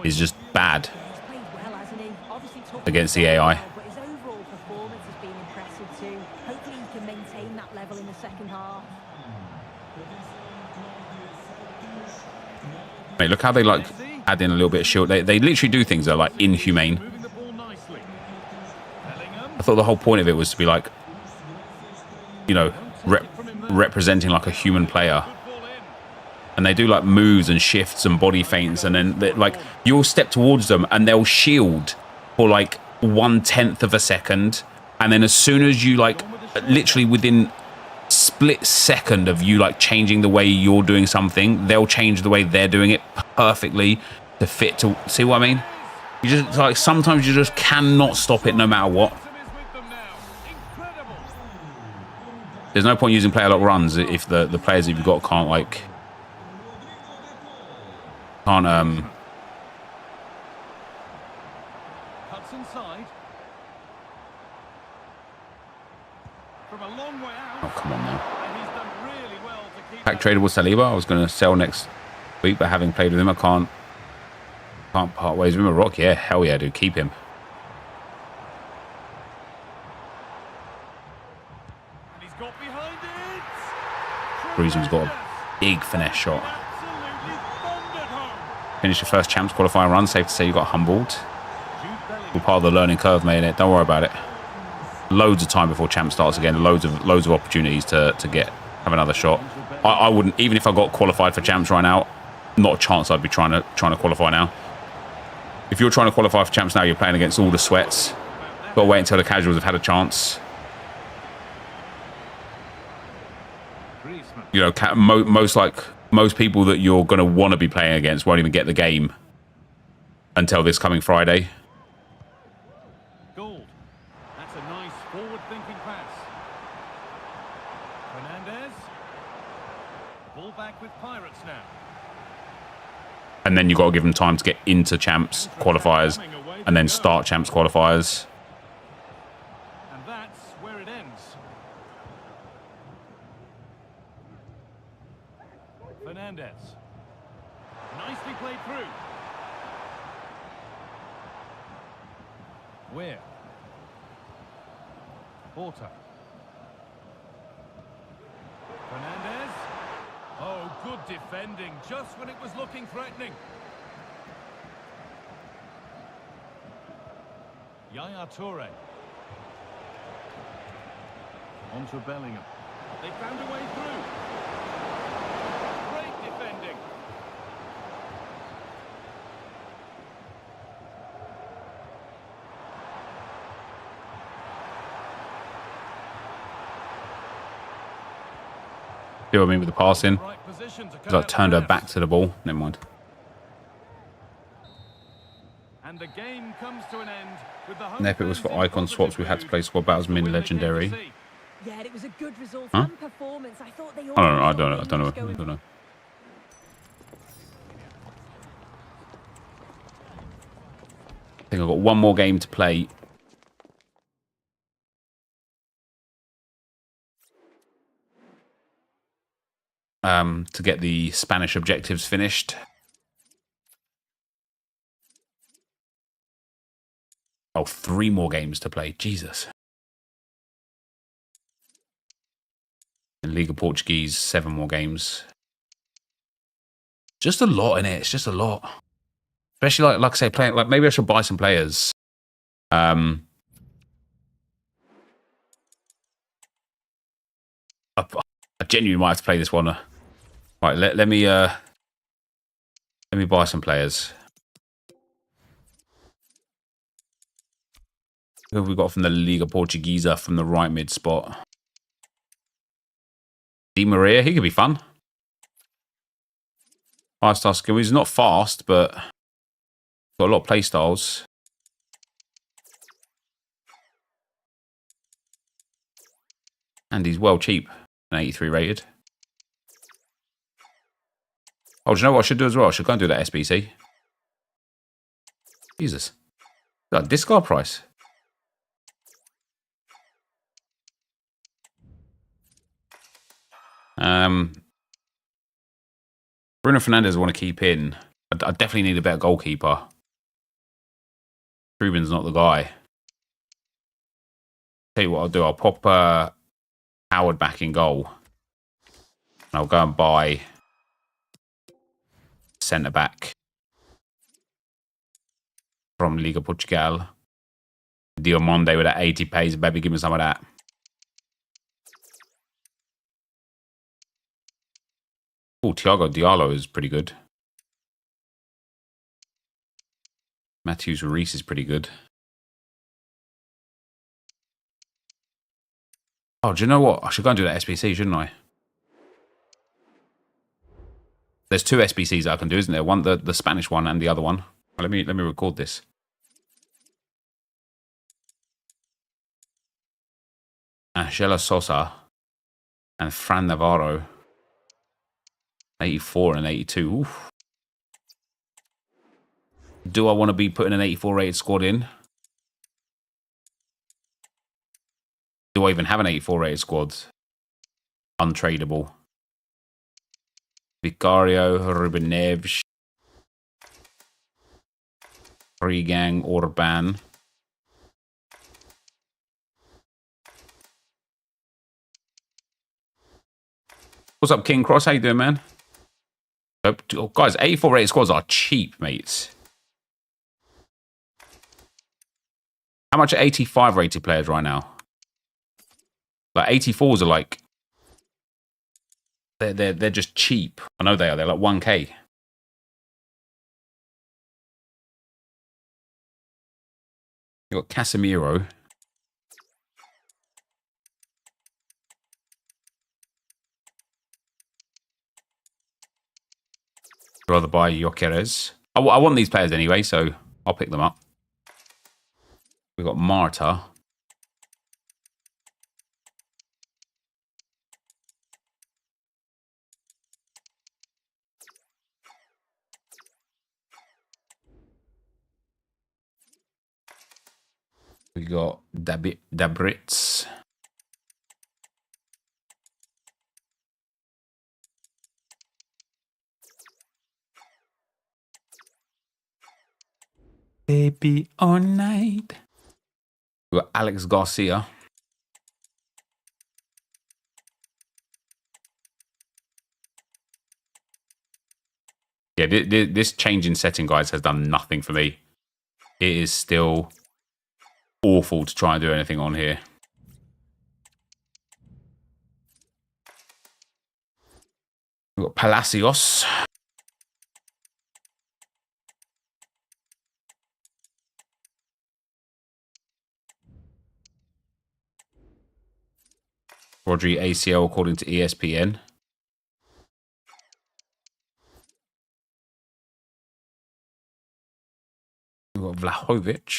S1: is just bad
S3: He's played well, hasn't he? Obviously took
S1: against the AI.
S3: but his overall performance has been impressive too. Hopefully he can maintain that level in the second half.
S1: Mate, look how they like add in a little bit of shield. They literally do things that are like inhumane.
S4: moving the ball nicely. Bellingham.
S1: I thought the whole point of it was to be like, you know, representing like a human player.
S4: Good ball in.
S1: And they do like moves and shifts and body feints, and then like you'll step towards them and they'll shield for like 1/10 of a second, and then as soon as you like, literally within split second of you like changing the way you're doing something, they'll change the way they're doing it perfectly to fit to. See what I mean? You just like sometimes you just cannot stop it no matter what.
S4: Momentum is with them now. Incredible.
S1: There's no point using player lock runs if the players that you've got can't
S4: Cuts inside. from a long way out.
S1: Oh, come on now.
S4: And he's done really well to keep
S1: Pack
S4: that-
S1: tradable Saliba. I was going to sell next week, but having played with him, I can't part ways with him. A Rock, yeah, hell yeah, dude, keep him.
S4: And he's got behind it.
S1: Griezmann's got a big finesse shot.
S4: Absolutely thundered home.
S1: Finish your first champs qualifying run. Safe to say you got humbled.
S4: Jude Bellingham.
S1: We're part of the learning curve, mate, innit? Don't worry about it. Loads of time before champ starts again. Loads of opportunities to have another shot. I wouldn't, even if I got qualified for champs right now, not a chance I'd be trying to qualify now. If you're trying to qualify for champs now, you're playing against all the sweats. Got to wait until the casuals have had a chance.
S4: Griezmann.
S1: You know, most people that you're going to want to be playing against won't even get the game until this coming Friday.
S4: Gold. That's a nice forward-thinking pass. Fernandez. Ball back with Pirates now.
S1: And then you've got to give them time to get into champs qualifiers and then start champs qualifiers.
S4: And that's where it ends. Fernandez. Nicely played through. Where? Porter. Fernandez. Oh, good defending, just when it was looking threatening. Yaya Toure. On to Bellingham. They found a way through. Great defending.
S1: See what I mean with the passing?
S4: Right position to
S1: Because I
S4: cut
S1: turned
S4: out
S1: her
S4: the
S1: back
S4: pass.
S1: to the ball. Never mind.
S4: And the game comes to an end with the home
S1: And if it was for
S4: fans in
S1: icon swaps, we had to play squad battles
S4: The win
S1: min
S4: they came to
S1: legendary.
S4: see.
S3: Yeah, it was a good result
S1: Huh?
S3: and performance. I thought they
S1: I don't know. I
S3: always
S1: don't know. I
S3: got
S1: don't know.
S3: things
S1: I
S3: going.
S1: don't know. I think I've got one more game to play. To get the Spanish objectives finished. Oh, 3 more games to play. Jesus. In Liga Portuguese, 7 more games. Just a lot in it. It's just a lot. Especially like I say, playing like maybe I should buy some players. I genuinely might have to play this one. Right, let me buy some players. Who have we got from the Liga Portuguesa from the right mid spot? Di Maria, he could be fun. 5-star skill. He's not fast, but got a lot of play styles. And he's well cheap. An 83 rated. Oh, do you know what I should do as well? I should go and do that SBC. Jesus. That discard price. Bruno Fernandes I want to keep in. I definitely need a better goalkeeper. Ruben's not the guy. Tell you what I'll do. I'll pop Howard back in goal. And I'll go and buy centre back from Liga Portugal. Diamonde with that 80 pace. Baby, give me some of that. Oh, Thiago Diallo is pretty good. Matthews Reese is pretty good. Oh, do you know what? I should go and do that SBC, shouldn't I? There's 2 SBCs I can do, isn't there? One, the Spanish one, and the other one. Let me record this. Angela Sosa and Fran Navarro. 84 and 82. Oof. Do I want to be putting an 84 rated squad in? Do do I even have an 84 rated squad? Untradeable. Vicario, Ruben Neves, Regang, Orban. What's up, King Cross? How you doing, man? Oh, guys, 84 rated squads are cheap, mates. How much are 85 rated players right now? Like 84s are like they're just cheap. I know they are. They're like 1k. You got Casemiro. I'd rather buy Gyökeres. I want these players anyway, so I'll pick them up. We've got Marta. We got Dabritz. Baby all night. We got Alex Garcia. Yeah, this change in setting, guys, has done nothing for me. It is still awful to try and do anything on here. We've got Palacios. Rodri ACL according to ESPN. We've got Vlahovic.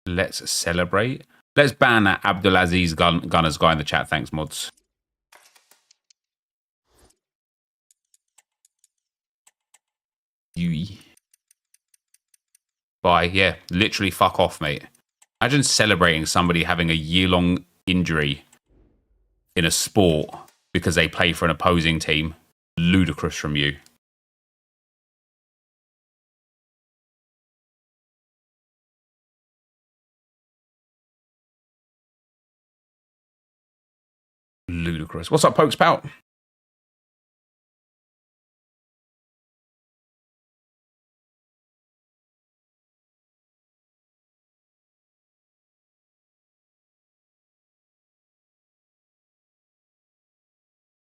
S1: Let's celebrate. Let's ban that Abdulaziz Gunners guy in the chat. Thanks, mods. Yui. Bye. Yeah, literally fuck off, mate. Imagine celebrating somebody having a year-long injury in a sport because they play for an opposing team. Ludicrous from you. Ludicrous. What's up, Pokes Pout?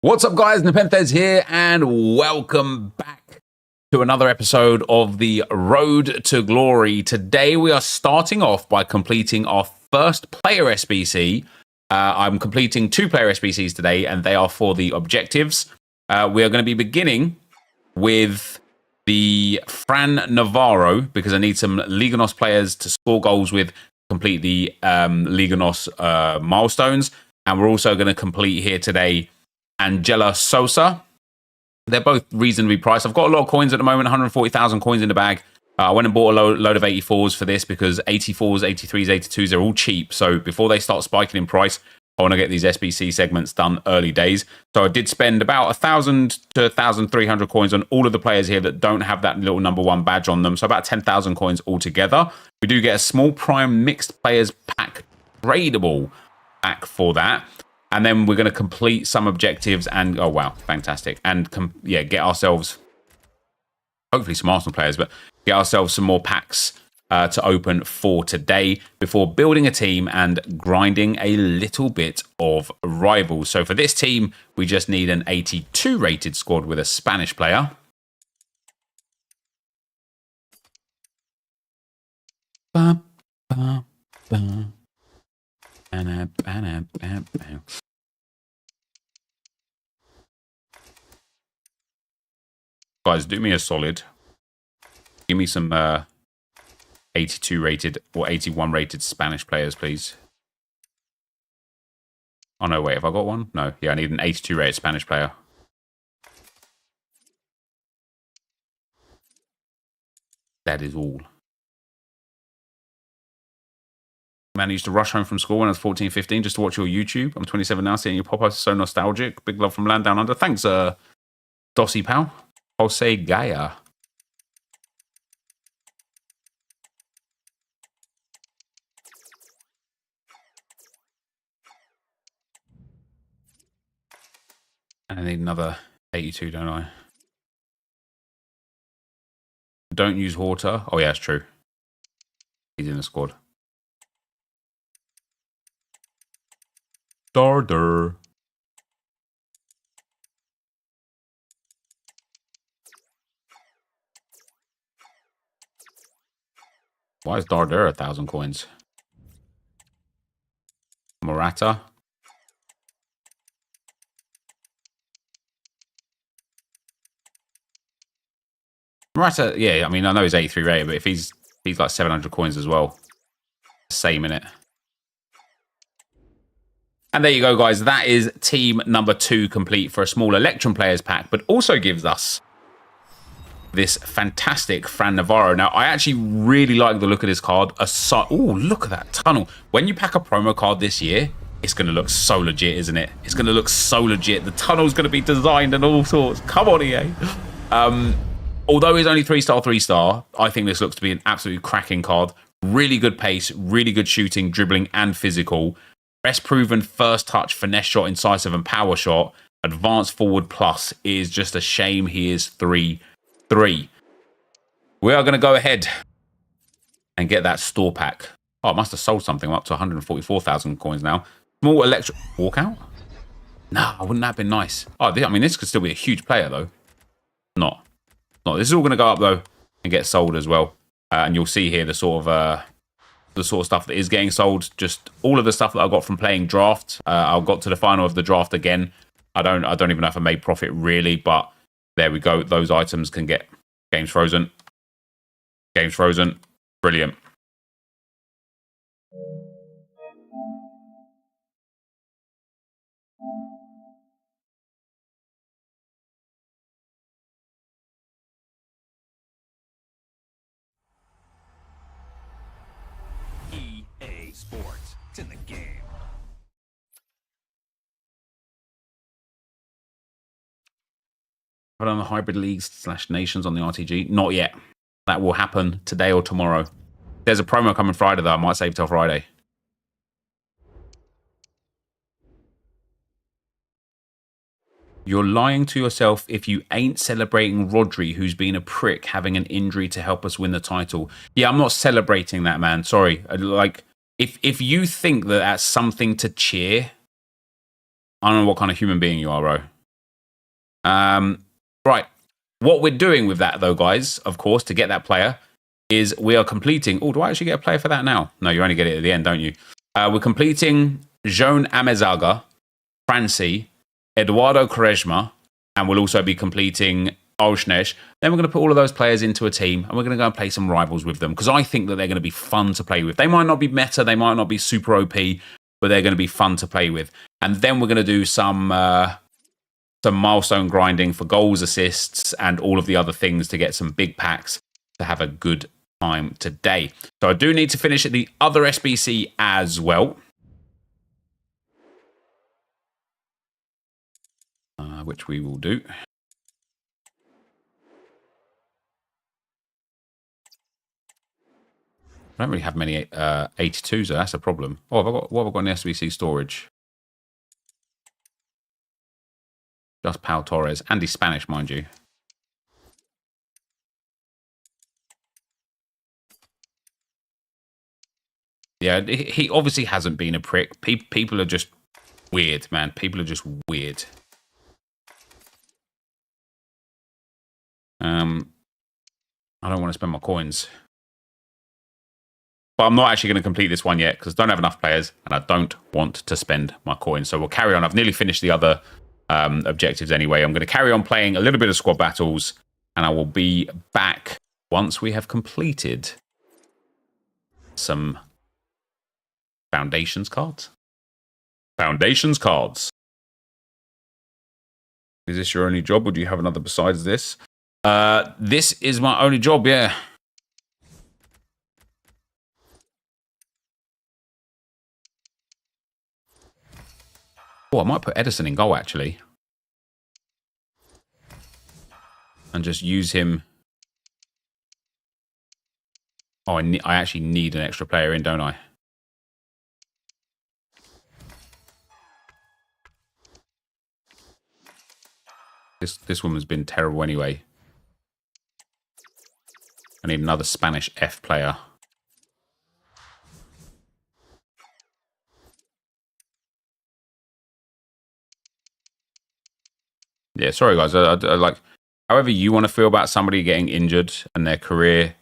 S1: What's up, guys? Nepenthes here, and welcome back to another episode of the Road to Glory. Today, we are starting off by completing our first player SBC. I'm completing 2 player SBCs today, and they are for the objectives. We are going to be beginning with the Fran Navarro, because I need some Liga NOS players to score goals with, complete the Liga NOS milestones. And we're also going to complete here today Angela Sosa. They're both reasonably priced. I've got a lot of coins at the moment, 140,000 coins in the bag. I went and bought a load of 84s for this because 84s, 83s, 82s, they're all cheap. So before they start spiking in price, I want to get these SBC segments done early days. So I did spend about 1,000 to 1,300 coins on all of the players here that don't have that little number 1 badge on them. So about 10,000 coins altogether. We do get a small prime mixed players pack, tradable pack for that. And then we're going to complete some objectives and, oh wow, fantastic. And yeah, get ourselves, hopefully some Arsenal players, but get ourselves some more packs to open for today before building a team and grinding a little bit of rivals. So for this team, we just need an 82 rated squad with a Spanish player. Bum, bum, bum. Guys, do me a solid. Give me some 82 rated or 81 rated Spanish players, please. Oh, no, wait. Have I got one? No. Yeah, I need an 82 rated Spanish player. That is all. Man, I used to rush home from school when I was 14, 15 just to watch your YouTube. I'm 27 now, seeing your pop-ups is so nostalgic. Big love from Land Down Under. Thanks, Dossie pal. Jose Gaia. And I need another 82, don't I? Don't use Horta. Oh, yeah, it's true. He's in the squad. Darder. Why is Darder 1,000 coins? Morata. Morata, yeah, I mean, I know he's 83 rated, but if he's like 700 coins as well, same in it. And there you go, guys. That is team number 2 complete for a small Electrum Players pack, but also gives us this fantastic Fran Navarro. Now, I actually really like the look of this card. Oh, look at that tunnel. When you pack a promo card this year, it's going to look so legit, isn't it? It's going to look so legit. The tunnel's going to be designed and all sorts. Come on, EA. Although he's only 3-star, 3-star, I think this looks to be an absolutely cracking card. Really good pace, really good shooting, dribbling, and physical. Best proven first touch, finesse shot, incisive, and power shot. Advanced forward plus. It is just a shame he is 3-3. We are going to go ahead and get that store pack. Oh, I must have sold something. I'm up to 144,000 coins now. Small electric walkout? Nah, wouldn't that have been nice? Oh, I mean, this could still be a huge player, though. Not. This is all going to go up, though, and get sold as well. And you'll see here the sort of stuff that is getting sold. Just all of the stuff that I got from playing draft. I got to the final of the draft again. I don't even know if I made profit really, but there we go. Those items can get games frozen. Games frozen. Brilliant.
S7: EA Sports. It's in the game.
S1: Put on the hybrid leagues / nations on the RTG. Not yet. That will happen today or tomorrow. There's a promo coming Friday, though. I might save till Friday. You're lying to yourself if you ain't celebrating Rodri, who's been a prick, having an injury to help us win the title. Yeah, I'm not celebrating that, man. Sorry. Like, if you think that that's something to cheer, I don't know what kind of human being you are, bro. Right. What we're doing with that, though, guys, of course, to get that player, is we are completing... Oh, do I actually get a player for that now? No, you only get it at the end, don't you? We're completing Joan Amezaga, Francie, Eduardo Quaresma, and we'll also be completing Olsznesh. Then we're going to put all of those players into a team, and we're going to go and play some rivals with them, because I think that they're going to be fun to play with. They might not be meta, they might not be super OP, but they're going to be fun to play with. And then we're going to do some milestone grinding for goals, assists, and all of the other things to get some big packs to have a good time today. So I do need to finish the other SBC as well. Which we will do. I don't really have many 82s, so that's a problem. Oh, what have I got in the SBC storage? Just Pau Torres. And he's Spanish, mind you. Yeah, he obviously hasn't been a prick. People are just weird, man. People are just weird. I don't want to spend my coins. But I'm not actually going to complete this one yet because I don't have enough players and I don't want to spend my coins. So we'll carry on. I've nearly finished the other objectives anyway. I'm going to carry on playing a little bit of squad battles and I will be back once we have completed some Foundations cards. Foundations cards. Is this your only job or do you have another besides this? This is my only job, yeah. Oh, I might put Edison in goal, actually. And just use him. Oh, I actually need an extra player in, don't I? This woman's been terrible anyway. I need another Spanish F player. Yeah, sorry guys. I like, however you want to feel about somebody getting injured and their career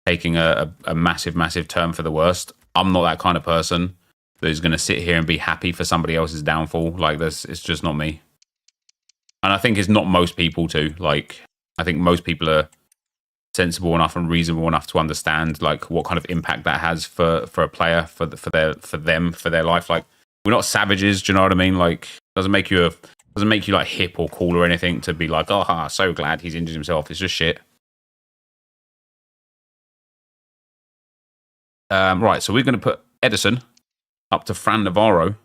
S1: taking a massive, massive turn for the worst. I'm not that kind of person that is going to sit here and be happy for somebody else's downfall. Like this, it's just not me. And I think it's not most people too. Like, I think most people are sensible enough and reasonable enough to understand like what kind of impact that has for a player, for their life. Like, we're not savages. Do you know what I mean? Like, doesn't make you like hip or cool or anything to be like, oh, so glad he's injured himself. It's just shit. Right, so we're going to put Edison up to Fran Navarro.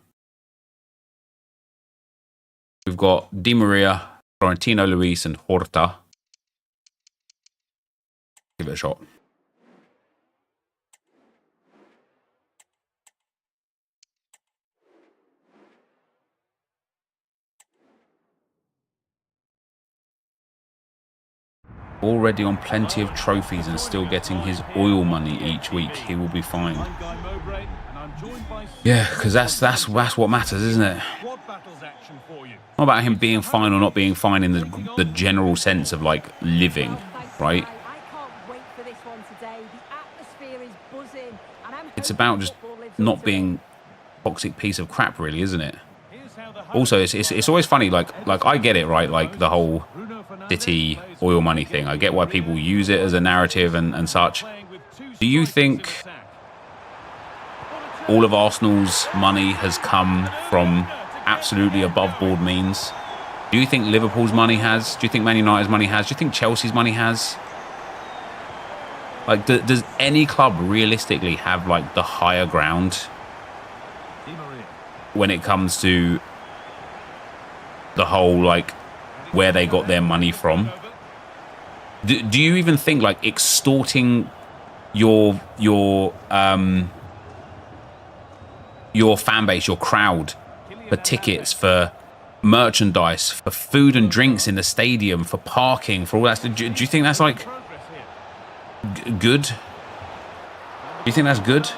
S1: We've got Di Maria, Florentino Luis, and Horta. Give it a shot. Already on plenty of trophies and still getting his oil money each week. He will be fine. Yeah, because that's what matters, isn't it? Not about him being fine or not being fine in the general sense of like living, right? It's about just not being a toxic piece of crap, really, isn't it? Also, it's always funny. Like I get it, right? Like the whole City oil money thing. I get why people use it as a narrative and such. Do you think all of Arsenal's money has come from absolutely above board means? Do you think Liverpool's money has? Do you think Man United's money has? Do you think Chelsea's money has? Like, does any club realistically have like the higher ground when it comes to the whole like where they got their money from? Do you even think like extorting your fan base, your crowd, for tickets, for merchandise, for food and drinks in the stadium, for parking, for all that? Do you think that's like good? Do you think that's good? Do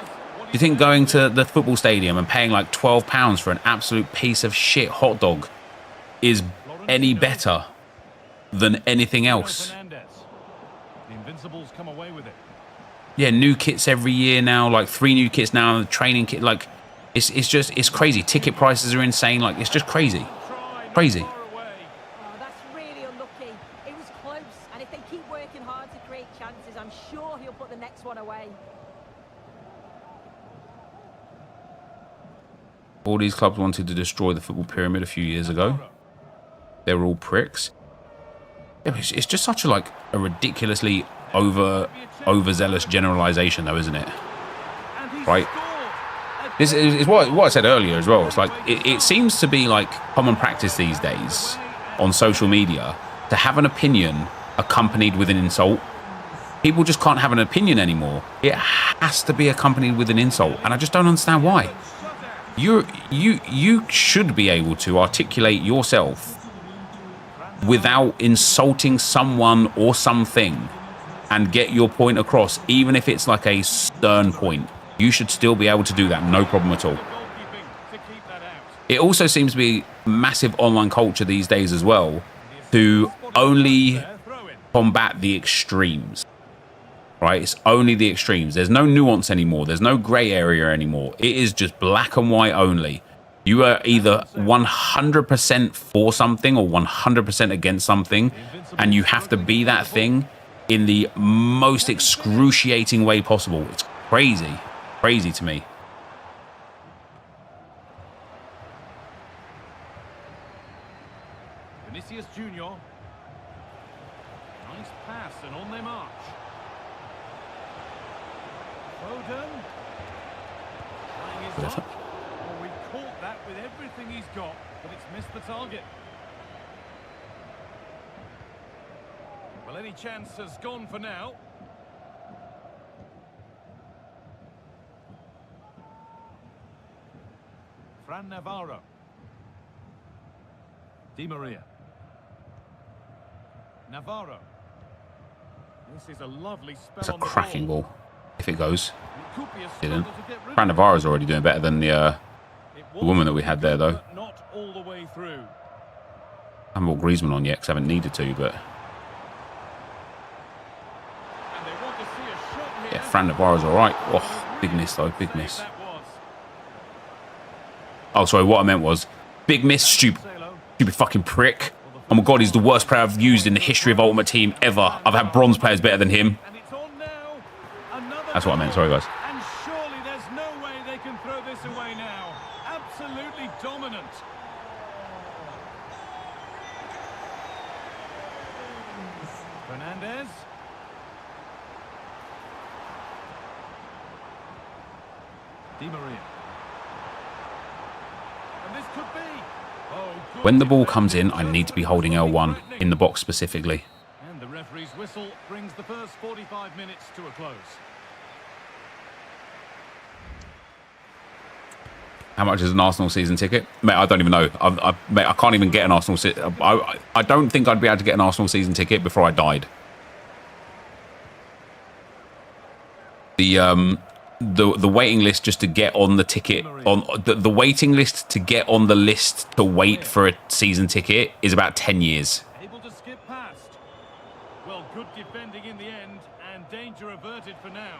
S1: you think going to the football stadium and paying like £12 for an absolute piece of shit hot dog is any better than anything else? Yeah, new kits every year now, like 3 new kits now, the training kit, like it's crazy. Ticket prices are insane, like it's just crazy. Crazy.
S3: Oh, that's really unlucky. It was close, and if they keep working hard to create chances, I'm sure he'll put the next one away.
S1: All these clubs wanted to destroy the football pyramid a few years ago. They were all pricks. Yeah, it's just such a ridiculously overzealous generalization, though, isn't it? Right? This is what I said earlier as well. It's like it seems to be like common practice these days on social media to have an opinion accompanied with an insult. People just can't have an opinion anymore. It has to be accompanied with an insult, and I just don't understand why. You should be able to articulate yourself without insulting someone or something and get your point across, even if it's like a stern point. You should still be able to do that, no problem at all. It also seems to be massive online culture these days as well to only combat the extremes, right? It's only the extremes. There's no nuance anymore. There's no grey area anymore. It is just black and white only. You are either 100% for something or 100% against something, and you have to be that thing in the most excruciating way possible. It's crazy. Crazy to me.
S4: Vinicius Junior. Nice pass and on their march. Foden. Trying his luck. Well, we caught that with everything he's got, but it's missed the target. Well, any chance has gone for now. Fran Navarro. Di Maria. Navarro. This is a lovely spell.
S1: It's a
S4: on the
S1: cracking ball. If it goes.
S4: It could be a
S1: Didn't.
S4: struggle to get rid
S1: Fran
S4: of.
S1: Navarro's already doing better than the
S4: It
S1: woman that we
S4: was
S1: had there, though.
S4: but not all the way through.
S1: I haven't brought Griezmann on yet because I haven't needed to, but
S4: And they want to see a shot here.
S1: yeah, Fran Navarro's all right. Oh, big miss though, big miss.
S4: That was.
S1: Oh, sorry, what I meant was big miss, stupid fucking prick. Oh my god, he's the worst player I've used in the history of Ultimate Team ever. I've had bronze players better than him.
S4: And it's on now. Another
S1: That's what I meant, sorry guys.
S4: And surely there's no way they can throw this away now. Absolutely dominant. Fernandez. Di Maria. And this could be. Oh, good
S1: When the ball
S4: defense.
S1: comes in, I need to be holding L1 in the box specifically.
S4: And the referee's whistle brings the first 45 minutes to a close.
S1: How much is an Arsenal season ticket? Mate, I don't even know. Mate, I can't even get an Arsenal I don't think I'd be able to get an Arsenal season ticket before I died. The waiting list just to get on the ticket, on the waiting list to get on the list to wait for a season ticket is about 10 years.
S4: Able to skip past. Well, good defending in the end, and danger averted for now.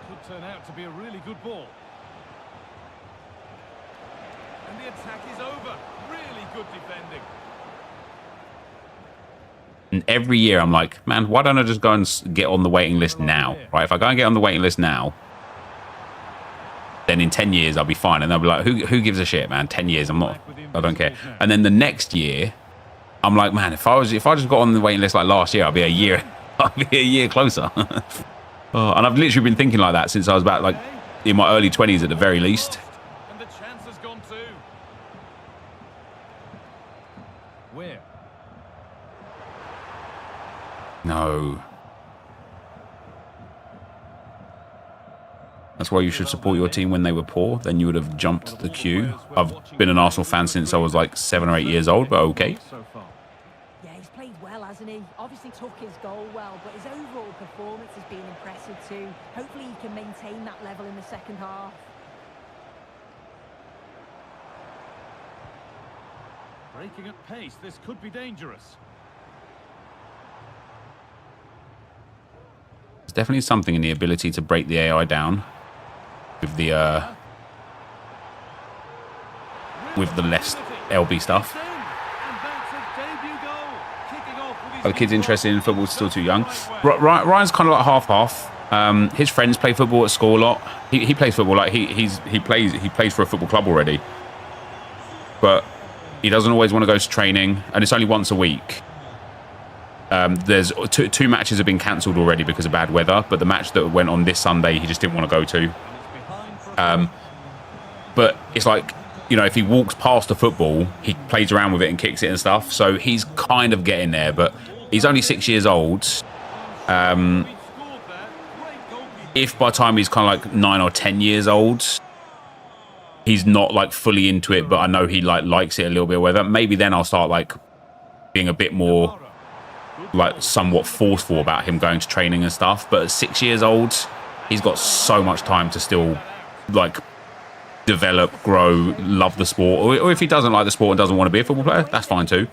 S4: Could turn out to be a really good ball. And the attack is over. Really good defending.
S1: And every year I'm like, man, why don't I just go and get on the waiting list now? Right? If I go and get on the waiting list now, then in 10 years I'll be fine. And they'll be like, who gives a shit, man? 10 years, I don't care. And then the next year, I'm like, man, if I just got on the waiting list like last year, I'll be a year closer. Oh, and I've literally been thinking like that since I was about like in my early 20s at the very least.
S4: And the chance has gone too. Where?
S1: No. That's why you should support your team when they were poor. Then you would have jumped the queue. I've been an Arsenal fan since I was like 7 or 8 years old, but okay.
S4: So far.
S3: Yeah, he's played well, hasn't he? Obviously took his goal well, but his overall performance has been impressive too. Hopefully he can maintain that level in the second half.
S4: Breaking at pace, this could be dangerous.
S1: There's definitely something in the ability to break the AI down with the less LB stuff. Oh, the kid's interested in football, still too young. Ryan's kind of like half-half. His friends play football at school a lot. He plays football, like he plays for a football club already. But he doesn't always want to go to training, and it's only once a week. There's two matches have been cancelled already because of bad weather, but the match that went on this Sunday, he just didn't want to go to. But it's like, you know, if he walks past the football, he plays around with it and kicks it and stuff. So he's kind of getting there, but he's only 6 years old. If by the time he's kind of like 9 or 10 years old, he's not like fully into it, but I know he like likes it a little bit, whether maybe then I'll start like being a bit more like somewhat forceful about him going to training and stuff. But at 6 years old, he's got so much time to still like develop, grow, love the sport, or if he doesn't like the sport and doesn't want to be a football player, that's fine too.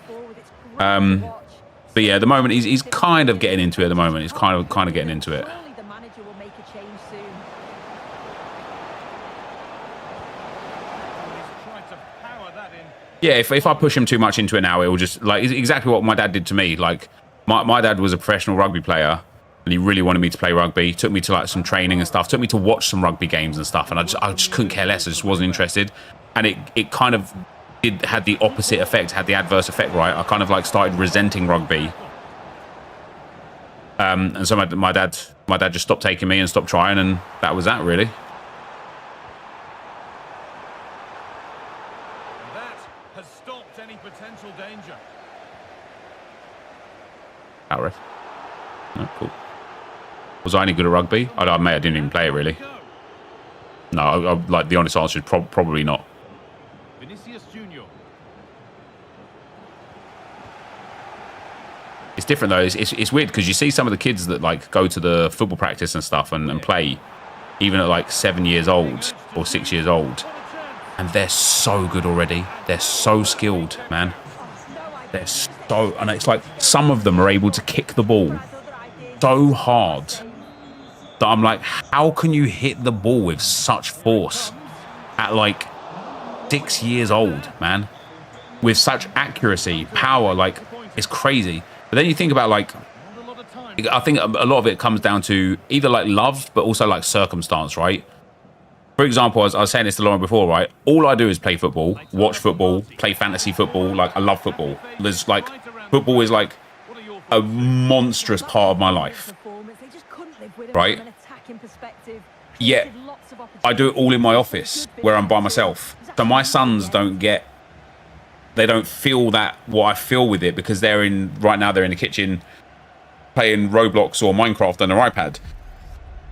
S1: But yeah, at the moment he's kind of getting into it. At the moment, he's kind of getting into it.
S3: Surely the manager will make a change soon.
S1: Yeah, if I push him too much into it now, it will just like it's exactly what my dad did to me. Like my dad was a professional rugby player, and he really wanted me to play rugby. Took me to like some training and stuff. Took me to watch some rugby games and stuff, and I just couldn't care less. I just wasn't interested, and it kind of had the opposite effect, had the adverse effect. Right, I kind of like started resenting rugby, and so my dad just stopped taking me and stopped trying, and that was that really.
S4: has stopped any potential danger.
S1: Out ref. No, cool. Was I any good at rugby? I didn't even play it really. No, like the honest answer is probably not.
S4: Vinicius Junior.
S1: It's different though. It's weird because you see some of the kids that like go to the football practice and stuff and play, even at like 7 years old or 6 years old, and they're so good already. They're so skilled, man. They're so, and it's like some of them are able to kick the ball so hard that I'm like, how can you hit the ball with such force at like 6 years old, man? With such accuracy, power, like it's crazy. But then you think about like, I think a lot of it comes down to either like love, but also like circumstance, right? For example, as I was saying this to Lauren before, right? All I do is play football, watch football, play fantasy football. Like I love football. There's like, football is like a monstrous part of my life, right? Yet I do it all in my office where I'm by myself. So my sons don't feel that what I feel with it because right now they're in the kitchen playing Roblox or Minecraft on their iPad.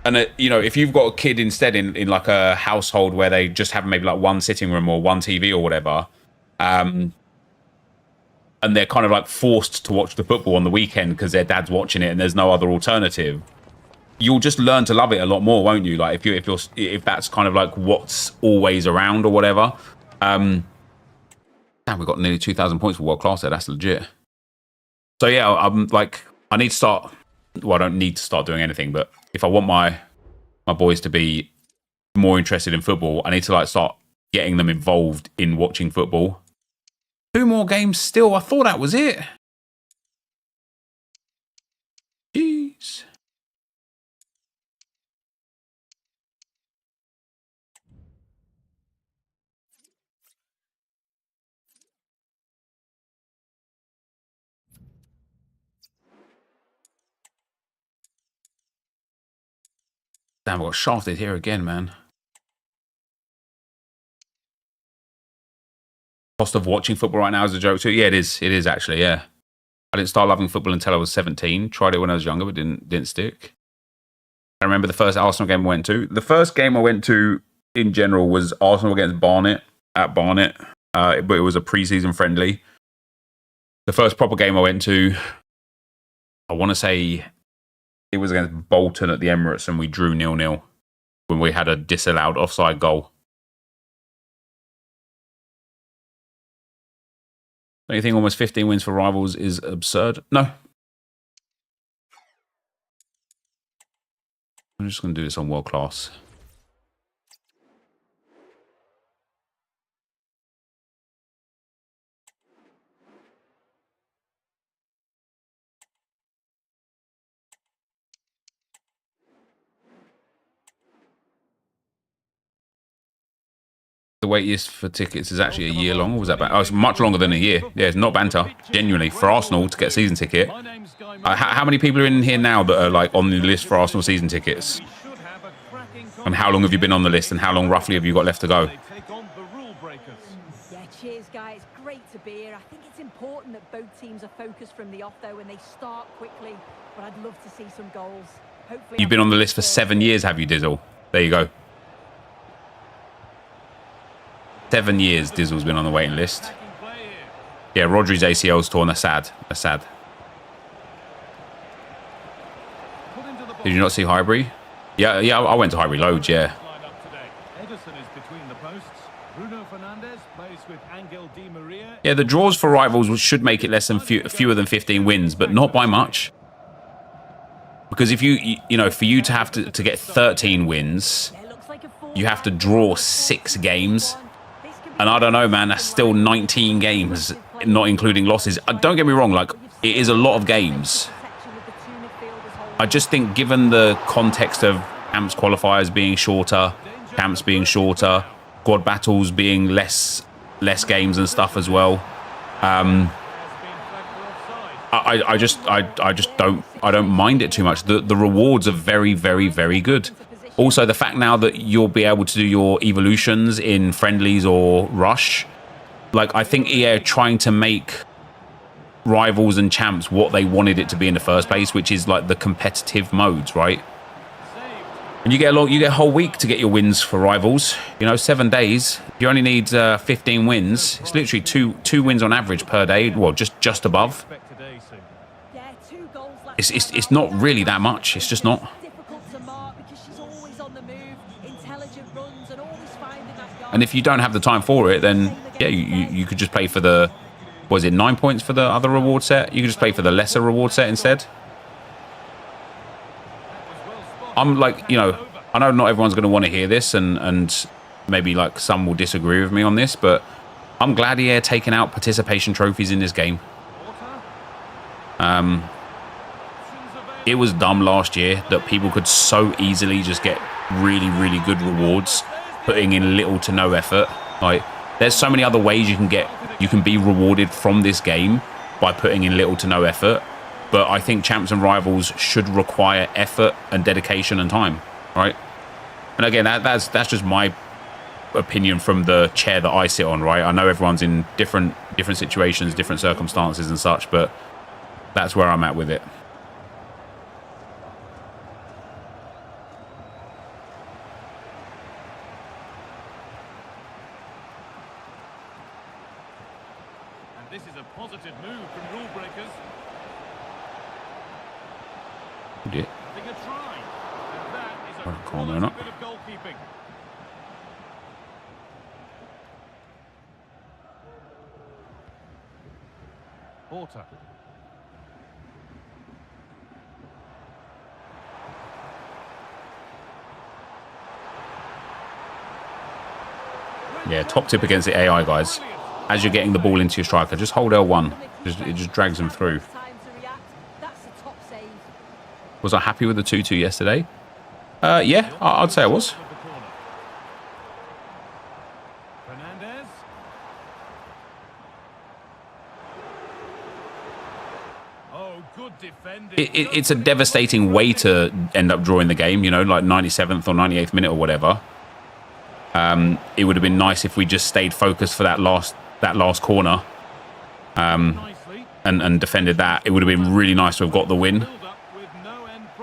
S1: And you know, if you've got a kid instead in like a household where they just have maybe like one sitting room or one TV or whatever, and they're kind of like forced to watch the football on the weekend because their dad's watching it and there's no other alternative, you'll just learn to love it a lot more, won't you? Like if that's kind of like what's always around or whatever. Damn, we got nearly 2,000 points for world class there. That's legit. So yeah, I'm like, I need to start. Well, I don't need to start doing anything, but if I want my boys to be more interested in football, I need to like start getting them involved in watching football. 2 more games still. I thought that was it. Jeez. Damn, I got shafted here again, man. Cost of watching football right now is a joke too. Yeah, it is. It is actually, yeah. I didn't start loving football until I was 17. Tried it when I was younger, but didn't stick. I remember the first Arsenal game I went to. The first game I went to in general was Arsenal against Barnet at Barnet. But it was a pre-season friendly. The first proper game I went to, I want to say it was against Bolton at the Emirates, and we drew 0-0 when we had a disallowed offside goal. Don't you think almost 15 wins for rivals is absurd? No. I'm just going to do this on world class. The wait list for tickets is actually a year long, or was that banter? Oh, it's much longer than a year. Yeah, it's not banter. Genuinely, for Arsenal to get a season ticket. How many people are in here now that are like on the list for Arsenal season tickets? And how long have you been on the list, and how long roughly have you got left to go?
S3: Yeah, cheers, guys. Great to be here. I think it's important that both teams are focused from the off, though, and they start quickly. But I'd love to see some goals. Hopefully,
S1: you've been on the list for 7 years, have you, Dizzle? There you go. 7 years Dizzle's been on the waiting list. Yeah, Rodri's ACL's torn. That's sad. That's sad. Did you not see Highbury? Yeah, I went to Highbury loads, yeah. Yeah, the draws for rivals should make it less than fewer than 15 wins, but not by much. Because if you know, for you to have to get 13 wins, you have to draw 6 games. And I don't know, man, that's still 19 games, not including losses. Don't get me wrong, like, it is a lot of games. I just think given the context of Champs qualifiers being shorter, Champs being shorter, quad battles being less games and stuff as well, I just don't mind it too much. The rewards are very, very, very good. Also, the fact now that you'll be able to do your evolutions in friendlies or rush, like, I think EA are trying to make Rivals and Champs what they wanted it to be in the first place, which is like the competitive modes, right? And you get a whole week to get your wins for Rivals. You know, 7 days. You only need 15 wins. It's literally two wins on average per day. Well, just above. It's not really that much. It's just not. And if you don't have the time for it, then yeah, you could just play for the, was it 9 points for the other reward set? You could just play for the lesser reward set instead. I'm like, you know, I know not everyone's going to want to hear this, and maybe like some will disagree with me on this, but I'm glad EA are taking out participation trophies in this game. It was dumb last year that people could so easily just get really, really good rewards, putting in little to no effort. Like, there's so many other ways you can be rewarded from this game by putting in little to no effort. But I think Champs and Rivals should require effort and dedication and time, right? And again, that's just my opinion from the chair that I sit on, right? I know everyone's in different situations, different circumstances and such, but that's where I'm at with it.
S4: And this is a positive move from rule breakers.
S1: Yeah.
S4: Having a try. And that is a
S1: Corner, not.
S4: bit of goalkeeping. Porter.
S1: Yeah, top tip against the AI, guys. As you're getting the ball into your striker, just hold L1. It just drags them through. Was I happy with the 2-2 yesterday? Yeah, I'd say I was.
S4: Fernandez. Oh, good defending.
S1: It's a devastating way to end up drawing the game, you know, like 97th or 98th minute or whatever. It would have been nice if we just stayed focused for that last corner and defended that. It would have been really nice to have got the win.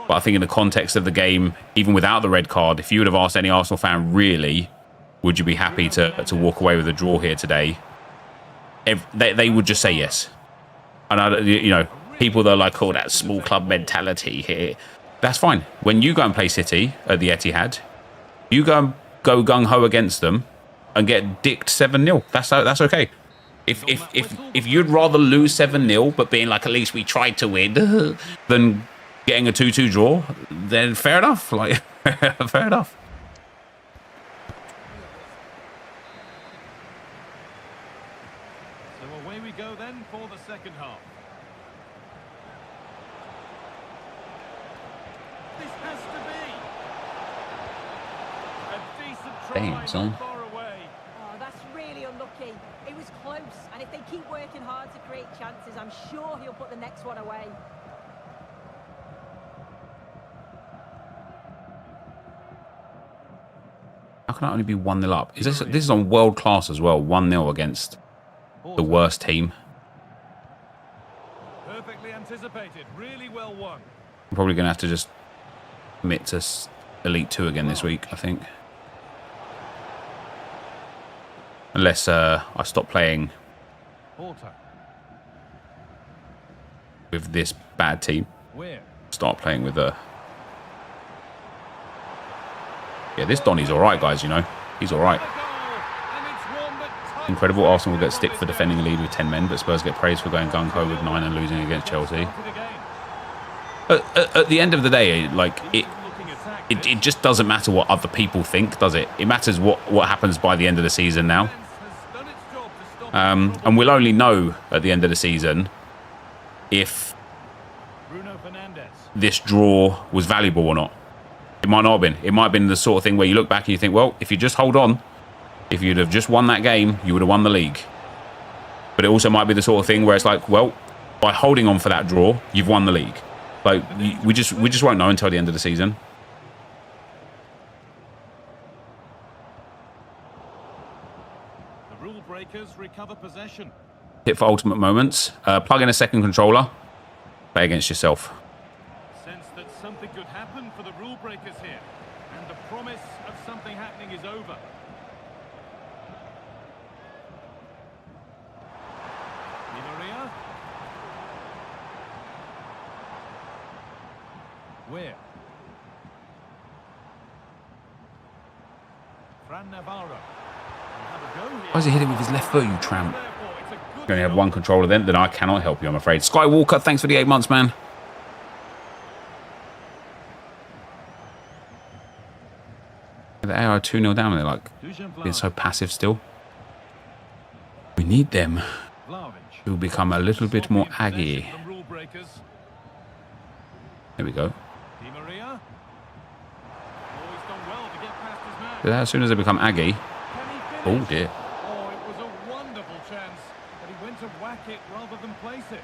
S1: But I think in the context of the game, even without the red card, if you would have asked any Arsenal fan, really, would you be happy to walk away with a draw here today? They would just say yes. And, you know, people that are like, oh, that small club mentality here. That's fine. When you go and play City at the Etihad, you go gung-ho against them and get dicked 7-0. That's okay. If you'd rather lose 7-0, but being like, at least we tried to win, than getting a 2-2 draw, then fair enough. Like, fair enough.
S4: So away we go then for the second half. This has to be a decent try.
S1: Damn, son.
S4: Far away.
S3: Oh, that's really unlucky. It was close, and if they keep working hard to create chances, I'm sure he'll put the next one away.
S1: How can I only be 1-0 up? This is on world class as well. 1-0 against the worst team.
S4: Perfectly anticipated. Really well won.
S1: I'm probably going to have to just commit to Elite 2 again this week, I think. Unless I stop playing with this bad team. Start playing with a... Yeah, this Donny's all right, guys, you know. He's all right. Incredible. Arsenal will get stick for defending the lead with 10 men, but Spurs get praised for going gung-ho with 9 and losing against Chelsea. At the end of the day, like, it just doesn't matter what other people think, does it? It matters what happens by the end of the season now. And we'll only know at the end of the season if this draw was valuable or not. It might not have been. It might have been the sort of thing where you look back and you think, well, if you just hold on, if you'd have just won that game, you would have won the league. But it also might be the sort of thing where it's like, well, by holding on for that draw, you've won the league. Like, we just won't know until the end of the season.
S4: The rule break strikers recover possession.
S1: Hit for ultimate moments. Plug in a second controller. Play against yourself.
S4: Sense that something could happen for the rule breakers here, and the promise of something happening is over. Di Maria. Where? Fran Navarro.
S1: Why is he hitting with his left foot, you tramp? You only have one controller then I cannot help you, I'm afraid. Skywalker, thanks for the 8 months, man. The AI 2-0 down, they're like being so passive still. We need them to become a little bit more aggy. There we go. As soon as they become aggy. Oh dear.
S4: Oh, it was a wonderful chance, but he went to whack it rather than place it.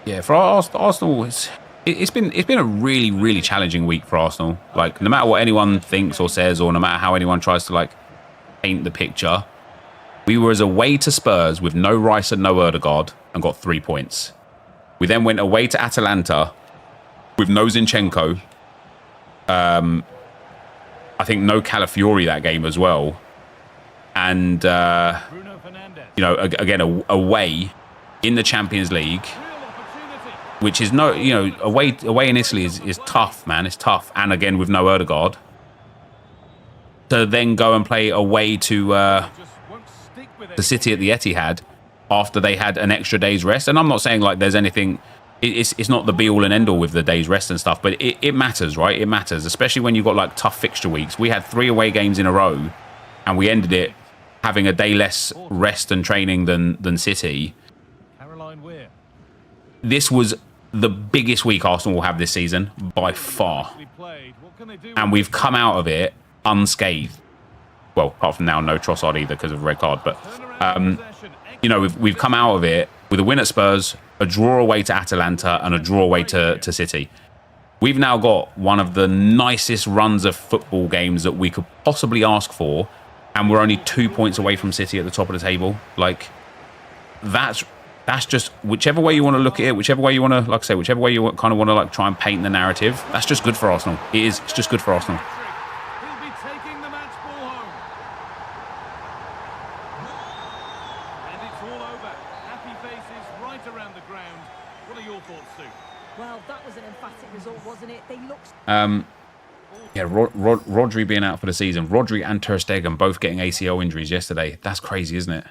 S1: Yeah, for Arsenal, it's been a really challenging week for Arsenal. Like, no matter what anyone thinks or says, or no matter how anyone tries to like paint the picture, we were as away to Spurs with no Rice and no Odegaard and got 3 points. We then went away to Atalanta with no Zinchenko. I think no Calafiori that game as well. And, you know, again, away in the Champions League, which is no, you know, away in Italy is tough, man. It's tough. And again, with no Odegaard. To then go and play away to the City at the Etihad after they had an extra day's rest. And I'm not saying like there's anything, it's not the be all and end all with the day's rest and stuff, but it matters, right? It matters, especially when you've got like tough fixture weeks. We had 3 away games in a row and we ended it having a day less rest and training than City. This was the biggest week Arsenal will have this season by far. And we've come out of it unscathed. Well, apart from now, no Trossard either because of a red card, but you know, we've come out of it with a win at Spurs, a draw away to Atalanta, and a draw away to City. We've now got one of the nicest runs of football games that we could possibly ask for, and we're only 2 points away from City at the top of the table. Like, that's just, whichever way you want to look at it, whichever way you want to, like I say, whichever way you kind of want to like try and paint the narrative, that's just good for Arsenal. It's just good for Arsenal. Yeah, Rodri being out for the season. Rodri and Ter Stegen both getting ACL injuries yesterday. That's crazy, isn't it?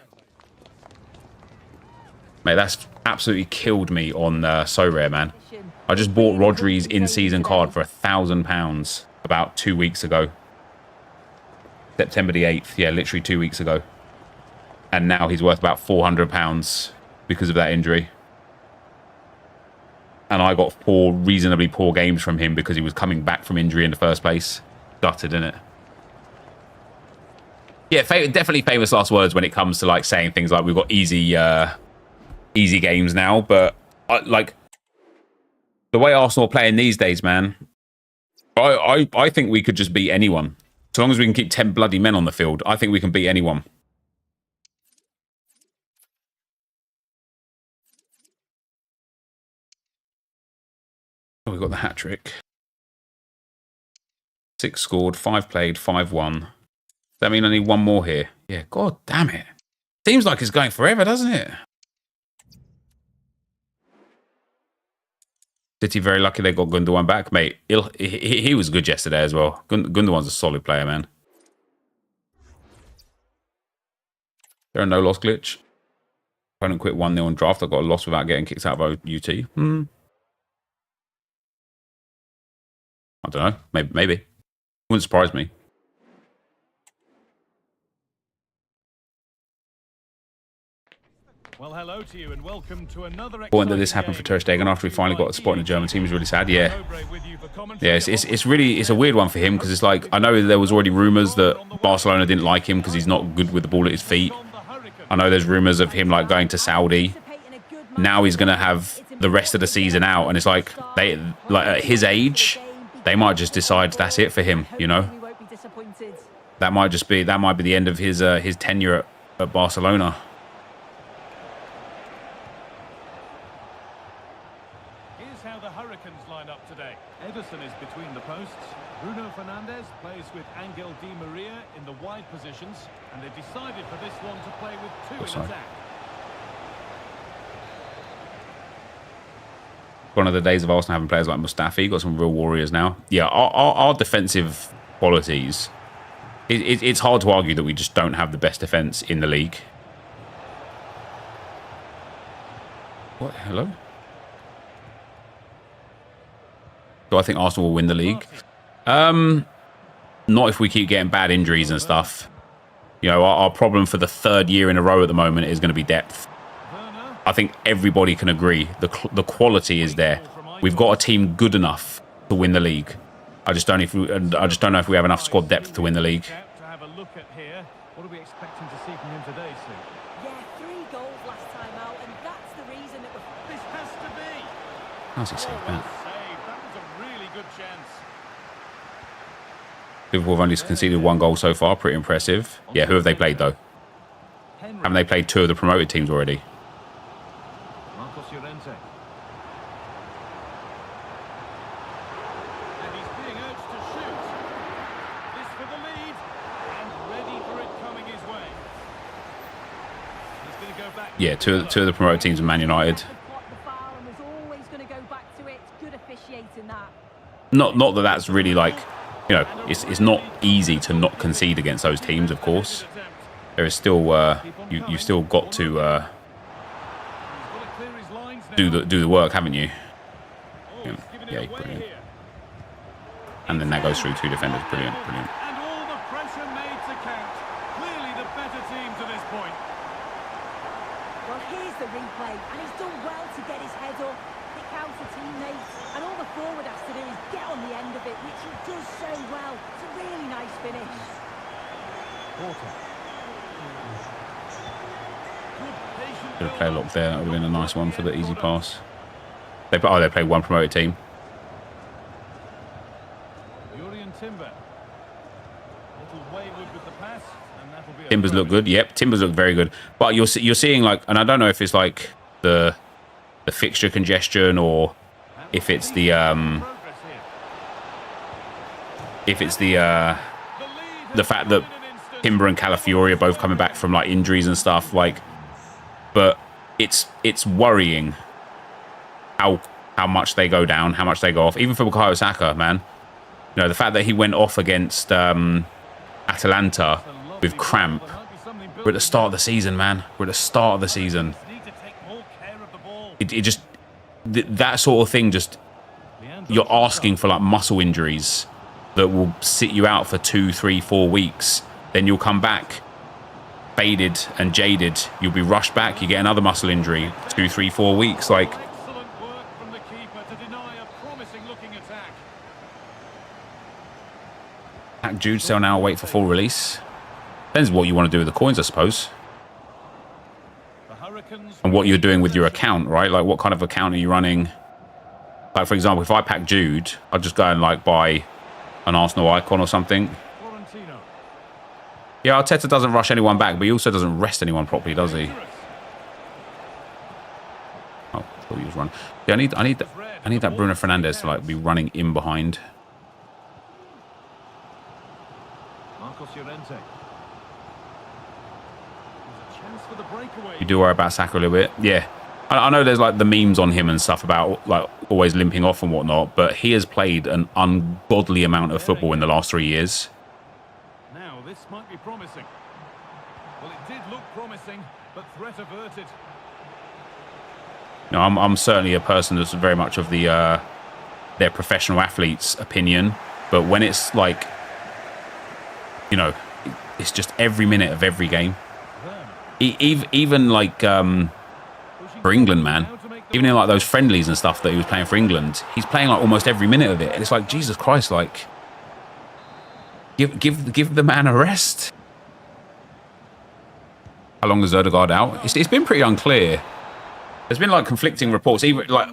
S1: Mate, that's absolutely killed me on SoRare, man. I just bought Rodri's in-season card for £1,000 about 2 weeks ago. September the 8th. Yeah, literally 2 weeks ago. And now he's worth about £400 because of that injury. And I got 4 reasonably poor games from him because he was coming back from injury in the first place. Gutted, innit? Yeah, definitely famous last words when it comes to like saying things like we've got easy games now. But like the way Arsenal are playing these days, man, I think we could just beat anyone. As long as we can keep 10 bloody men on the field, I think we can beat anyone. Oh, we got the hat trick. 6 scored, 5 played, 5 won. Does that mean I need one more here? Yeah, god damn it. Seems like it's going forever, doesn't it? City very lucky they got Gundogan back, mate. He was good yesterday as well. Gundogan's a solid player, man. There are no loss glitch. Opponent quit 1-0 on draft. I got a loss without getting kicked out of UT. I don't know. Maybe. Wouldn't surprise me.
S4: Well, hello to you and welcome to another
S1: Point that this happened for Ter Stegen after he finally got a spot in the German team is really sad. Yeah. Yeah, it's a weird one for him because it's like, I know there was already rumours that Barcelona didn't like him because he's not good with the ball at his feet. I know there's rumours of him like going to Saudi. now he's going to have the rest of the season out, and it's like at his age, they might just decide that's it for him. You know, that might be the end of his tenure at Barcelona.
S4: Here's how the Hurricanes line up today. Ederson is between the posts. Bruno Fernandes plays with Angel Di Maria in the wide positions, and they've decided for this one to play with two in attack.
S1: One of the days of Arsenal having players like Mustafi. Got some real warriors now. Yeah, our defensive qualities. It's hard to argue that we just don't have the best defense in the league. What? Hello? Do I think Arsenal will win the league? Not if we keep getting bad injuries and stuff. You know, our problem for the third year in a row at the moment is going to be depth. I think everybody can agree the quality is there. We've got a team good enough to win the league. I just don't know if we have enough squad depth to win the league.
S4: To have a look at here. What are we expecting to see from him today, Sue?
S3: Yeah, 3 goals last time out, and that's the reason that we're...
S4: This has to be.
S1: How's he saved
S4: Well
S1: that?
S4: saved. That was a really good chance.
S1: Liverpool have only conceded 1 goal so far. Pretty impressive. Yeah, who have they played though? Haven't they played 2 of the promoted teams already?
S4: And he's being urged to shoot. This for the lead, and ready for it coming his way. He's going to go back.
S1: Yeah, two of the promoted teams are Man United.
S3: The foul and was always going to go back to it. Good officiating that.
S1: Not that that's really like, you know, it's not easy to not concede against those teams. Of course, there is still you've still got to do the work, haven't you? Yeah, brilliant. And then that goes through 2 defenders. Brilliant, brilliant.
S4: And all the pressure made to count. Clearly the better team to this point.
S3: Well, here's the replay, and he's done well to get his head up, pick out a teammate, and all the forward has to do is get on the end of it, which he does so well. It's a really nice finish.
S1: Could have played a lot there. That would have been a nice one for the easy pass. They played 1 promoted team.
S4: Timber. Little wayward with the pass, and that'll be
S1: Timbers look good. Yep, Timbers look very good. But you're seeing like, and I don't know if it's like the fixture congestion or if it's the fact that Timber and Calafiori are both coming back from like injuries and stuff. Like, but it's worrying how much they go down, how much they go off. Even for Bukayo Saka, man. You know, the fact that he went off against Atalanta with cramp. We're at the start of the season, man. We're at the start of the season. It just... that sort of thing, just... You're asking for, like, muscle injuries that will sit you out for 2, 3, 4 weeks. Then you'll come back faded and jaded. You'll be rushed back. You get another muscle injury. 2, 3, 4 weeks. Like...
S4: Excellent work from the keeper to deny a promising looking attack.
S1: Jude still now wait for full release. Depends what you want to do with the coins, I suppose. And what you're doing with your account, right? Like, what kind of account are you running? Like, for example, if I pack Jude, I'll just go and, like, buy an Arsenal icon or something. Yeah, Arteta doesn't rush anyone back, but he also doesn't rest anyone properly, does he? Oh, I thought he was running. Yeah, I need that Bruno Fernandes to, like, be running in behind. You do worry about Saka a little bit. Yeah. I know there's like the memes on him and stuff about like always limping off and whatnot, but he has played an ungodly amount of football in the last 3 years.
S4: Now this might be promising. Well, it did look promising, but threat averted.
S1: No, I'm certainly a person that's very much of the their professional athletes' opinion, but when it's like, you know, it's just every minute of every game. Even like for England, man. Even in like those friendlies and stuff that he was playing for England, he's playing like almost every minute of it. And it's like, Jesus Christ, like give the man a rest. How long is Odegaard out? It's been pretty unclear. There's been like conflicting reports. Even like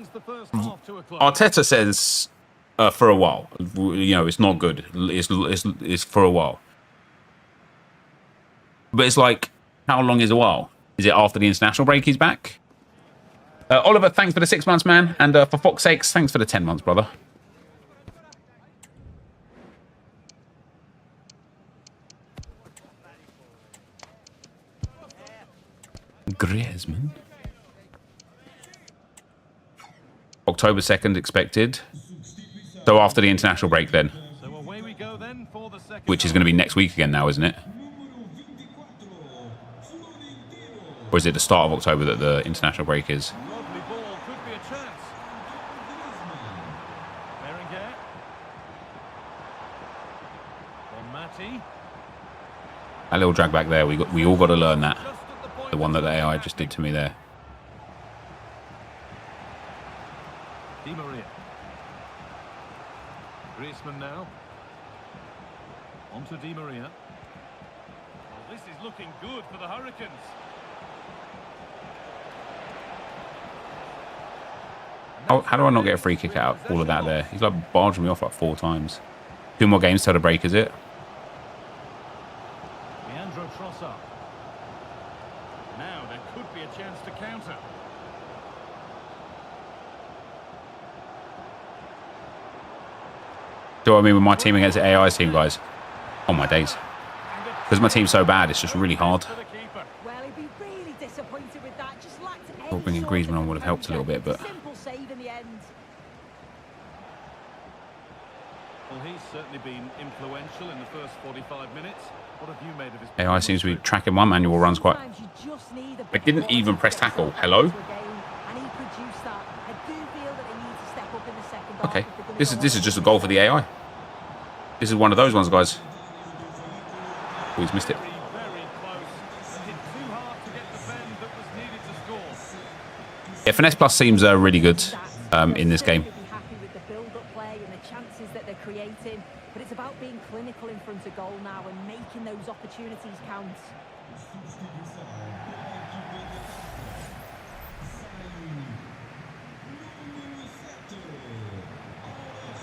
S1: Arteta says for a while, you know, it's not good. It's for a while. But it's like, how long is a while? Is it after the international break he's back? Oliver, thanks for the 6 months, man. And for Fox sakes, thanks for the 10 months, brother. Griezmann. October 2nd expected. So after the international break then.
S4: So away we go then for the second.
S1: Which is going to be next week again now, isn't it? Or is it the start of October that the international break is?
S4: Lovely ball, could be a chance. Berenguer. On Matty.
S1: That little drag back there, we all got to learn that. The one that the AI just did to me there.
S4: Di Maria. Griezmann now. On to Di Maria. Well, this is looking good for the Hurricanes.
S1: How do I not get a free kick out of all of that there? He's like barging me off like 4 times. 2 more games till the break, is it?
S4: Leandro Trossard. Now there could be a chance to counter.
S1: Do you know what I mean with my team against the AI's team, guys? Oh my days. Because my team's so bad, it's just really hard.
S3: Well, he'd be really disappointed with that. Just lacked any
S1: Thought bringing
S3: sort of
S1: Griezmann on would have helped a little bit, but
S3: simple save in the end.
S4: Well, he's certainly been influential in the first 45 minutes. What have you made of his
S1: AI seems to be tracking my manual runs quite.
S3: Sometimes you just need a
S1: I
S3: bit
S1: didn't
S3: more
S1: even press tackle.
S3: consistency
S1: Hello?
S3: to a game, and he produced that. I do feel that they need to step up in the second half
S1: Okay.
S3: if they're gonna
S1: This
S3: go
S1: is
S3: on.
S1: just a goal for the AI. This is one of those ones, guys. Oh, he's missed it.
S4: very, very close. Hit too hard to get the bend that was needed to score.
S1: Yeah, Finesse Plus seems really good in this game.
S3: Be happy with the build-up play and the chances that they're creating, but it's about being clinical in front of goal now and making those opportunities count.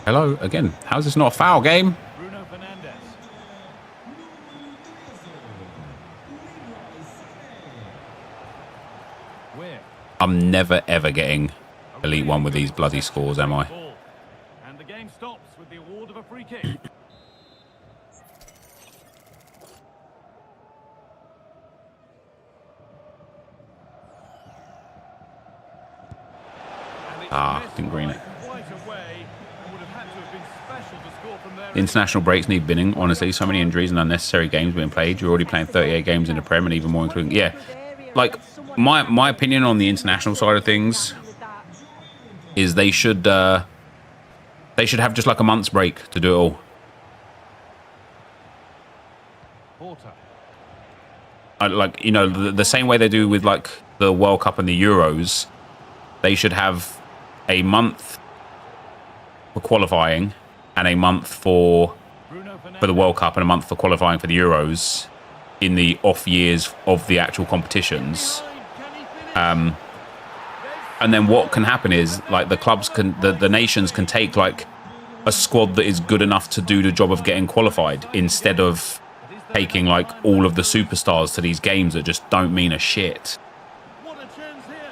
S1: Hello again. How's this not a foul game?
S4: Bruno Fernandes. Where?
S1: I'm never ever getting Elite 1 with these bloody scores, am I?
S4: Ball. And the game stops with the award of a free kick.
S1: Didn't green it.
S4: Quite away. Would have had to have been special to score from there.
S1: International breaks need binning, honestly. So many injuries and unnecessary games being played. You're already playing 38 games in the Prem and even more including... Yeah, like, my opinion on the international side of things is they should have just like a month's break to do it all.
S4: Porter.
S1: Like, you know, the same way they do with like the World Cup and the Euros, they should have a month for qualifying and a month for the World Cup and a month for qualifying for the Euros in the off years of the actual competitions. And then what can happen is like the clubs can, the nations can take like a squad that is good enough to do the job of getting qualified instead of taking like all of the superstars to these games that just don't mean a shit.
S4: What a chance here.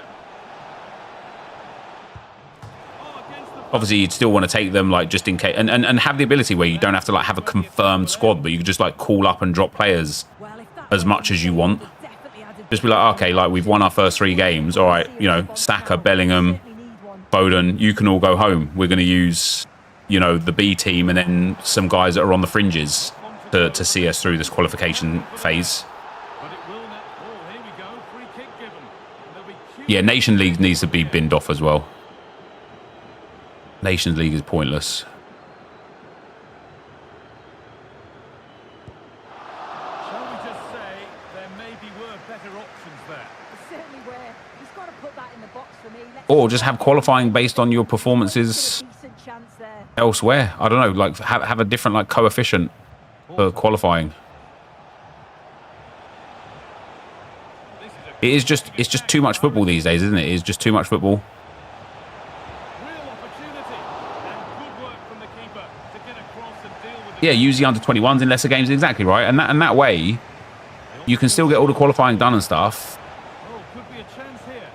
S1: Obviously, you'd still want to take them like just in case, and have the ability where you don't have to like have a confirmed squad, but you can just like call up and drop players as much as you want. Just be like, okay, like we've won our first 3 games. All right, you know, Saka, Bellingham, Foden, you can all go home. We're going to use, you know, the B team and then some guys that are on the fringes to see us through this qualification phase. Yeah, Nation League needs to be binned off as well. Nations League is pointless.
S4: Shall we just say there maybe were better options there?
S3: Certainly were. He's got to put that in the box for me.
S1: Or just have qualifying based on your performances
S3: Decent chance there.
S1: elsewhere. I don't know, like have a different like coefficient for qualifying.
S4: This is a
S1: it's just too much football these days, isn't it? It's just too much football.
S4: Real opportunity and good work from the keeper to get across and deal with the
S1: Yeah, use the under-21s in lesser games, exactly right. And that way, you can still get all the qualifying done and stuff.
S4: Oh, could be a chance here.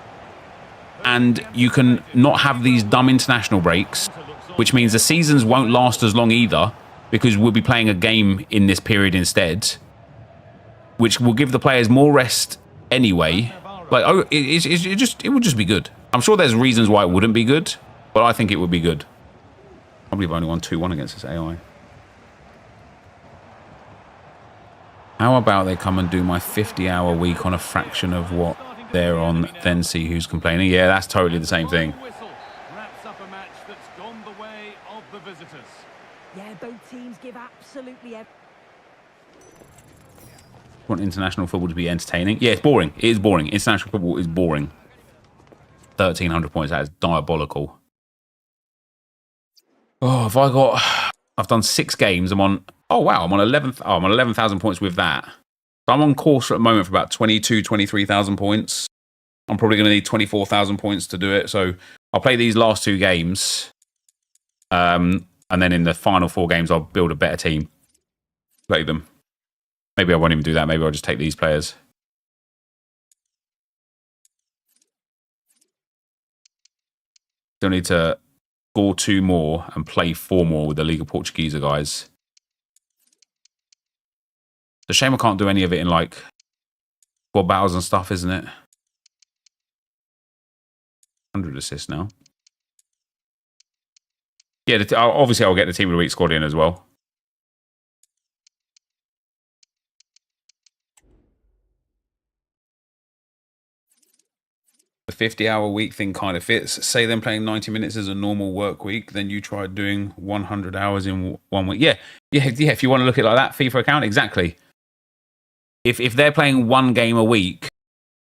S1: And you can not have these dumb international breaks, which means the seasons won't last as long either, because we'll be playing a game in this period instead, which will give the players more rest anyway. Like, oh, it would just be good. I'm sure there's reasons why it wouldn't be good, but I think it would be good. I believe I only won 2-1 against this AI. How about they come and do my 50-hour week on a fraction of what they're on, then see who's complaining? Yeah, that's totally the same thing.
S4: Whistle wraps up a match that's gone the way of the visitors.
S3: Yeah, both teams give absolutely everything.
S1: Want international football to be entertaining? Yeah, it's boring. It is boring. International football is boring. 1,300 points. That is diabolical. Oh, I've done 6 games. I'm on. Oh wow, I'm on 11th. Oh, I'm on 11,000 points with that. So I'm on course at the moment for about 23,000 points. I'm probably going to need 24,000 points to do it. So I'll play these last 2 games, and then in the final 4 games, I'll build a better team. Play them. Maybe I won't even do that. Maybe I'll just take these players. Still need to score 2 more and play 4 more with the Liga Portuguesa guys. It's a shame I can't do any of it in like squad battles and stuff, isn't it? 100 assists now. Yeah, obviously I'll get the team of the week squad in as well. The 50-hour week thing kind of fits. Say them playing 90 minutes as a normal work week, then you try doing 100 hours in 1 week. Yeah. If you want to look at it like that, FIFA account, exactly. If they're playing 1 game a week,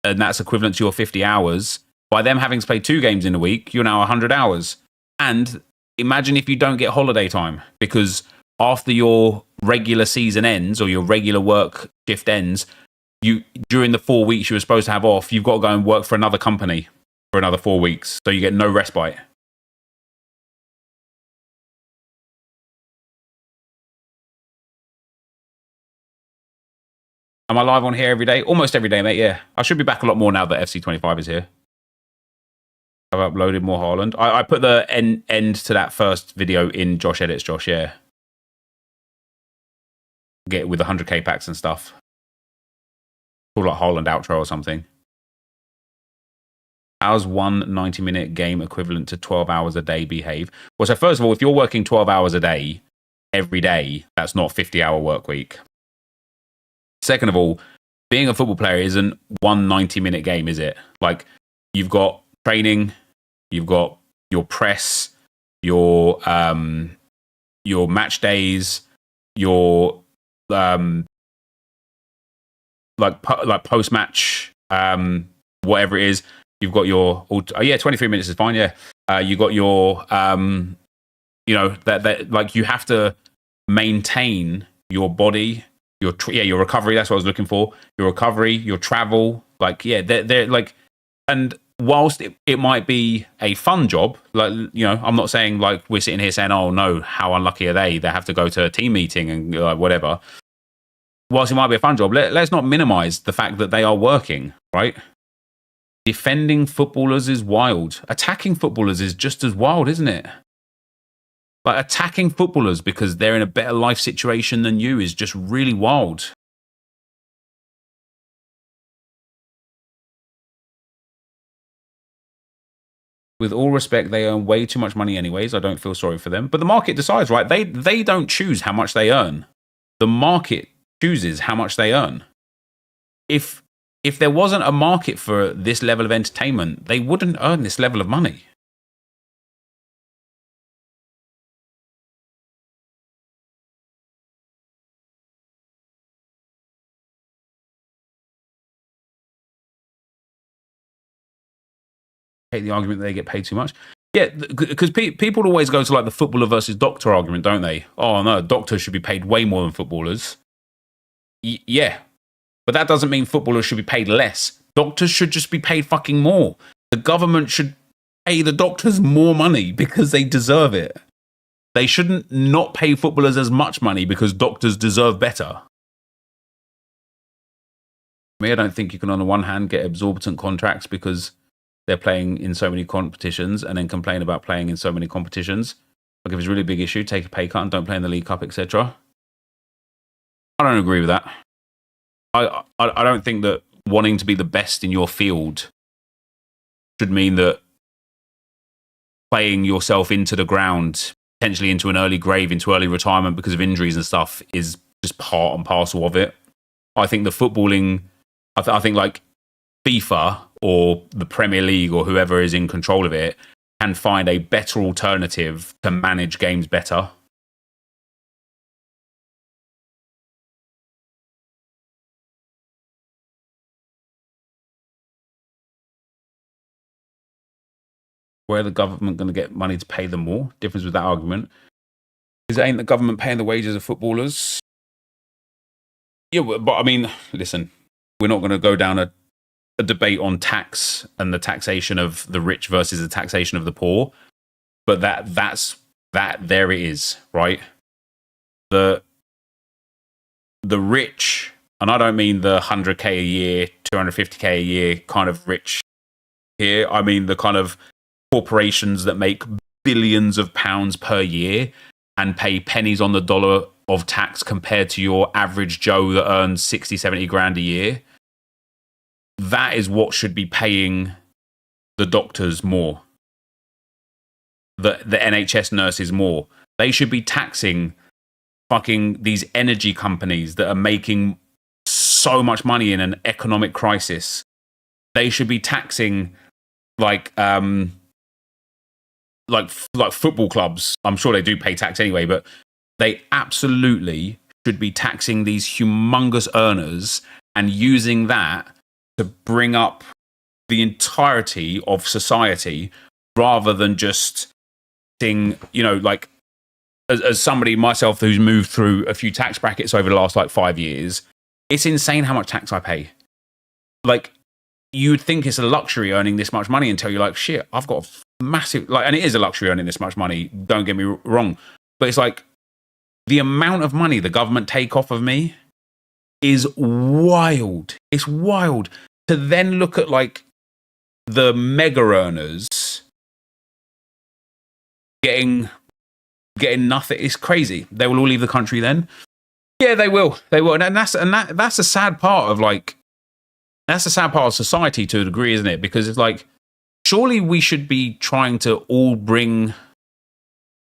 S1: and that's equivalent to your 50 hours, by them having to play 2 games in a week, you're now 100 hours. And imagine if you don't get holiday time, because after your regular season ends or your regular work shift ends, during the 4 weeks you were supposed to have off, you've got to go and work for another company for another 4 weeks. So you get no respite. Am I live on here every day? Almost every day, mate, yeah. I should be back a lot more now that FC25 is here. I've uploaded more Haaland. I put the end to that first video in Josh Edits, Josh, yeah. Get it with 100k packs and stuff. Called like Haaland outro or something. How's 1 90-minute game equivalent to 12 hours a day behave? Well, so first of all, if you're working 12 hours a day, every day, that's not 50-hour work week. Second of all, being a football player isn't 1 90-minute game, is it? Like, you've got training, you've got your press, your match days, your like post-match, whatever it is. You've got your 23 minutes is fine. Yeah, you got your that like you have to maintain your body, your recovery. That's what I was looking for. Your recovery, your travel. Like they're like, and whilst it might be a fun job, like I'm not saying like we're sitting here saying, oh no, how unlucky are they? They have to go to a team meeting and whatever. Whilst it might be a fun job, let's not minimize the fact that they are working, right? Defending footballers is wild. Attacking footballers is just as wild, isn't it? Like attacking footballers because they're in a better life situation than you is just really wild. With all respect, they earn way too much money anyways. I don't feel sorry for them. But the market decides, right? They don't choose how much they earn. The market chooses how much they earn. If there wasn't a market for this level of entertainment, they wouldn't earn this level of money. Take the argument that they get paid too much. Yeah, because people always go to like the footballer versus doctor argument, don't they? Oh no, doctors should be paid way more than footballers. Yeah, but that doesn't mean footballers should be paid less. Doctors should just be paid fucking more. The government should pay the doctors more money because they deserve it. They shouldn't not pay footballers as much money because doctors deserve better. I don't think you can, on the one hand, get exorbitant contracts because they're playing in so many competitions and then complain about playing in so many competitions. Like, if it's a really big issue, take a pay cut and don't play in the League Cup, etc. I don't agree with that. I don't think that wanting to be the best in your field should mean that playing yourself into the ground, potentially into an early grave, into early retirement because of injuries and stuff, is just part and parcel of it. I think the footballing, I think like FIFA or the Premier League or whoever is in control of it can find a better alternative to manage games better. Where the government going to get money to pay them more? Difference with that argument is, ain't the government paying the wages of footballers? Yeah, but I mean, listen, we're not going to go down a debate on tax and the taxation of the rich versus the taxation of the poor. But there it is, right? The rich, and I don't mean the 100k a year, 250k a year kind of rich here. I mean the kind of corporations that make billions of pounds per year and pay pennies on the dollar of tax compared to your average Joe that earns 60, 70 grand a year. That is what should be paying the doctors more, the NHS nurses more. They should be taxing fucking these energy companies that are making so much money in an economic crisis. They should be taxing like football clubs. I'm sure they do pay tax anyway, but they absolutely should be taxing these humongous earners and using that to bring up the entirety of society rather than just seeing, like, as somebody myself who's moved through a few tax brackets over the last 5 years, it's insane how much tax I pay. Like, you'd think it's a luxury earning this much money until you're like, shit, I've got a massive, and it is a luxury earning this much money, don't get me wrong, but it's like the amount of money the government take off of me is wild. It's wild. To then look at like the mega earners getting nothing, it's crazy. They will all leave the country then. Yeah, they will, and that's a sad part of that's a sad part of society to a degree, isn't it? Because it's like, surely we should be trying to all bring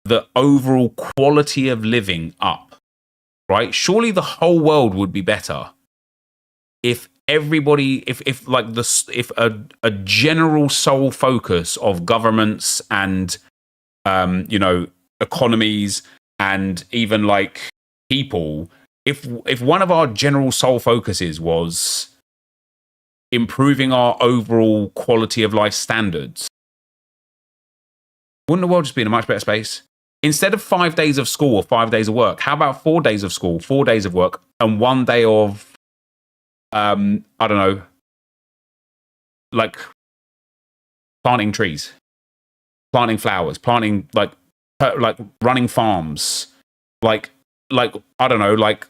S1: the overall quality of living up, right? Surely the whole world would be better if everybody, if a general sole focus of governments and economies and even like people, if one of our general sole focuses was improving our overall quality of life standards, wouldn't the world just be in a much better space? Instead of 5 days of school or 5 days of work, how about 4 days of school, 4 days of work, and 1 day of, I don't know, like planting trees, planting flowers, planting like running farms, like I don't know, like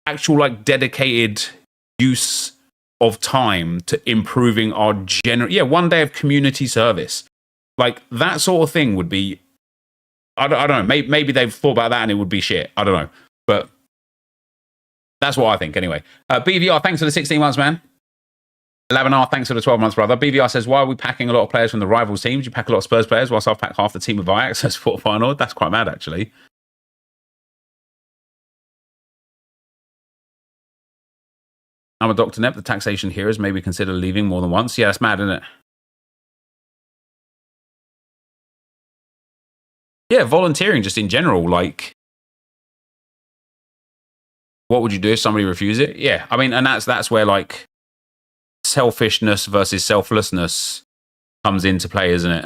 S1: actual like dedicated use of time to improving our 1 day of community service, like that sort of thing would be. I don't know. Maybe they've thought about that and it would be shit. I don't know, but that's what I think anyway. BVR, thanks for the 16 months, man. 11R, thanks for the 12 months, brother. BVR says, why are we packing a lot of players from the rivals teams? You pack a lot of Spurs players whilst I've packed half the team of Ajax as quarterfinal. That's quite mad, actually. I'm a Dr. Nep. The taxation heroes maybe consider leaving more than once. Yeah, that's mad, isn't it? Yeah, volunteering just in general, like, what would you do if somebody refused it? Yeah, I mean, and that's where, like, selfishness versus selflessness comes into play, isn't it?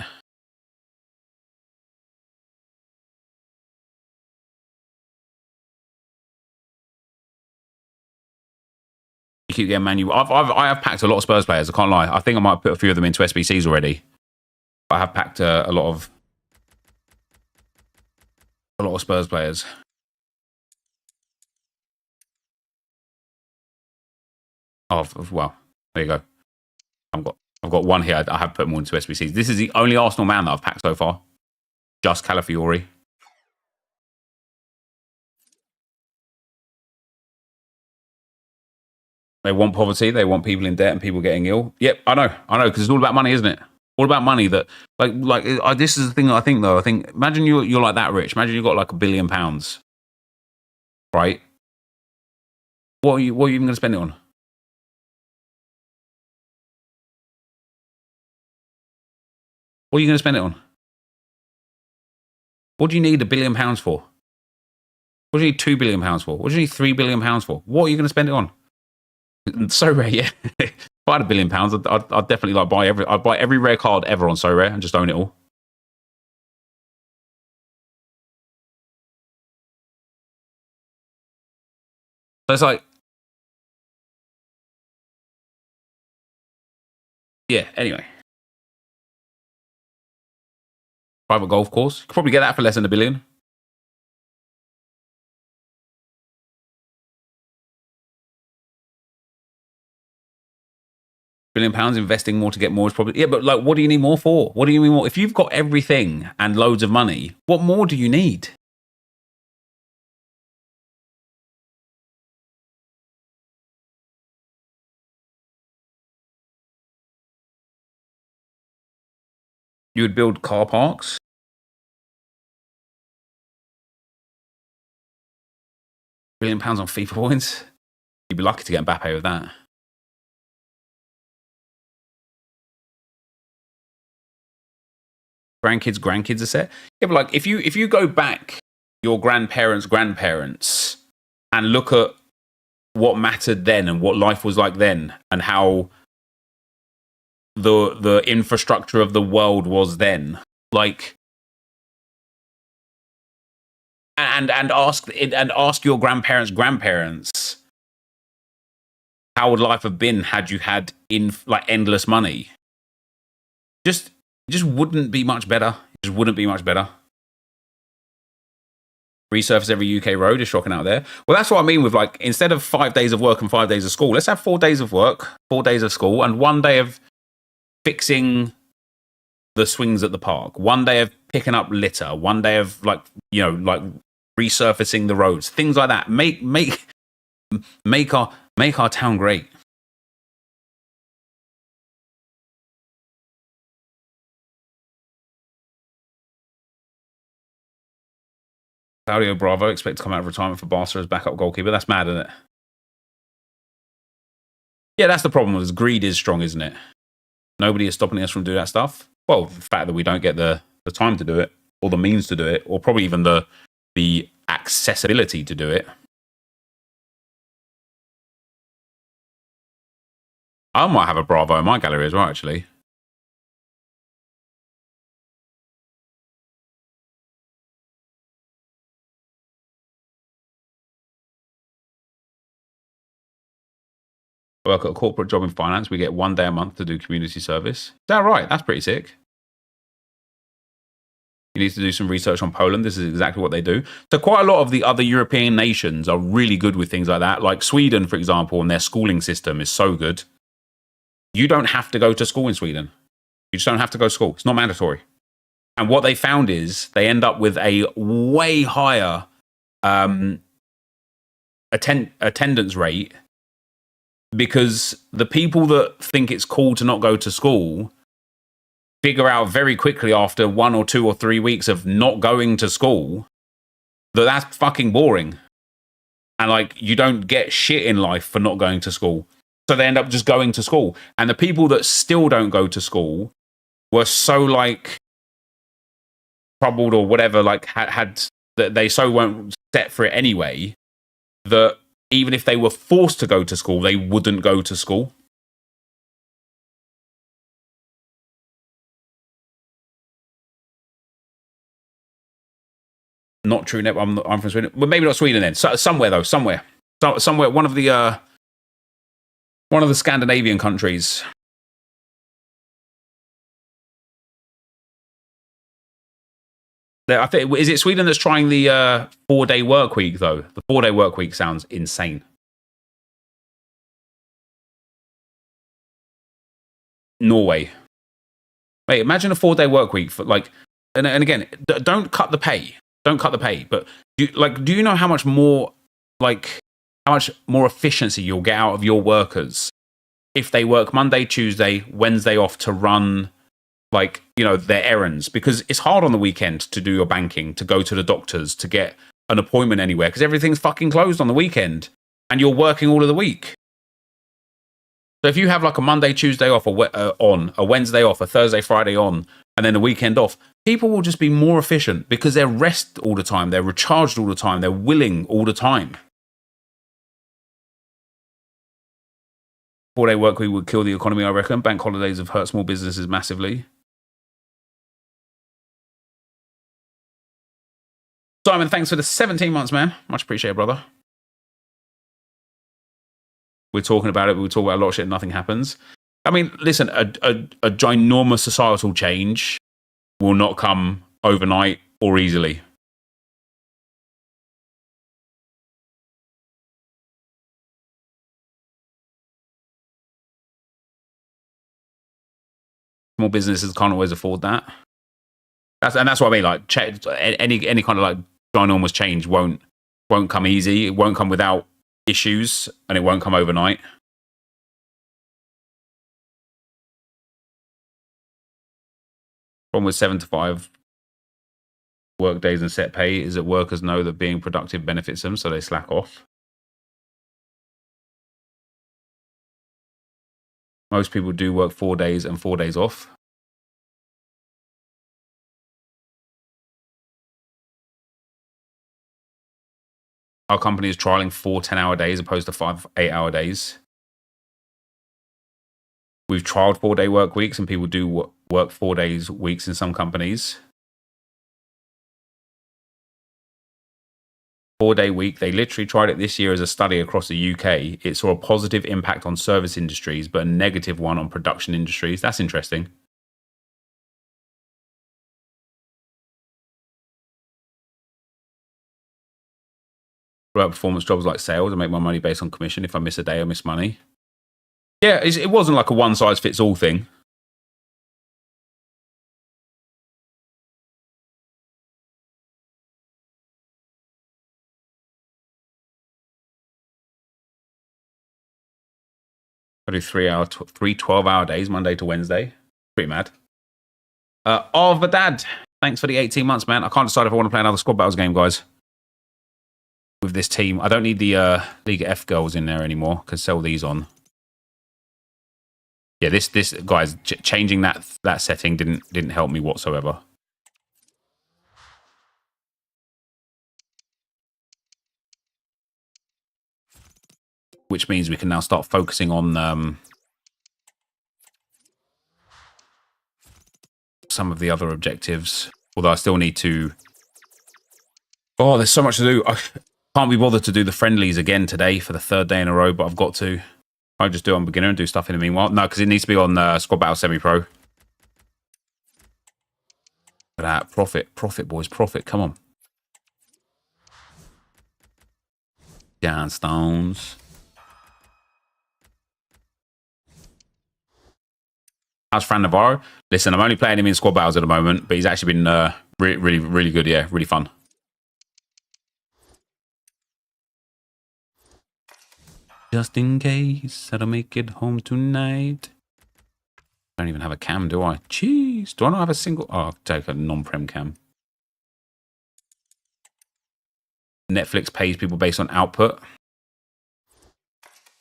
S1: You keep getting Man U. I have packed a lot of Spurs players. I can't lie. I think I might put a few of them into SBCs already. I have packed a lot of Spurs players. Oh well, there you go. I've got one here. I have put more into SBCs. This is the only Arsenal man that I've packed so far. Just Calafiori. They want poverty. They want people in debt and people getting ill. Yep, I know, because it's all about money, isn't it? All about money. That this is the thing that I think though. I think imagine you're like that rich. Imagine you've got like £1 billion, right? What are you even going to spend it on? What are you going to spend it on? What do you need £1 billion for? What do you need £2 billion for? What do you need £3 billion for? What are you going to spend it on? So rare, yeah. If I had £1 billion, I'd definitely I'd buy every rare card ever on So Rare and just own it all. So it's like, yeah. Anyway, private golf course. You could probably get that for less than £1 billion. £1 billion investing more to get more is probably, yeah, but like, what do you need more for? What do you need more? If you've got everything and loads of money, what more do you need? You would build car parks. £1 billion on FIFA points. You'd be lucky to get Mbappe with that. Grandkids are set. Yeah, but like if you go back your grandparents' and look at what mattered then and what life was like then and how the infrastructure of the world was then, like, and ask your grandparents how would life have been had you had endless money. Just wouldn't be much better. It just wouldn't be much better. Resurface every UK road is shocking out there. Well, that's what I mean with, like, instead of 5 days of work and 5 days of school, let's have 4 days of work, 4 days of school, and 1 day of fixing the swings at the park. 1 day of picking up litter. 1 day of resurfacing the roads. Things like that. Make our town great. Claudio Bravo expect to come out of retirement for Barca as backup goalkeeper. That's mad, isn't it? Yeah, that's the problem. Is greed is strong, isn't it? Nobody is stopping us from doing that stuff. Well, the fact that we don't get the time to do it, or the means to do it, or probably even the accessibility to do it. I might have a Bravo in my gallery as well, actually. Work at a corporate job in finance. We get 1 day a month to do community service. Is that right? That's pretty sick. You need to do some research on Poland. This is exactly what they do. So quite a lot of the other European nations are really good with things like that. Like Sweden, for example, and their schooling system is so good. You don't have to go to school in Sweden. You just don't have to go to school. It's not mandatory. And what they found is they end up with a way higher attendance rate, because the people that think it's cool to not go to school figure out very quickly after 1 or 2 or 3 weeks of not going to school that that's fucking boring. And like, you don't get shit in life for not going to school. So they end up just going to school. And the people that still don't go to school were so like troubled or whatever, like had that they so weren't set for it anyway, that even if they were forced to go to school, they wouldn't go to school. Not true. I'm from Sweden. Well, maybe not Sweden then. So, somewhere though. Somewhere. One of the One of the Scandinavian countries. I think, is it Sweden that's trying the 4-day work week, though? The 4-day work week sounds insane. Norway. Mate, imagine a 4-day work week for like, and again, don't cut the pay. Don't cut the pay. But do you know how much more, like, how much more efficiency you'll get out of your workers if they work Monday, Tuesday, Wednesday off to run, like, you know, their errands? Because it's hard on the weekend to do your banking, to go to the doctors, to get an appointment anywhere, because everything's fucking closed on the weekend and you're working all of the week. So if you have like a Monday, Tuesday off, on, a Wednesday off, a Thursday, Friday on, and then a weekend off, people will just be more efficient because they're rest all the time, they're recharged all the time, they're willing all the time. 4-day work week would kill the economy, I reckon. Bank holidays have hurt small businesses massively. Simon, thanks for the 17 months, man. Much appreciated, brother. We're talking about it. We talk about a lot of shit and nothing happens. I mean, listen, a ginormous societal change will not come overnight or easily. Small businesses can't always afford that. That's what I mean. Like, any kind of like ginormous change won't come easy. It won't come without issues, and it won't come overnight. Problem with 7 to 5 work days and set pay is that workers know that being productive benefits them, so they slack off. Most people do work 4 days and 4 days off. Our company is trialing 4 10-hour days opposed to 5 8-hour days. We've trialed 4-day work weeks, and people do work 4 days weeks in some companies. 4-day week, they literally tried it this year as a study across the UK. It saw a positive impact on service industries, but a negative one on production industries. That's interesting. What about performance jobs like sales? I make my money based on commission. If I miss a day, I miss money. Yeah, it wasn't like a one-size-fits-all thing. I do 3 12-hour days, Monday to Wednesday. Pretty mad. Dad, thanks for the 18 months, man. I can't decide if I want to play another Squad Battles game, guys. With this team, I don't need the League F girls in there anymore. Could sell these on. Yeah, this guys, changing that setting didn't help me whatsoever. Which means we can now start focusing on some of the other objectives. Although I still need to... Oh, there's so much to do. I can't be bothered to do the friendlies again today for the 3rd day in a row, but I've got to. I'll just do it on beginner and do stuff in the meanwhile. No, because it needs to be on Squad Battle Semi-Pro. Look at that. Profit, boys. Profit. Come on. Downstones. How's Fran Navarro? Listen, I'm only playing him in Squad Battles at the moment, but he's actually been really, really good. Yeah, really fun. Just in case I don't make it home tonight. I don't even have a cam, do I? Jeez. Do I not have a single... Oh, I'll take a non-prem cam. Netflix pays people based on output.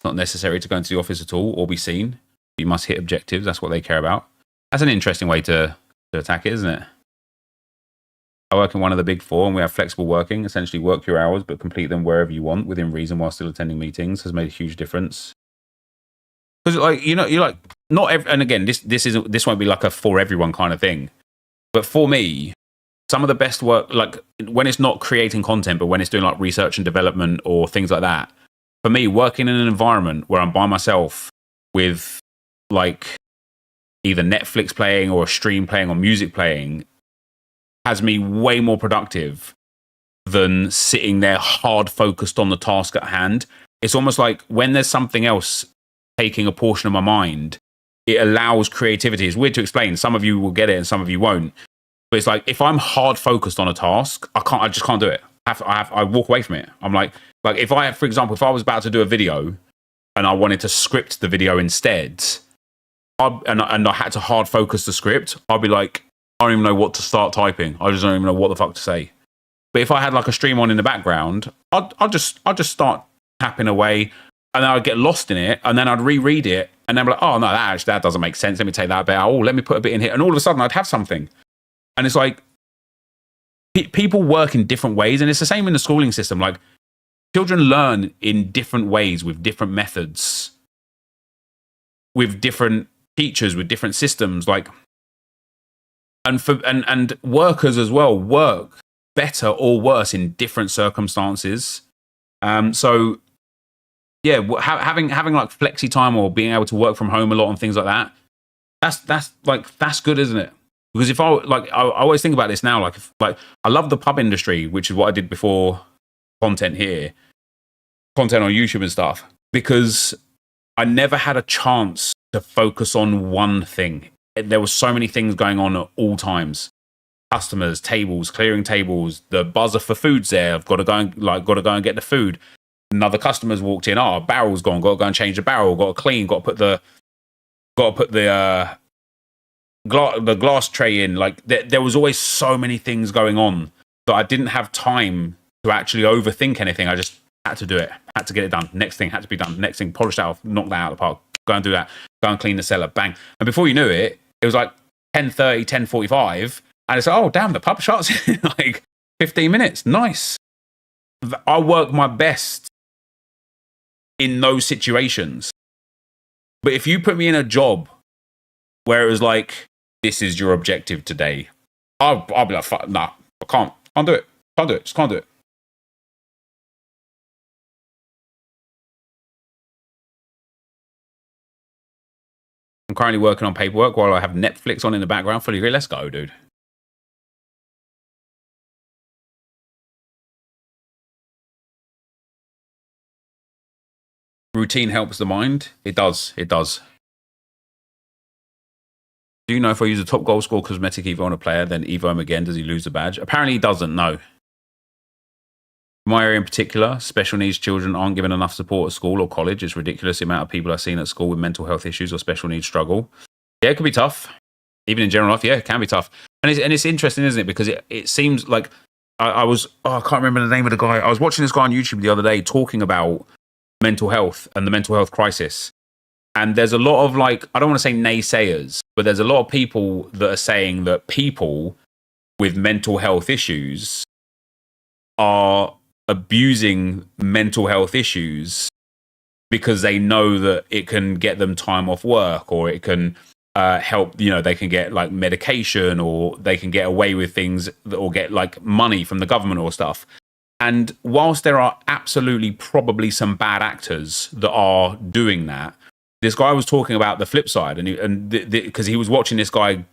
S1: Not necessary to go into the office at all or be seen. You must hit objectives. That's what they care about. That's an interesting way to attack it, isn't it? I work in one of the big 4, and we have flexible working. Essentially, work your hours, but complete them wherever you want within reason while still attending meetings. Has made a huge difference. Because, like, you know, you're like not every, and again, this won't be like a for everyone kind of thing. But for me, some of the best work, like when it's not creating content, but when it's doing like research and development or things like that. For me, working in an environment where I'm by myself with like either Netflix playing or a stream playing or music playing has me way more productive than sitting there hard focused on the task at hand. It's almost like when there's something else taking a portion of my mind, it allows creativity. It's weird to explain. Some of you will get it and some of you won't. But it's like if I'm hard focused on a task, I just can't do it. I walk away from it. I'm like if I, for example, if I was about to do a video and I wanted to script the video instead, and I had to hard focus the script, I'd be like, I don't even know what to start typing. I just don't even know what the fuck to say. But if I had like a stream on in the background, I'd just start tapping away, and then I'd get lost in it, and then I'd reread it, and then be like, oh no, that doesn't make sense. Let me take that bit out. Oh, let me put a bit in here, and all of a sudden I'd have something. And it's like people work in different ways, and it's the same in the schooling system. Like children learn in different ways with different methods, with different teachers, with different systems. Like, and workers as well work better or worse in different circumstances. So yeah, having like flexi time or being able to work from home a lot and things like that, that's good, isn't it? Because if I always think about this now, like I love the pub industry, which is what I did before content on YouTube and stuff, because I never had a chance to focus on one thing. There were so many things going on at all times. Customers, tables, clearing tables, the buzzer for food's there. I've got to go and get the food. Another customer's walked in. Oh, barrel's gone. Got to go and change the barrel. Got to clean. Got to put the glass tray in. Like there was always so many things going on that I didn't have time to actually overthink anything. I just had to do it. Had to get it done. Next thing had to be done. Next thing, polish that off, knock that out of the park. Go and do that. Go and clean the cellar. Bang. And before you knew it, it was like 10:30, 10:45. And it's like, oh, damn, the pub shuts in like 15 minutes. Nice. I work my best in those situations. But if you put me in a job where it was like, this is your objective today, I'll be like, fuck, nah, I can't do it. Just can't do it. I'm currently working on paperwork while I have Netflix on in the background. Fully agree. Let's go, dude. Routine helps the mind. It does. Do you know if I use a top goal score cosmetic Evo on a player, then Evo him again, does he lose the badge? Apparently he doesn't, no. My area in particular, special needs children aren't given enough support at school or college. It's ridiculous the amount of people I've seen at school with mental health issues or special needs struggle. Yeah, it could be tough. Even in general life, yeah, it can be tough. And it's interesting, isn't it? Because it seems like I can't remember the name of the guy. I was watching this guy on YouTube the other day talking about mental health and the mental health crisis. And there's a lot of I don't want to say naysayers, but there's a lot of people that are saying that people with mental health issues are abusing mental health issues because they know that it can get them time off work, or it can help, they can get like medication, or they can get away with things, or get like money from the government or stuff. And whilst there are absolutely probably some bad actors that are doing that, this guy was talking about the flip side, and because he was watching this guy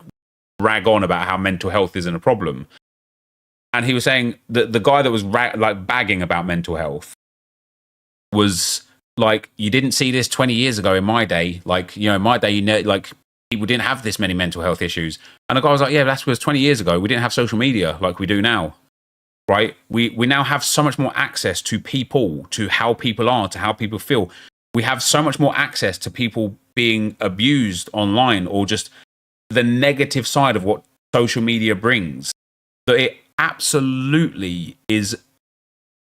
S1: rag on about how mental health isn't a problem. And he was saying that the guy that was bagging about mental health was like, you didn't see this 20 years ago in my day. In my day, people didn't have this many mental health issues. And the guy was like, yeah, that's because 20 years ago, we didn't have social media like we do now. Right? We now have so much more access to people, to how people are, to how people feel. We have so much more access to people being abused online, or just the negative side of what social media brings, that it absolutely is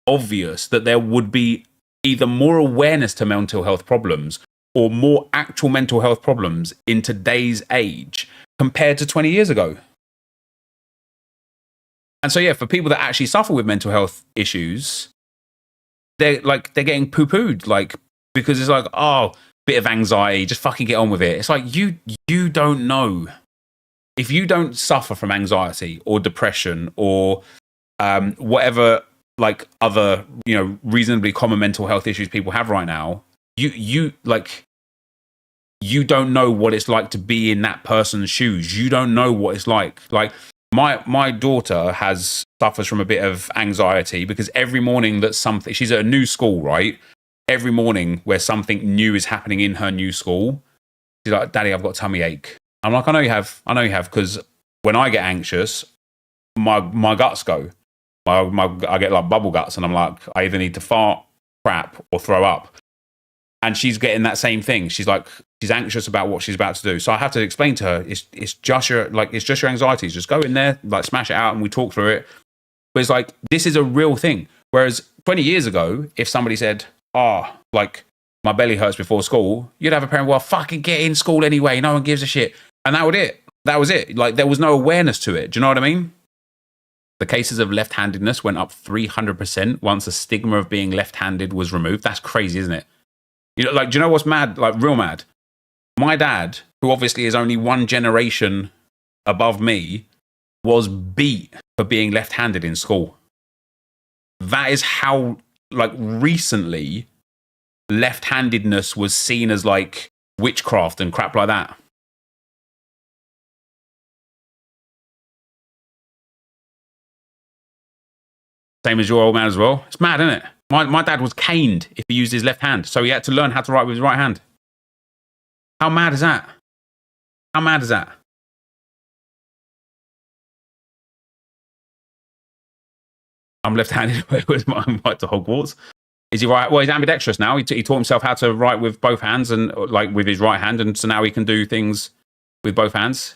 S1: obvious that there would be either more awareness to mental health problems or more actual mental health problems in today's age compared to 20 years ago. And so, yeah, for people that actually suffer with mental health issues, they're getting poo-pooed, because it's like, oh, bit of anxiety, just fucking get on with it. It's like, you don't know. If you don't suffer from anxiety or depression or whatever other reasonably common mental health issues people have right now, you you don't know what it's like to be in that person's shoes. You don't know what it's like. Like my daughter suffers from a bit of anxiety because every morning that something, she's at a new school, right? Every morning where something new is happening in her new school, she's like, Daddy, I've got a tummy ache. I'm like, I know you have, because when I get anxious, my guts go. I get like bubble guts, and I'm like, I either need to fart, crap, or throw up. And she's getting that same thing. She's anxious about what she's about to do. So I have to explain to her, it's just your anxieties. Just go in there, like smash it out, and we talk through it. But it's like, this is a real thing. Whereas 20 years ago, if somebody said, like my belly hurts before school, you'd have a parent, well, fucking get in school anyway. No one gives a shit. And that was it. Like there was no awareness to it. Do you know what I mean? The cases of left-handedness went up 300% once the stigma of being left-handed was removed. That's crazy, isn't it? You know, like, do you know what's mad? Like, real mad. My dad, who obviously is only one generation above me, was beat for being left-handed in school. That is how, like, recently left-handedness was seen as, like, witchcraft and crap like that. Same as your old man as well. It's mad, isn't it? My dad was caned if he used his left hand, so he had to learn how to write with his right hand. How mad is that? How mad is that? I'm left-handed. Where's my right to Hogwarts? Is he right? Well, he's ambidextrous now. He taught himself how to write with both hands and like with his right hand, and so now he can do things with both hands.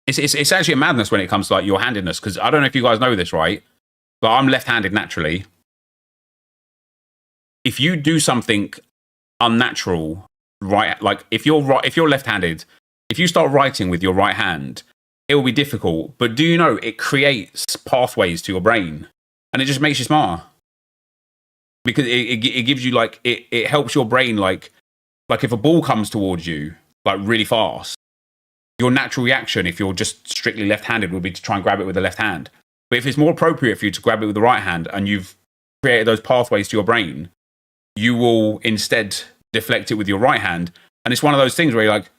S1: It's actually a madness when it comes to like your handedness, because I don't know if you guys know this, right? But I'm left-handed naturally. If you do something unnatural, right? Like if you're left-handed, if you start writing with your right hand, it will be difficult. But do you know it creates pathways to your brain, and it just makes you smarter because it gives you like it helps your brain like if a ball comes towards you like really fast. Your natural reaction, if you're just strictly left-handed, would be to try and grab it with the left hand. But if it's more appropriate for you to grab it with the right hand and you've created those pathways to your brain, you will instead deflect it with your right hand. And it's one of those things where you're like,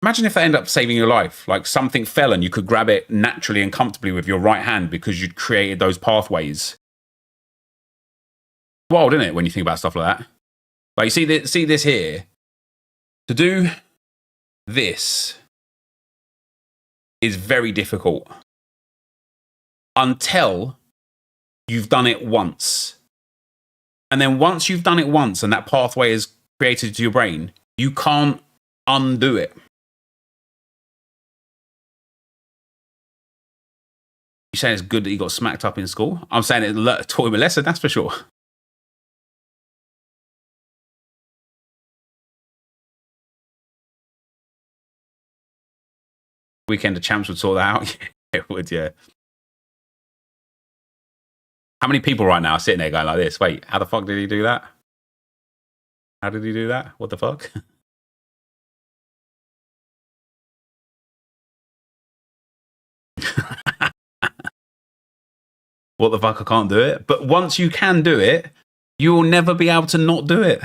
S1: imagine if that ended up saving your life. Like something fell and you could grab it naturally and comfortably with your right hand because you'd created those pathways. It's wild, isn't it, when you think about stuff like that? Like you see this here? To do this is very difficult until you've done it once. And then once you've done it once and that pathway is created to your brain, you can't undo it. You're saying it's good that you got smacked up in school? I'm saying it taught him a lesson, that's for sure. Weekend of Champs would sort that out. Yeah, it would, yeah. How many people right now are sitting there going like this? Wait, how the fuck did he do that? How did he do that? What the fuck? What the fuck? I can't do it. But once you can do it, you will never be able to not do it.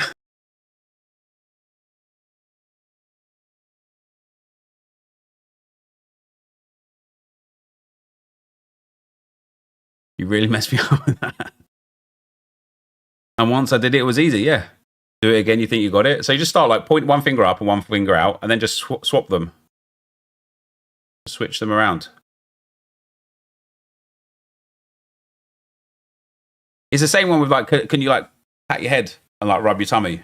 S1: You really messed me up with that. And once I did it, it was easy, yeah. Do it again, you think you got it. So you just start like point one finger up and one finger out, and then just swap them. Switch them around. It's the same one with like, can you like pat your head and like rub your tummy?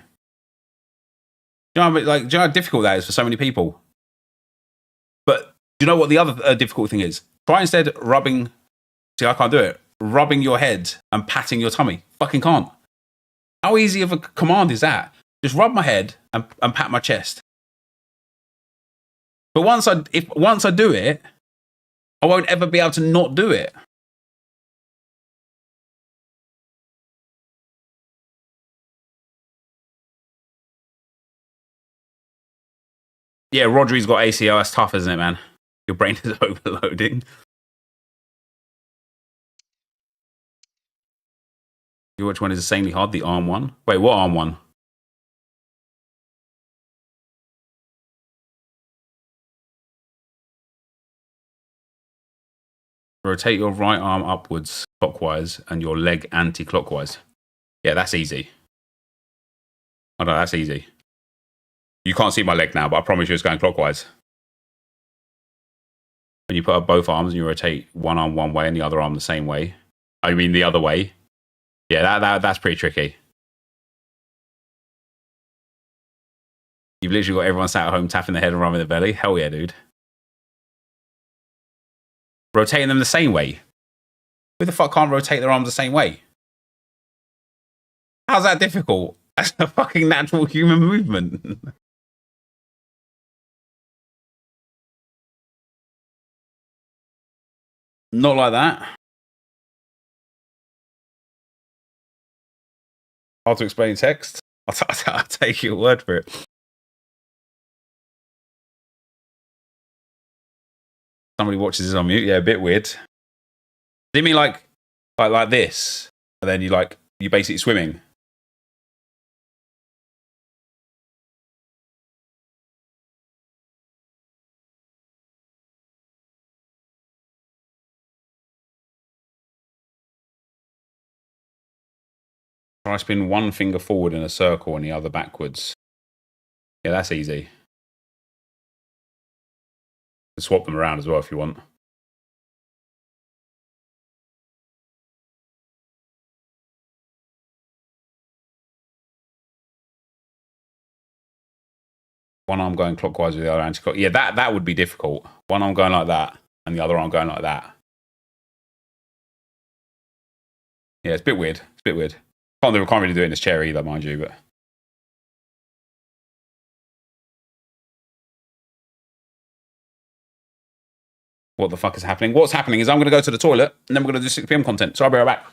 S1: Do you know how difficult that is for so many people? But do you know what the other difficult thing is? Try instead rubbing. See, I can't do it. Rubbing your head and patting your tummy. Fucking can't. How easy of a command is that? Just rub my head and pat my chest. But once I do it, I won't ever be able to not do it. Yeah, Rodri's got ACL. That's tough, isn't it, man? Your brain is overloading. Which one is insanely hard? The arm one? Wait, what arm one? Rotate your right arm upwards clockwise and your leg anti-clockwise. Yeah, that's easy. Oh no, that's easy. You can't see my leg now, but I promise you it's going clockwise. When you put up both arms and you rotate one arm one way and the other arm the same way. I mean the other way. Yeah, that's pretty tricky. You've literally got everyone sat at home tapping their head and rubbing their belly. Hell yeah, dude. Rotating them the same way. Who the fuck can't rotate their arms the same way? How's that difficult? That's a fucking natural human movement. Not like that. Hard to explain text. I'll take your word for it. Somebody watches this on mute. Yeah, a bit weird. Do you mean like this? And then you basically swimming? Try spin one finger forward in a circle and the other backwards. Yeah, that's easy. You can swap them around as well if you want. One arm going clockwise with the other anti-clockwise. Yeah, that would be difficult. One arm going like that and the other arm going like that. Yeah, it's a bit weird. It's a bit weird. Can't really do it in this chair either, mind you, but... What the fuck is happening? What's happening is I'm going to go to the toilet and then we're going to do 6 PM content. So I'll be right back.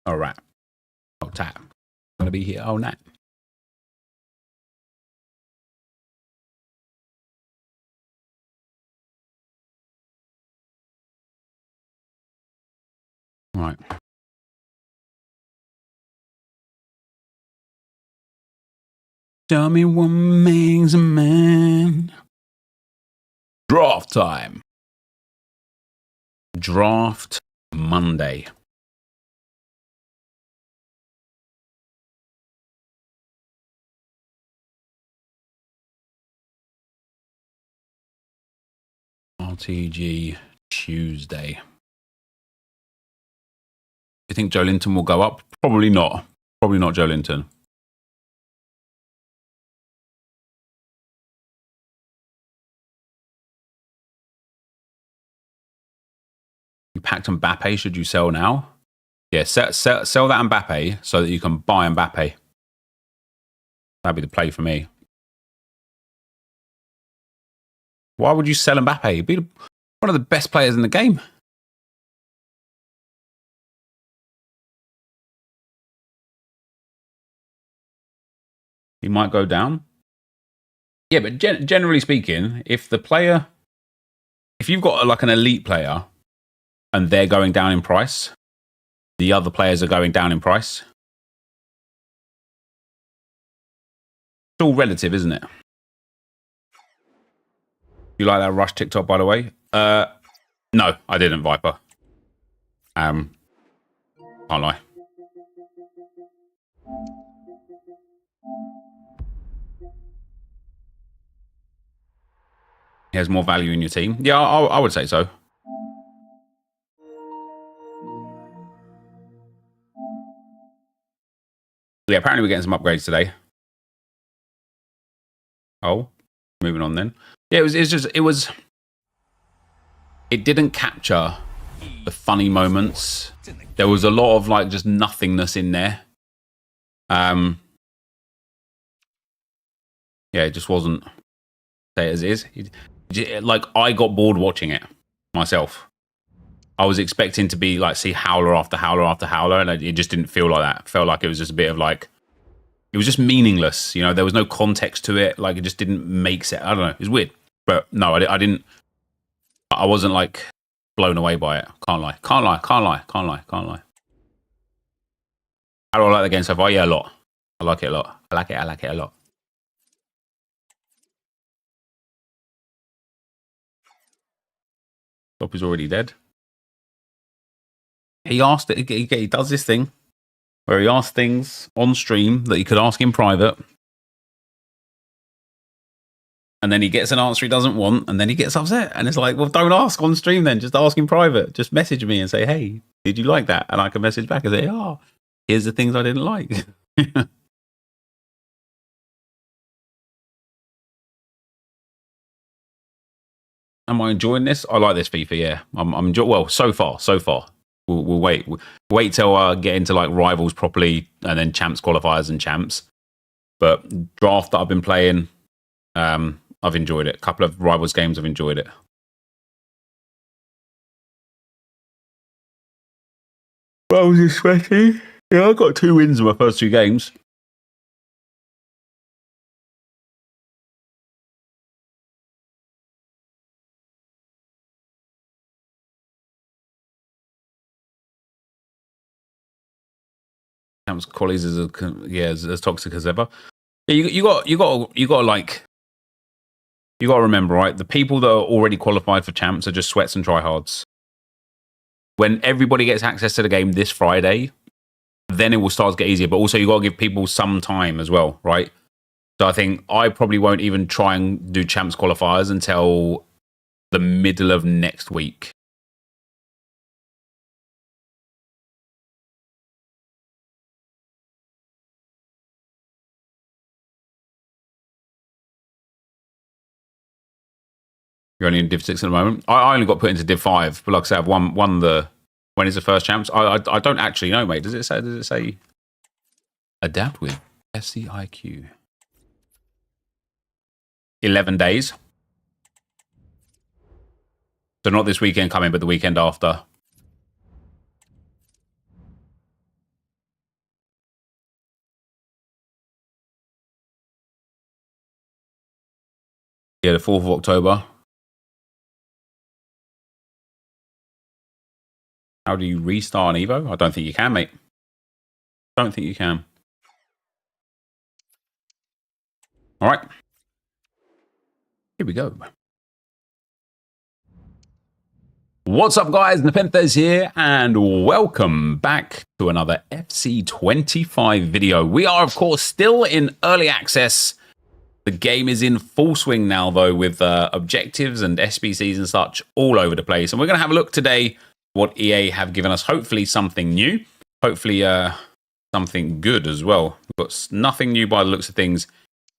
S1: All right. Oh, time. Gonna be here all night. All right. Tell me what makes a man. Draft time. Draft Monday. RTG Tuesday. You think Joe Linton will go up? Probably not. Probably not Joe Linton. You packed Mbappe. Should you sell now? Yeah, sell that Mbappe so that you can buy Mbappe. That'd be the play for me. Why would you sell Mbappe? He'd be one of the best players in the game. He might go down. Yeah, but generally speaking, if you've got like an elite player and they're going down in price, the other players are going down in price. It's all relative, isn't it? You like that Rush TikTok, by the way? No, I didn't, Viper. Can't lie. He has more value in your team. Yeah, I would say so. Yeah, apparently we're getting some upgrades today. Oh, moving on then. Yeah, it didn't capture the funny moments. There was a lot of like just nothingness in there. Yeah, it just wasn't say as is. Like I got bored watching it myself. I was expecting to be like see howler after howler after howler, and it just didn't feel like that. It felt like it was just a bit of like it was just meaningless. You know, there was no context to it. Like it just didn't make sense. I don't know. It was weird, but no, I didn't. I wasn't like blown away by it. Can't lie. Can't lie. Can't lie. Can't lie. Can't lie. How do I like the game so far? Yeah, a lot. I like it a lot. I like it. I like it a lot. Stop is already dead. He asked it. He does this thing where he asks things on stream that he could ask in private, and then he gets an answer he doesn't want, and then he gets upset. And it's like, well, don't ask on stream then. Just ask in private. Just message me and say, hey, did you like that? And I can message back and say, oh, here's the things I didn't like. Am I enjoying this? I like this FIFA. Yeah, I'm enjoying. Well, so far. We'll wait till I get into like rivals properly, and then champs, qualifiers, and champs. But draft that I've been playing, I've enjoyed it. A couple of rivals games, I've enjoyed it. Well, was it sweaty? Yeah, I got 2 wins in my first 2 games. Champs qualies is as toxic as ever. Yeah, you got like you got to remember, right? The people that are already qualified for champs are just sweats and tryhards. When everybody gets access to the game this Friday, then it will start to get easier. But also, you got to give people some time as well, right? So I think I probably won't even try and do champs qualifiers until the middle of next week. You're only in Div 6 at the moment. I only got put into Div 5, but like I said, I've won the when is the first champs. I don't actually know, mate. Does it say adapt with SCIQ? 11 days. So not this weekend coming, but the weekend after. Yeah, the 4th of October. How do you restart an Evo? I don't think you can, mate. Don't think you can. All right. Here we go. What's up, guys? Nepenthes here, and welcome back to another FC25 video. We are, of course, still in early access. The game is in full swing now, though, with objectives and SBCs and such all over the place. And we're going to have a look today what EA have given us. Hopefully something new. Hopefully something good as well. We've got nothing new by the looks of things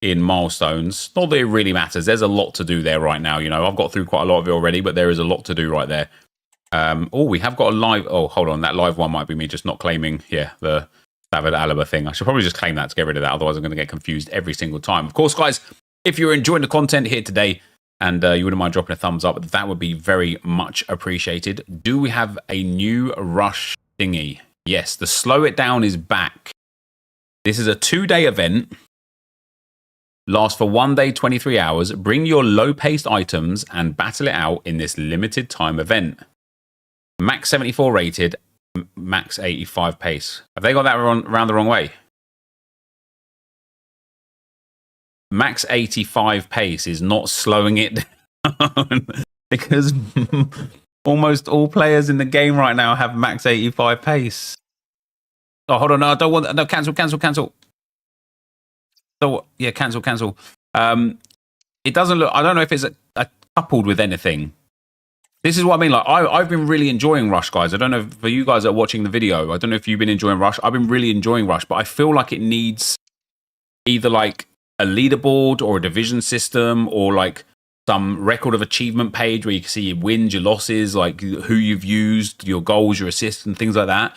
S1: in milestones. Not that it really matters. There's a lot to do there right now. You know, I've got through quite a lot of it already, but there is a lot to do right there. Oh, we have got a live... Oh, hold on. That live one might be me just not claiming, the David Alaba thing. I should probably just claim that to get rid of that. Otherwise, I'm going to get confused every single time. Of course, guys, if you're enjoying the content here today and you wouldn't mind dropping a thumbs up, that would be very much appreciated. Do we have a new rush thingy? Yes, the Slow It Down is back. This is a 2-day event. Lasts for 1 day, 23 hours. Bring your low-paced items and battle it out in this limited time event. Max 74 rated, max 85 pace. Have they got that around the wrong way? Max 85 pace is not slowing it down because almost all players in the game right now have max 85 pace. Oh, hold on. No, I don't want... No, cancel. So, yeah, cancel. It doesn't look... I don't know if it's coupled with anything. This is what I mean. Like, I've been really enjoying Rush, guys. I don't know if, for you guys that are watching the video, I don't know if you've been enjoying Rush. I've been really enjoying Rush, but I feel like it needs either like a leaderboard or a division system or like some record of achievement page where you can see your wins, your losses, like who you've used, your goals, your assists, and things like that.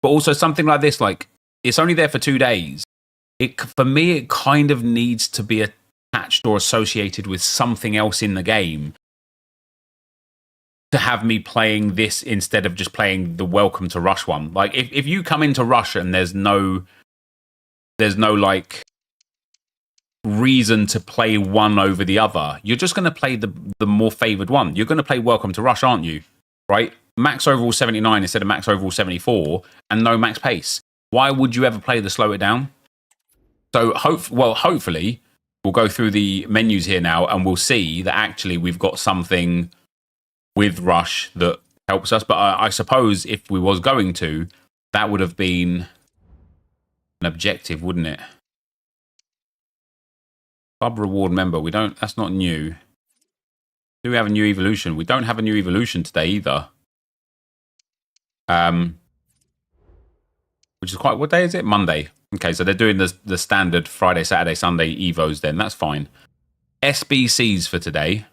S1: But also something like this, like it's only there for 2 days. For me, it kind of needs to be attached or associated with something else in the game to have me playing this instead of just playing the Welcome to Rush one. Like if you come into Rush and there's no like reason to play one over the other, you're just going to play the more favored one. You're going to play Welcome to Rush, aren't you? Right? Max overall 79 instead of max overall 74 and no max pace. Why would you ever play the Slow It Down? So hopefully we'll go through the menus here now and we'll see that actually we've got something with Rush that helps us. But I suppose if we was going to, that would have been an objective, wouldn't it? Club reward member. We don't... That's not new. Do we have a new evolution? We don't have a new evolution today either. Which is quite... What day is it? Monday. Okay, so they're doing the standard Friday, Saturday, Sunday Evos then. That's fine. SBCs for today.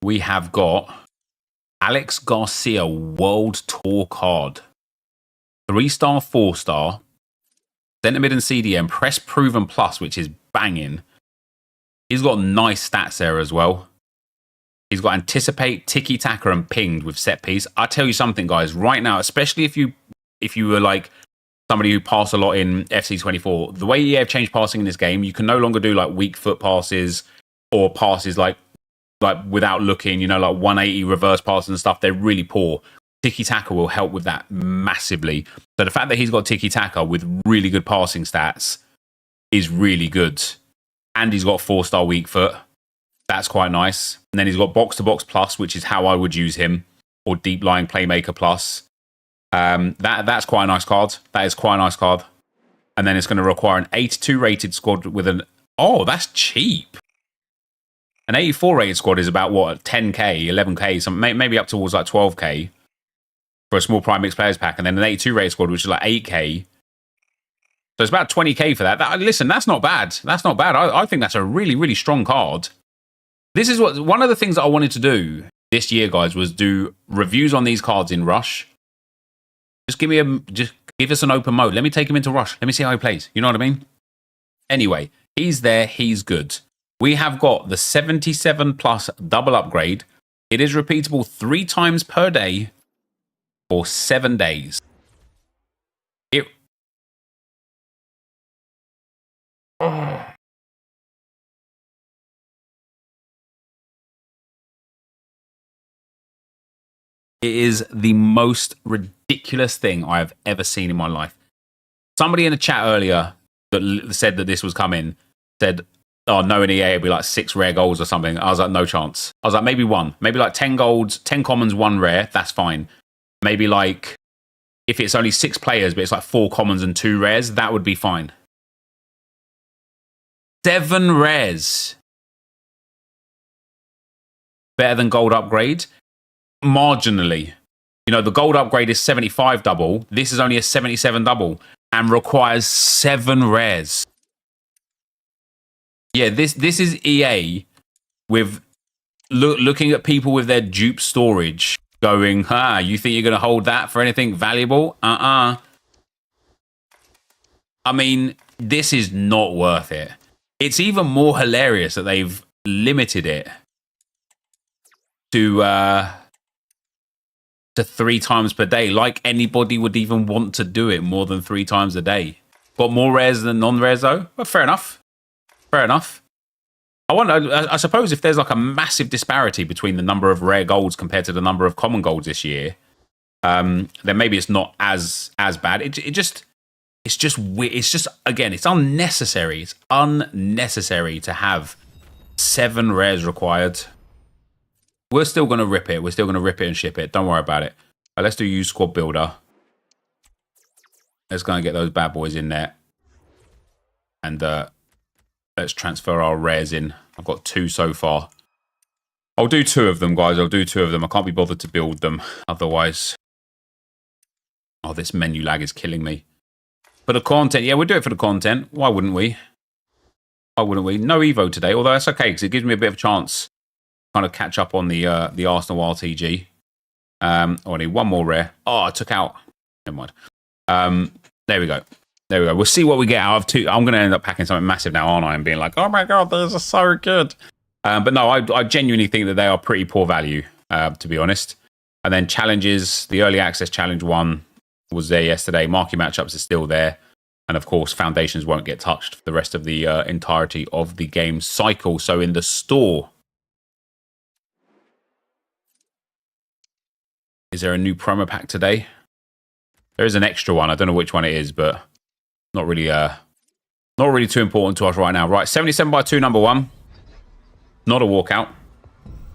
S1: We have got Alex Garcia World Tour card. 3-star, 4-star. Centre mid and CDM. Press Proven Plus, which is banging. He's got nice stats there as well. He's got Anticipate, Tiki Taka, and Pinged with set piece. I tell you something, guys. Right now, especially if you were like somebody who passed a lot in FC24, the way EA have changed passing in this game, you can no longer do like weak foot passes or passes like without looking, you know, like 180 reverse passes and stuff. They're really poor. Tiki Taka will help with that massively. So the fact that he's got Tiki Taka with really good passing stats is really good. And he's got 4-star weak foot. That's quite nice. And then he's got Box to Box Plus, which is how I would use him, or Deep Lying Playmaker Plus. That's quite a nice card. That is quite a nice card. And then it's going to require an 82 rated squad with an... Oh, that's cheap. An 84 rated squad is about, what, 10k, 11k, some, maybe up towards like 12k for a small Prime Mix Players Pack. And then an 82 rated squad, which is like 8k. So it's about 20k for that. Listen, that's not bad. That's not bad. I think that's a really, really strong card. This is one of the things that I wanted to do this year, guys, was do reviews on these cards in Rush. Just give us an open mode. Let me take him into Rush. Let me see how he plays. You know what I mean? Anyway, he's there. He's good. We have got the 77 plus double upgrade. It is repeatable 3 times per day for 7 days. It is the most ridiculous thing I have ever seen in my life. Somebody in the chat earlier that said that this was coming said, oh, no, in EA, it'd be like 6 rare golds or something. I was like, no chance. I was like, maybe 1. Maybe like 10 golds, 10 commons, 1 rare. That's fine. Maybe like, if it's only 6 players, but it's like 4 commons and 2 rares, that would be fine. 7 rares. Better than gold upgrade? Marginally. You know, the gold upgrade is 75 double. This is only a 77 double and requires 7 rares. Yeah, this is EA with looking at people with their dupe storage going, you think you're going to hold that for anything valuable? I mean, this is not worth it. It's even more hilarious that they've limited it to 3 times per day. Like anybody would even want to do it more than 3 times a day. Got more rares than non-rares though? Well, fair enough. Fair enough. I suppose if there's like a massive disparity between the number of rare golds compared to the number of common golds this year, then maybe it's not as bad. It's just weird. It's just, again, it's unnecessary. It's unnecessary to have 7 rares required. We're still going to rip it. We're still going to rip it and ship it. Don't worry about it. Let's do use squad builder. Let's go and get those bad boys in there. And let's transfer our rares in. I've got 2 so far. I'll do 2 of them, guys. I'll do 2 of them. I can't be bothered to build them. Otherwise... Oh, this menu lag is killing me. For the content. Yeah, we'll do it for the content. Why wouldn't we? Why wouldn't we? No Evo today, although that's okay, because it gives me a bit of a chance to kind of catch up on the Arsenal RTG. I need 1 more rare. Oh, I took out... Never mind. There we go. There we go. We'll see what we get out of 2. I'm going to end up packing something massive now, aren't I? And being like, oh my God, those are so good. But no, I genuinely think that they are pretty poor value, to be honest. And then challenges, the early access challenge 1 was there yesterday. Marquee matchups is still there. And of course, foundations won't get touched for the rest of the entirety of the game cycle. So in the store, is there a new promo pack today? There is an extra one. I don't know which one it is, but not really too important to us right now. Right, 77x2 number 1. Not a walkout.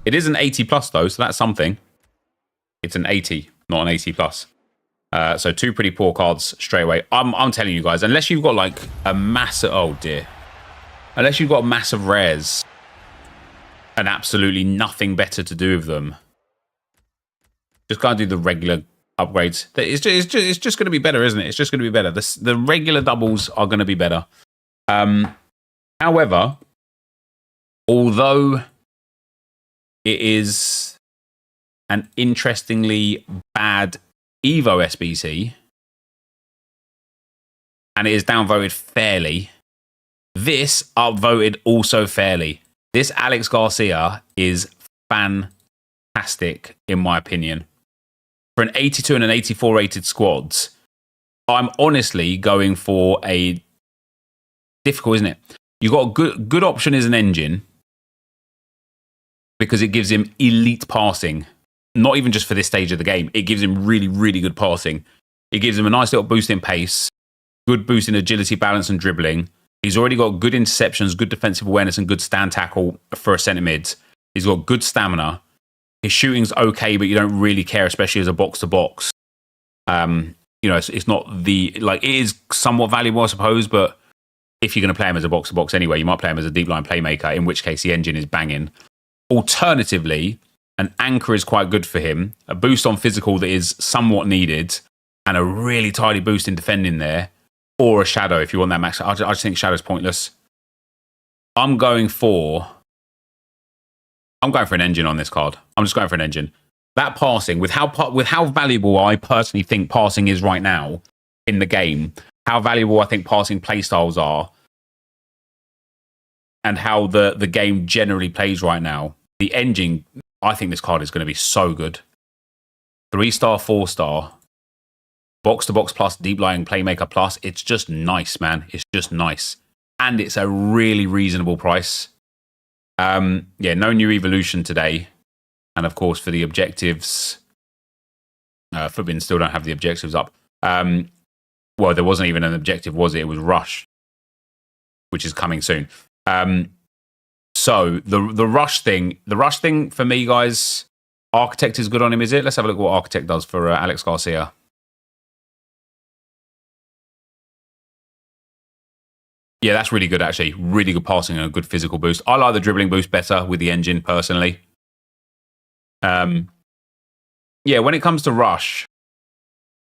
S1: It is an 80 plus though, so that's something. It's an 80, not an 80 plus. So 2 pretty poor cards straight away. I'm telling you guys, unless you've got like a massive, oh dear, unless you've got massive rares and absolutely nothing better to do with them, just gotta do the regular upgrades. It's just going to be better, isn't it? It's just going to be better. The regular doubles are going to be better. However, although it is an interestingly bad Evo SBC, and it is downvoted fairly, this upvoted also fairly. This Alex Garcia is fantastic, in my opinion. For an 82 and an 84 rated squads, I'm honestly going for a difficult, isn't it? You got a good option is an engine because it gives him elite passing. Not even just for this stage of the game. It gives him really, really good passing. It gives him a nice little boost in pace, good boost in agility, balance, and dribbling. He's already got good interceptions, good defensive awareness, and good stand tackle for a centre mid. He's got good stamina. His shooting's okay, but you don't really care, especially as a box-to-box. You know, it's not the... Like, it is somewhat valuable, I suppose, but if you're going to play him as a box-to-box anyway, you might play him as a deep line playmaker, in which case the engine is banging. Alternatively, an anchor is quite good for him. A boost on physical that is somewhat needed, and a really tidy boost in defending there. Or a shadow, if you want that max. I just think shadow's pointless. I'm going for an engine on this card. I'm just going for an engine. That passing, with how valuable I personally think passing is right now in the game, how valuable I think passing playstyles are, and how the game generally plays right now, the engine, I think this card is going to be so good. 3-star, 4-star, box-to-box plus, deep lying playmaker plus. It's just nice, man. It's just nice. And it's a really reasonable price. Yeah, no new evolution today. And of course, for the objectives, Footbin still don't have the objectives up. Well, there wasn't even an objective, was it? It was rush, which is coming soon. So the rush thing for me, guys, Architect is good on him, is it? Let's have a look at what Architect does for Alex Garcia. Yeah, that's really good, actually. Really good passing and a good physical boost. I like the dribbling boost better with the engine, personally. Yeah, when it comes to Rush,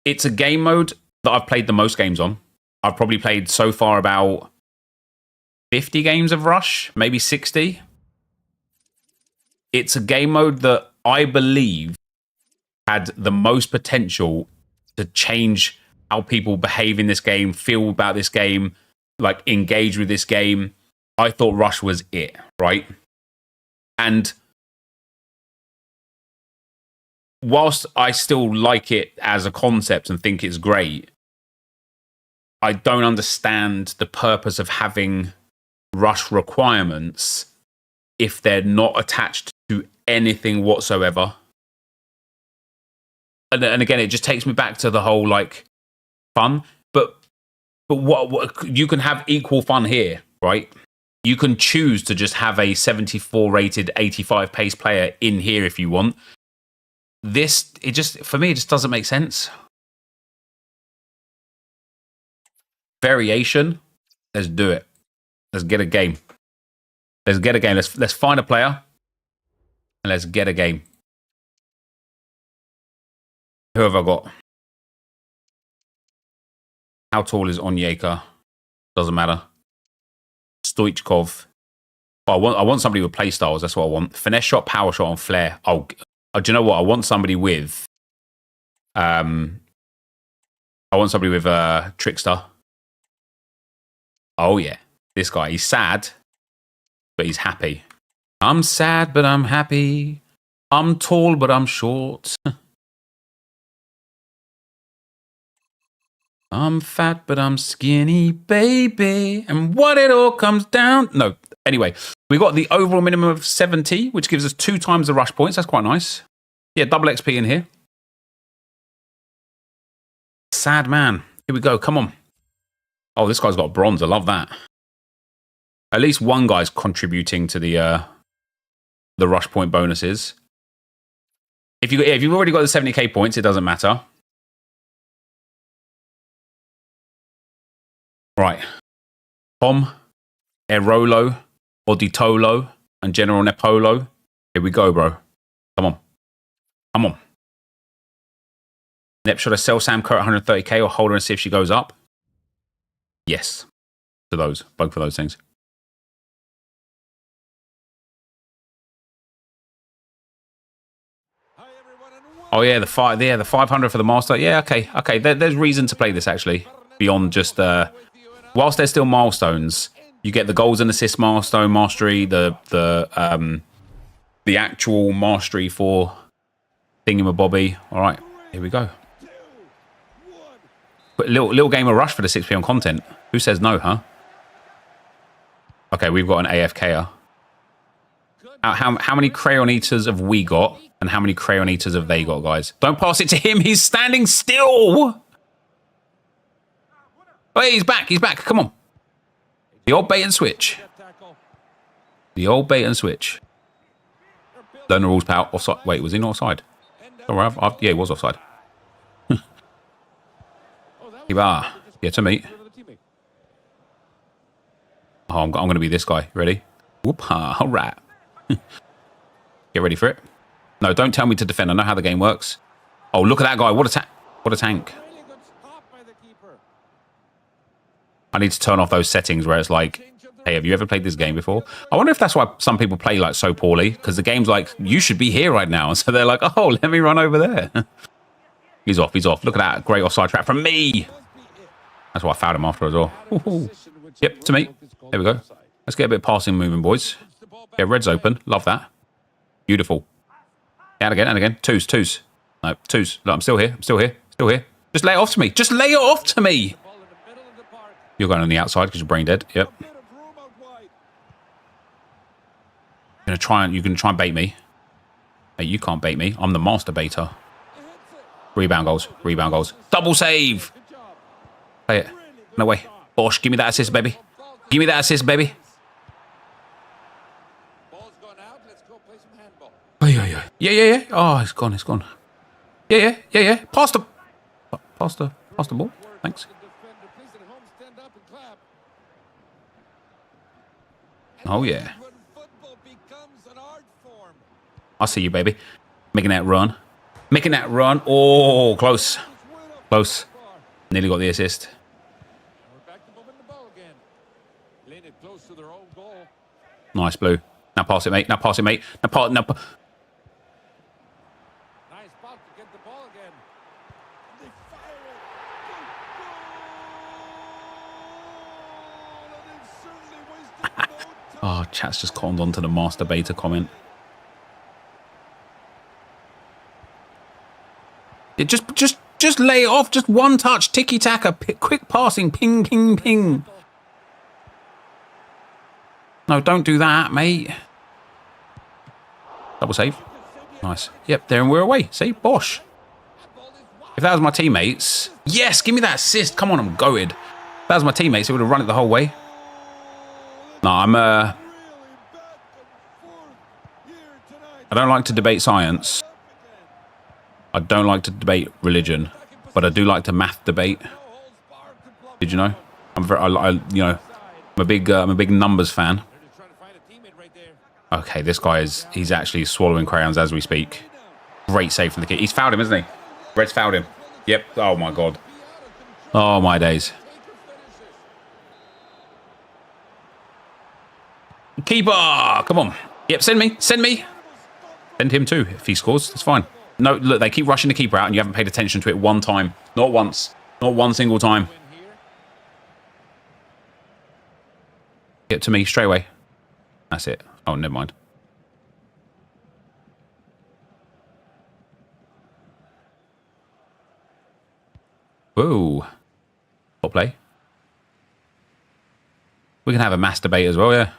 S1: it's a game mode that I've played the most games on. I've probably played so far about 50 games of Rush, maybe 60. It's a game mode that I believe had the most potential to change how people behave in this game, feel about this game, like engage with this game. I thought Rush was it, right? And whilst I still like it as a concept and think it's great, I don't understand the purpose of having Rush requirements if they're not attached to anything whatsoever. And again, it just takes me back to the whole like fun. But what you can have equal fun here, right? You can choose to just have a 74 rated 85 pace player in here if you want. This, for me, it just doesn't make sense. Variation. Let's do it. Let's get a game. Let's get a game. Let's find a player and let's get a game. Who have I got? How tall is Onyeka? Doesn't matter. Stoichkov. Oh, I want somebody with play styles. That's what I want. Finesse shot, power shot, and flair. Oh, do you know what? I want somebody with. I want somebody with trickster. Oh yeah, this guy. He's sad, but he's happy. I'm sad, but I'm happy. I'm tall, but I'm short. I'm fat, but I'm skinny, baby. And what it all comes down... No. Anyway, we got the overall minimum of 70, which gives us 2 times the rush points. That's quite nice. Yeah, double XP in here. Sad man. Here we go. Come on. Oh, this guy's got bronze. I love that. At least one guy's contributing to the rush point bonuses. If you've already got the 70k points, it doesn't matter. Right. Tom, Erolo, Oditolo, and General Nepolo. Here we go, bro. Come on. Come on. Nep, should I sell Sam Kerr at 130k or hold her and see if she goes up? Yes. To those. Both for those things. Oh, yeah, the 500 for the master. Yeah, okay. Okay, there's reason to play this, actually. Beyond just... whilst there's still milestones, you get the goals and assists milestone mastery, the actual mastery for thingamabobby. All right, here we go. But little game of Rush for the 6 PM content. Who says no, huh? Okay, we've got an AFKer. How many crayon eaters have we got, and how many crayon eaters have they got, guys? Don't pass it to him. He's standing still. Oh, he's back. He's back. Come on. The old bait and switch. The old bait and switch. Learn the rules, pal. Offside. Wait, was he not offside? All right. Yeah, he was offside. Yeah, to me. Oh, I'm going to be this guy. Ready? Whoop. All right. Get ready for it. No, don't tell me to defend. I know how the game works. Oh, look at that guy. What a tank. I need to turn off those settings where it's like, hey, have you ever played this game before? I wonder if that's why some people play like so poorly, because the game's like, you should be here right now. And so they're like, oh, let me run over there. He's off. He's off. Look at that. Great offside trap from me. That's why I fouled him after as well. Ooh. Yep, to me. There we go. Let's get a bit of passing moving, boys. Yeah, red's open. Love that. Beautiful. And again, and again. Twos. No, twos. Look, I'm still here. Still here. Just lay it off to me. Just lay it off to me. You're going on the outside because you're brain dead. Yep. You can try and bait me. Hey, you can't bait me. I'm the master baiter. Rebound goals. Rebound goals. Double save.
S2: Good job.
S1: Play it. No way. Bosh, give me that assist, baby. Give me that assist, baby.
S2: Ball's gone out. Let's go play some handball.
S1: Oh, yeah. Oh, it's gone. It's gone. Yeah. Pass the ball. Thanks.
S2: The defender, please at home, stand up and clap.
S1: Oh, yeah.
S2: When football becomes an art form.
S1: I see you, baby. Making that run. Making that run. Oh, close. Close. Nearly got the assist.
S2: We're back to moving the ball again. Playing it close to their own goal.
S1: Nice, Blue. Now pass it, mate. Now pass it, mate.
S2: Nice spot to get the ball again. They fire it. Goal! And they've certainly wasted no time.
S1: Oh, chat's just conned onto the master beta comment. It just lay it off. Just one touch. Tiki-taka. Quick passing. Ping, ping, ping. No, don't do that, mate. Double save. Nice. Yep, there and we're away. See? Bosh. If that was my teammates... Yes, give me that assist. Come on, I'm goated. If that was my teammates, it would have run it the whole way. No, I'm... I don't like to debate science. I don't like to debate religion. But I do like to math debate. Did you know? I'm a big numbers fan. Okay, this guy he's actually swallowing crayons as we speak. Great save from the kid. He's fouled him, isn't he? Red's fouled him. Yep. Oh my god. Oh my days. Keeper! Come on. Yep, send me. Send him too if he scores. That's fine. No, look, they keep rushing the keeper out and you haven't paid attention to it one time. Not once. Not one single time. Get to me straight away. That's it. Oh, never mind. Whoa. Top play. We can have a mass debate as well, yeah.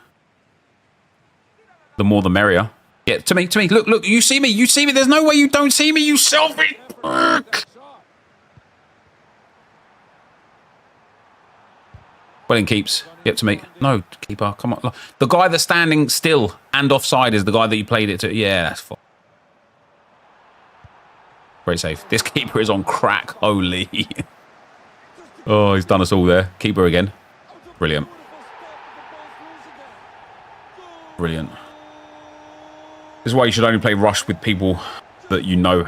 S1: The more the merrier. Yeah, to me. Look, you see me. There's no way you don't see me, you selfie prick. Well, in keeps. Yep, to me. No, keeper, come on. The guy that's standing still and offside is the guy that you played it to. Yeah, that's fine. Great save. This keeper is on crack. Holy. Oh, he's done us all there. Keeper again. Brilliant. Brilliant. This is why you should only play Rush with people that you know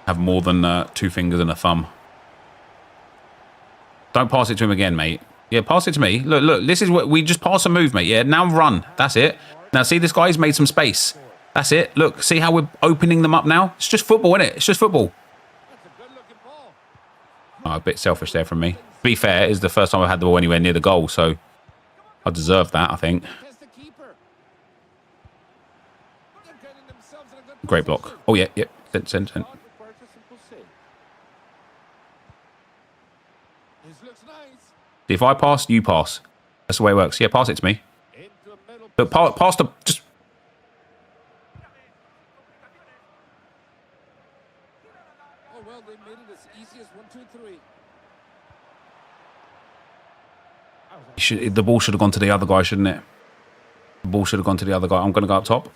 S1: have more than 2 fingers and a thumb. Don't pass it to him again, mate. Yeah, pass it to me. Look, this is what we just pass a move, mate. Yeah, now run. That's it. Now, see, this guy's made some space. That's it. Look, see how we're opening them up now? It's just football, isn't it? It's just football. Oh, a bit selfish there from me. To be fair, it's the first time I've had the ball anywhere near the goal, so I deserve that, I think. Great block. Oh, yeah. Send. If I pass, you pass. That's the way it works. Yeah, pass it to me. Look, pass the... Just...
S2: Oh, well, they made it as easy as 1, 2, 3.
S1: The ball should have gone to the other guy, shouldn't it? The ball should have gone to the other guy. I'm going to go up top.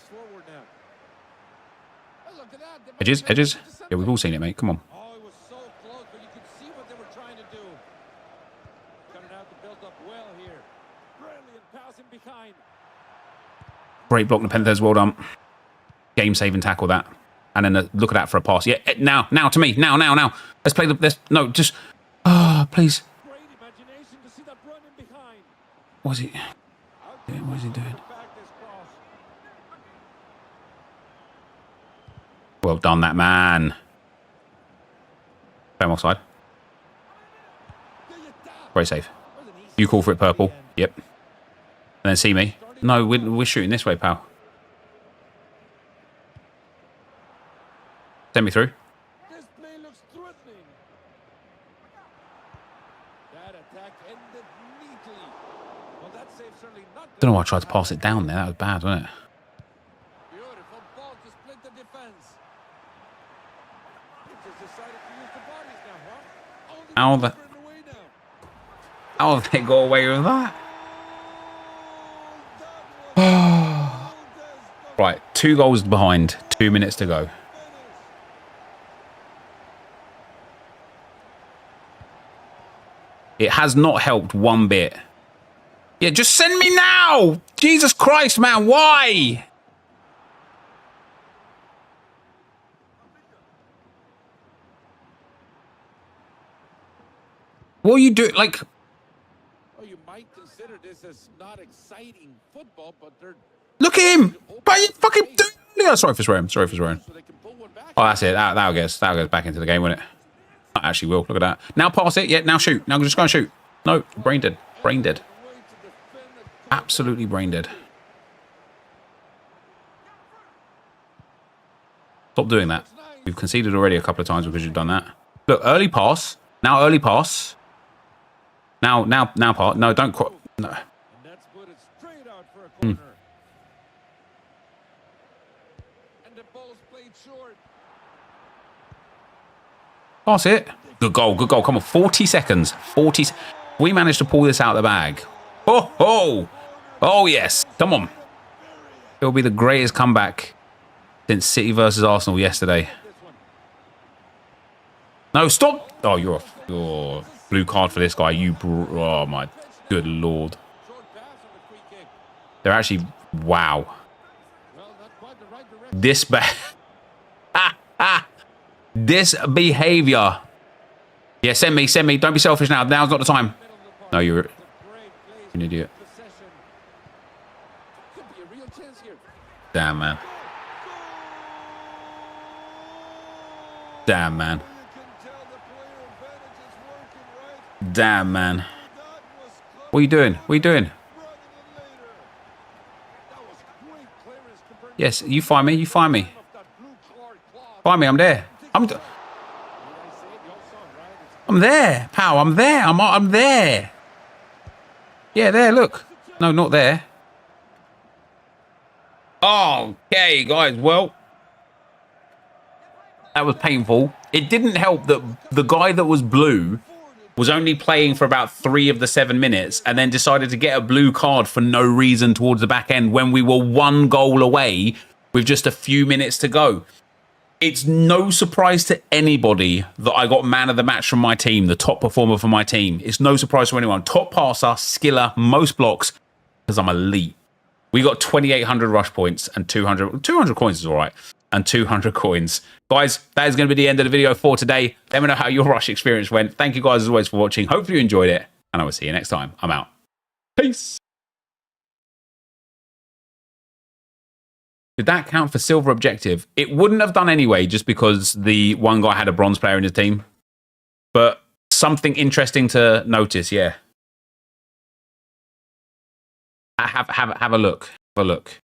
S1: Edges. Yeah, we've all seen it, mate. Come on.
S2: Oh, it was so close, but you could see what they were trying to do. Coming out to build up well here. Brilliant passing behind.
S1: Great block, Nepenthes. Well done. Game saving tackle that. And then look at that for a pass. Yeah, now to me. Now. Let's play the... No, just... Oh, please.
S2: Great imagination to see that running behind.
S1: What's he... Yeah, what is he doing? Well done, that man. Play him offside. Great save. You call for it, purple. Yep. And then see me. No, we're shooting this way, pal. Send me through.
S2: This play looks threatening. That attack ended neatly. Well, that save certainly not.
S1: Don't know why I tried to pass it down there. That was bad, wasn't it?
S2: Beautiful ball to split the defense. It just
S1: How have they got away with that? Right, 2 goals behind, 2 minutes to go. It has not helped one bit. Yeah, just send me now! Jesus Christ, man, why? What are you doing? Like,
S2: Well, you might consider this as not exciting football, but they're
S1: look at him! What are you fucking doing? Oh, sorry for swearing. Sorry for swearing.
S2: so they can pull one back.
S1: Oh, that's it. That'll get back into the game, won't it? I actually will. Look at that. Now pass it. Yeah, now shoot. Now just go and shoot. No, brain dead. Brain dead. Absolutely brain dead. Stop doing that. We've conceded already a couple of times because you've done that. Look, early pass. Now early pass. Now pass. No, don't. No.
S2: And that's put it straight out for a corner. And the ball's played short.
S1: Pass it. Good goal. Good goal. Come on. 40 seconds. 40. We managed to pull this out of the bag. Oh, oh. Oh, yes. Come on. It'll be the greatest comeback since City versus Arsenal yesterday. No, stop. Oh, you're a blue card for this guy. Oh, my good Lord.
S2: Short pass on the free kick.
S1: They're actually, wow.
S2: Well, not quite the right direction.
S1: This behavior. Yeah, send me. Don't be selfish now. Now's not the time. No, you're an idiot.
S2: Possession. Could be a real chance here.
S1: Damn, man. Damn, man.
S2: You can tell the player advantage is working right.
S1: Damn, man.
S2: That was close
S1: What are you doing? What are you doing?
S2: rather than later. That was great clearance to bring
S1: Yes, you find me. You find me.
S2: of that blue card cloth.
S1: Find me. I'm there.
S2: Did I say it? You all saw it, right? It's
S1: I'm there, pal. I'm there. I'm there. Yeah, there. Look. No, not there. Okay, guys. Well, that was painful. It didn't help that the guy that was blue was only playing for about 3 of the 7 minutes and then decided to get a blue card for no reason towards the back end when we were 1 goal away with just a few minutes to go. It's no surprise to anybody that I got man of the match from my team, the top performer for my team. It's no surprise to anyone. Top passer, skiller, most blocks, because I'm elite. We got 2,800 rush points and 200 coins is all right, and 200 coins. Guys, that is going to be the end of the video for today. Let me know how your rush experience went. Thank you guys as always for watching. Hopefully you enjoyed it, and I will see you next time. I'm out. Peace. Did that count for silver objective? It wouldn't have done anyway, just because the one guy had a bronze player in his team. But something interesting to notice, yeah. Have a look. Have a look.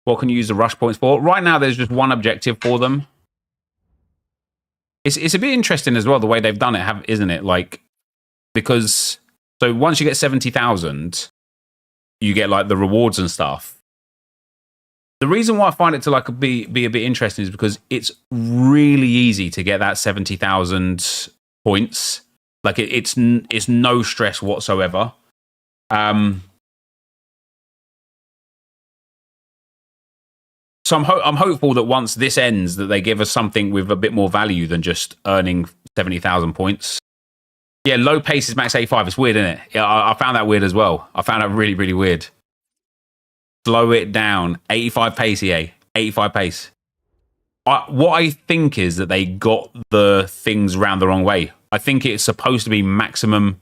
S1: What can you use the rush points for? Right now, there's just one objective for them. It's a bit interesting as well, the way they've done it, isn't it? Like, because, so once you get 70,000, you get like the rewards and stuff. The reason why I find it to like be a bit interesting is because it's really easy to get that 70,000 points. Like it's no stress whatsoever. So I'm hopeful that once this ends, that they give us something with a bit more value than just earning 70,000 points. Yeah, low pace is max 85. It's weird, isn't it? Yeah, I found that weird as well. I found that really, really weird. Slow it down. 85 pace, EA. 85 pace. What I think is that they got the things round the wrong way. I think it's supposed to be maximum.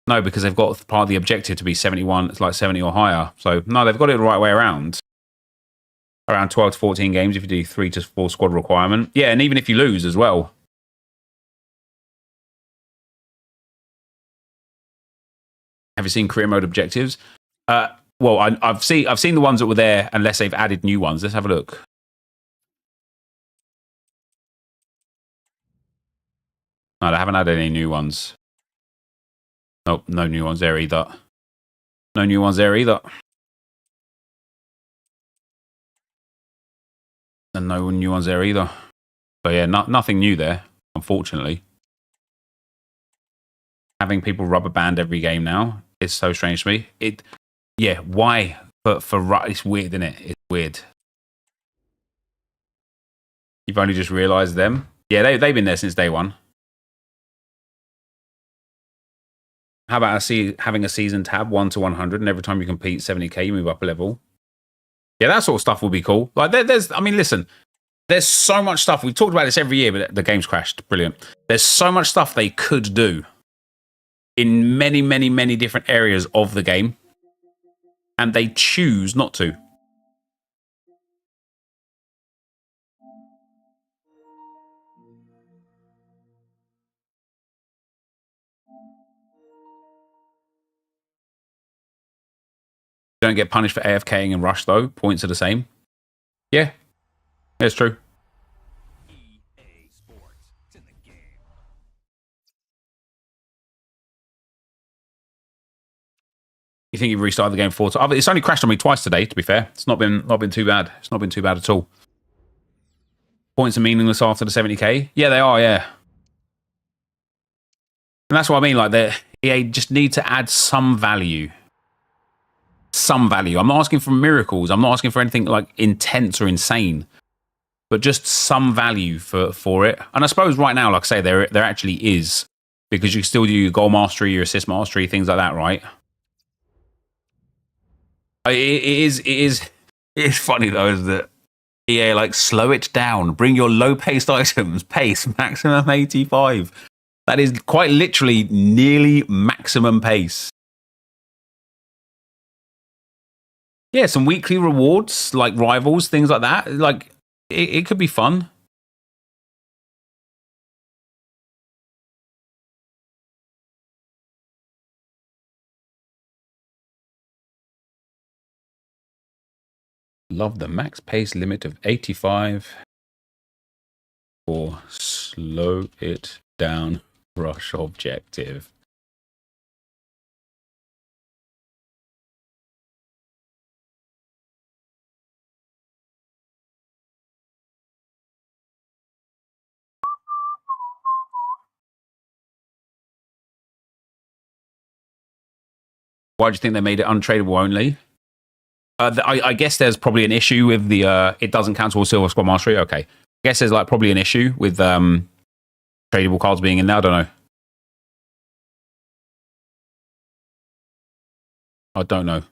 S1: No, because they've got part of the objective to be 71. It's like 70 or higher. So, no, they've got it the right way around. Around 12 to 14 games if you do 3 to 4 squad requirement. Yeah, and even if you lose as well. Have you seen career mode objectives? Well, I've seen the ones that were there, unless they've added new ones. Let's have a look. No, they haven't had any new ones. Nope, no new ones there either. No new ones there either. And no new ones there either. So yeah, nothing new there, unfortunately. Having people rubber band every game now is so strange to me. Yeah, why? But it's weird, isn't it? It's weird. You've only just realised them. Yeah, they've been there since day one. How about having a season tab 1 to 100, and every time you compete 70k, you move up a level? Yeah, that sort of stuff will be cool. Like, I mean, listen, there's so much stuff. We've talked about this every year, but the game's crashed. Brilliant. There's so much stuff they could do in many, many, many different areas of the game, and they choose not to. Don't get punished for AFKing and rush, though. Points are the same. Yeah, it's true.
S7: EA Sports. It's in the game.
S1: You think you've restarted the game 4 times? It's only crashed on me twice today, to be fair. It's not been too bad. It's not been too bad at all. Points are meaningless after the 70k. Yeah, they are, yeah. And that's what I mean, like, EA just need to add some value. Some value. I'm not asking for miracles. I'm not asking for anything like intense or insane, but just some value for it. And I suppose right now, like I say, there actually is, because you can still do your goal mastery, your assist mastery, things like that, right? It is funny though, is that EA like slow it down, bring your low paced items, pace maximum 85. That is quite literally nearly maximum pace. Yeah, some weekly rewards, like rivals, things like that. Like, it could be fun. Love the max pace limit of 85 for slow it down rush objective. Why do you think they made it untradeable only? I guess there's probably an issue with the it doesn't cancel Silver Squad Mastery. Okay. I guess there's like probably an issue with tradable cards being in there. I don't know. I don't know.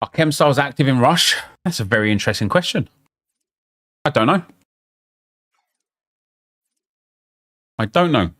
S1: Are chem styles active in Rush? That's a very interesting question. I don't know. I don't know.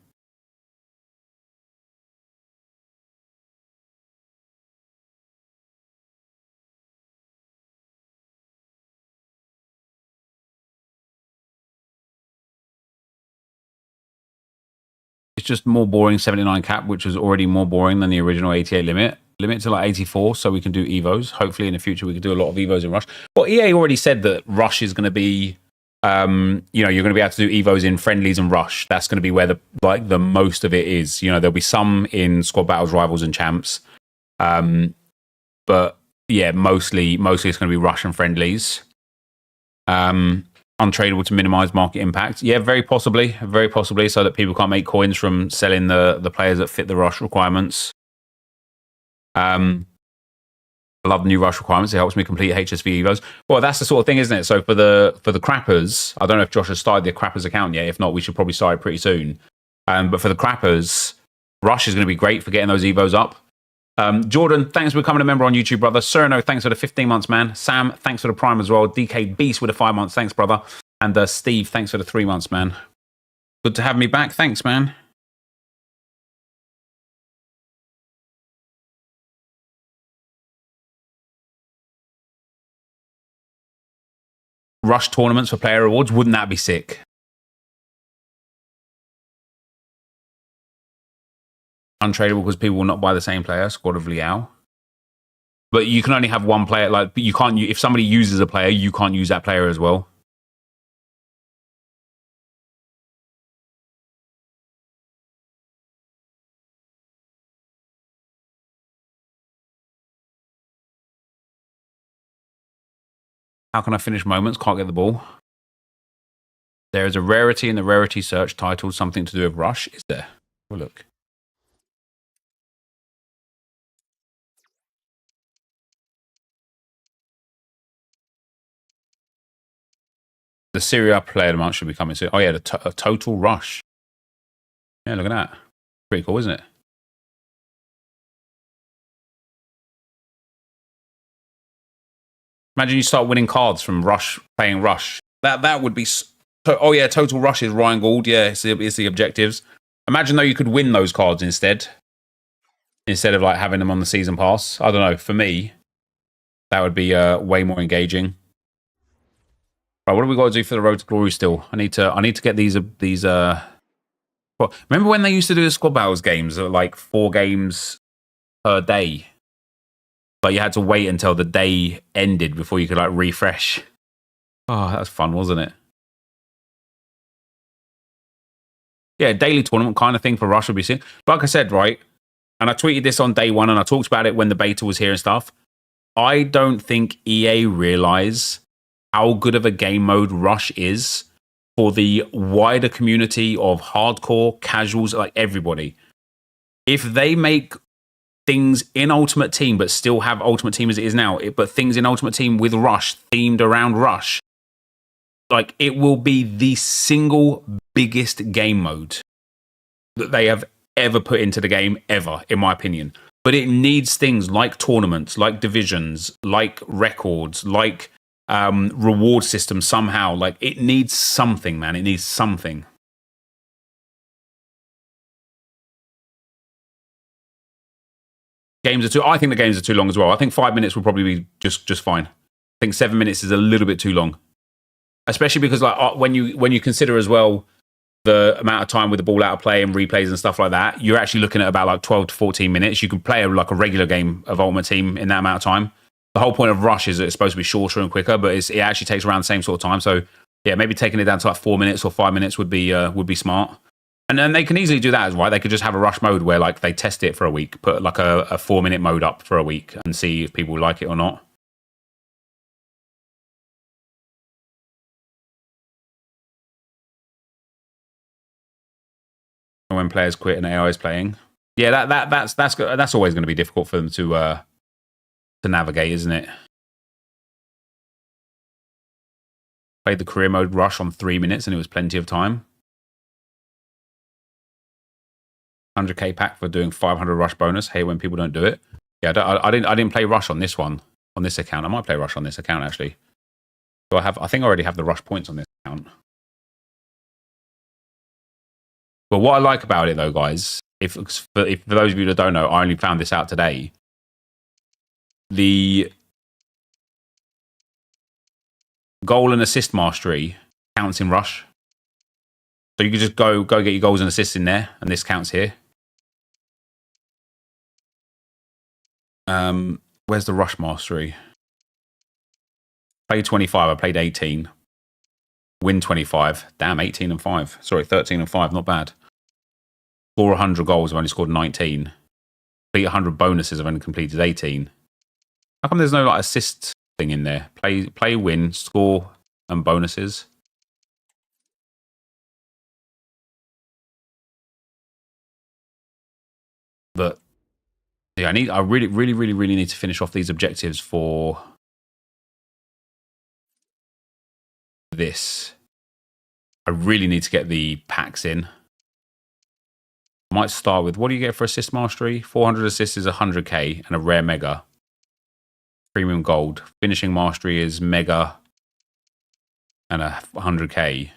S1: It's just more boring 79 cap, which was already more boring than the original 88 limit. Limit to like 84, so we can do Evos. Hopefully in the future we can do a lot of Evos in Rush. Well, EA already said that Rush is going to be, you're going to be able to do Evos in friendlies and Rush. That's going to be where the most of it is. You know, there'll be some in squad battles, rivals, and champs. But yeah, mostly it's going to be Rush and friendlies. Untradeable to minimize market impact. Yeah, very possibly, so that people can't make coins from selling the players that fit the Rush requirements. I love the new Rush requirements. It helps me complete HSV Evos. Well, that's the sort of thing, isn't it? So for the Crappers, I don't know if Josh has started the Crappers account yet. If not, we should probably start it pretty soon. But for the Crappers, Rush is going to be great for getting those Evos up. Jordan, thanks for becoming a member on YouTube, brother. Cerno, thanks for the 15 months, man. Sam, thanks for the Prime as well. DK Beast with the 5 months, thanks, brother. And Steve, thanks for the 3 months, man. Good to have me back. Thanks, man. Rush tournaments for player rewards. Wouldn't that be sick? Untradeable because people will not buy the same player. Squad of Liao. But you can only have one player. Like, you can't. If somebody uses a player, you can't use that player as well. How can I finish moments? Can't get the ball. There is a rarity in the rarity search titled something to do with Rush. Is there? Well, look. The Syria player amount should be coming soon. Oh, yeah, a total Rush. Yeah, look at that. Pretty cool, isn't it? Imagine you start winning cards from Rush, playing Rush. That would be... Oh, yeah, total Rush is Ryan Gould. Yeah, it's the objectives. Imagine, though, you could win those cards instead of, like, having them on the season pass. I don't know. For me, that would be way more engaging. Right, what do we got to do for the Road to Glory still? I need to get these. Well, remember when they used to do the Squad Battles games, like 4 games per day? But you had to wait until the day ended before you could like refresh. Oh, that was fun, wasn't it? Yeah, daily tournament kind of thing for Rush would be sick. Like I said, right, and I tweeted this on day one and I talked about it when the beta was here and stuff. I don't think EA realise how good of a game mode Rush is for the wider community of hardcore, casuals, like everybody. If they make things in Ultimate Team, but still have Ultimate Team as it is now, but things in Ultimate Team with Rush, themed around Rush, like it will be the single biggest game mode that they have ever put into the game, ever, in my opinion. But it needs things like tournaments, like divisions, like records, like reward system somehow. Like it needs something, man. It needs something. I think the games are too long as well. I think 5 minutes will probably be just fine. I think 7 minutes is a little bit too long, especially because like when you consider as well the amount of time with the ball out of play and replays and stuff like that, you're actually looking at about like 12 to 14 minutes. You can play like a regular game of Ultimate Team in that amount of time. The whole point of Rush is that it's supposed to be shorter and quicker, but it actually takes around the same sort of time. So yeah, maybe taking it down to like 4 minutes or 5 minutes would be smart. And then they can easily do that as well. They could just have a Rush mode where like they test it for a week, put like a 4-minute mode up for a week and see if people like it or not. And when players quit and AI is playing, yeah, that's always going to be difficult for them to navigate, isn't it? Played the career mode Rush on 3 minutes and it was plenty of time. 100k pack for doing 500 Rush bonus. Hate when people don't do it. Yeah, I didn't play Rush on this one, on this account. I might play Rush on this account actually. So I think I already have the Rush points on this account. But what I like about it though, guys, if for those of you that don't know, I only found this out today. The goal and assist mastery counts in Rush. So you can just go get your goals and assists in there, and this counts here. Where's the Rush mastery? Played 25, I played 18. Win 25. Damn, 18 and 5. Sorry, 13 and 5, not bad. Score 100 goals, I've only scored 19. Complete 100 bonuses, I've only completed 18. How come there's no like assist thing in there? Play, win, score, and bonuses. But yeah, I really need to finish off these objectives for this. I really need to get the packs in. I might start with, what do you get for assist mastery? 400 assists is 100k and a rare mega. Premium gold. Finishing mastery is mega and a 100k.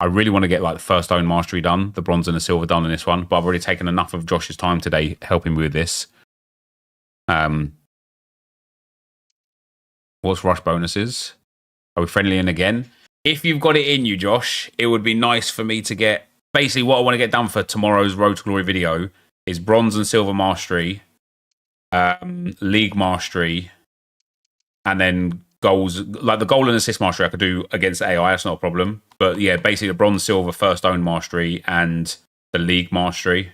S1: I really want to get like the first own mastery done, the bronze and the silver done in this one, but I've already taken enough of Josh's time today helping me with this. What's rush bonuses? Are we friendly in again? If you've got it in you, Josh, it would be nice for me to get... Basically, what I want to get done for tomorrow's Road to Glory video is bronze and silver mastery, league mastery, and then goals. Like the goal and assist mastery I could do against AI, that's not a problem. But yeah, basically the bronze, silver, first own mastery, and the league mastery.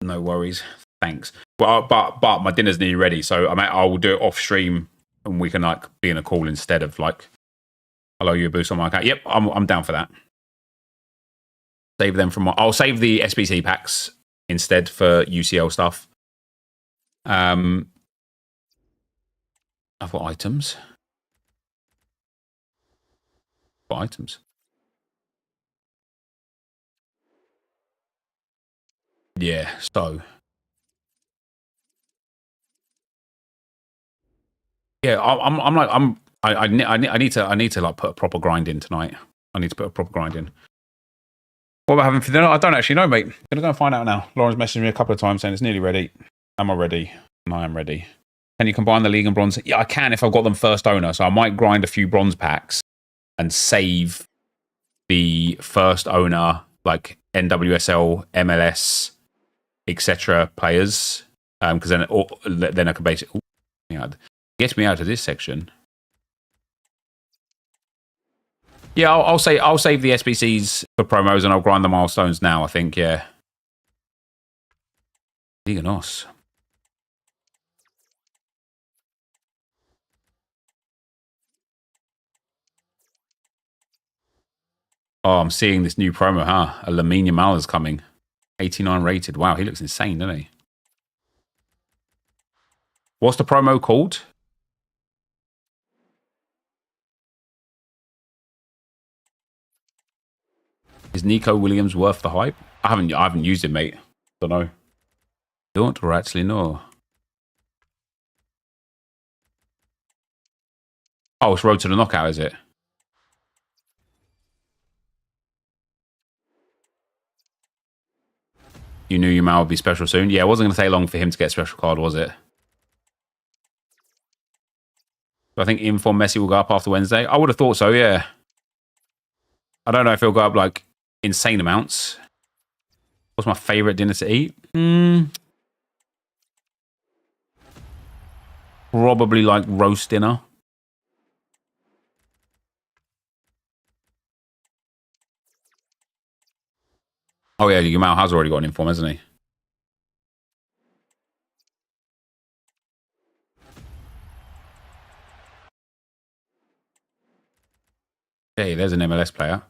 S1: No worries. Thanks. But my dinner's nearly ready, so I will do it off stream, and we can like be in a call instead of like, hello, you a boost on my account. Yep, I'm down for that. Save them from. I'll save the SBC packs instead for UCL stuff. I've got items. What items? Yeah. So. Yeah, I need to like put a proper grind in tonight. I need to put a proper grind in. What about having for dinner? I don't actually know, mate. Gonna go and find out now. Lauren's messaged me a couple of times saying it's nearly ready. Am I ready? And I am ready. Can you combine the league and bronze? Yeah, I can if I've got them first owner. So I might grind a few bronze packs and save the first owner, like NWSL, MLS, etc. players. Because then I can basically get me out of this section. Yeah, I'll save the SBCs for promos and I'll grind the milestones now, I think, yeah. Liga NOS. Oh, I'm seeing this new promo, huh? A Lamine Yamal is coming. 89 rated. Wow, he looks insane, doesn't he? What's the promo called? Is Nico Williams worth the hype? I haven't used it, mate. Don't know. Don't or actually know. Oh, it's Road to the Knockout, is it? You knew Yamal would be special soon. Yeah, it wasn't going to take long for him to get a special card, was it? I think Inform Messi will go up after Wednesday. I would have thought so, yeah. I don't know if he'll go up like insane amounts. What's my favourite dinner to eat? Probably like roast dinner. Oh yeah, Yamal has already got an inform, hasn't he? Hey, there's an MLS player.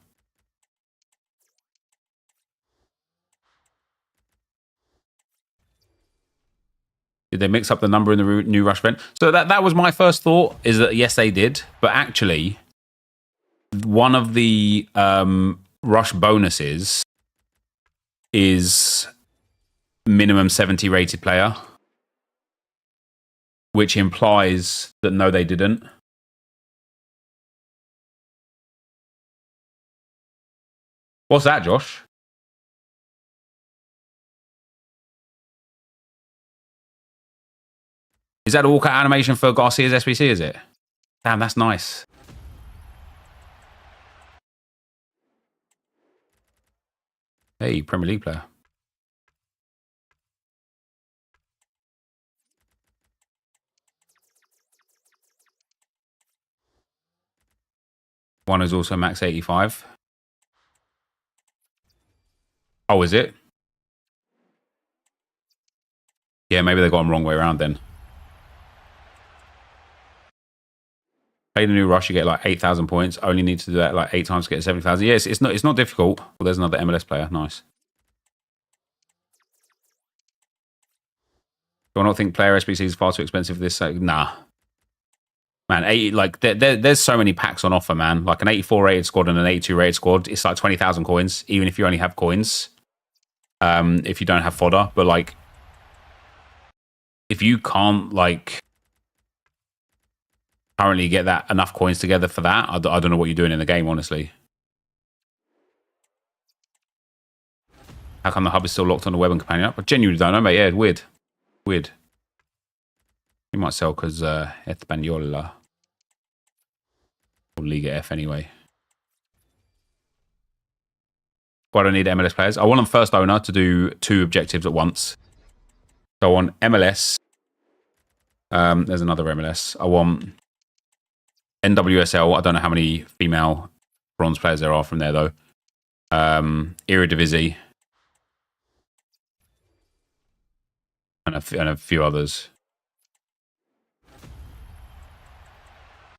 S1: Did they mix up the number in the new rush event? So that was my first thought, is that yes, they did. But actually, one of the rush bonuses is minimum 70 rated player, which implies that no, they didn't. What's that, Josh? Is that a walkout animation for Garcia's SBC, is it? Damn, that's nice. Hey, Premier League player. One is also max 85. Oh, is it? Yeah, maybe they got them wrong way around then. Pay the new rush, you get like 8,000 points. Only need to do that like 8 times to get 70,000. Yes, it's not difficult. Well, there's another MLS player. Nice. Do I not think player SBC is far too expensive for this? Nah. Man, 80, like there's so many packs on offer, man. Like an 84 rated squad and an 82 rated squad, it's like 20,000 coins, even if you only have coins. If you don't have fodder, but like if you can't like currently get that enough coins together for that, I don't know what you're doing in the game, honestly. How come the hub is still locked on the web and companion app? I genuinely don't know, mate. Yeah, weird. Weird. You might sell because Española. Or Liga F anyway. Why do I need MLS players? I want them first owner to do 2 objectives at once. So I want MLS. There's another MLS. I want NWSL. I don't know how many female bronze players there are from there, though. Eredivisie. And a few others.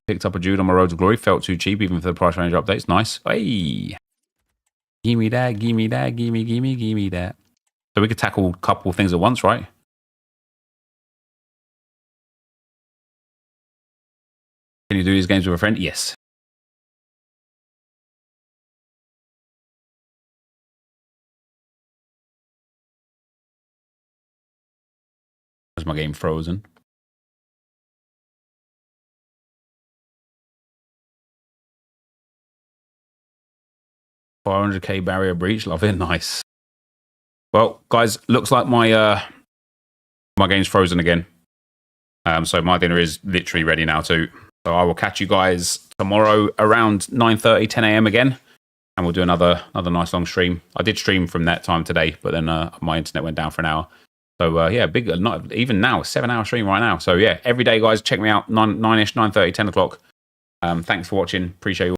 S1: Picked up a Jude on my road to glory. Felt too cheap even for the price range updates. Nice. Hey. Give me that. Give me that. Give me that. So we could tackle a couple of things at once, right? Can you do these games with a friend? Yes. Is my game frozen? $500k barrier breach. Love it. Nice. Well, guys, looks like my game's frozen again. So my dinner is literally ready now too. So I will catch you guys tomorrow around 9:30, 10 a.m. again. And we'll do another nice long stream. I did stream from that time today, but then my internet went down for an hour. So yeah, big, not even now, 7-hour stream right now. So yeah, every day, guys, check me out, 9-ish, 9:30, 10 o'clock. Thanks for watching. Appreciate you.